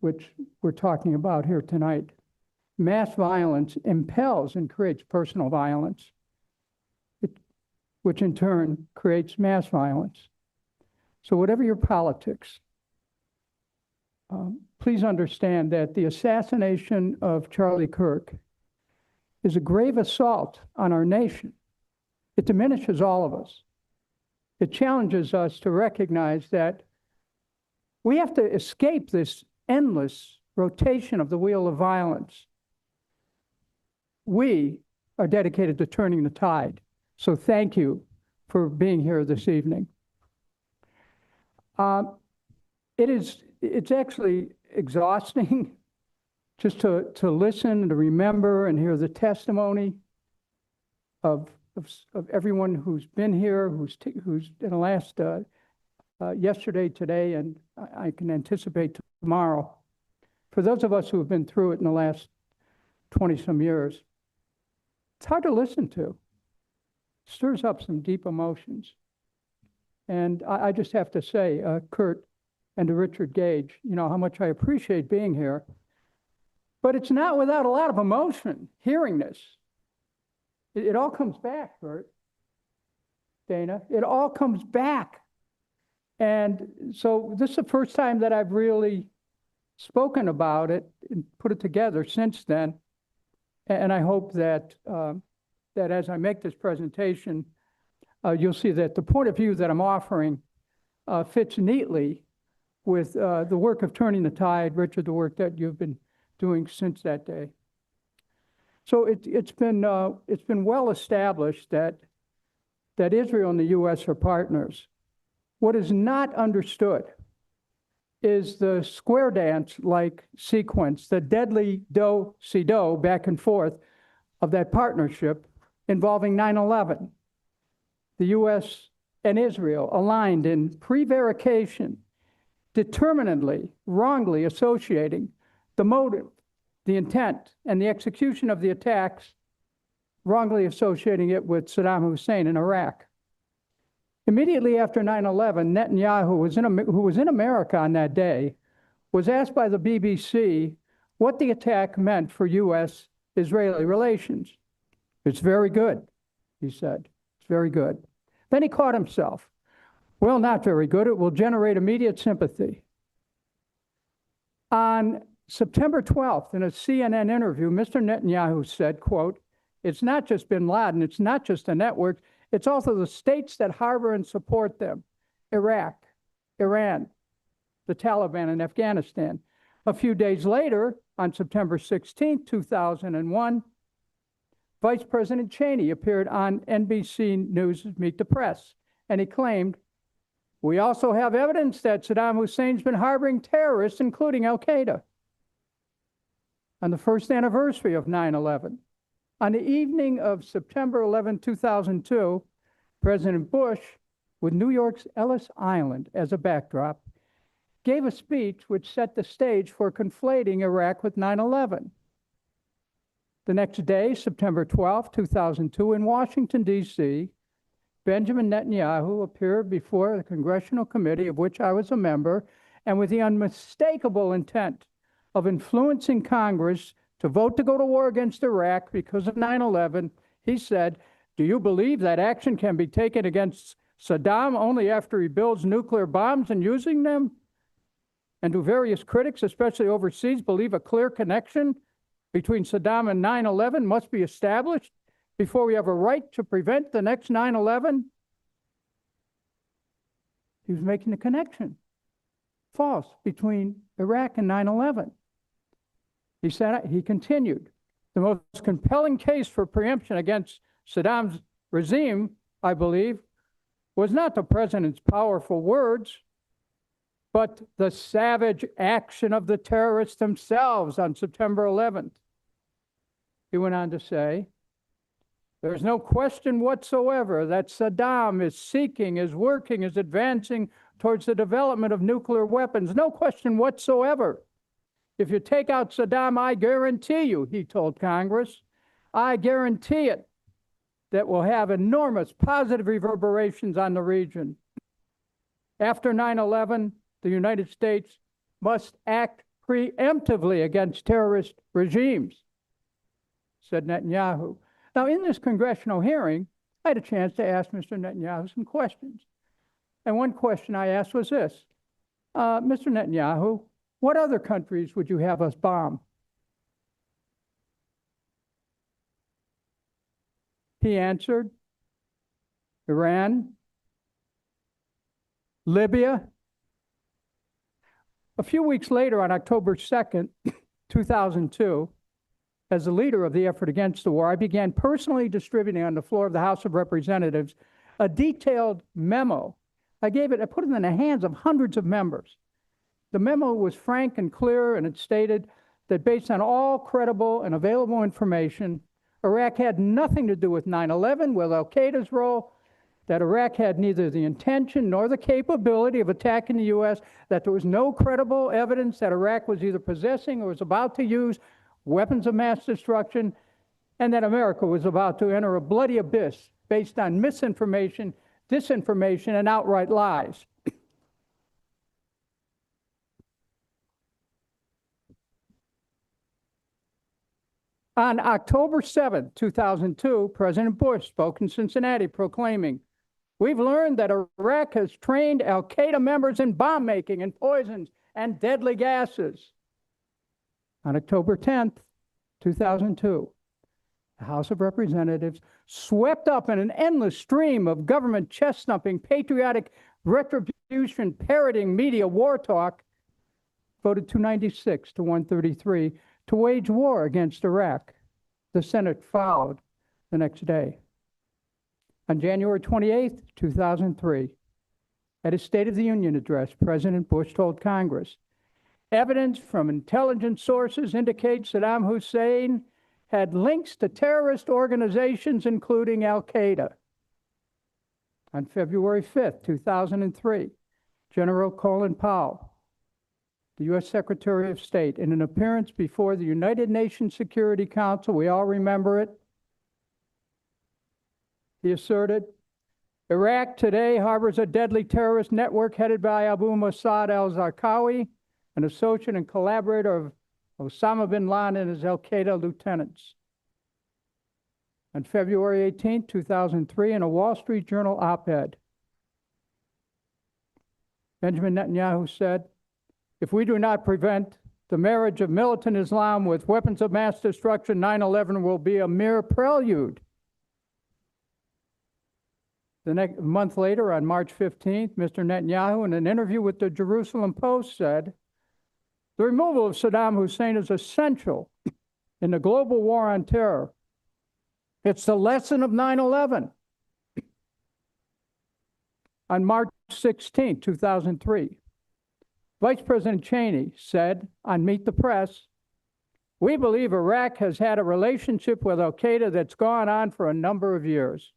which we're talking about here tonight, mass violence impels and creates personal violence, which in turn creates mass violence. So whatever your politics, please understand that the assassination of Charlie Kirk is a grave assault on our nation. It diminishes all of us. It challenges us to recognize that we have to escape this endless rotation of the wheel of violence. We are dedicated to turning the tide. So thank you for being here this evening. It's actually exhausting just to listen and to remember and hear the testimony of everyone who's been here, who's in the last yesterday, today, and I can anticipate tomorrow. For those of us who have been through it in the last 20-some years, it's hard to listen to. It stirs up some deep emotions. And I just have to say, Curt and to Richard Gage, you know, how much I appreciate being here. But it's not without a lot of emotion hearing this. It all comes back, Curt, Dana. It all comes back. And so this is the first time that I've really spoken about it and put it together since then. And I hope that, that as I make this presentation, you'll see that the point of view that I'm offering fits neatly with the work of turning the tide, Richard, the work that you've been doing since that day. So it's been well established that Israel and the U.S. are partners. What is not understood is the square dance-like sequence, the deadly do-si-do back and forth of that partnership involving 9/11. The U.S. and Israel aligned in prevarication, determinedly, wrongly associating the motive, the intent, and the execution of the attacks, wrongly associating it with Saddam Hussein in Iraq. Immediately after 9/11, Netanyahu, who was in America on that day, was asked by the BBC what the attack meant for U.S.-Israeli relations. It's very good, he said. It's very good. Then he caught himself. Well, not very good. It will generate immediate sympathy. On September 12th, in a CNN interview, Mr. Netanyahu said, quote, "It's not just bin Laden, it's not just a network, it's also the states that harbor and support them, Iraq, Iran, the Taliban, and Afghanistan." A few days later, on September 16th, 2001, Vice President Cheney appeared on NBC News' Meet the Press, and he claimed, "We also have evidence that Saddam Hussein's been harboring terrorists, including Al-Qaeda." On the first anniversary of 9/11, on the evening of September 11, 2002, President Bush, with New York's Ellis Island as a backdrop, gave a speech which set the stage for conflating Iraq with 9/11. The next day, September 12, 2002, in Washington, D.C., Benjamin Netanyahu appeared before the Congressional Committee, of which I was a member, and with the unmistakable intent of influencing Congress to vote to go to war against Iraq because of 9/11, he said, "Do you believe that action can be taken against Saddam only after he builds nuclear bombs and using them? And do various critics, especially overseas, believe a clear connection between Saddam and 9/11 must be established before we have a right to prevent the next 9/11? He was making the connection, false, between Iraq and 9/11. He said, he continued, the most compelling case for preemption against Saddam's regime, I believe, was not the president's powerful words, but the savage action of the terrorists themselves on September 11th. He went on to say, there's no question whatsoever that Saddam is seeking, is working, is advancing towards the development of nuclear weapons. No question whatsoever. If you take out Saddam, I guarantee you, he told Congress, I guarantee it, that will have enormous positive reverberations on the region. After 9/11, the United States must act preemptively against terrorist regimes, said Netanyahu. Now, in this congressional hearing, I had a chance to ask Mr. Netanyahu some questions. And one question I asked was this, Mr. Netanyahu, what other countries would you have us bomb? He answered, Iran, Libya. A few weeks later, on October 2nd, 2002, as the leader of the effort against the war, I began personally distributing on the floor of the House of Representatives a detailed memo. I put it in the hands of hundreds of members. The memo was frank and clear, and it stated that based on all credible and available information, Iraq had nothing to do with 9/11, with al-Qaeda's role, that Iraq had neither the intention nor the capability of attacking the U.S., that there was no credible evidence that Iraq was either possessing or was about to use weapons of mass destruction, and that America was about to enter a bloody abyss based on misinformation, disinformation, and outright lies. On October 7, 2002, President Bush spoke in Cincinnati proclaiming, we've learned that Iraq has trained al-Qaeda members in bomb making and poisons and deadly gases. On October 10, 2002, the House of Representatives, swept up in an endless stream of government chest-thumping, patriotic retribution, parroting media war talk, voted 296 to 133 to wage war against Iraq. The Senate followed the next day. On January 28, 2003, at his State of the Union address, President Bush told Congress, evidence from intelligence sources indicates Saddam Hussein had links to terrorist organizations, including al-Qaeda. On February 5, 2003, General Colin Powell, the U.S. Secretary of State, in an appearance before the United Nations Security Council, we all remember it, he asserted, Iraq today harbors a deadly terrorist network headed by Abu Mossad al-Zarqawi, an associate and collaborator of Osama bin Laden and his al-Qaeda lieutenants. On February 18, 2003, in a Wall Street Journal op-ed, Benjamin Netanyahu said, if we do not prevent the marriage of militant Islam with weapons of mass destruction, 9/11 will be a mere prelude. The next month later, on March 15th, Mr. Netanyahu, in an interview with the Jerusalem Post, said, the removal of Saddam Hussein is essential in the global war on terror. It's the lesson of 9/11. On March 16, 2003, Vice President Cheney said on Meet the Press, we believe Iraq has had a relationship with al-Qaeda that's gone on for a number of years.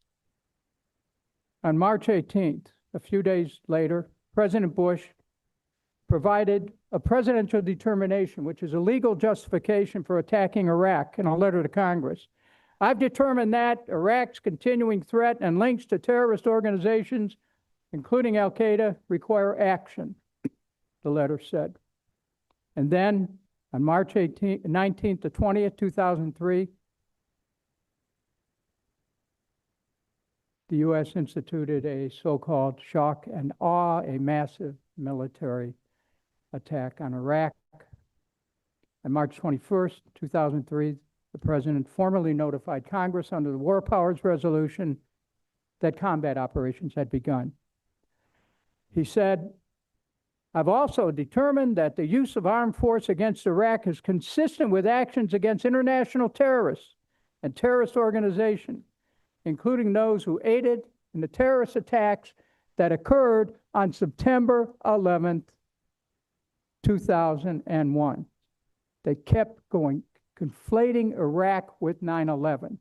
On March 18th, a few days later, President Bush provided a presidential determination, which is a legal justification for attacking Iraq, in a letter to Congress. I've determined that Iraq's continuing threat and links to terrorist organizations, including al-Qaeda, require action, the letter said. And then on March 19th to 20th, 2003, the U.S. instituted a so-called shock and awe, a massive military attack on Iraq. On March 21st, 2003, The president formally notified Congress under the War Powers Resolution that combat operations had begun. He said, I've also determined that the use of armed force against Iraq is consistent with actions against international terrorists and terrorist organizations, including those who aided in the terrorist attacks that occurred on September 11th, 2001. They kept going, conflating Iraq with 9/11.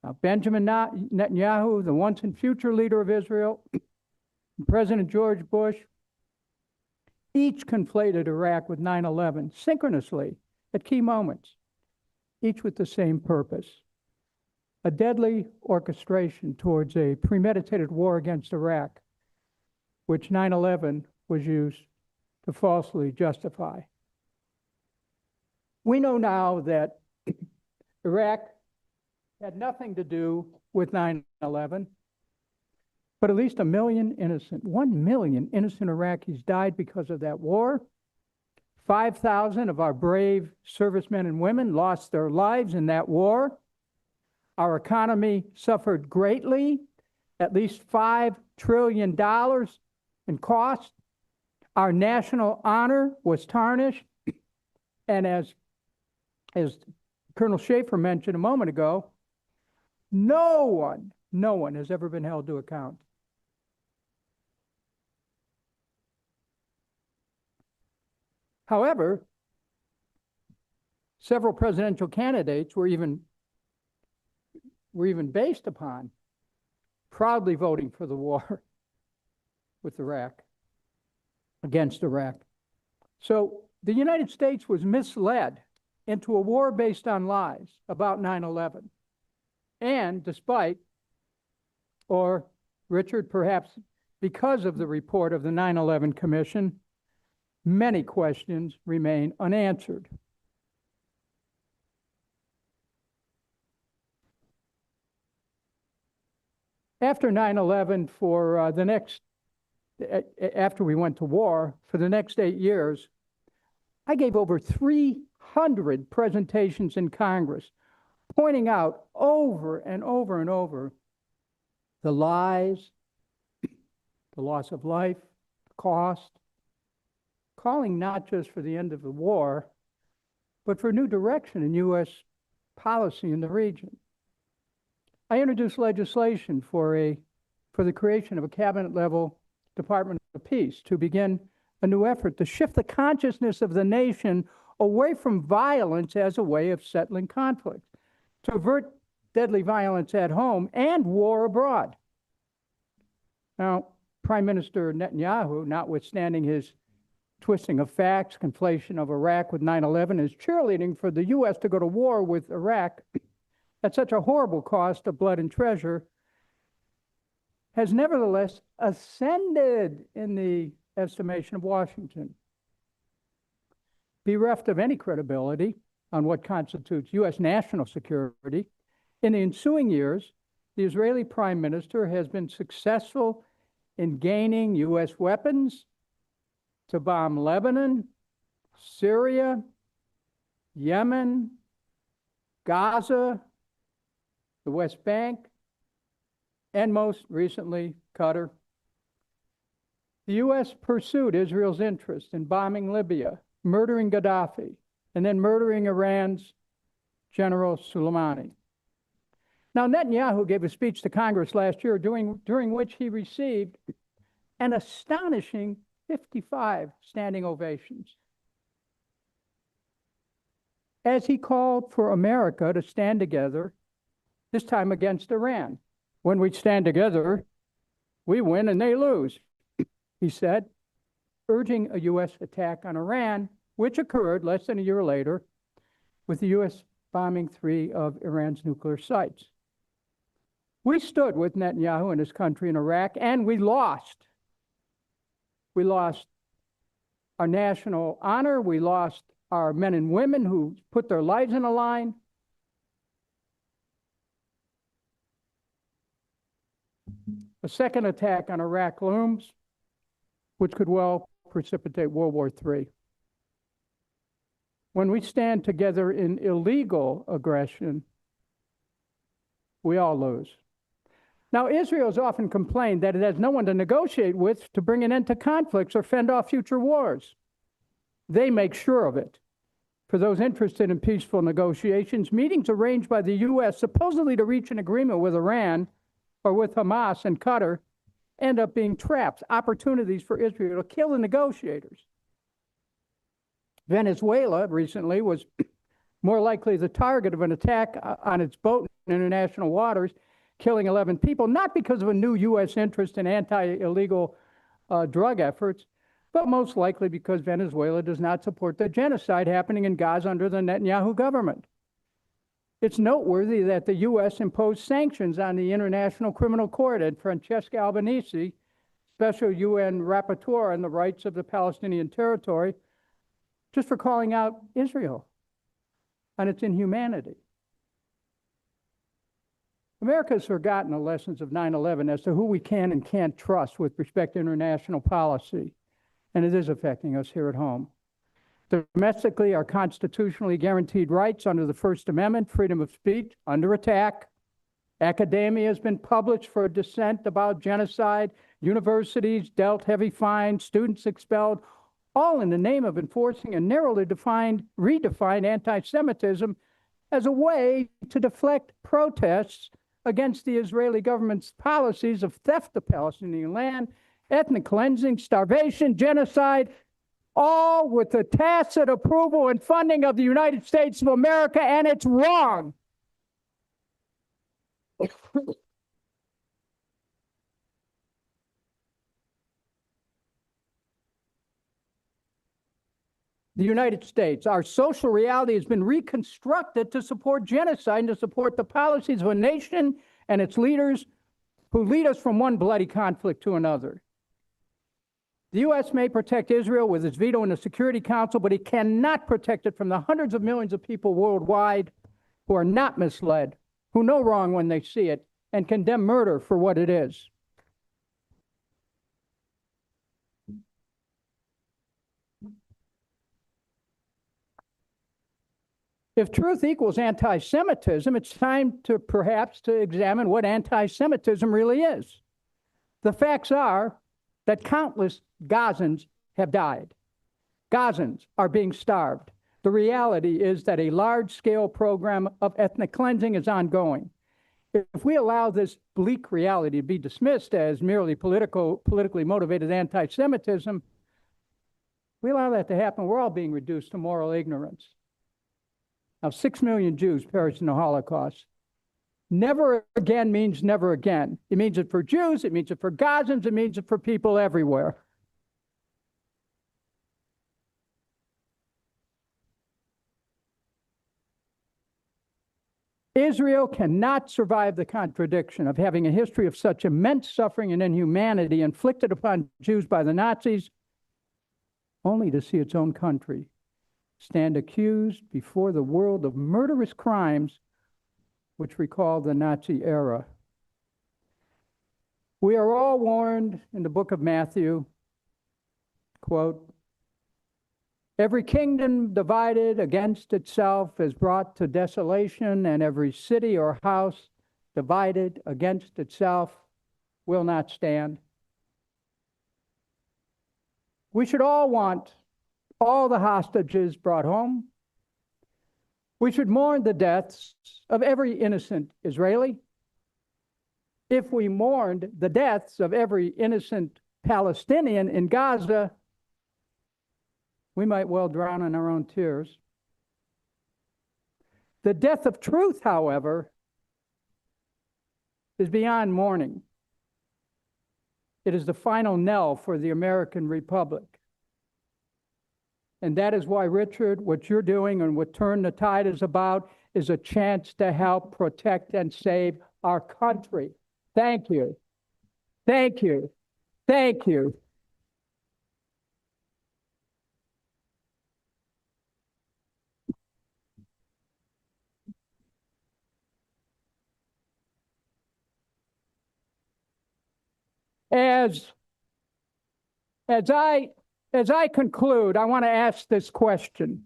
Now, Benjamin Netanyahu, the once and future leader of Israel, and President George Bush, each conflated Iraq with 9/11 synchronously at key moments, each with the same purpose: a deadly orchestration towards a premeditated war against Iraq, which 9/11 was used to falsely justify. We know now that Iraq had nothing to do with 9/11, but at least 1 million innocent Iraqis died because of that war. 5,000 of our brave servicemen and women lost their lives in that war. Our economy suffered greatly, at least $5 trillion in cost. Our national honor was tarnished. And as Colonel Shaffer mentioned a moment ago, no one has ever been held to account. However, several presidential candidates were even based upon proudly voting for the war with Iraq, against Iraq. So the United States was misled into a war based on lies about 9/11. And despite, or Richard, perhaps because of the report of the 9/11 Commission, many questions remain unanswered. After 9/11, for the next, after we went to war, for the next 8 years, I gave over 300 presentations in Congress, pointing out over and over and over the lies, the loss of life, the cost, calling not just for the end of the war, but for new direction in U.S. policy in the region. I introduced legislation for the creation of a cabinet-level Department of Peace to begin a new effort to shift the consciousness of the nation away from violence as a way of settling conflict, to avert deadly violence at home and war abroad. Now, Prime Minister Netanyahu, notwithstanding his twisting of facts, conflation of Iraq with 9/11, is cheerleading for the U.S. to go to war with Iraq at such a horrible cost of blood and treasure, has nevertheless ascended in the estimation of Washington. Bereft of any credibility on what constitutes U.S. national security, in the ensuing years, the Israeli Prime Minister has been successful in gaining U.S. weapons to bomb Lebanon, Syria, Yemen, Gaza, the West Bank, and most recently, Qatar. The U.S. pursued Israel's interest in bombing Libya, murdering Gaddafi, and then murdering Iran's General Soleimani. Now, Netanyahu gave a speech to Congress last year during which he received an astonishing 55 standing ovations, as he called for America to stand together, this time against Iran. When we stand together, we win and they lose, he said, urging a U.S. attack on Iran, which occurred less than a year later, with the U.S. bombing 3 of Iran's nuclear sites. We stood with Netanyahu and his country in Iraq, and we lost. We lost our national honor. We lost our men and women who put their lives on the line. A second attack on Iraq looms, which could well precipitate World War III. When we stand together in illegal aggression, we all lose. Now, Israel has often complained that it has no one to negotiate with to bring an end to conflicts or fend off future wars. They make sure of it. For those interested in peaceful negotiations, meetings arranged by the U.S. supposedly to reach an agreement with Iran or with Hamas and Qatar end up being traps, opportunities for Israel to kill the negotiators. Venezuela recently was more likely the target of an attack on its boat in international waters, killing 11 people, not because of a new U.S. interest in anti-illegal drug efforts, but most likely because Venezuela does not support the genocide happening in Gaza under the Netanyahu government. It's noteworthy that the U.S. imposed sanctions on the International Criminal Court and Francesca Albanese, Special UN Rapporteur on the rights of the Palestinian territory, just for calling out Israel and its inhumanity. America has forgotten the lessons of 9/11 as to who we can and can't trust with respect to international policy, and it is affecting us here at home. Domestically, our constitutionally guaranteed rights under the First Amendment, freedom of speech, under attack. Academia has been published for dissent about genocide, universities dealt heavy fines, students expelled, all in the name of enforcing a narrowly redefined anti-Semitism as a way to deflect protests against the Israeli government's policies of theft of Palestinian land, ethnic cleansing, starvation, genocide, all with the tacit approval and funding of the United States of America, and it's wrong. The United States, our social reality has been reconstructed to support genocide and to support the policies of a nation and its leaders who lead us from one bloody conflict to another. The U.S. may protect Israel with its veto in the Security Council, but it cannot protect it from the hundreds of millions of people worldwide who are not misled, who know wrong when they see it, and condemn murder for what it is. If truth equals anti-Semitism, it's time to perhaps to examine what anti-Semitism really is. The facts are that countless Gazans have died. Gazans are being starved. The reality is that a large-scale program of ethnic cleansing is ongoing. If we allow this bleak reality to be dismissed as merely politically motivated anti-Semitism, we allow that to happen, we're all being reduced to moral ignorance. Now, 6 million Jews perished in the Holocaust. Never again means never again. It means it for Jews, it means it for Gazans, it means it for people everywhere. Israel cannot survive the contradiction of having a history of such immense suffering and inhumanity inflicted upon Jews by the Nazis, only to see its own country stand accused before the world of murderous crimes which recall the Nazi era. We are all warned in the book of Matthew, quote, "Every kingdom divided against itself is brought to desolation, and every city or house divided against itself will not stand." We should all want all the hostages brought home. We should mourn the deaths of every innocent Israeli. If we mourned the deaths of every innocent Palestinian in Gaza, we might well drown in our own tears. The death of truth, however, is beyond mourning. It is the final knell for the American Republic. And that is why, Richard, what you're doing and what Turn the Tide is about is a chance to help protect and save our country. Thank you. Thank you. Thank you. As I conclude, I want to ask this question.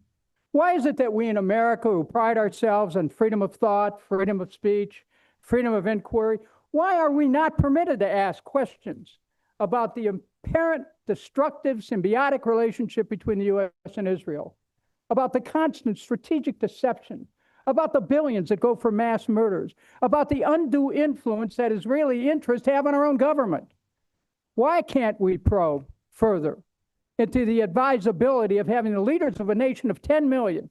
Why is it that we in America, who pride ourselves on freedom of thought, freedom of speech, freedom of inquiry, why are we not permitted to ask questions about the apparent destructive symbiotic relationship between the U.S. and Israel, about the constant strategic deception, about the billions that go for mass murders, about the undue influence that Israeli interests have on our own government? Why can't we probe further into the advisability of having the leaders of a nation of 10 million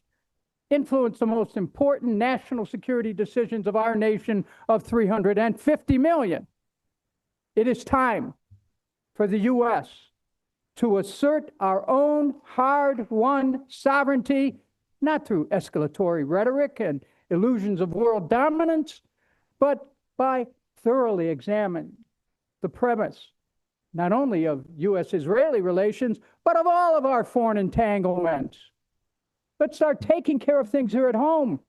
influence the most important national security decisions of our nation of 350 million? It is time for the U.S. to assert our own hard-won sovereignty, not through escalatory rhetoric and illusions of world dominance, but by thoroughly examining the premise not only of U.S.-Israeli relations, but of all of our foreign entanglements. Let's start taking care of things here at home.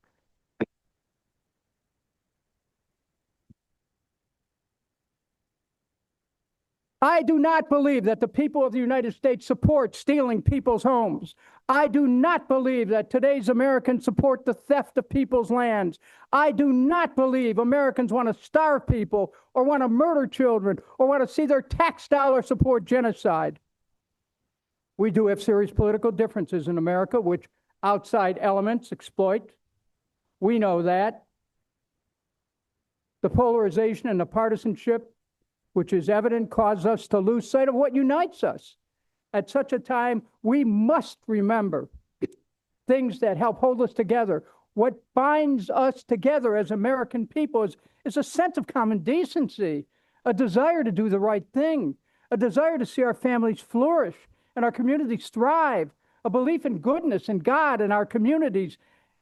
I do not believe that the people of the United States support stealing people's homes. I do not believe that today's Americans support the theft of people's lands. I do not believe Americans want to starve people or want to murder children or want to see their tax dollars support genocide. We do have serious political differences in America, which outside elements exploit. We know that. The polarization and the partisanship, which is evident, cause us to lose sight of what unites us. At such a time, we must remember things that help hold us together. What binds us together as American people is a sense of common decency, a desire to do the right thing, a desire to see our families flourish and our communities thrive, a belief in goodness and God in our communities,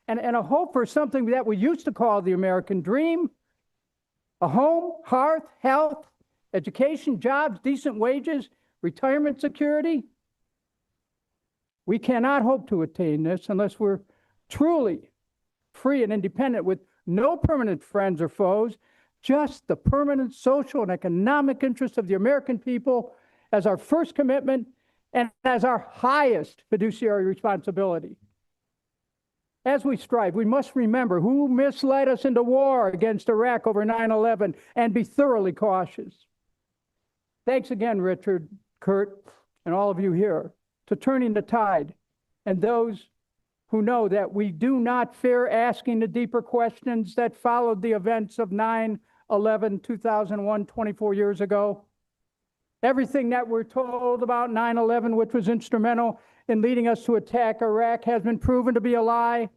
and a hope for something that we used to call the American dream: a home, hearth, health, education, jobs, decent wages, retirement security. We cannot hope to attain this unless we're truly free and independent, with no permanent friends or foes, just the permanent social and economic interests of the American people as our first commitment and as our highest fiduciary responsibility. As we strive, we must remember who misled us into war against Iraq over 9/11 and be thoroughly cautious. Thanks again, Richard, Curt, and all of you here, to turning the tide, and those who know that we do not fear asking the deeper questions that followed the events of 9/11/2001, 24 years ago. Everything that we're told about 9/11, which was instrumental in leading us to attack Iraq, has been proven to be a lie.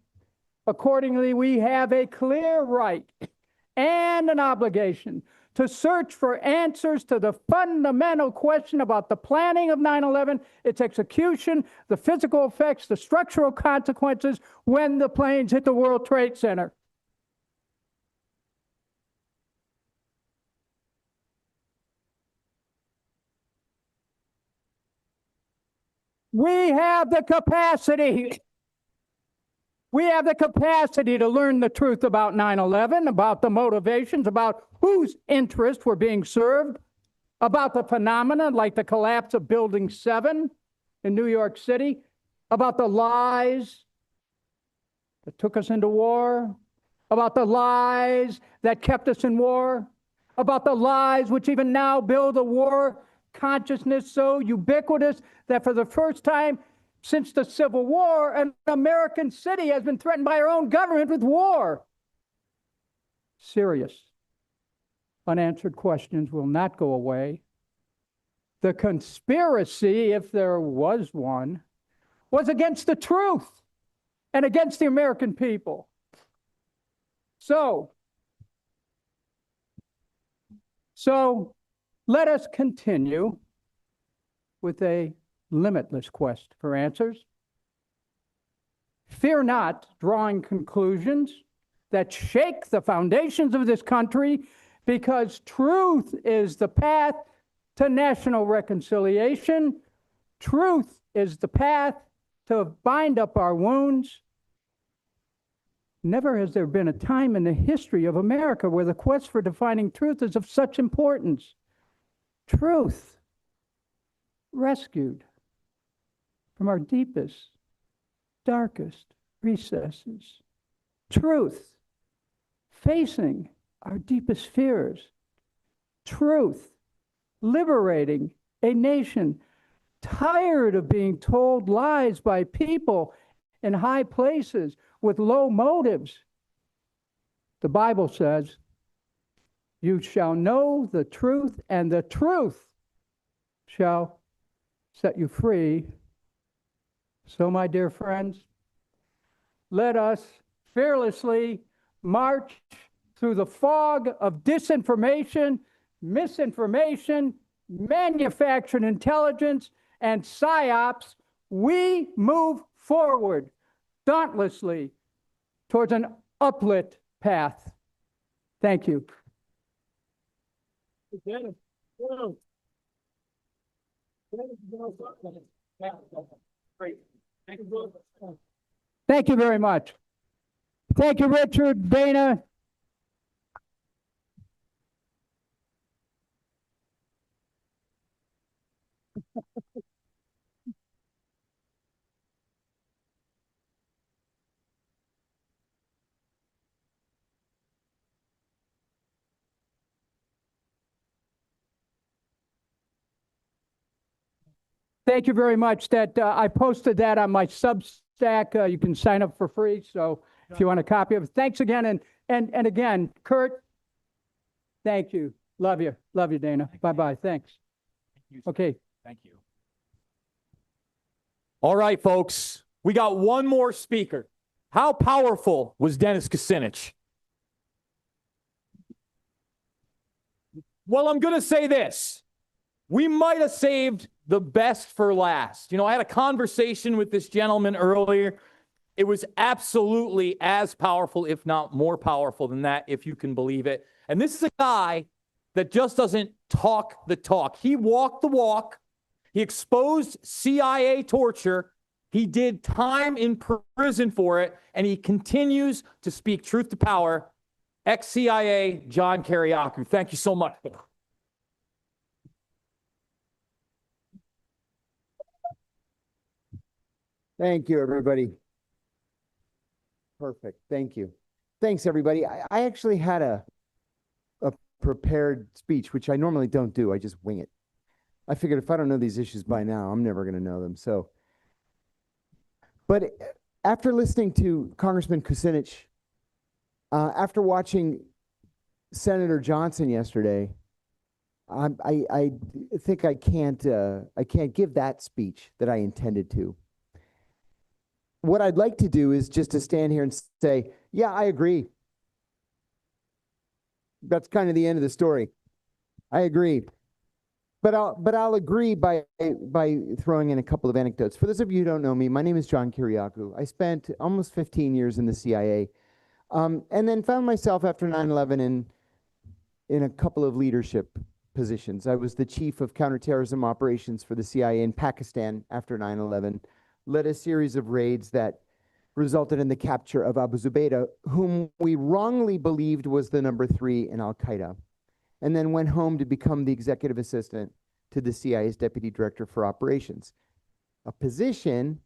Accordingly, we have a clear right and an obligation to search for answers to the fundamental question about the planning of 9/11, its execution, the physical effects, the structural consequences when the planes hit the World Trade Center. We have the capacity. We have the capacity to learn the truth about 9/11, about the motivations, about whose interests were being served, about the phenomena like the collapse of Building 7 in New York City, about the lies that took us into war, about the lies that kept us in war, about the lies which even now build a war consciousness so ubiquitous that for the first time since the Civil War, an American city has been threatened by our own government with war. Serious, unanswered questions will not go away. The conspiracy, if there was one, was against the truth and against the American people. So let us continue with a limitless quest for answers. Fear not drawing conclusions that shake the foundations of this country, because truth is the path to national reconciliation. Truth is the path to bind up our wounds. Never has there been a time in the history of America where the quest for defining truth is of such importance. Truth, rescued from our deepest, darkest recesses. Truth, facing our deepest fears. Truth, liberating a nation tired of being told lies by people in high places with low motives. The Bible says, you shall know the truth, and the truth shall set you free. So, my dear friends, let us fearlessly march through the fog of disinformation, misinformation, manufactured intelligence, and psyops. We move forward dauntlessly towards an uplit path. Thank you. Thank you very much. Thank you, Richard, Dana. Thank you very much. That I posted that on my Substack. You can sign up for free. So if you want a copy of it, thanks again. And again, Curt, thank you. Love you. Love you, Dana. Bye-bye. Thanks. Okay. Thank you. All right, folks, we got one more speaker. How powerful was Dennis Kucinich? Well, I'm going to say this. We might have saved the best for last. You know, I had a conversation with this gentleman earlier. It was absolutely as powerful, if not more powerful than that, if you can believe it. And this is a guy that just doesn't talk the talk. He walked the walk. He exposed CIA torture. He did time in prison for it, and he continues to speak truth to power. Ex-CIA John Kiriakou. Thank you so much. Thank you, everybody. Perfect. Thank you. Thanks, everybody. I actually had a prepared speech, which I normally don't do. I just wing it. I figured if I don't know these issues by now, I'm never going to know them. So, but after listening to Congressman Kucinich, after watching Senator Johnson yesterday, I think I can't give that speech that I intended to. What I'd like to do is just to stand here and say, yeah, I agree. That's kind of the end of the story. I agree. But I'll agree by throwing in a couple of anecdotes. For those of you who don't know me, my name is John Kiriakou. I spent almost 15 years in the CIA, and then found myself after 9/11 in a couple of leadership positions. I was the chief of counterterrorism operations for the CIA in Pakistan after 9/11. Led a series of raids that resulted in the capture of Abu Zubaydah, whom we wrongly believed was the number 3 in Al-Qaeda, and then went home to become the executive assistant to the CIA's deputy director for operations, a position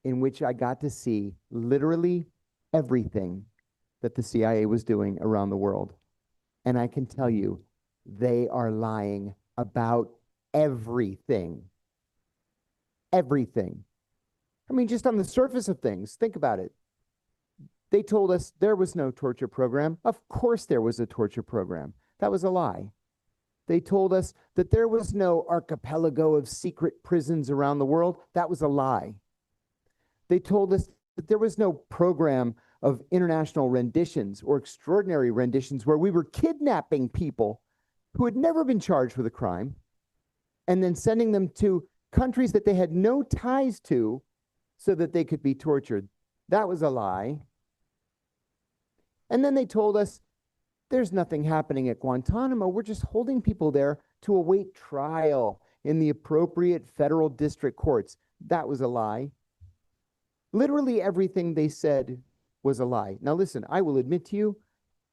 in which I got to see literally everything that the CIA was doing around the world. And I can tell you, they are lying about everything. Everything. I mean, just on the surface of things, think about it. They told us there was no torture program. Of course there was a torture program. That was a lie. They told us that there was no archipelago of secret prisons around the world. That was a lie. They told us that there was no program of international renditions or extraordinary renditions where we were kidnapping people who had never been charged with a crime and then sending them to countries that they had no ties to so that they could be tortured. That was a lie. And then they told us there's nothing happening at Guantanamo. We're just holding people there to await trial in the appropriate federal district courts. That was a lie. Literally everything they said was a lie. Now listen, I will admit to you,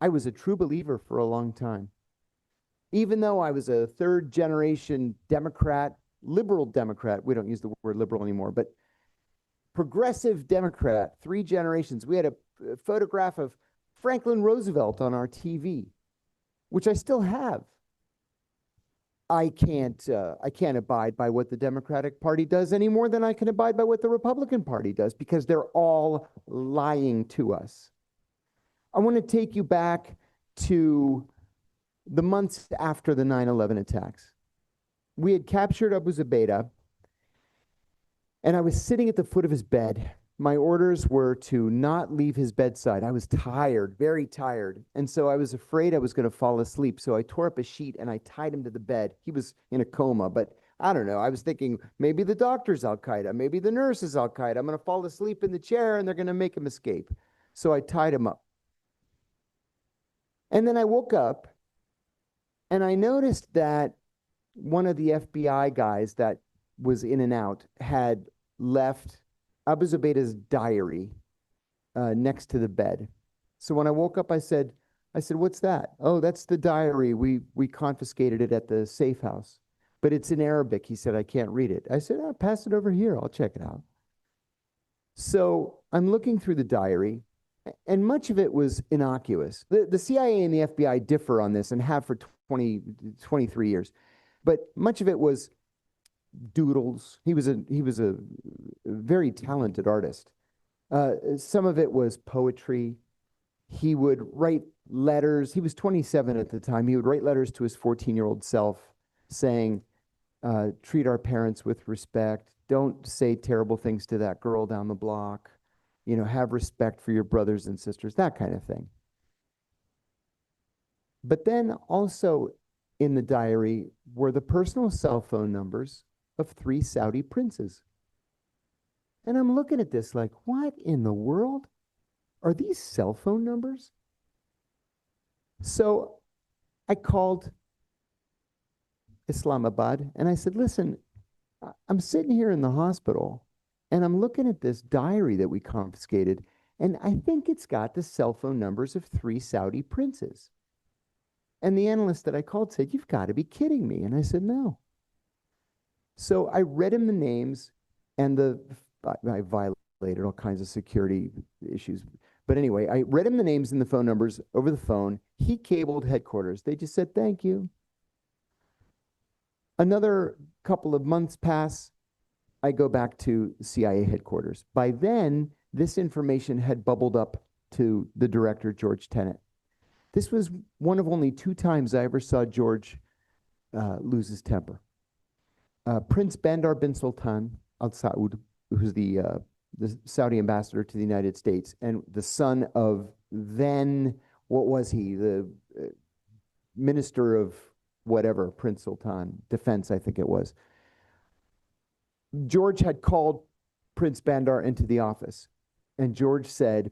I was a true believer for a long time. Even though I was a third generation Democrat, liberal Democrat, we don't use the word liberal anymore, but progressive Democrat, 3 generations. We had a photograph of Franklin Roosevelt on our TV, which I still have. I can't abide by what the Democratic Party does any more than I can abide by what the Republican Party does, because they're all lying to us. I want to take you back to the months after the 9/11 attacks. We had captured Abu Zubaydah, and I was sitting at the foot of his bed. My orders were to not leave his bedside. I was tired, very tired. And so I was afraid I was going to fall asleep. So I tore up a sheet and I tied him to the bed. He was in a coma, but I don't know. I was thinking maybe the doctor's Al-Qaeda, maybe the nurse is Al-Qaeda. I'm going to fall asleep in the chair and they're going to make him escape. So I tied him up. And then I woke up and I noticed that one of the FBI guys that was in and out had left Abu Zubaydah's diary next to the bed. So when I woke up, I said, what's that? Oh, that's the diary. We confiscated it at the safe house, but it's in Arabic. He said, I can't read it. I said, oh, pass it over here. I'll check it out. So I'm looking through the diary, and much of it was innocuous. The CIA and the FBI differ on this and have for 23 years, but much of it was doodles. He was a very talented artist. Some of it was poetry. He would write letters. He was 27 at the time. He would write letters to his 14-year-old self saying, treat our parents with respect. Don't say terrible things to that girl down the block. You know, have respect for your brothers and sisters, that kind of thing. But then also in the diary were the personal cell phone numbers of 3 Saudi princes. And I'm looking at this like, what in the world? Are these cell phone numbers? So I called Islamabad and I said, listen, I'm sitting here in the hospital and I'm looking at this diary that we confiscated, and I think it's got the cell phone numbers of 3 Saudi princes. And the analyst that I called said, you've got to be kidding me. And I said, no. So I read him the names, and I violated all kinds of security issues. But anyway, I read him the names and the phone numbers over the phone. He cabled headquarters. They just said, thank you. Another couple of months pass. I go back to CIA headquarters. By then, this information had bubbled up to the director, George Tenet. This was one of only 2 times I ever saw George lose his temper. Prince Bandar bin Sultan Al Saud, who's the Saudi ambassador to the United States, and the son of then, what was he, the minister of whatever, Prince Sultan, defense, I think it was. George had called Prince Bandar into the office, and George said,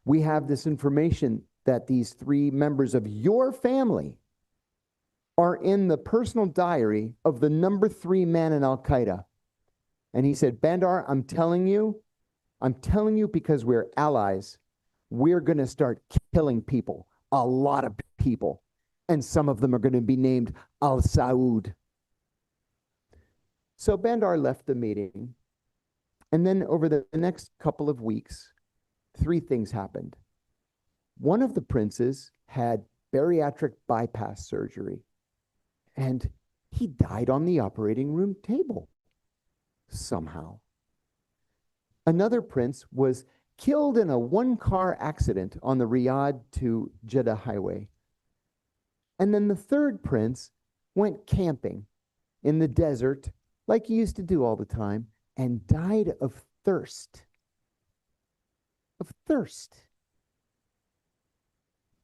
we have this information that these 3 members of your family are in the personal diary of the number 3 man in Al-Qaeda. And he said, Bandar, I'm telling you because we're allies, we're going to start killing people, a lot of people. And some of them are going to be named Al Saud. So Bandar left the meeting. And then over the next couple of weeks, 3 things happened. One of the princes had bariatric bypass surgery, and he died on the operating room table somehow. Another prince was killed in a 1-car accident on the Riyadh to Jeddah highway. And then the 3rd prince went camping in the desert like he used to do all the time and died of thirst. Of thirst.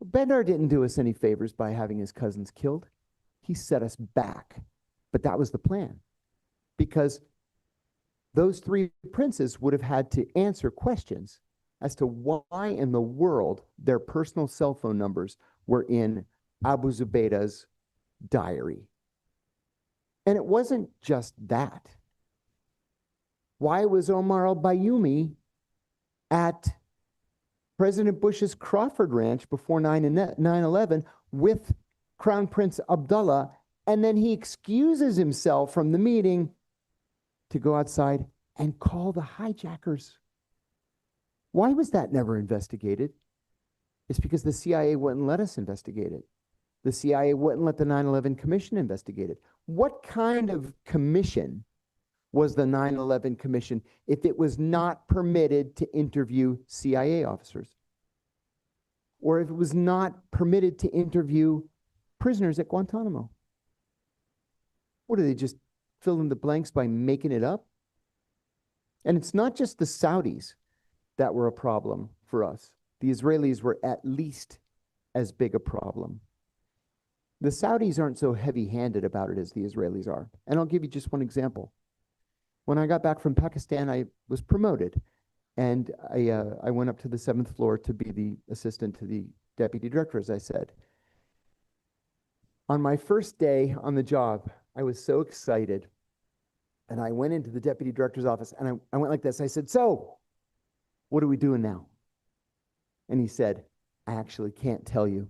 Bandar didn't do us any favors by having his cousins killed. He set us back. But that was the plan, because those 3 princes would have had to answer questions as to why in the world their personal cell phone numbers were in Abu Zubaydah's diary. And it wasn't just that. Why was Omar al-Bayoumi at President Bush's Crawford Ranch before 9/11 with Crown Prince Abdullah, and then he excuses himself from the meeting to go outside and call the hijackers. Why was that never investigated? It's because the CIA wouldn't let us investigate it. The CIA wouldn't let the 9/11 Commission investigate it. What kind of commission was the 9/11 Commission if it was not permitted to interview CIA officers? Or if it was not permitted to interview prisoners at Guantanamo? What, do they just fill in the blanks by making it up? And it's not just the Saudis that were a problem for us. The Israelis were at least as big a problem. The Saudis aren't so heavy-handed about it as the Israelis are. And I'll give you just one example. When I got back from Pakistan, I was promoted. And I went up to the 7th floor to be the assistant to the deputy director, as I said. On my first day on the job, I was so excited. And I went into the deputy director's office, and I went like this. I said, "So, what are we doing now?" And he said, "I actually can't tell you.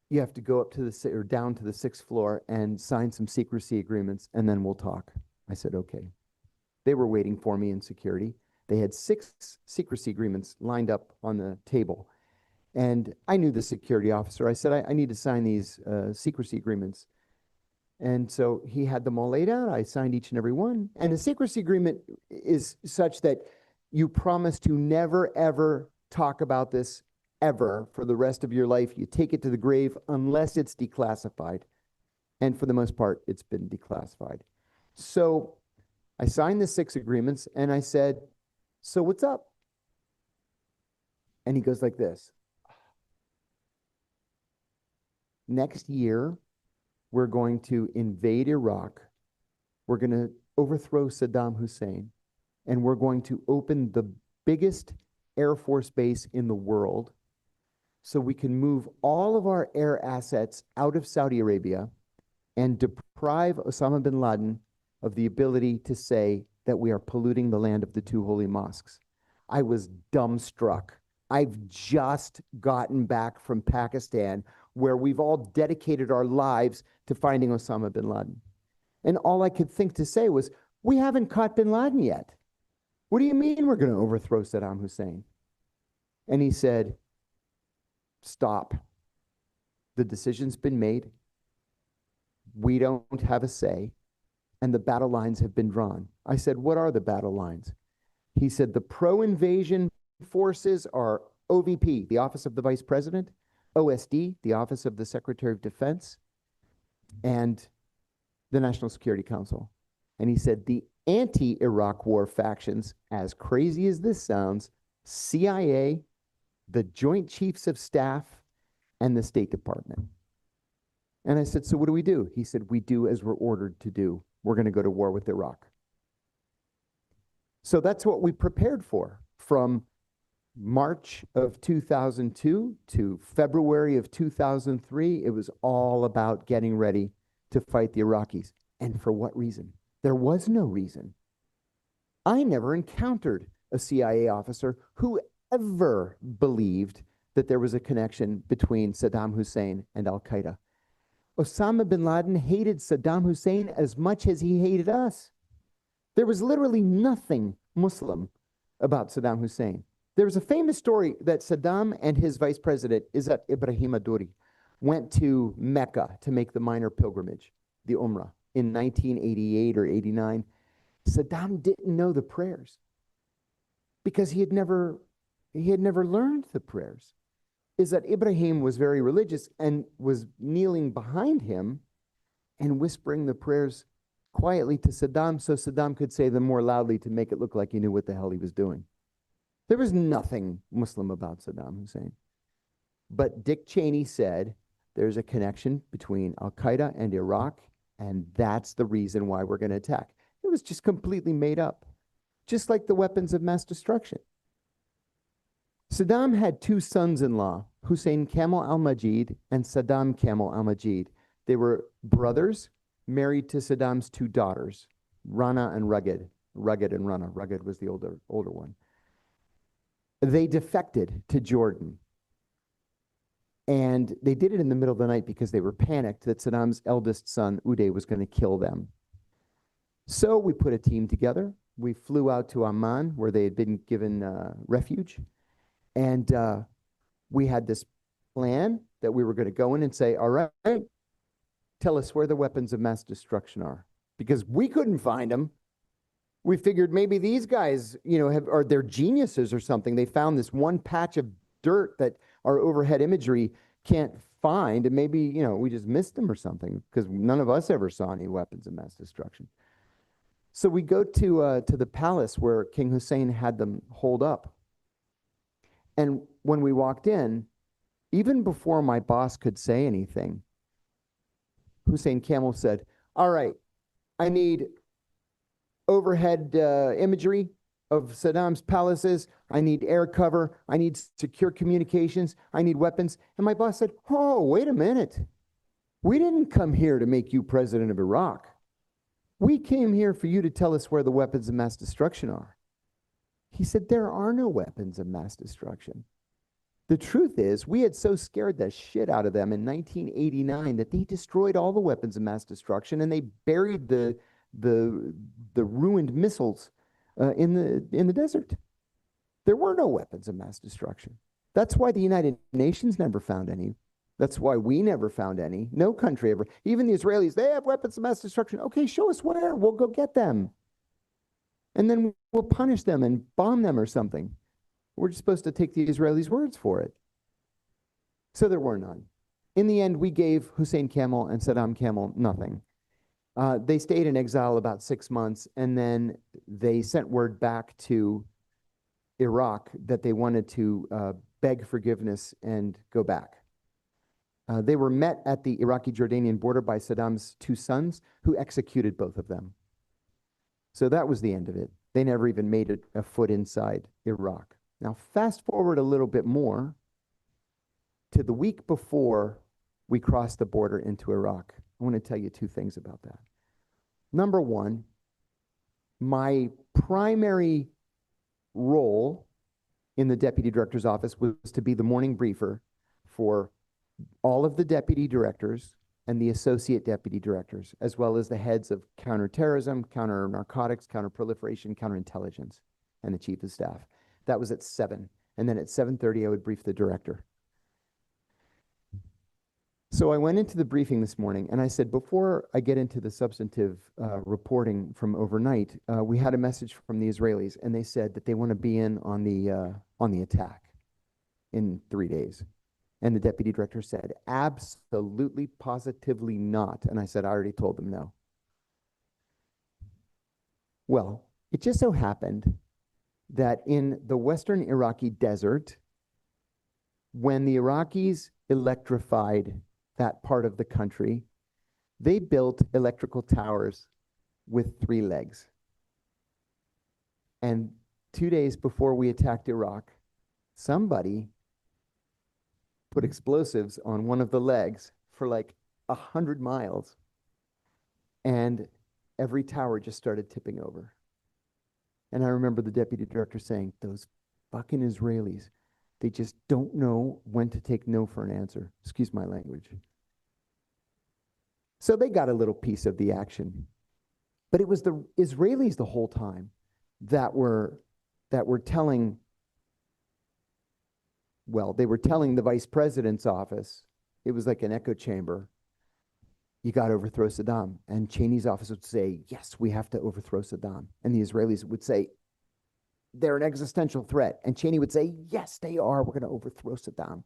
You have to go up to or down to the 6th floor and sign some secrecy agreements, and then we'll talk." I said, "Okay." They were waiting for me in security. They had 6 secrecy agreements lined up on the table. And I knew the security officer. I said, I need to sign these secrecy agreements. And so he had them all laid out. I signed each and every one. And the secrecy agreement is such that you promise to never, ever talk about this ever for the rest of your life. You take it to the grave unless it's declassified. And for the most part, it's been declassified. So I signed the 6 agreements and I said, "So what's up?" And he goes like this. "Next year, we're going to invade Iraq. We're going to overthrow Saddam Hussein. And we're going to open the biggest Air Force base in the world so we can move all of our air assets out of Saudi Arabia and deprive Osama bin Laden of the ability to say that we are polluting the land of the 2 holy mosques." I was dumbstruck. I've just gotten back from Pakistan, where we've all dedicated our lives to finding Osama bin Laden. And all I could think to say was, "We haven't caught bin Laden yet. What do you mean we're going to overthrow Saddam Hussein?" And he said, "Stop. The decision's been made. We don't have a say. And the battle lines have been drawn." I said, "What are the battle lines?" He said, "The pro-invasion forces are OVP, the Office of the Vice President, OSD, the Office of the Secretary of Defense, and the National Security Council." And he said, "The anti-Iraq war factions, as crazy as this sounds, CIA, the Joint Chiefs of Staff, and the State Department." And I said, "So what do we do?" He said, "We do as we're ordered to do. We're going to go to war with Iraq." So that's what we prepared for from March of 2002 to February of 2003. It was all about getting ready to fight the Iraqis. And for what reason? There was no reason. I never encountered a CIA officer who ever believed that there was a connection between Saddam Hussein and Al-Qaeda. Osama bin Laden hated Saddam Hussein as much as he hated us. There was literally nothing Muslim about Saddam Hussein. There was a famous story that Saddam and his vice president, Izzat Ibrahim Aduri, went to Mecca to make the minor pilgrimage, the Umrah, in 1988 or 89. Saddam didn't know the prayers because he had never learned the prayers. Izzat Ibrahim was very religious and was kneeling behind him and whispering the prayers quietly to Saddam so Saddam could say them more loudly to make it look like he knew what the hell he was doing. There was nothing Muslim about Saddam Hussein. But Dick Cheney said there's a connection between Al-Qaeda and Iraq, and that's the reason why we're going to attack. It was just completely made up, just like the weapons of mass destruction. Saddam had 2 sons-in-law, Hussein Kamal al-Majid and Saddam Kamal al-Majid. They were brothers married to Saddam's 2 daughters, Rana and Rugged. Rugged and Rana. Rugged was the older one. They defected to Jordan. And they did it in the middle of the night because they were panicked that Saddam's eldest son, Uday, was going to kill them. So we put a team together. We flew out to Amman, where they had been given refuge. And we had this plan that we were going to go in and say, all right, tell us where the weapons of mass destruction are. Because we couldn't find them. We figured maybe these guys, you know, are they're geniuses or something. They found this one patch of dirt that our overhead imagery can't find, and maybe, you know, we just missed them or something, because none of us ever saw any weapons of mass destruction. So we go to the palace where King Hussein had them holed up. And when we walked in, even before my boss could say anything, Hussein Campbell said, all right, I need overhead imagery of Saddam's palaces. I need air cover. I need secure communications. I need weapons. And my boss said, oh, wait a minute. We didn't come here to make you president of Iraq. We came here for you to tell us where the weapons of mass destruction are. He said, there are no weapons of mass destruction. The truth is, we had so scared the shit out of them in 1989 that they destroyed all the weapons of mass destruction, and they buried the ruined missiles in the desert. There were no weapons of mass destruction. That's why the United Nations never found any. That's why we never found any. No country ever. Even the Israelis, they have weapons of mass destruction. Okay, show us where. We'll go get them. And then we'll punish them and bomb them or something. We're just supposed to take the Israelis' words for it. So there were none. In the end, we gave Hussein Campbell and Saddam Campbell nothing. They stayed in exile about 6 months, and then they sent word back to Iraq that they wanted to beg forgiveness and go back. They were met at the Iraqi-Jordanian border by Saddam's 2 sons, who executed both of them. So that was the end of it. They never even made a foot inside Iraq. Now, fast forward a little bit more to the week before we crossed the border into Iraq. I want to tell you 2 things about that. Number one, my primary role in the deputy director's office was to be the morning briefer for all of the deputy directors and the associate deputy directors, as well as the heads of counterterrorism, counter-narcotics, counter-proliferation, counterintelligence, and the chief of staff. That was at 7. And then at 7:30, I would brief the director. So I went into the briefing this morning, and I said, before I get into the substantive reporting from overnight, we had a message from the Israelis, and they said that they want to be in on the attack in 3 days. And the deputy director said, absolutely, positively not. And I said, I already told them no. Well, it just so happened that in the western Iraqi desert, when the Iraqis electrified that part of the country, they built electrical towers with 3 legs. And 2 days before we attacked Iraq, somebody put explosives on one of the legs for like 100 miles. And every tower just started tipping over. And I remember the deputy director saying, those fucking Israelis, they just don't know when to take no for an answer. Excuse my language. So they got a little piece of the action. But it was the Israelis the whole time that were telling, well, they were telling the vice president's office, it was like an echo chamber, you got to overthrow Saddam. And Cheney's office would say, yes, we have to overthrow Saddam. And the Israelis would say, they're an existential threat. And Cheney would say, yes, they are. We're going to overthrow Saddam.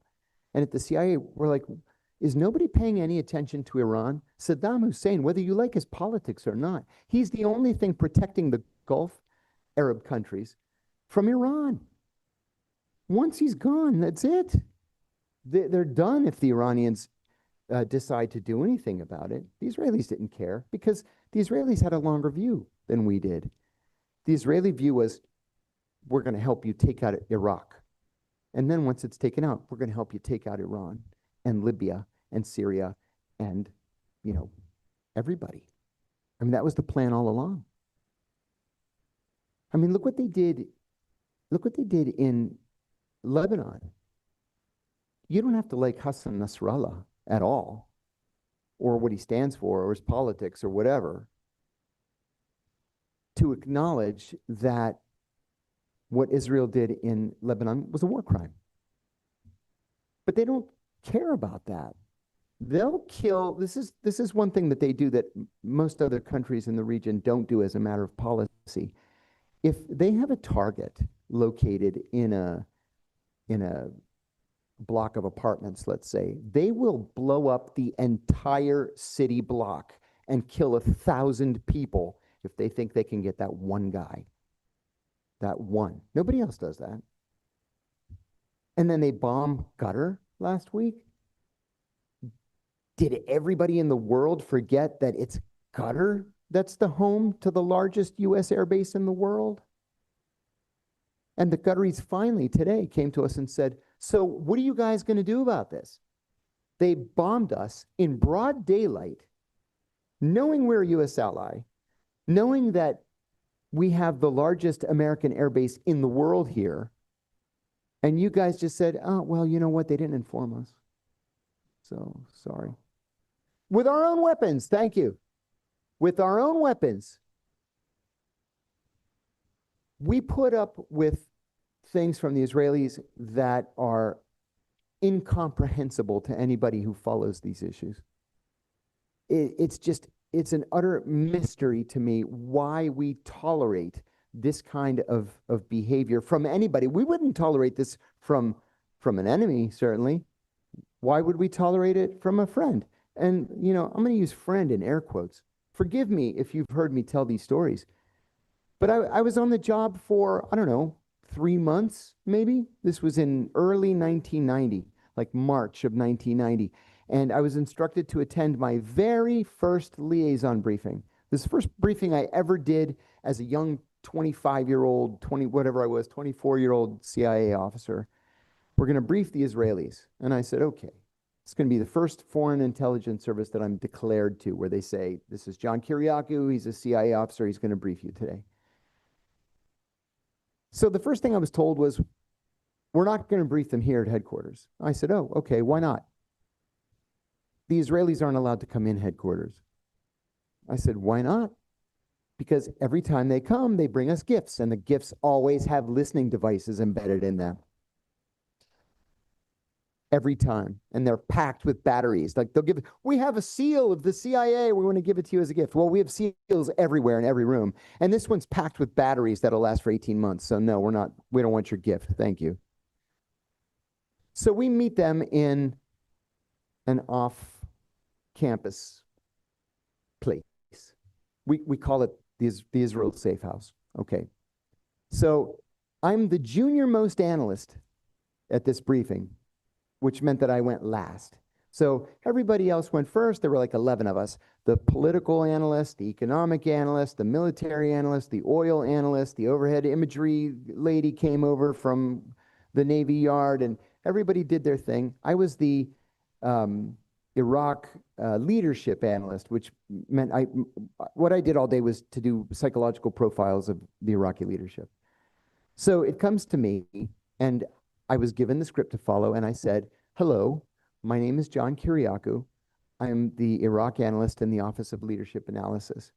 And at the CIA, we're like, is nobody paying any attention to Iran? Saddam Hussein, whether you like his politics or not, he's the only thing protecting the Gulf Arab countries from Iran. Once he's gone, that's it. They're done if the Iranians decide to do anything about it. The Israelis didn't care because the Israelis had a longer view than we did. The Israeli view was, we're going to help you take out Iraq. And then once it's taken out, we're going to help you take out Iran and Libya and Syria and, you know, everybody. I mean, that was the plan all along. I mean, look what they did. Look what they did in Lebanon. You don't have to like Hassan Nasrallah at all, or what he stands for, or his politics, or whatever, to acknowledge that what Israel did in Lebanon was a war crime. But they don't care about that. They'll kill, this is one thing that they do that most other countries in the region don't do as a matter of policy. If they have a target located in a block of apartments, let's say, they will blow up the entire city block and kill 1,000 people if they think they can get that one guy. That one. Nobody else does that. And then they bombed Qatar last week. Did everybody in the world forget that it's Qatar that's the home to the largest U.S. air base in the world? And the Qataris finally today came to us and said, so what are you guys going to do about this? They bombed us in broad daylight, knowing we're a U.S. ally, knowing that we have the largest American air base in the world here, and you guys just said, oh, well, you know what? They didn't inform us. So, sorry. With our own weapons, thank you. With our own weapons. We put up with things from the Israelis that are incomprehensible to anybody who follows these issues. It's an utter mystery to me why we tolerate this kind of behavior from anybody. We wouldn't tolerate this from an enemy, certainly. Why would we tolerate it from a friend? And, you know, I'm going to use friend in air quotes. Forgive me if you've heard me tell these stories. But I was on the job for, I don't know, 3 months, maybe. This was in early 1990, like March of 1990. And I was instructed to attend my very first liaison briefing. This first briefing I ever did as a young 25-year-old, 24-year-old CIA officer. We're going to brief the Israelis. And I said, okay, it's going to be the first foreign intelligence service that I'm declared to, where they say, this is John Kiriakou, he's a CIA officer, he's going to brief you today. So the first thing I was told was, we're not going to brief them here at headquarters. I said, oh, okay, why not? The Israelis aren't allowed to come in headquarters. I said, why not? Because every time they come, they bring us gifts, and the gifts always have listening devices embedded in them. Every time. And they're packed with batteries. Like they'll give, we have a seal of the CIA, we want to give it to you as a gift. Well, we have seals everywhere in every room. And this one's packed with batteries that'll last for 18 months. So no, we don't want your gift. Thank you. So we meet them in an off-campus place. We call it the Israel Safe House. Okay. So I'm the junior most analyst at this briefing, which meant that I went last. So everybody else went first. There were like 11 of us. The political analyst, the economic analyst, the military analyst, the oil analyst, the overhead imagery lady came over from the Navy Yard, and everybody did their thing. I was the Iraq leadership analyst, which meant what I did all day was to do psychological profiles of the Iraqi leadership. So it comes to me, and I was given the script to follow, and I said, hello, my name is John Kiriakou. I'm the Iraq analyst in the Office of Leadership Analysis.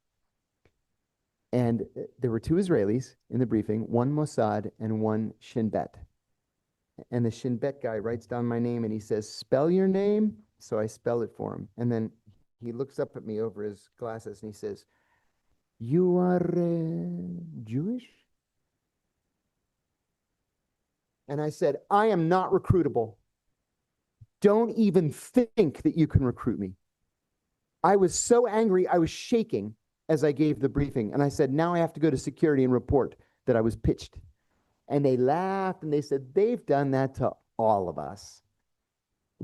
And there were 2 Israelis in the briefing, one Mossad and one Shin Bet. And the Shin Bet guy writes down my name and he says, spell your name. So I spell it for him. And then he looks up at me over his glasses and he says, you are Jewish? And I said, I am not recruitable. Don't even think that you can recruit me. I was so angry, I was shaking as I gave the briefing. And I said, now I have to go to security and report that I was pitched. And they laughed and they said, they've done that to all of us.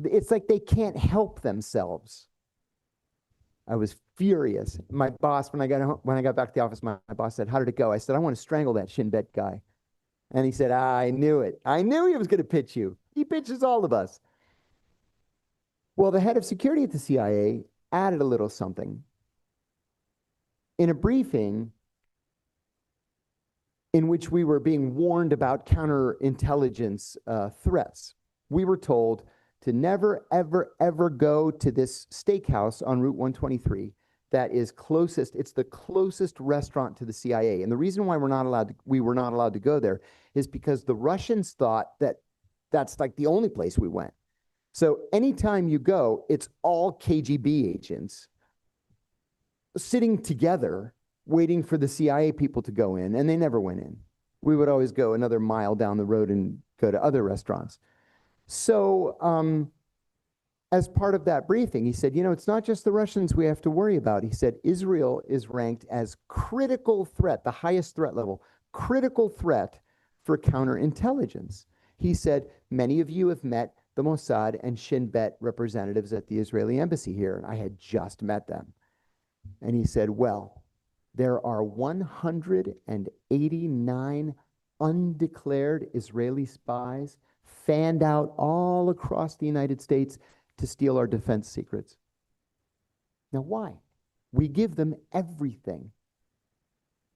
It's like they can't help themselves. I was furious. My boss, when I got back to the office, my boss said, how did it go? I said, I want to strangle that Shin Bet guy. And he said, I knew it. I knew he was going to pitch you. He pitches all of us. Well, the head of security at the CIA added a little something. In a briefing in which we were being warned about counterintelligence threats, we were told to never, ever, ever go to this steakhouse on Route 123, that is closest. It's the closest restaurant to the CIA. And the reason why we were not allowed to go there is because the Russians thought that that's like the only place we went. So anytime you go, it's all KGB agents sitting together waiting for the CIA people to go in, and they never went in. We would always go another mile down the road and go to other restaurants. So as part of that briefing, he said, you know, it's not just the Russians we have to worry about. He said, Israel is ranked as critical threat, the highest threat level, critical threat for counterintelligence. He said, many of you have met the Mossad and Shin Bet representatives at the Israeli embassy here, and I had just met them. And he said, well, there are 189 undeclared Israeli spies fanned out all across the United States to steal our defense secrets. Now, why? We give them everything.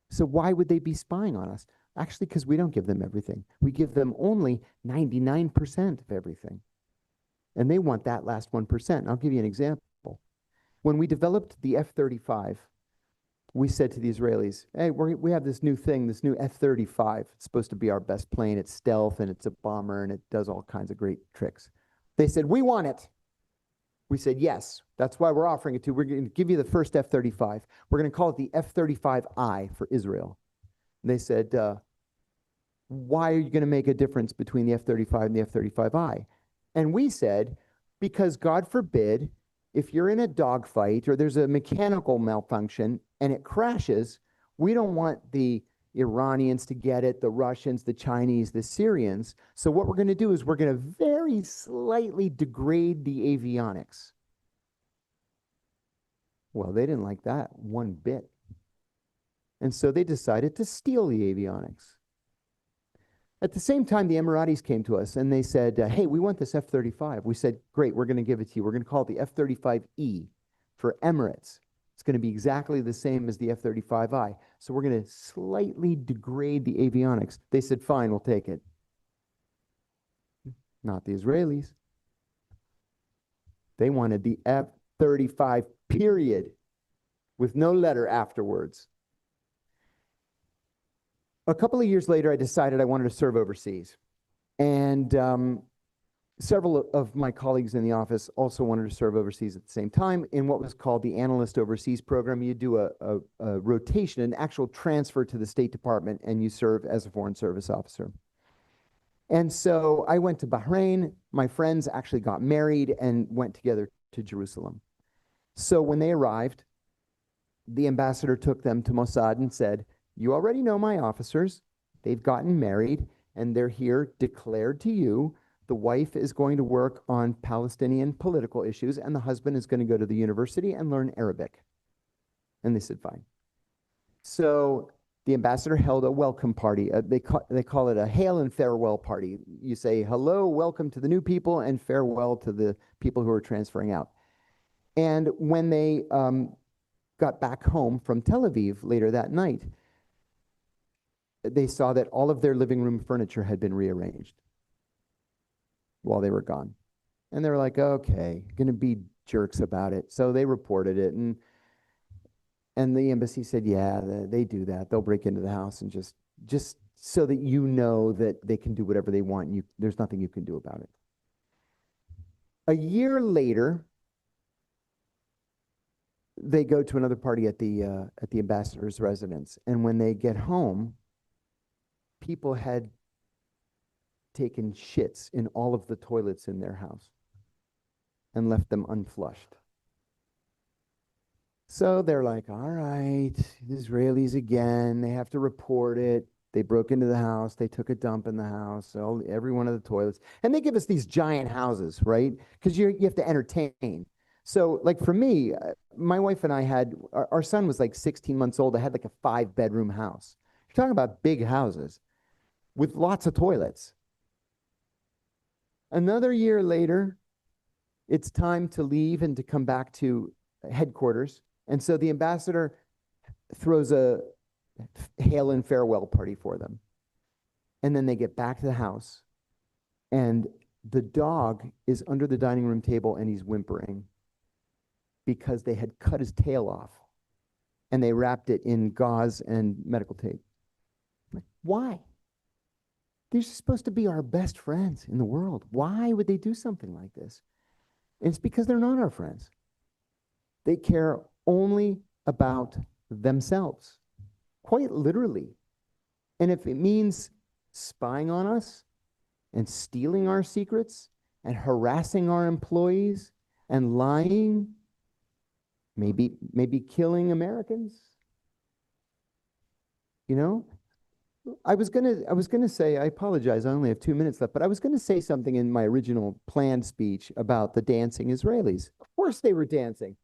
So why would they be spying on us? Actually, because we don't give them everything. We give them only 99% of everything. And they want that last 1%. I'll give you an example. When we developed the F-35, we said to the Israelis, hey, we have this new thing, this new F-35. It's supposed to be our best plane. It's stealth, and it's a bomber, and it does all kinds of great tricks. They said, we want it. We said, yes, that's why we're offering it to you. We're going to give you the first F-35. We're going to call it the F-35I for Israel. And they said, why are you going to make a difference between the F-35 and the F-35I? And we said, because God forbid, if you're in a dogfight or there's a mechanical malfunction and it crashes, we don't want the Iranians to get it, the Russians, the Chinese, the Syrians. So what we're going to do is we're going to very slightly degrade the avionics. Well, they didn't like that one bit. And so they decided to steal the avionics. At the same time, the Emiratis came to us and they said, hey, we want this F-35. We said, great, we're going to give it to you. We're going to call it the F-35E for Emirates. It's going to be exactly the same as the F-35I. So we're going to slightly degrade the avionics. They said, fine, we'll take it. Not the Israelis. They wanted the F-35 period with no letter afterwards. A couple of years later, I decided I wanted to serve overseas. And several of my colleagues in the office also wanted to serve overseas at the same time in what was called the Analyst Overseas Program. You do a rotation, an actual transfer to the State Department, and you serve as a Foreign Service officer. And so I went to Bahrain. My friends actually got married and went together to Jerusalem. So when they arrived, the ambassador took them to Mossad and said, you already know my officers. They've gotten married, and they're here declared to you. The wife is going to work on Palestinian political issues, and the husband is going to go to the university and learn Arabic. And they said, fine. So the ambassador held a welcome party. They call it a hail and farewell party. You say, hello, welcome to the new people, and farewell to the people who are transferring out. And when they got back home from Tel Aviv later that night, they saw that all of their living room furniture had been rearranged while they were gone. And they were like, okay, going to be jerks about it. So they reported it. And the embassy said, yeah, they do that. They'll break into the house and just so that you know that they can do whatever they want. There's nothing you can do about it. A year later, they go to another party at the ambassador's residence. And when they get home, people had taken shits in all of the toilets in their house and left them unflushed. So they're like, all right, the Israelis again, they have to report it. They broke into the house, they took a dump in the house, every one of the toilets. And they give us these giant houses, right? Because you have to entertain. So like for me, my wife and I had, our son was like 16 months old. I had like a 5-bedroom house. You're talking about big houses with lots of toilets. Another year later, it's time to leave and to come back to headquarters. And so the ambassador throws a hail and farewell party for them. And then they get back to the house, and the dog is under the dining room table and he's whimpering. because they had cut his tail off and they wrapped it in gauze and medical tape. Like, why? They're supposed to be our best friends in the world. Why would they do something like this? And it's because they're not our friends. They care only about themselves, quite literally. And if it means spying on us and stealing our secrets and harassing our employees and lying, maybe killing Americans, you know? I was gonna say, I apologize, I only have 2 minutes left, but I was gonna say something in my original planned speech about the dancing Israelis. Of course they were dancing.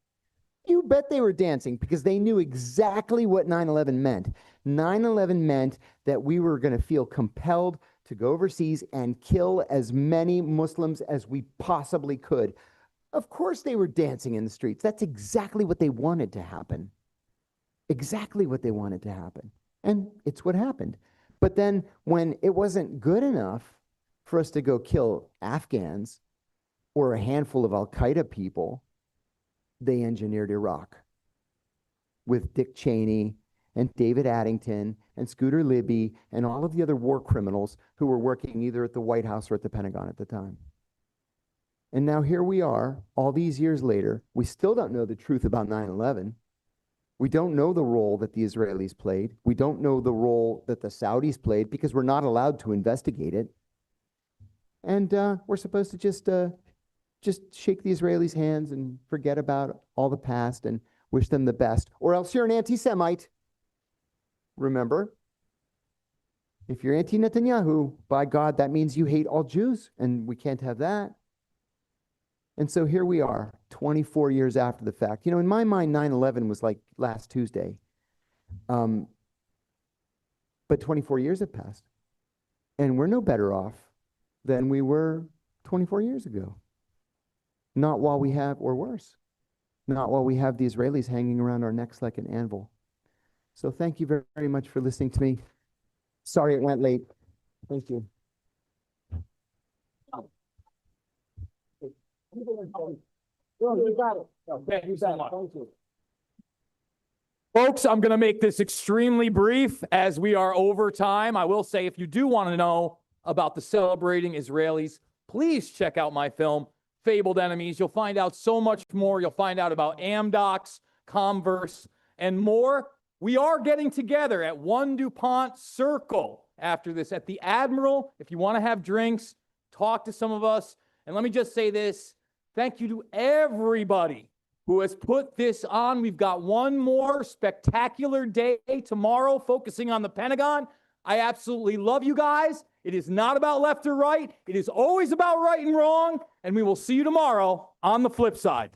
You bet they were dancing because they knew exactly what 9/11 meant. 9/11 meant that we were gonna feel compelled to go overseas and kill as many Muslims as we possibly could. Of course they were dancing in the streets. That's exactly what they wanted to happen. Exactly what they wanted to happen. And it's what happened. But then when it wasn't good enough for us to go kill Afghans or a handful of Al-Qaeda people, they engineered Iraq with Dick Cheney and David Addington and Scooter Libby and all of the other war criminals who were working either at the White House or at the Pentagon at the time. And now here we are, all these years later, we still don't know the truth about 9/11. We don't know the role that the Israelis played. We don't know the role that the Saudis played because we're not allowed to investigate it. And we're supposed to just shake the Israelis' hands and forget about all the past and wish them the best, or else you're an anti-Semite. Remember, if you're anti-Netanyahu, by God, that means you hate all Jews, and we can't have that. And so here we are, 24 years after the fact. You know, in my mind, 9/11 was like last Tuesday. But 24 years have passed. And we're no better off than we were 24 years ago. Not while we have, or worse, not while we have the Israelis hanging around our necks like an anvil. So thank you very, very much for listening to me. Sorry it went late. Thank you. You got it. Thank you so much. Folks, I'm going to make this extremely brief as we are over time. I will say, if you do want to know about the celebrating Israelis, please check out my film, Fabled Enemies. You'll find out so much more. You'll find out about Amdocs, Converse, and more. We are getting together at 1 DuPont Circle after this at the Admiral. If you want to have drinks, talk to some of us. And let me just say this. Thank you to everybody who has put this on. We've got one more spectacular day tomorrow focusing on the Pentagon. I absolutely love you guys. It is not about left or right. It is always about right and wrong. And we will see you tomorrow on the flip side.